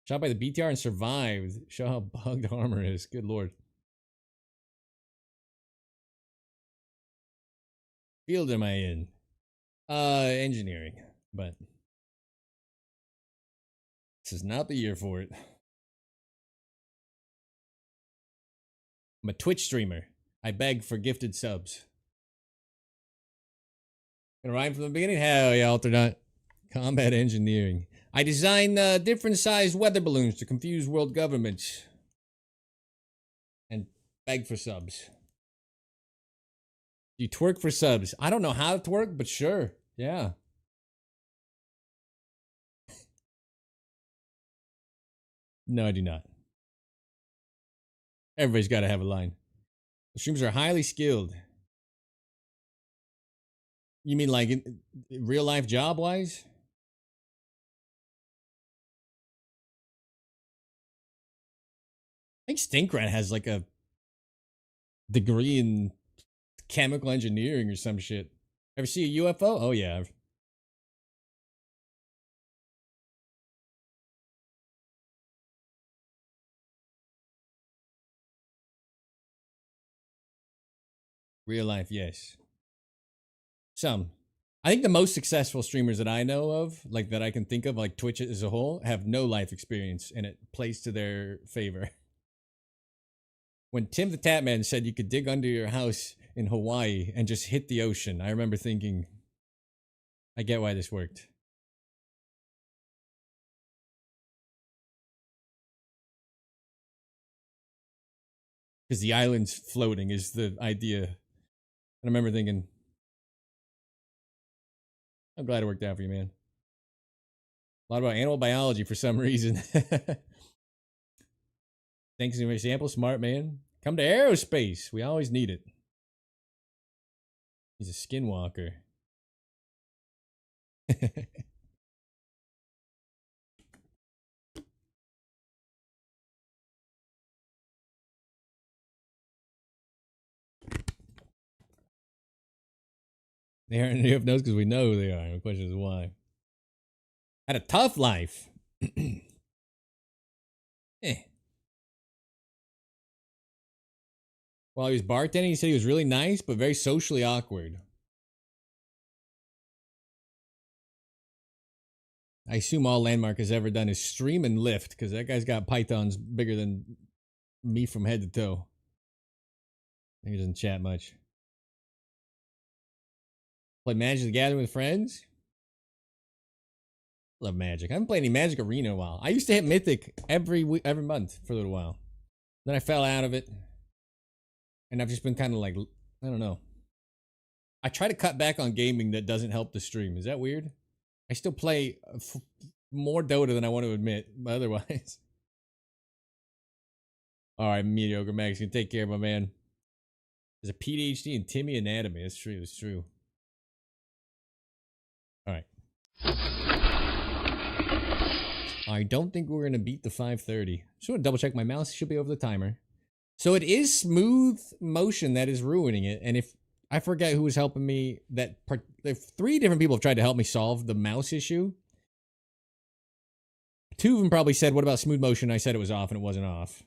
B: Shot by the BTR and survived. Show how bugged armor is. Good lord. Field am I in? Engineering. But this is not the year for it. I'm a Twitch streamer. I beg for gifted subs. Gonna rhyme from the beginning? Hell yeah, Alternate. Combat engineering. I design different sized weather balloons to confuse world governments. And beg for subs. You twerk for subs. I don't know how to twerk, but sure. Yeah. No, I do not. Everybody's got to have a line. The streamers are highly skilled. You mean like in real life job wise? I think Stinkrat has like a degree in chemical engineering or some shit. Ever see a UFO? Oh, yeah. Real life, yes. Some. I think the most successful streamers that I know of, like that I can think of, like Twitch as a whole, have no life experience, and it plays to their favor. When Tim the Tatman said you could dig under your house in Hawaii and just hit the ocean, I remember thinking, I get why this worked. Because the island's floating is the idea. And I remember thinking, I'm glad it worked out for you, man. A lot about animal biology for some reason. Thanks for your example, smart man. Come to aerospace. We always need it. He's a skinwalker. They aren't in notes because we know they are. The question is why. Had a tough life. Eh. While he was bartending, he said he was really nice, but very socially awkward. I assume all Landmark has ever done is stream and lift, because that guy's got pythons bigger than me from head to toe. He doesn't chat much. Play Magic the Gathering with friends? Love Magic. I haven't played any Magic Arena in a while. I used to hit Mythic every month for a little while. Then I fell out of it. And I've just been kind of like, I don't know. I try to cut back on gaming that doesn't help the stream. Is that weird? I still play more Dota than I want to admit, but otherwise. Alright, Mediocre Max, you can take care of my man. There's a PhD in Timmy Anatomy. That's true, that's true. Alright. I don't think we're going to beat the 530. Just want to double check my mouse. It should be over the timer. So it is smooth motion that is ruining it. And if I forget who was helping me, three different people have tried to help me solve the mouse issue. Two of them probably said, what about smooth motion? I said it was off and it wasn't off.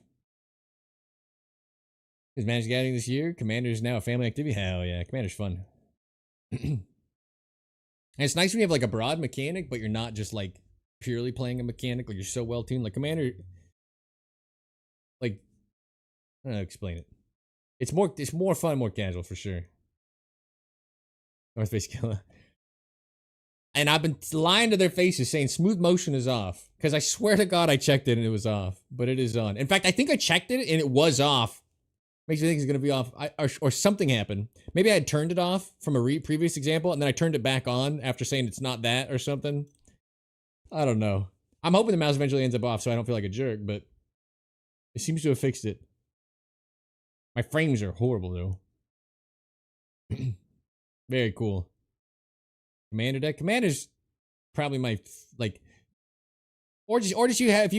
B: Is Magic Gathering this year? Commander is now a family activity? Hell yeah, Commander's fun. And it's nice when you have like a broad mechanic, but you're not just like purely playing a mechanic, like you're so well tuned. Like Commander, like, I don't know how to explain it. It's more fun, more casual for sure. North Face Killer. And I've been lying to their faces saying smooth motion is off. Because I swear to God I checked it and it was off. But it is on. In fact, I think I checked it and it was off. Makes me think it's going to be off. Or something happened. Maybe I had turned it off from a previous example and then I turned it back on after saying it's not that or something. I don't know. I'm hoping the mouse eventually ends up off so I don't feel like a jerk, but it seems to have fixed it. My frames are horrible though. Very cool. Commander deck. Commander's probably my like, or just if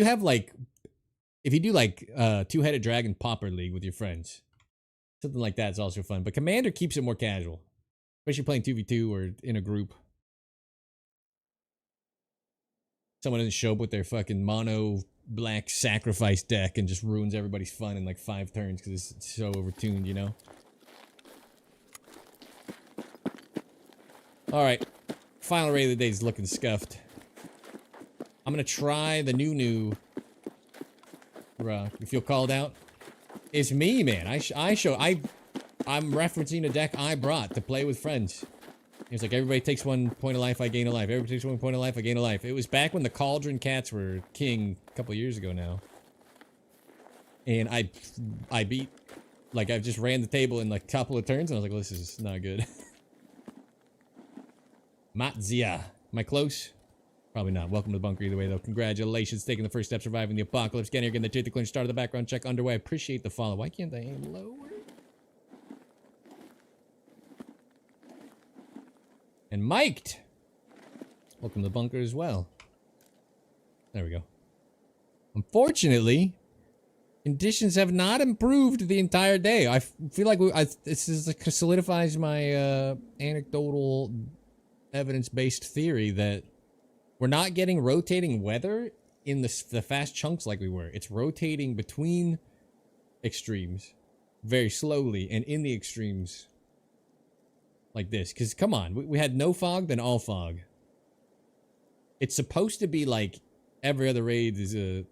B: you do like two-headed dragon popper league with your friends, something like that's also fun. But Commander keeps it more casual, especially playing 2v2 or in a group. Someone doesn't show up with their fucking mono black sacrifice deck and just ruins everybody's fun in like 5 turns because it's so overtuned, you know. Alright. Final raid of the day is looking scuffed. I'm gonna try the new you feel called out? It's me, man. I'm referencing a deck I brought to play with friends. It's like everybody takes 1 point of life, I gain a life. Everybody takes 1 point of life, I gain a life. It was back when the Cauldron Cats were king a couple years ago now. And I beat, like I just ran the table in like a couple of turns and I was like, well, this is not good. Matzia. Am I close? Probably not. Welcome to the bunker either way, though. Congratulations. Taking the first step, surviving the apocalypse. Getting here, getting the tier to clean. Start of the background check underway. I appreciate the follow. Why can't I aim lower? And mic'd. Welcome to the bunker as well. There we go. Unfortunately, Conditions have not improved the entire day. I feel like this is like solidifies my anecdotal, evidence-based theory that we're not getting rotating weather in the fast chunks like we were. It's rotating between extremes very slowly and in the extremes like this. Because come on, we had no fog, then all fog. It's supposed to be like every other raid is a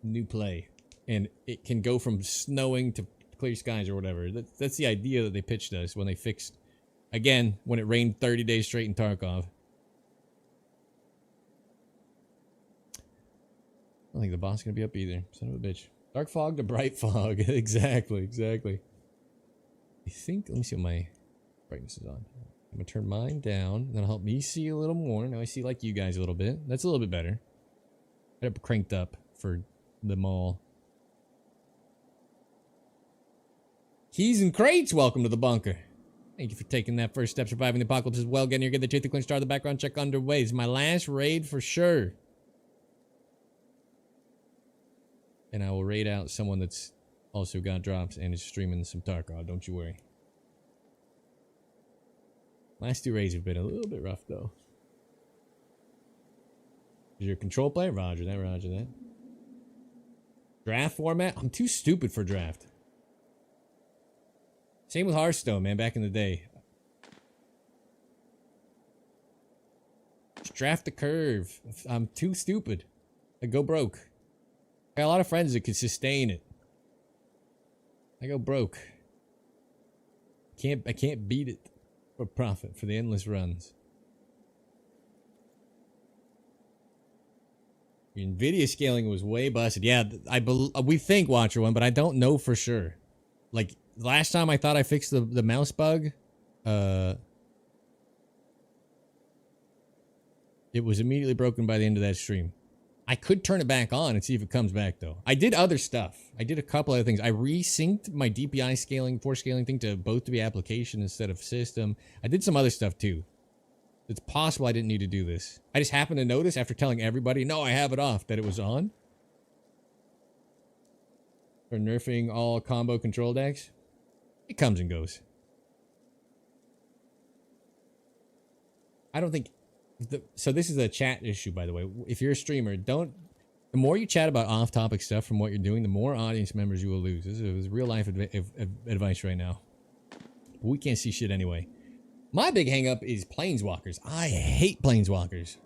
B: new play. And it can go from snowing to clear skies or whatever. That's the idea that they pitched us when they fixed, again, when it rained 30 days straight in Tarkov. I don't think the boss is going to be up either. Son of a bitch. Dark fog to bright fog. Exactly. I think, let me see what my brightness is on. I'm going to turn mine down. That'll help me see a little more. Now I see like you guys a little bit. That's a little bit better. I got it cranked up for the mall. Keys and crates, welcome to the bunker. Thank you for taking that first step, surviving the apocalypse as well. Getting your get the tooth to clean, start the background check underway. It's my last raid for sure. And I will raid out someone that's also got drops and is streaming some Tarkov, don't you worry. Last 2 raids have been a little bit rough though. Is your control player? Roger that. Draft format? I'm too stupid for draft. Same with Hearthstone, man, back in the day. Just draft the curve. I'm too stupid. I go broke. I got a lot of friends that could sustain it. I go broke. I can't beat it for profit, for the endless runs. Your NVIDIA scaling was way busted. Yeah, we think Watcher One, but I don't know for sure. Like, last time I thought I fixed the mouse bug, it was immediately broken by the end of that stream. I could turn it back on and see if it comes back, though. I did other stuff. I did a couple other things. I resynced my DPI scaling, force scaling thing to both to be application instead of system. I did some other stuff, too. It's possible I didn't need to do this. I just happened to notice after telling everybody, no, I have it off, that it was on. For nerfing all combo control decks. It comes and goes. I don't think... So this is a chat issue, by the way. If you're a streamer, the more you chat about off-topic stuff from what you're doing, the more audience members you will lose. This is real-life advice right now. We can't see shit anyway. My big hang-up is Planeswalkers. I hate Planeswalkers.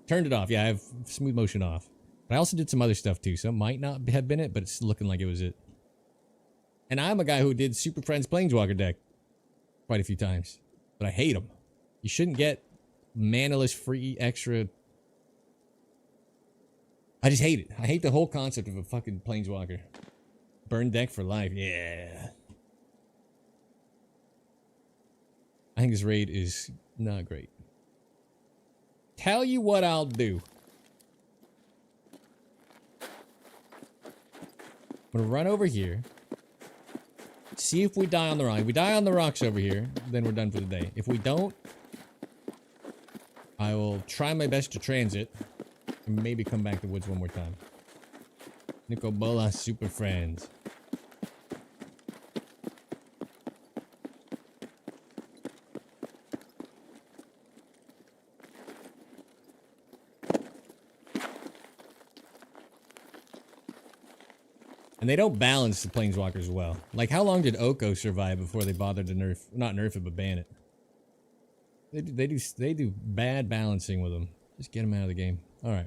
B: Turned it off. Yeah, I have smooth motion off. But I also did some other stuff, too. So it might not have been it, but it's looking like it was it. And I'm a guy who did Super Friends Planeswalker deck quite a few times. But I hate them. You shouldn't get manaless free extra. I just hate it. I hate the whole concept of a fucking Planeswalker. Burn deck for life. Yeah. I think this raid is not great. Tell you what I'll do. I'm gonna run over here. See if we die on the rock. If we die on the rocks over here, then we're done for the day. If we don't, I will try my best to transit and maybe come back to woods one more time. Nicobola Super Friends. And they don't balance the Planeswalkers well. Like, how long did Oko survive before they bothered to not nerf it, but ban it? They do bad balancing with them. Just get them out of the game. All right.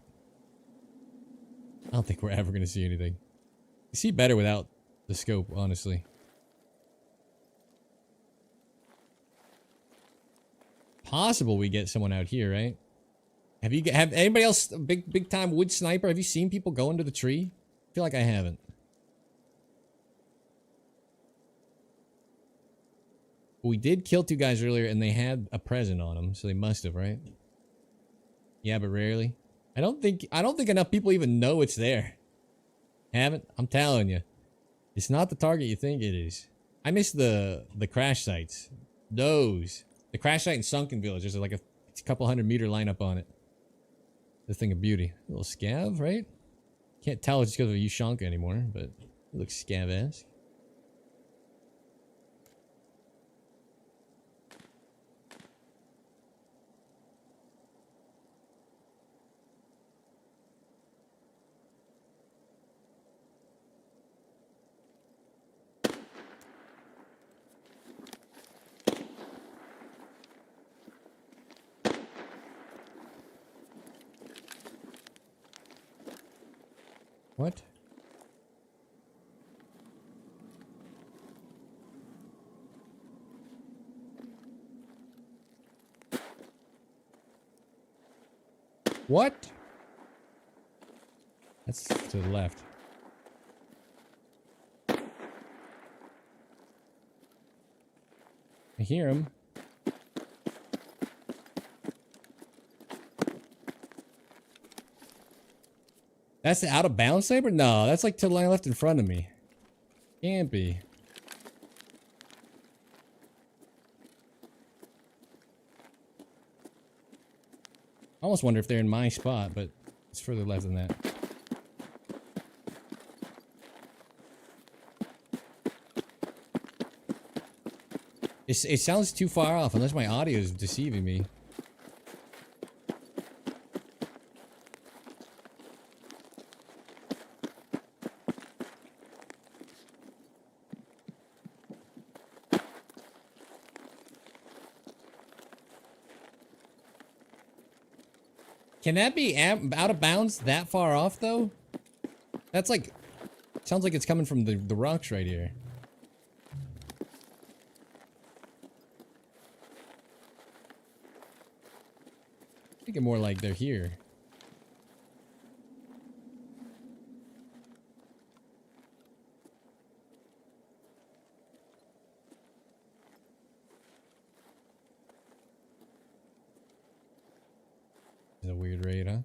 B: I don't think we're ever going to see anything. You see better without the scope, honestly. Possible we get someone out here, right? Have anybody else, big time wood sniper? Have you seen people go into the tree? I feel like I haven't. We did kill 2 guys earlier, and they had a present on them, so they must have, right? Yeah, but rarely. I don't think enough people even know it's there. Haven't? I'm telling you, it's not the target you think it is. I miss the crash sites. Those, the crash site in Sunken Village. There's like a couple 100-meter lineup on it. This thing of beauty. A little scav, right? Can't tell it's because of Ushanka anymore, but it looks scav-esque. What? What? That's to the left. I hear him. That's the out of bounds saber? No, that's like to the left in front of me. Can't be. I almost wonder if they're in my spot, but it's further left than that. It sounds too far off, unless my audio is deceiving me. Can that be out of bounds that far off, though? That's like... Sounds like it's coming from the rocks right here. I think it more like they're here. It's a weird raid, huh?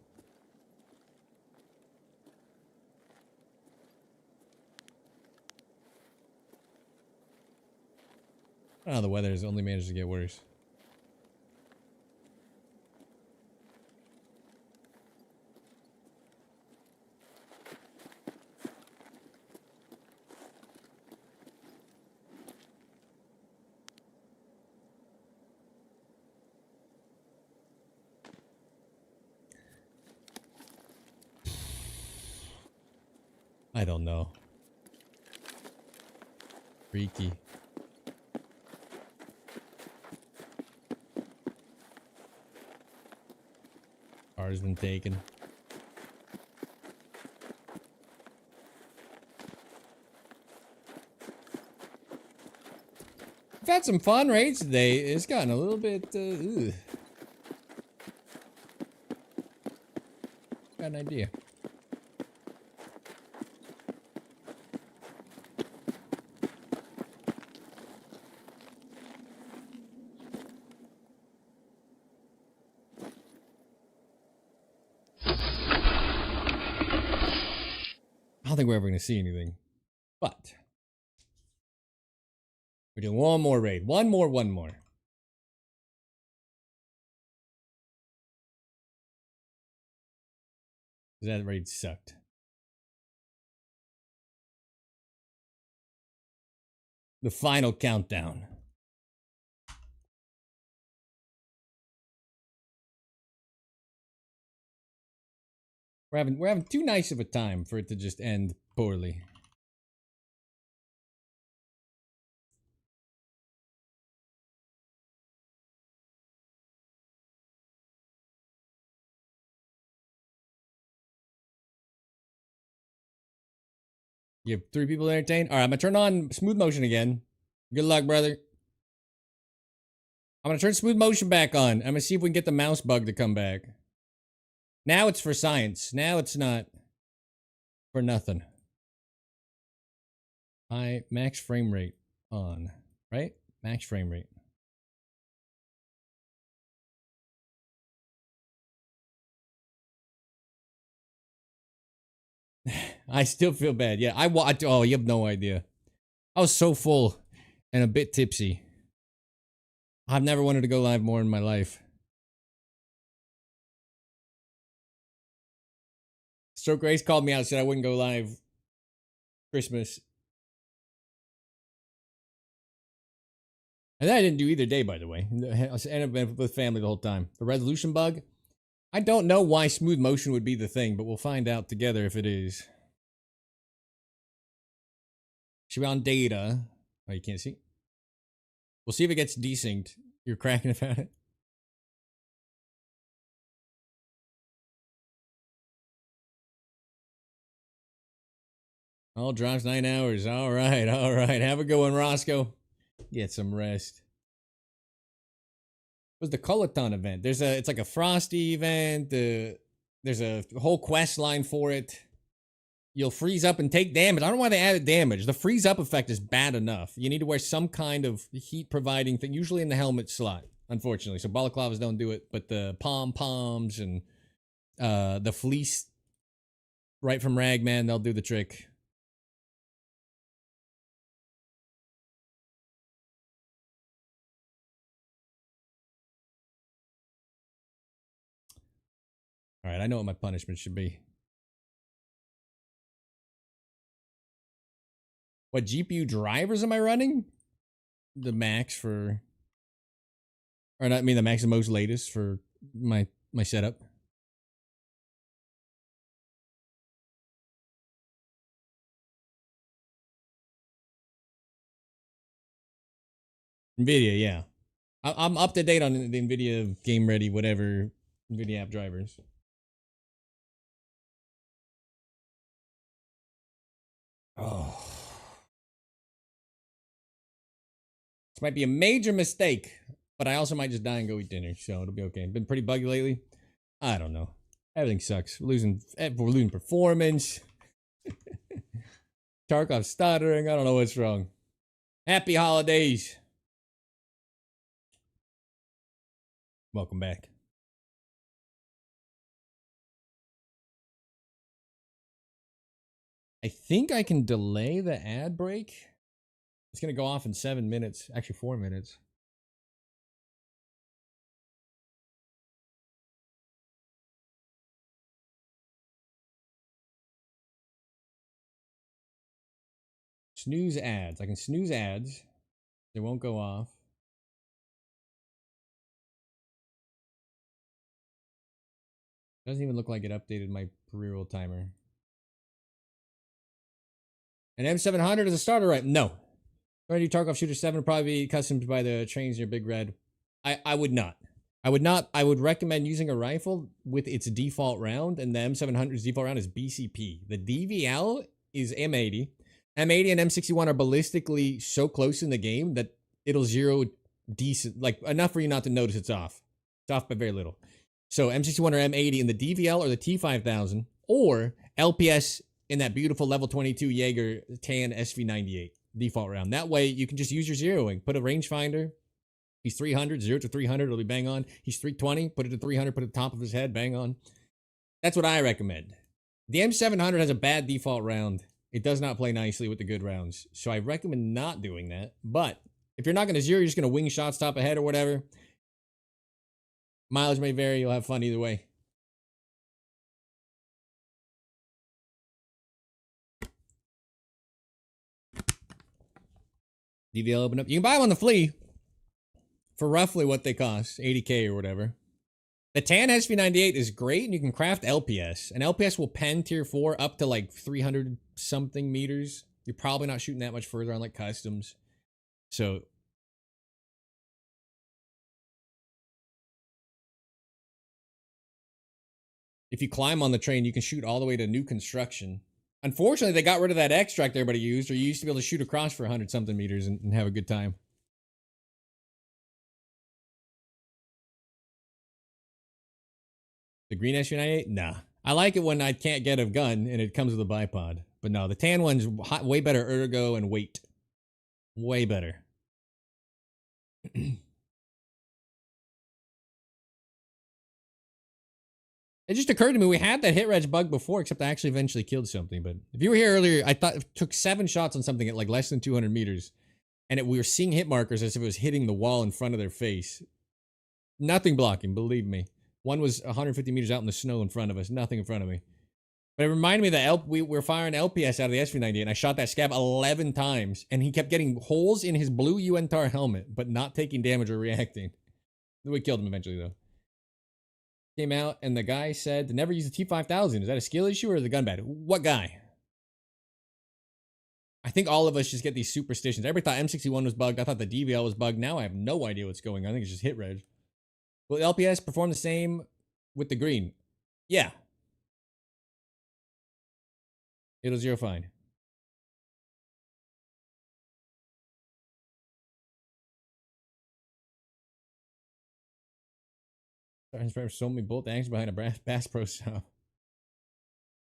B: I don't know, the weather has only managed to get worse. I don't know. Freaky. Car's been taken. We've had some fun raids today. It's gotten a little bit, ugh. Got an idea. I don't think we're ever going to see anything. But we're doing one more raid. One more. That raid sucked. The final countdown. We're having too nice of a time for it to just end poorly. You have 3 people entertained? Alright, I'm gonna turn on smooth motion again. Good luck, brother. I'm gonna turn smooth motion back on. I'm gonna see if we can get the mouse bug to come back. Now it's for science. Now it's not for nothing. Max frame rate on. Right? Max frame rate. I still feel bad. Yeah, oh, you have no idea. I was so full and a bit tipsy. I've never wanted to go live more in my life. Stroke Race called me out, said I wouldn't go live Christmas. And then I didn't do either day, by the way. I ended up with family the whole time. The resolution bug? I don't know why smooth motion would be the thing, but we'll find out together if it is. Should be on data. Oh, you can't see? We'll see if it gets desynced. You're cracking about it. All drops 9 hours. All right, all right. Have a good one, Roscoe. Get some rest. It was the Kolotun event. It's like a Frosty event. There's a whole quest line for it. You'll freeze up and take damage. I don't know why they added damage. The freeze up effect is bad enough. You need to wear some kind of heat providing thing, usually in the helmet slot, unfortunately. So balaclavas don't do it, but the pom-poms and the fleece right from Ragman, they'll do the trick. All right, I know what my punishment should be. What GPU drivers am I running? The max for, or not, I mean the max and most latest for my setup. NVIDIA, yeah. I'm up to date on the NVIDIA Game Ready, whatever NVIDIA app drivers. Oh. This might be a major mistake, but I also might just die and go eat dinner, so it'll be okay. Been pretty buggy lately. I don't know. Everything sucks. We're losing performance. Tarkov's stuttering. I don't know what's wrong. Happy holidays. Welcome back. I think I can delay the ad break. It's going to go off in 7 minutes. Actually, 4 minutes. Snooze ads. I can snooze ads. They won't go off. Doesn't even look like it updated my pre-roll timer. An M700 is a starter, right? No. Ready Tarkov Shooter 7 would probably be customed by the trains near Big Red. I would not. I would not. I would recommend using a rifle with its default round, and the M700's default round is BCP. The DVL is M80. M80 and M61 are ballistically so close in the game that it'll zero decent, like enough for you not to notice it's off. It's off by very little. So M61 or M80 in the DVL or the T5000 or LPS in that beautiful level 22 Jaeger tan SV98 default round. That way you can just use your zeroing. Put a rangefinder. He's 300, 0 to 300, it'll be bang on. He's 320, put it to 300, put it at the top of his head, bang on. That's what I recommend. The M700 has a bad default round. It does not play nicely with the good rounds. So I recommend not doing that. But if you're not going to zero, you're just going to wing shots top ahead or whatever. Mileage may vary. You'll have fun either way. DVL open up. You can buy them on the flea for roughly what they cost, 80K or whatever. The tan SV98 is great, and you can craft LPS. And LPS will pen tier 4 up to like 300 something meters. You're probably not shooting that much further on like customs. So if you climb on the train, you can shoot all the way to new construction. Unfortunately, they got rid of that extract everybody used, or you used to be able to shoot across for 100 something meters and have a good time. The green SV98? Nah. I like it when I can't get a gun and it comes with a bipod. But no, the tan one's way better ergo and weight. Way better. It just occurred to me we had that hit reg bug before, except I actually eventually killed something. But if you were here earlier, I thought it took 7 shots on something at like less than 200 meters. And we were seeing hit markers as if it was hitting the wall in front of their face. Nothing blocking, believe me. One was 150 meters out in the snow in front of us. Nothing in front of me. But it reminded me that we were firing LPS out of the SV-90, and I shot that scab 11 times, and he kept getting holes in his blue UNTAR helmet, but not taking damage or reacting. We killed him eventually, though. Came out, and the guy said to never use the T5000. Is that a skill issue or the gun bad? What guy? I think all of us just get these superstitions. Everybody thought M61 was bugged. I thought the DVL was bugged. Now I have no idea what's going on. I think it's just hit reg. Will LPS perform the same with the green? Yeah. It'll zero fine. So many bolt actions behind a Bass Pro shop.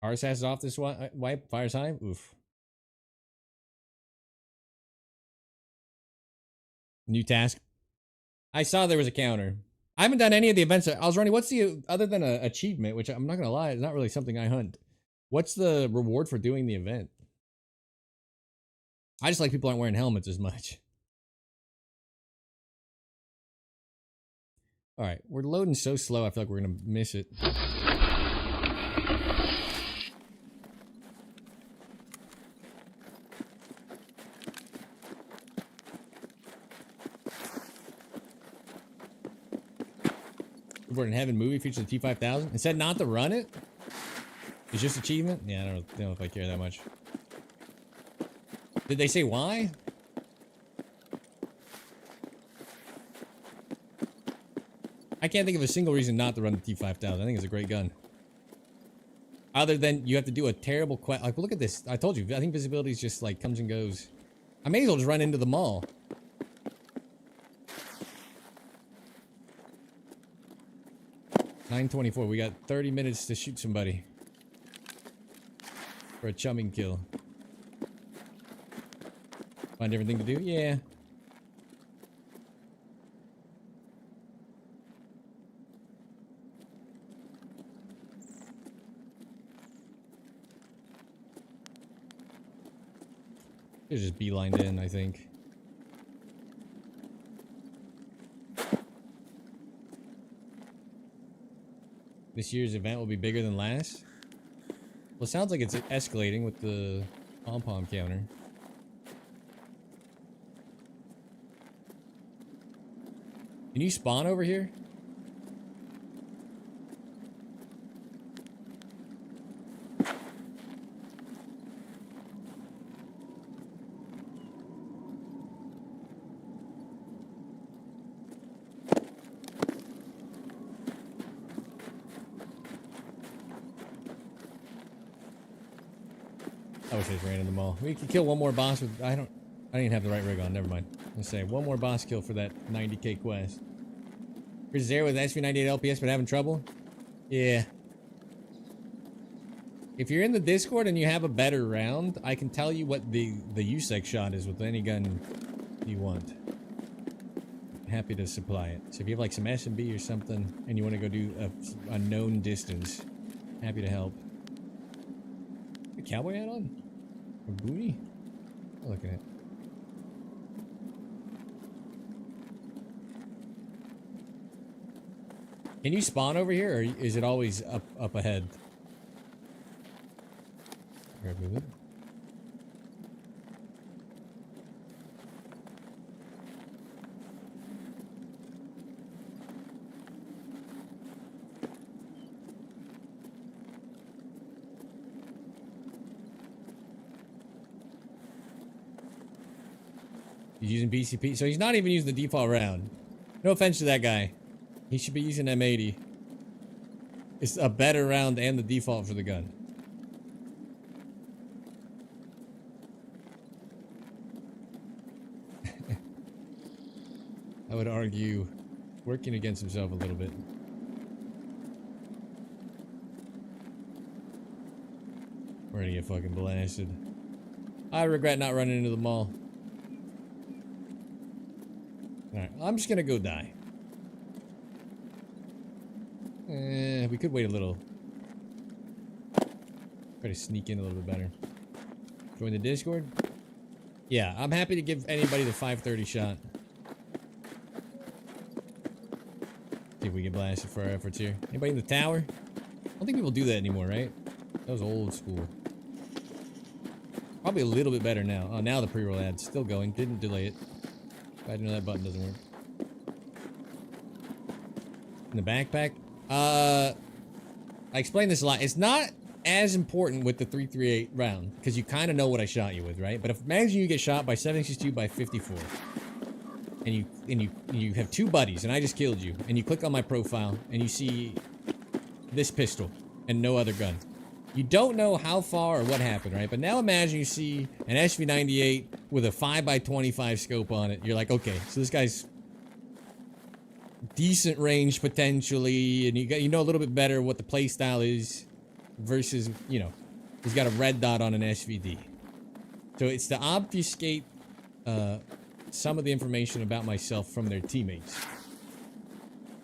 B: RSS is off this wipe. Fires high. Oof. New task. I saw there was a counter. I haven't done any of the events. I was running. What's the other than an achievement, which I'm not gonna lie, it's not really something I hunt. What's the reward for doing the event? I just like people aren't wearing helmets as much. All right, we're loading so slow. I feel like we're gonna miss it. We're in Heaven movie features the T5000. It said not to run it. It's just achievement. Yeah, I don't know if I care that much. Did they say why? I can't think of a single reason not to run the T5000. I think it's a great gun. Other than you have to do a terrible quest. Like, look at this. I told you. I think visibility is just like comes and goes. I may as well just run into the mall. $9:24. We got 30 minutes to shoot somebody for a chumming kill. Find everything to do? Yeah. It's just beelined in, I think. This year's event will be bigger than last? Well, it sounds like it's escalating with the pom-pom counter. Can you spawn over here? I wish I just ran in the mall. We could kill one more boss with... I didn't have the right rig on. Never mind. Let's say one more boss kill for that 90k quest. Chris there with SV98 LPS but having trouble? Yeah. If you're in the Discord and you have a better round, I can tell you what the USEC shot is with any gun you want. Happy to supply it. So if you have like some S&B or something and you want to go do a known distance, happy to help. A cowboy hat on? A booty? Oh, look at it. Can you spawn over here, or is it always up ahead? Grab it. He's using BCP, so he's not even using the default round. No offense to that guy. He should be using M80. It's a better round and the default for the gun. I would argue working against himself a little bit. We're gonna get fucking blasted. I regret not running into the mall. Alright, I'm just gonna go die. We could wait a little. Try to sneak in a little bit better. Join the Discord? Yeah, I'm happy to give anybody the 530 shot. See if we get blasted for our efforts here. Anybody in the tower? I don't think people do that anymore, right? That was old school. Probably a little bit better now. Oh, now the pre-roll ad's still going. Didn't delay it. I didn't know that button doesn't work. In the backpack? I explained this a lot. It's not as important with the 338 round, because you kind of know what I shot you with, right? But if imagine you get shot by 762 by 54, and you have two buddies, and I just killed you, and you click on my profile, and you see this pistol and no other gun. You don't know how far or what happened, right? But now imagine you see an SV98 with a 5x25 scope on it. You're like, okay, so this guy's decent range potentially, and you know a little bit better what the playstyle is versus, you know, he's got a red dot on an SVD. So it's to obfuscate some of the information about myself from their teammates.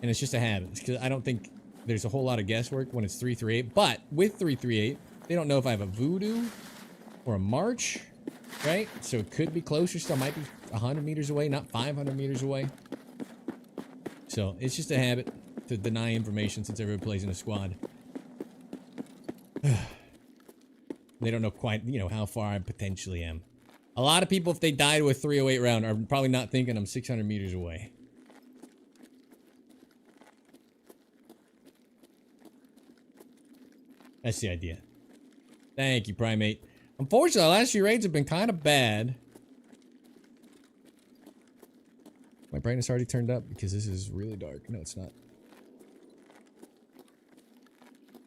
B: And it's just a habit, because I don't think there's a whole lot of guesswork when it's 338, but with 338, they don't know if I have a voodoo or a march, right? So it could be closer still, might be 100 meters away, not 500 meters away. So it's just a habit to deny information since everybody plays in a squad. They don't know quite, you know, how far I potentially am. A lot of people, if they die to a 308 round, are probably not thinking I'm 600 meters away. That's the idea. Thank you, Primate. Unfortunately, the last few raids have been kind of bad. My brightness already turned up because this is really dark. No, it's not.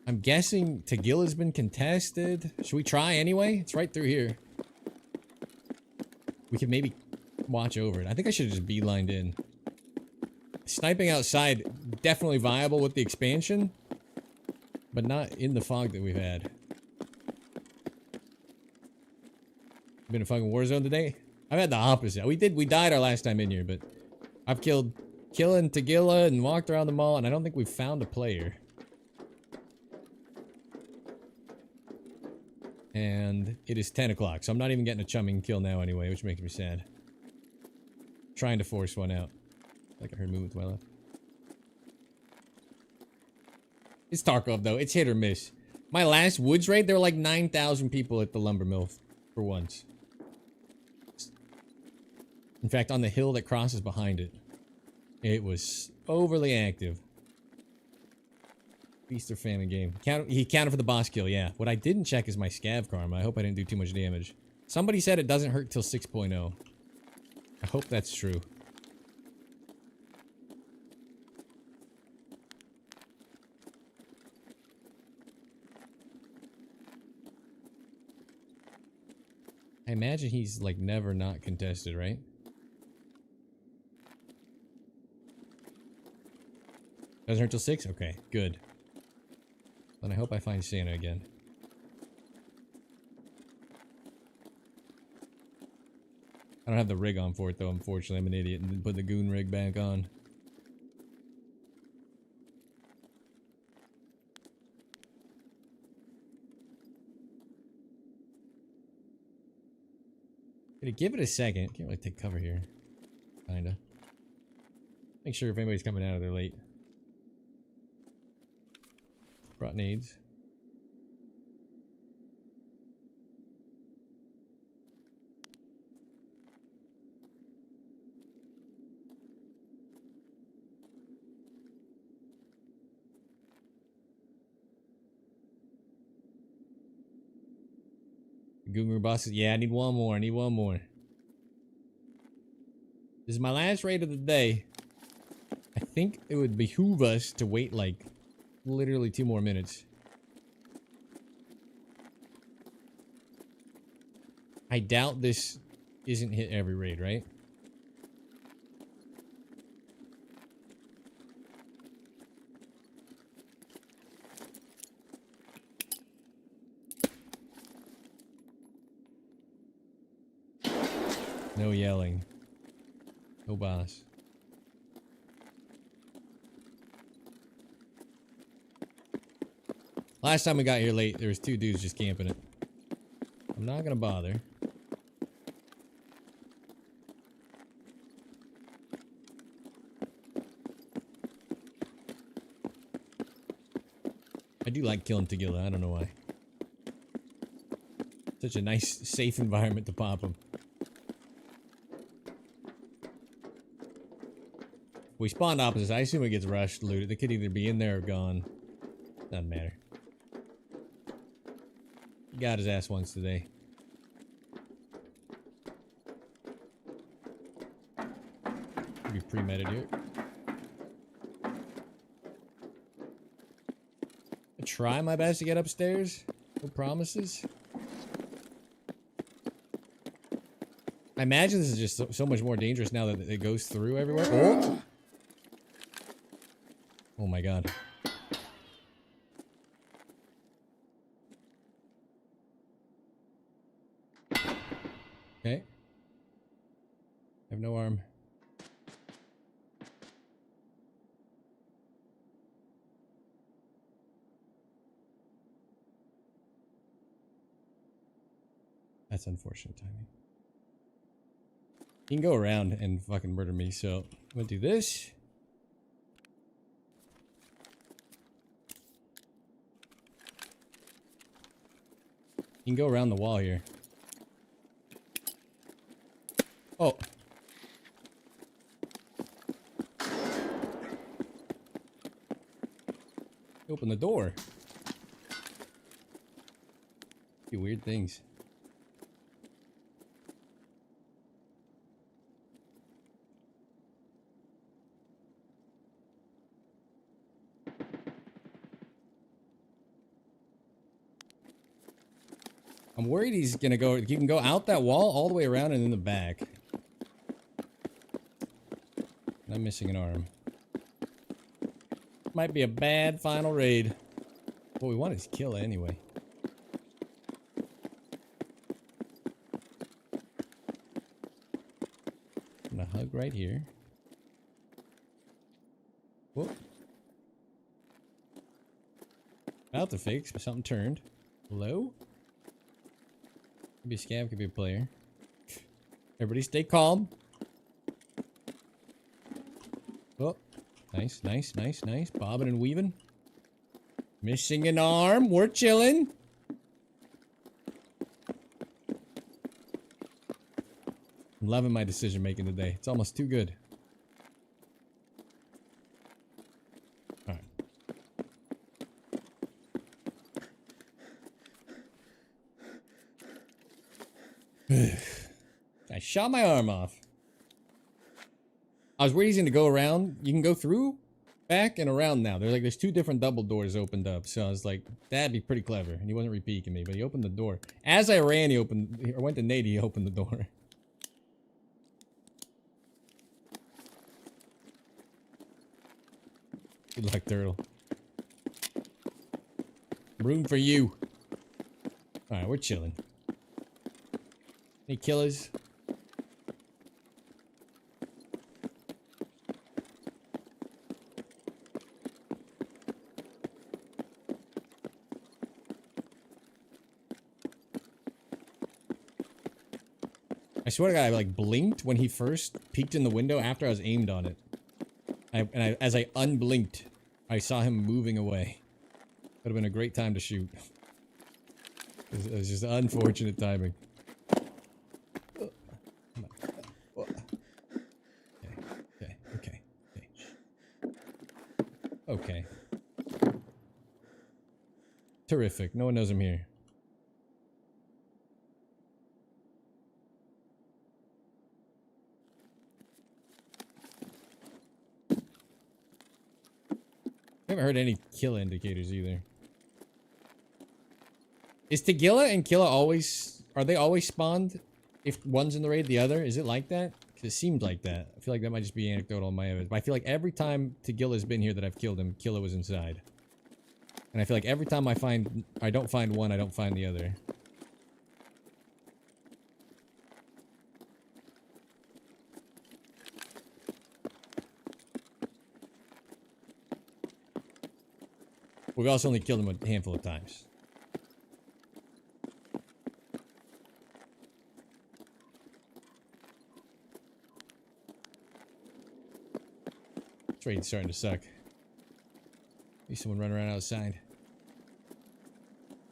B: I'm guessing Tagilla's been contested. Should we try anyway? It's right through here. We could maybe watch over it. I think I should have just beelined in. Sniping outside, definitely viable with the expansion. But not in the fog that we've had. Been a fucking war zone today? I've had the opposite. We died our last time in here, but I've killing Tagilla and walked around the mall, and I don't think we've found a player. And it is 10 o'clock, so I'm not even getting a chumming kill now anyway, which makes me sad. Trying to force one out. Like I heard movement to my left. It's Tarkov though, it's hit or miss. My last woods raid, there were like 9,000 people at the lumber mill for once. In fact, on the hill that crosses behind it, it was overly active. Feast or famine game. He counted for the boss kill, yeah. What I didn't check is my scav karma. I hope I didn't do too much damage. Somebody said it doesn't hurt till 6.0. I hope that's true. I imagine he's like never not contested, right? Doesn't hurt till 6? Okay, good. Then I hope I find Santa again. I don't have the rig on for it though, unfortunately. I'm an idiot and didn't put the goon rig back on. Gonna give it a second. Can't really take cover here. Kinda. Make sure if anybody's coming out of there late. Brought nades. Guru bosses. Yeah, I need one more. I need one more. This is my last raid of the day. I think it would behoove us to wait like literally 2 more minutes. I doubt this isn't hit every raid, right? No yelling. No boss. Last time we got here late, there was 2 dudes just camping it. I'm not gonna bother. I do like killing Tagilla, I don't know why. Such a nice, safe environment to pop them. We spawned opposites. I assume it gets rushed, looted. They could either be in there or gone. Doesn't matter. He got his ass once today. Be pre-meted here. I try my best to get upstairs. No promises. I imagine this is just so much more dangerous now that it goes through everywhere. Oh! Oh my god. Okay. I have no arm. That's unfortunate timing. He can go around and fucking murder me, so I'm gonna do this. He can go around the wall here. Oh. Open the door. Do weird things. I'm worried he's gonna go. You can go out that wall all the way around and in the back. I'm missing an arm. Might be a bad final raid. What we want is kill anyway. I'm gonna hug right here. Whoop. About to fix, but something turned. Hello? Could be a scab, could be a player. Everybody stay calm. Oh, nice, nice, nice, nice. Bobbing and weaving. Missing an arm. We're chilling. I'm loving my decision making today. It's almost too good. Alright. I shot my arm off. I was worried he's gonna go around. You can go through, back, and around now. There's two different double doors opened up. So I was like, that'd be pretty clever. And he wasn't repeating me, but he opened the door. As I ran, he went to Nate, he opened the door. Good luck, turtle. Room for you. Alright, we're chilling. Any killers? I swear to God, I like blinked when he first peeked in the window after I was aimed on it. As I unblinked, I saw him moving away. Would have been a great time to shoot. It was just unfortunate timing. Okay. Terrific. No one knows I'm here. I haven't heard any kill indicators either. Is Tagilla and Killa always... Are they always spawned? If one's in the raid, the other? Is it like that? Because it seemed like that. I feel like that might just be anecdotal on my evidence. But I feel like every time Tagilla's been here that I've killed him, Killa was inside. And I feel like every time I don't find one, I don't find the other. We've also only killed him a handful of times. This raid's starting to suck. Maybe someone running around outside.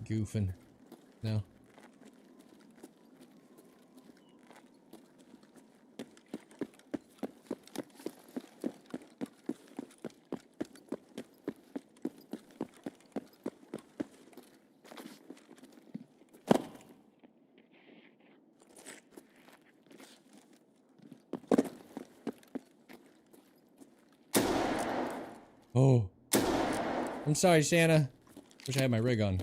B: Goofing. No. Oh. I'm sorry, Santa. Wish I had my rig on.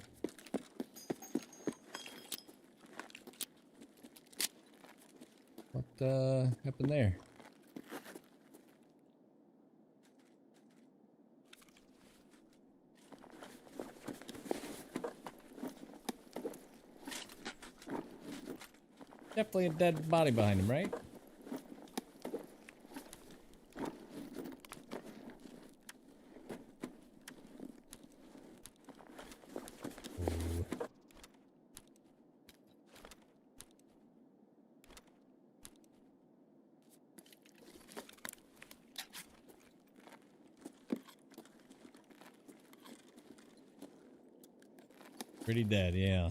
B: What happened there? Definitely a dead body behind him, right? Ooh. Pretty dead, yeah.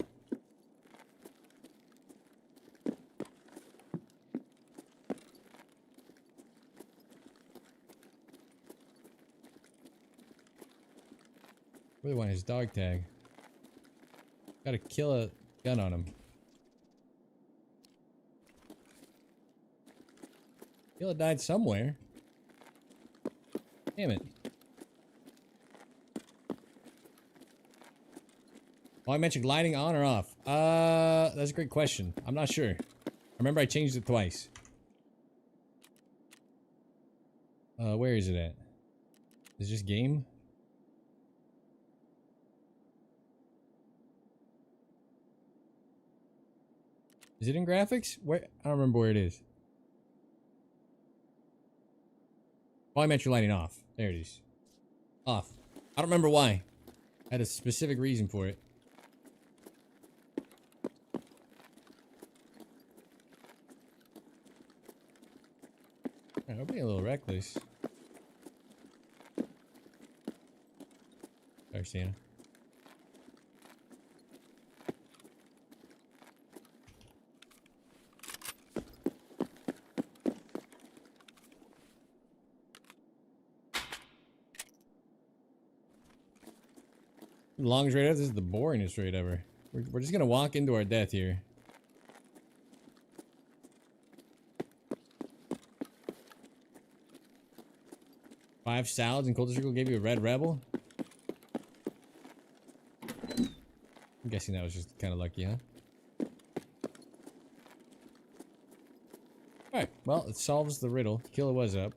B: Really want his dog tag. Gotta kill a gun on him. Killa died somewhere. Damn it. Oh, I mentioned gliding on or off. That's a great question. I'm not sure. I remember I changed it twice. Where is it at? Is it just game? Is it in graphics? Where? I don't remember where it is. Oh, I meant you're lighting off. There it is. Off. I don't remember why. I had a specific reason for it. I'm being a little reckless. Sorry, Santa. The longest raid ever. This is the boringest raid ever. We're just gonna walk into our death here. Five salads and Cold Circle gave you a red rebel? I'm guessing that was just kind of lucky, huh? Alright, well, it solves the riddle. Killa was up.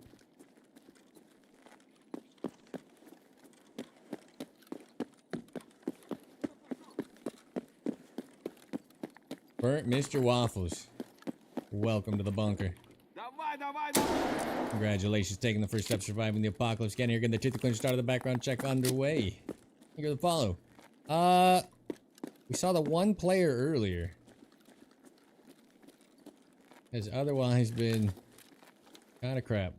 B: Burnt Mr. Waffles. Welcome to the bunker.
D: Давай, давай, давай.
B: Congratulations, taking the first step, surviving the apocalypse. Getting here, getting the tooth cleanser started, the background check underway. Thank you for the follow. We saw the one player earlier. Has otherwise been kind of crap.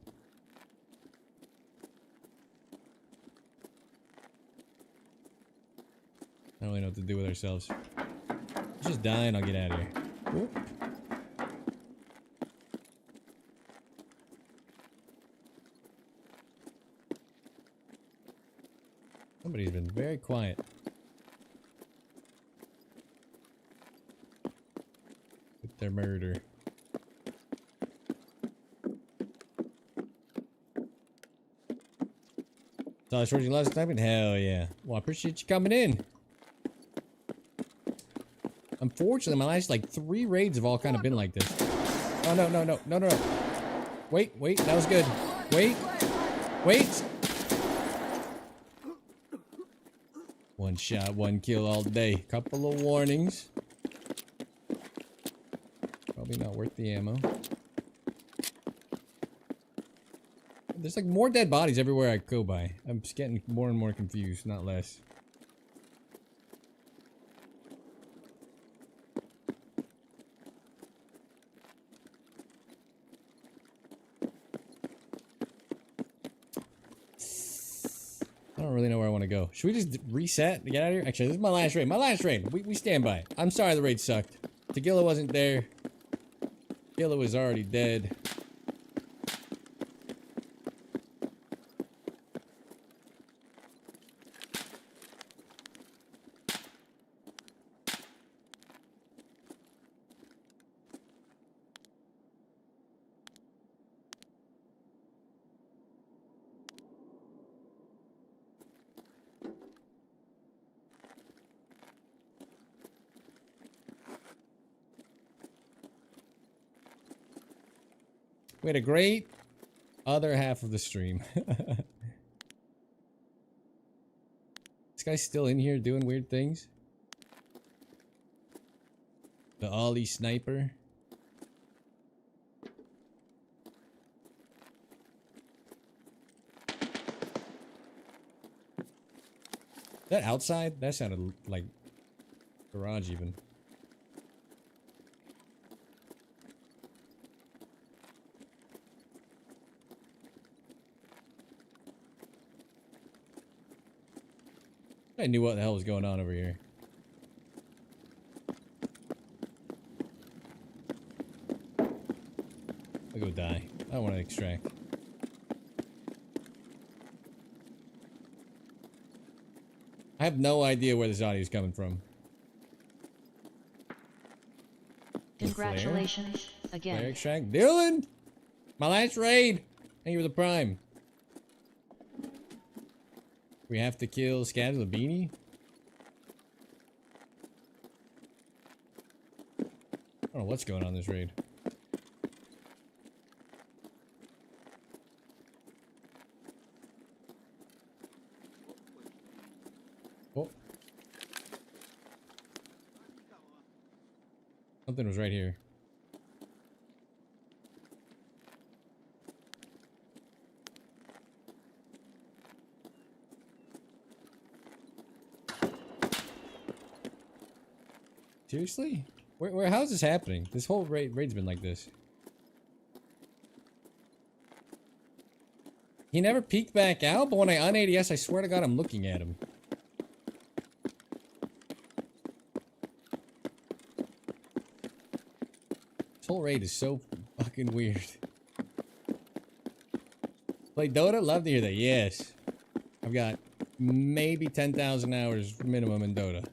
B: I don't really know what to do with ourselves. Let's just die and I'll get out of here. Whoop. Somebody's been very quiet. With their murder. So I showed you last time, hell yeah. Well, I appreciate you coming in. Unfortunately, my last like 3 raids have all kind of been like this. Oh no, no, no, no, no, no. Wait, wait, that was good. Wait, wait. One shot, one kill all day. Couple of warnings. Probably not worth the ammo. There's like more dead bodies everywhere I go by. I'm just getting more and more confused, not less. I don't really know where I want to go. Should we just reset to get out of here? Actually, this is my last raid. My last raid. We stand by. I'm sorry the raid sucked. Tagilla wasn't there. Killa was already dead. We had a great other half of the stream. This guy's still in here doing weird things. The Ollie sniper. That outside? That sounded like garage even. I knew what the hell was going on over here. I'll go die. I don't want to extract. I have no idea where this audio is coming from.
C: Congratulations
B: Flare
C: again.
B: extract. Dylan! My last raid! Thank you for the prime. We have to kill Scabs with a beanie? I don't know what's going on in this raid. Oh. Something was right here. Seriously? How's this happening? This whole raid's been like this. He never peeked back out, but when I un-ADS, I swear to God, I'm looking at him. This whole raid is so fucking weird. Play Dota? Love to hear that. Yes. I've got maybe 10,000 hours minimum in Dota.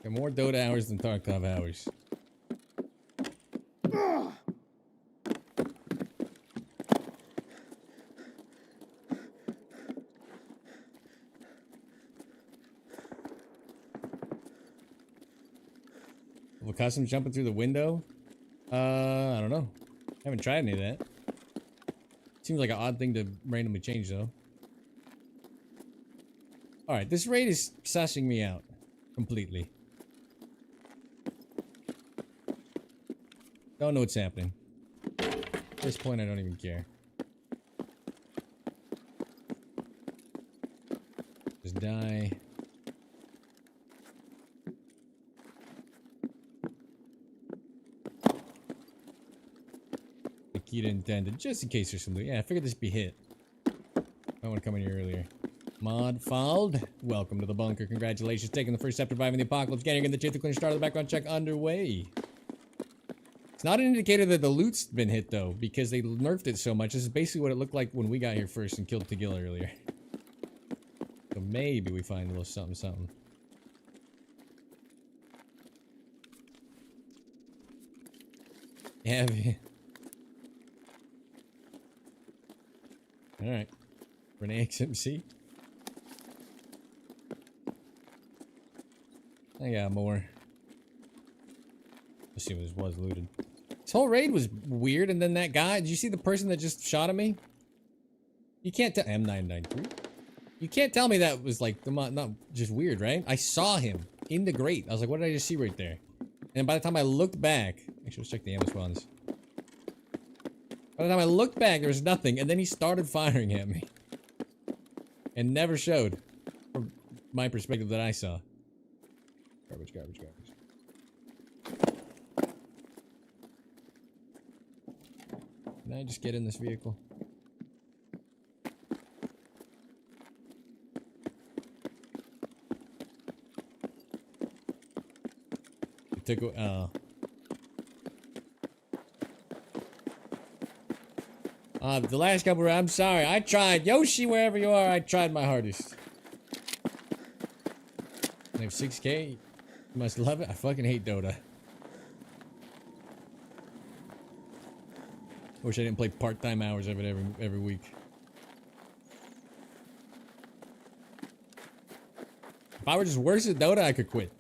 B: Got more Dota hours than Tarkov hours. Well, custom jumping through the window? I don't know. Haven't tried any of that. Seems like an odd thing to randomly change, though. Alright, this raid is sussing me out. Completely. Don't know what's happening. At this point, I don't even care. Just die. Nikita intended, just in case there's something. Yeah, I figured this would be hit. I want to come in here earlier. Mod Fald, welcome to the bunker. Congratulations, taking the first step to surviving the apocalypse. Getting in the Jither Cleaner start of the background check underway. It's not an indicator that the loot's been hit, though, because they nerfed it so much. This is basically what it looked like when we got here first and killed Tagil earlier. So maybe we find a little something, something. Yeah. Alright. Renee XMC. I got more. Let's see what this was looted. This whole raid was weird, and then that guy, did you see the person that just shot at me? You can't tell, M993. You can't tell me that was like, not just weird, right? I saw him in the grate. I was like, what did I just see right there? And by the time I looked back, actually let's check the ammo spawns. By the time I looked back, there was nothing, and then he started firing at me. And never showed, from my perspective that I saw. Garbage, garbage, garbage. Can I just get in this vehicle? It took the last couple rounds, I'm sorry. I tried. Yoshi, wherever you are, I tried my hardest. I have 6K. You must love it. I fucking hate Dota. Wish I didn't play part-time hours of it every week. If I were just worse at Dota, I could quit.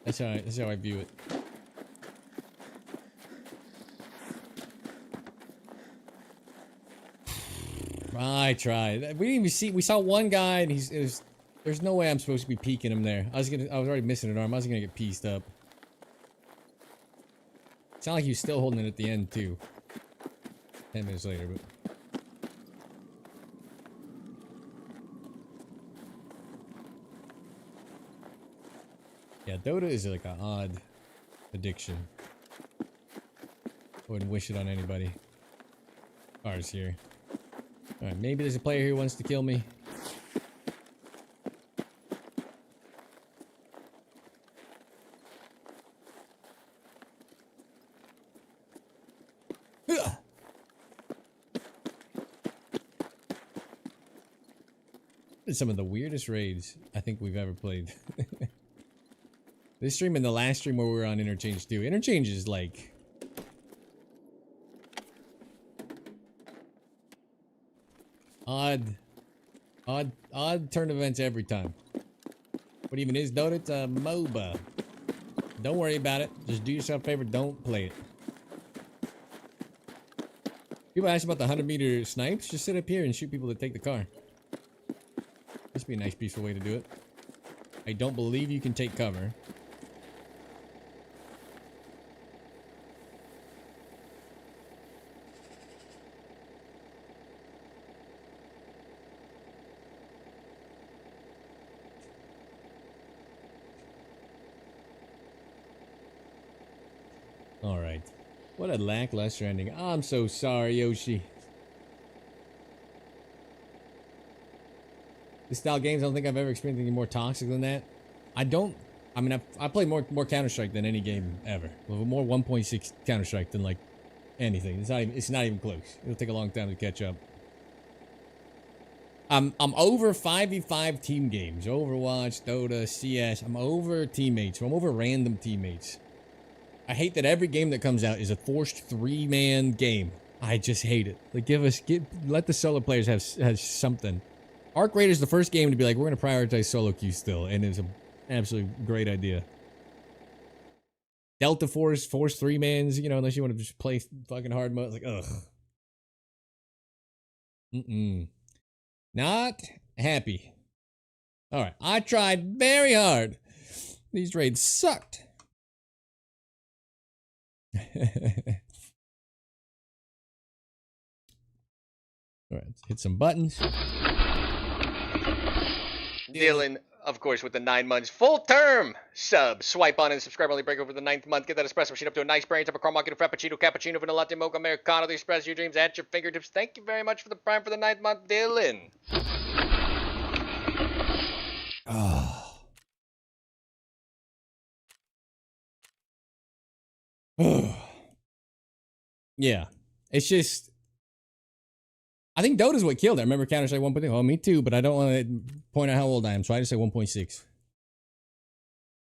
B: That's how I view it. I tried. We didn't even see. We saw one guy, and there's no way I'm supposed to be peeking him there. I was already missing an arm. I was gonna get pieced up. It sounded like he was still holding it at the end too. 10 minutes later, but. Yeah, Dota is like an odd addiction. I wouldn't wish it on anybody. Ours here. Alright, maybe there's a player here who wants to kill me. It's some of the weirdest raids I think we've ever played. This stream and the last stream where we were on Interchange too. Interchange is like... Odd turn events every time. What even is Dota? It's a MOBA. Don't worry about it. Just do yourself a favor, don't play it. People ask about the 100-meter snipes. Just sit up here and shoot people that take the car. This would be a nice, peaceful way to do it. I don't believe you can take cover. Alright. What a lackluster ending. I'm so sorry, Yoshi. This style games, I don't think I've ever experienced anything more toxic than that. I mean, I play more Counter-Strike than any game ever. More 1.6 Counter-Strike than like anything. It's not even close. It'll take a long time to catch up. I'm over 5v5 team games. Overwatch, Dota, CS. I'm over teammates. I'm over random teammates. I hate that every game that comes out is a forced 3-man game. I just hate it. Like, let the solo players have something. Arc Raid is the first game to be like, we're gonna prioritize solo queues still, and it's an absolutely great idea. Delta Force, 3-mans, you know, unless you want to just play fucking hard mode, like, ugh. Not happy. Alright, I tried very hard. These raids sucked. Alright, let's hit some buttons.
A: Dylan, of course, with the 9 months full term sub. Swipe on and subscribe only break over the 9th month. Get that espresso machine up to a nice brand. Type of caramel, frappuccino, cappuccino, vanilla latte, mocha, americano. The express your dreams at your fingertips. Thank you very much for the prime for the 9th month, Dylan.
B: Yeah, it's just... I think Dota's what killed it. I remember Counter-Strike 1.0. Oh, me too, but I don't want to point out how old I am, so I just say 1.6.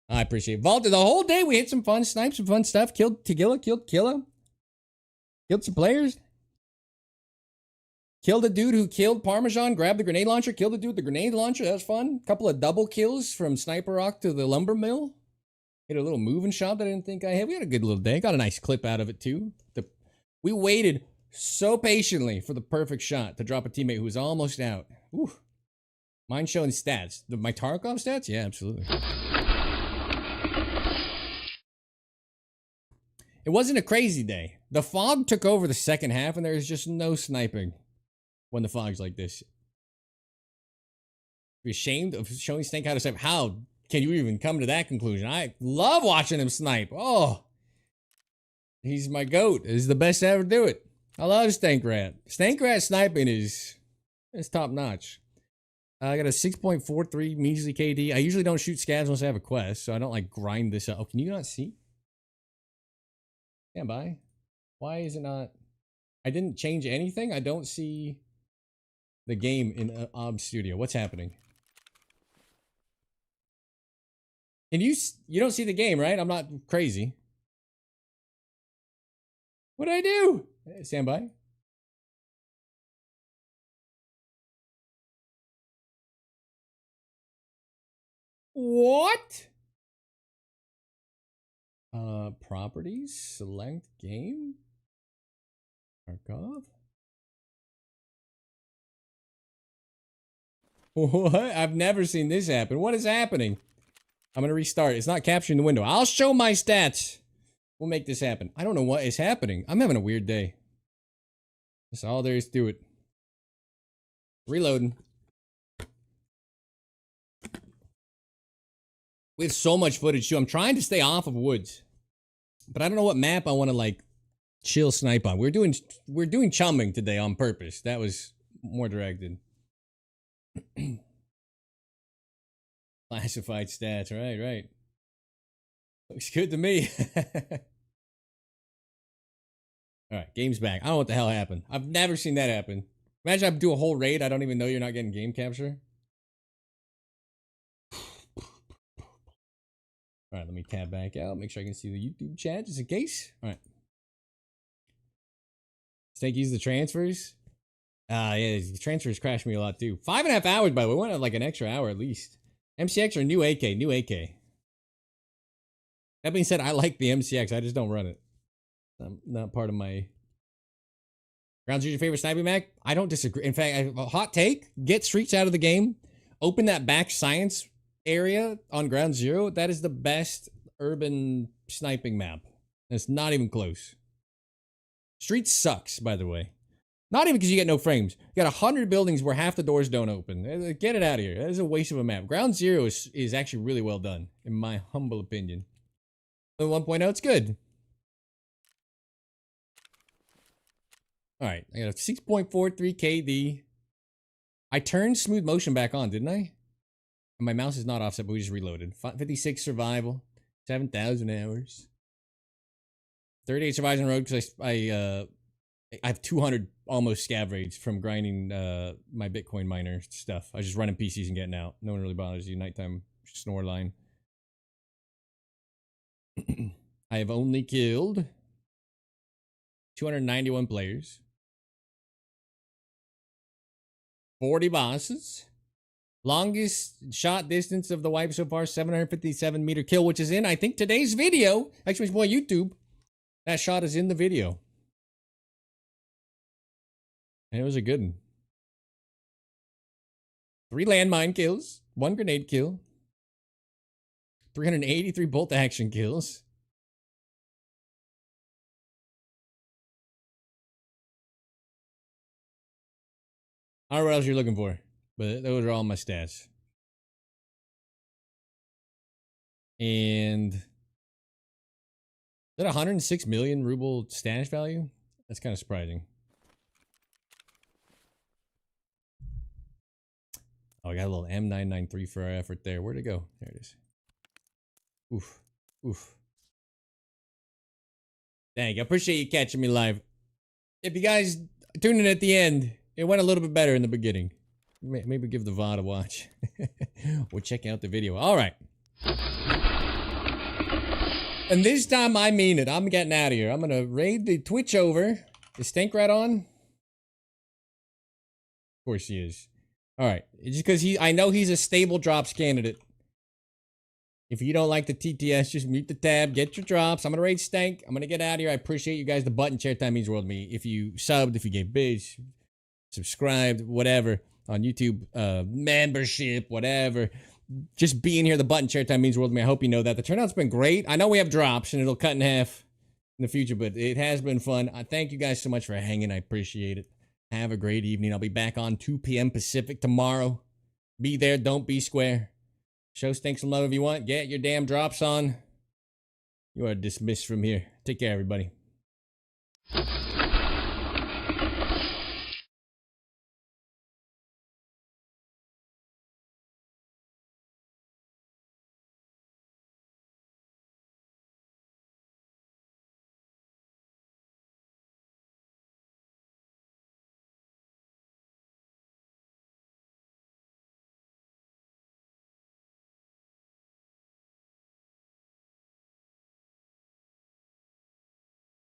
B: I appreciate it. Vaulted the whole day. We hit some fun snipes, some fun stuff. Killed Tegilla, killed Killa. Killed some players. Killed a dude who killed Parmesan, grabbed the grenade launcher, killed a dude with the grenade launcher. That was fun. Couple of double kills from Sniper Rock to the lumber mill. Hit a little moving shot that I didn't think I had. We had a good little day. Got a nice clip out of it too. We waited so patiently for the perfect shot to drop a teammate who was almost out. Ooh. Mind showing stats. My Tarkov stats? Yeah, absolutely. It wasn't a crazy day. The fog took over the second half and there was just no sniping when the fog's like this. You're ashamed of showing Stank how to snipe. How can you even come to that conclusion? I love watching him snipe. Oh. He's my goat. He's the best to ever do it. I love Stankrat. Stankrat sniping is top notch. I got a 6.43 measly KD. I usually don't shoot scavs unless I have a quest, so I don't like grind this up. Oh, can you not see? Stand by. Why is it not? I didn't change anything. I don't see the game in Ob Studio. What's happening? Can you don't see the game, right? I'm not crazy. What did I do? Stand by. What? Properties, select game. Tarkov. What? I've never seen this happen. What is happening? I'm gonna restart. It's not capturing the window. I'll show my stats. We'll make this happen. I don't know what is happening. I'm having a weird day. That's all there is to it. Reloading. We have so much footage too. I'm trying to stay off of woods, but I don't know what map I want to like chill snipe on. We're doing chumming today on purpose. That was more directed. Classified stats, right. Looks good to me. Alright, game's back. I don't know what the hell happened. I've never seen that happen. Imagine I do a whole raid, I don't even know you're not getting game capture. Alright, let me tab back out, make sure I can see the YouTube chat just in case. Alright. Stank use the transfers. Yeah, the transfers crashed me a lot too. 5.5 hours, by the way. We went like an extra hour at least. MCX or new AK? New AK. That being said, I like the MCX. I just don't run it. I'm not part of my... Ground Zero's your favorite sniping Mac? I don't disagree. In fact, a hot take. Get Streaks out of the game. Open that back science area on Ground Zero. That is the best urban sniping map. It's not even close. Streets sucks, by the way. Not even because you get no frames. You got 100 buildings where half the doors don't open. Get it out of here. That is a waste of a map. Ground Zero is actually really well done, in my humble opinion. The 1.0, it's good. Alright, I got a 6.43 KD. I turned smooth motion back on, didn't I? And my mouse is not offset, but we just reloaded. 56 survival. 7,000 hours. 38 survives on the road because I have 200 almost scav raids from grinding my Bitcoin miner stuff. I was just running PCs and getting out. No one really bothers you. Nighttime snore line. I have only killed 291 players. 40 bosses. Longest shot distance of the wipe so far, 757 meter kill, which is in, I think, today's video. Actually, it's more YouTube. That shot is in the video. And it was a good one. 3 landmine kills, 1 grenade kill, 383 bolt action kills. I don't know what else you're looking for, but those are all my stats. And is that 106 million ruble stash value? That's kind of surprising. Oh, I got a little M993 for our effort there. Where'd it go? There it is. Oof. Oof. Thank you. I appreciate you catching me live. If you guys tune in at the end, it went a little bit better in the beginning. Maybe give the VOD a watch. Or check out the video. All right. And this time I mean it. I'm getting out of here. I'm going to raid the Twitch over. Is Stank Rat on? Of course he is. All right. Just because I know he's a stable drops candidate. If you don't like the TTS, just mute the tab. Get your drops. I'm going to raid Stank. I'm going to get out of here. I appreciate you guys. The button share time means the world to me. If you subbed, if you gave bids, subscribed, whatever, on YouTube, membership, whatever. Just being here, the button share time means the world to me. I hope you know that. The turnout's been great. I know we have drops, and it'll cut in half in the future, but it has been fun. I thank you guys so much for hanging. I appreciate it. Have a great evening. I'll be back on 2 p.m. Pacific tomorrow. Be there. Don't be square. Show Stank some love if you want. Get your damn drops on. You are dismissed from here. Take care, everybody.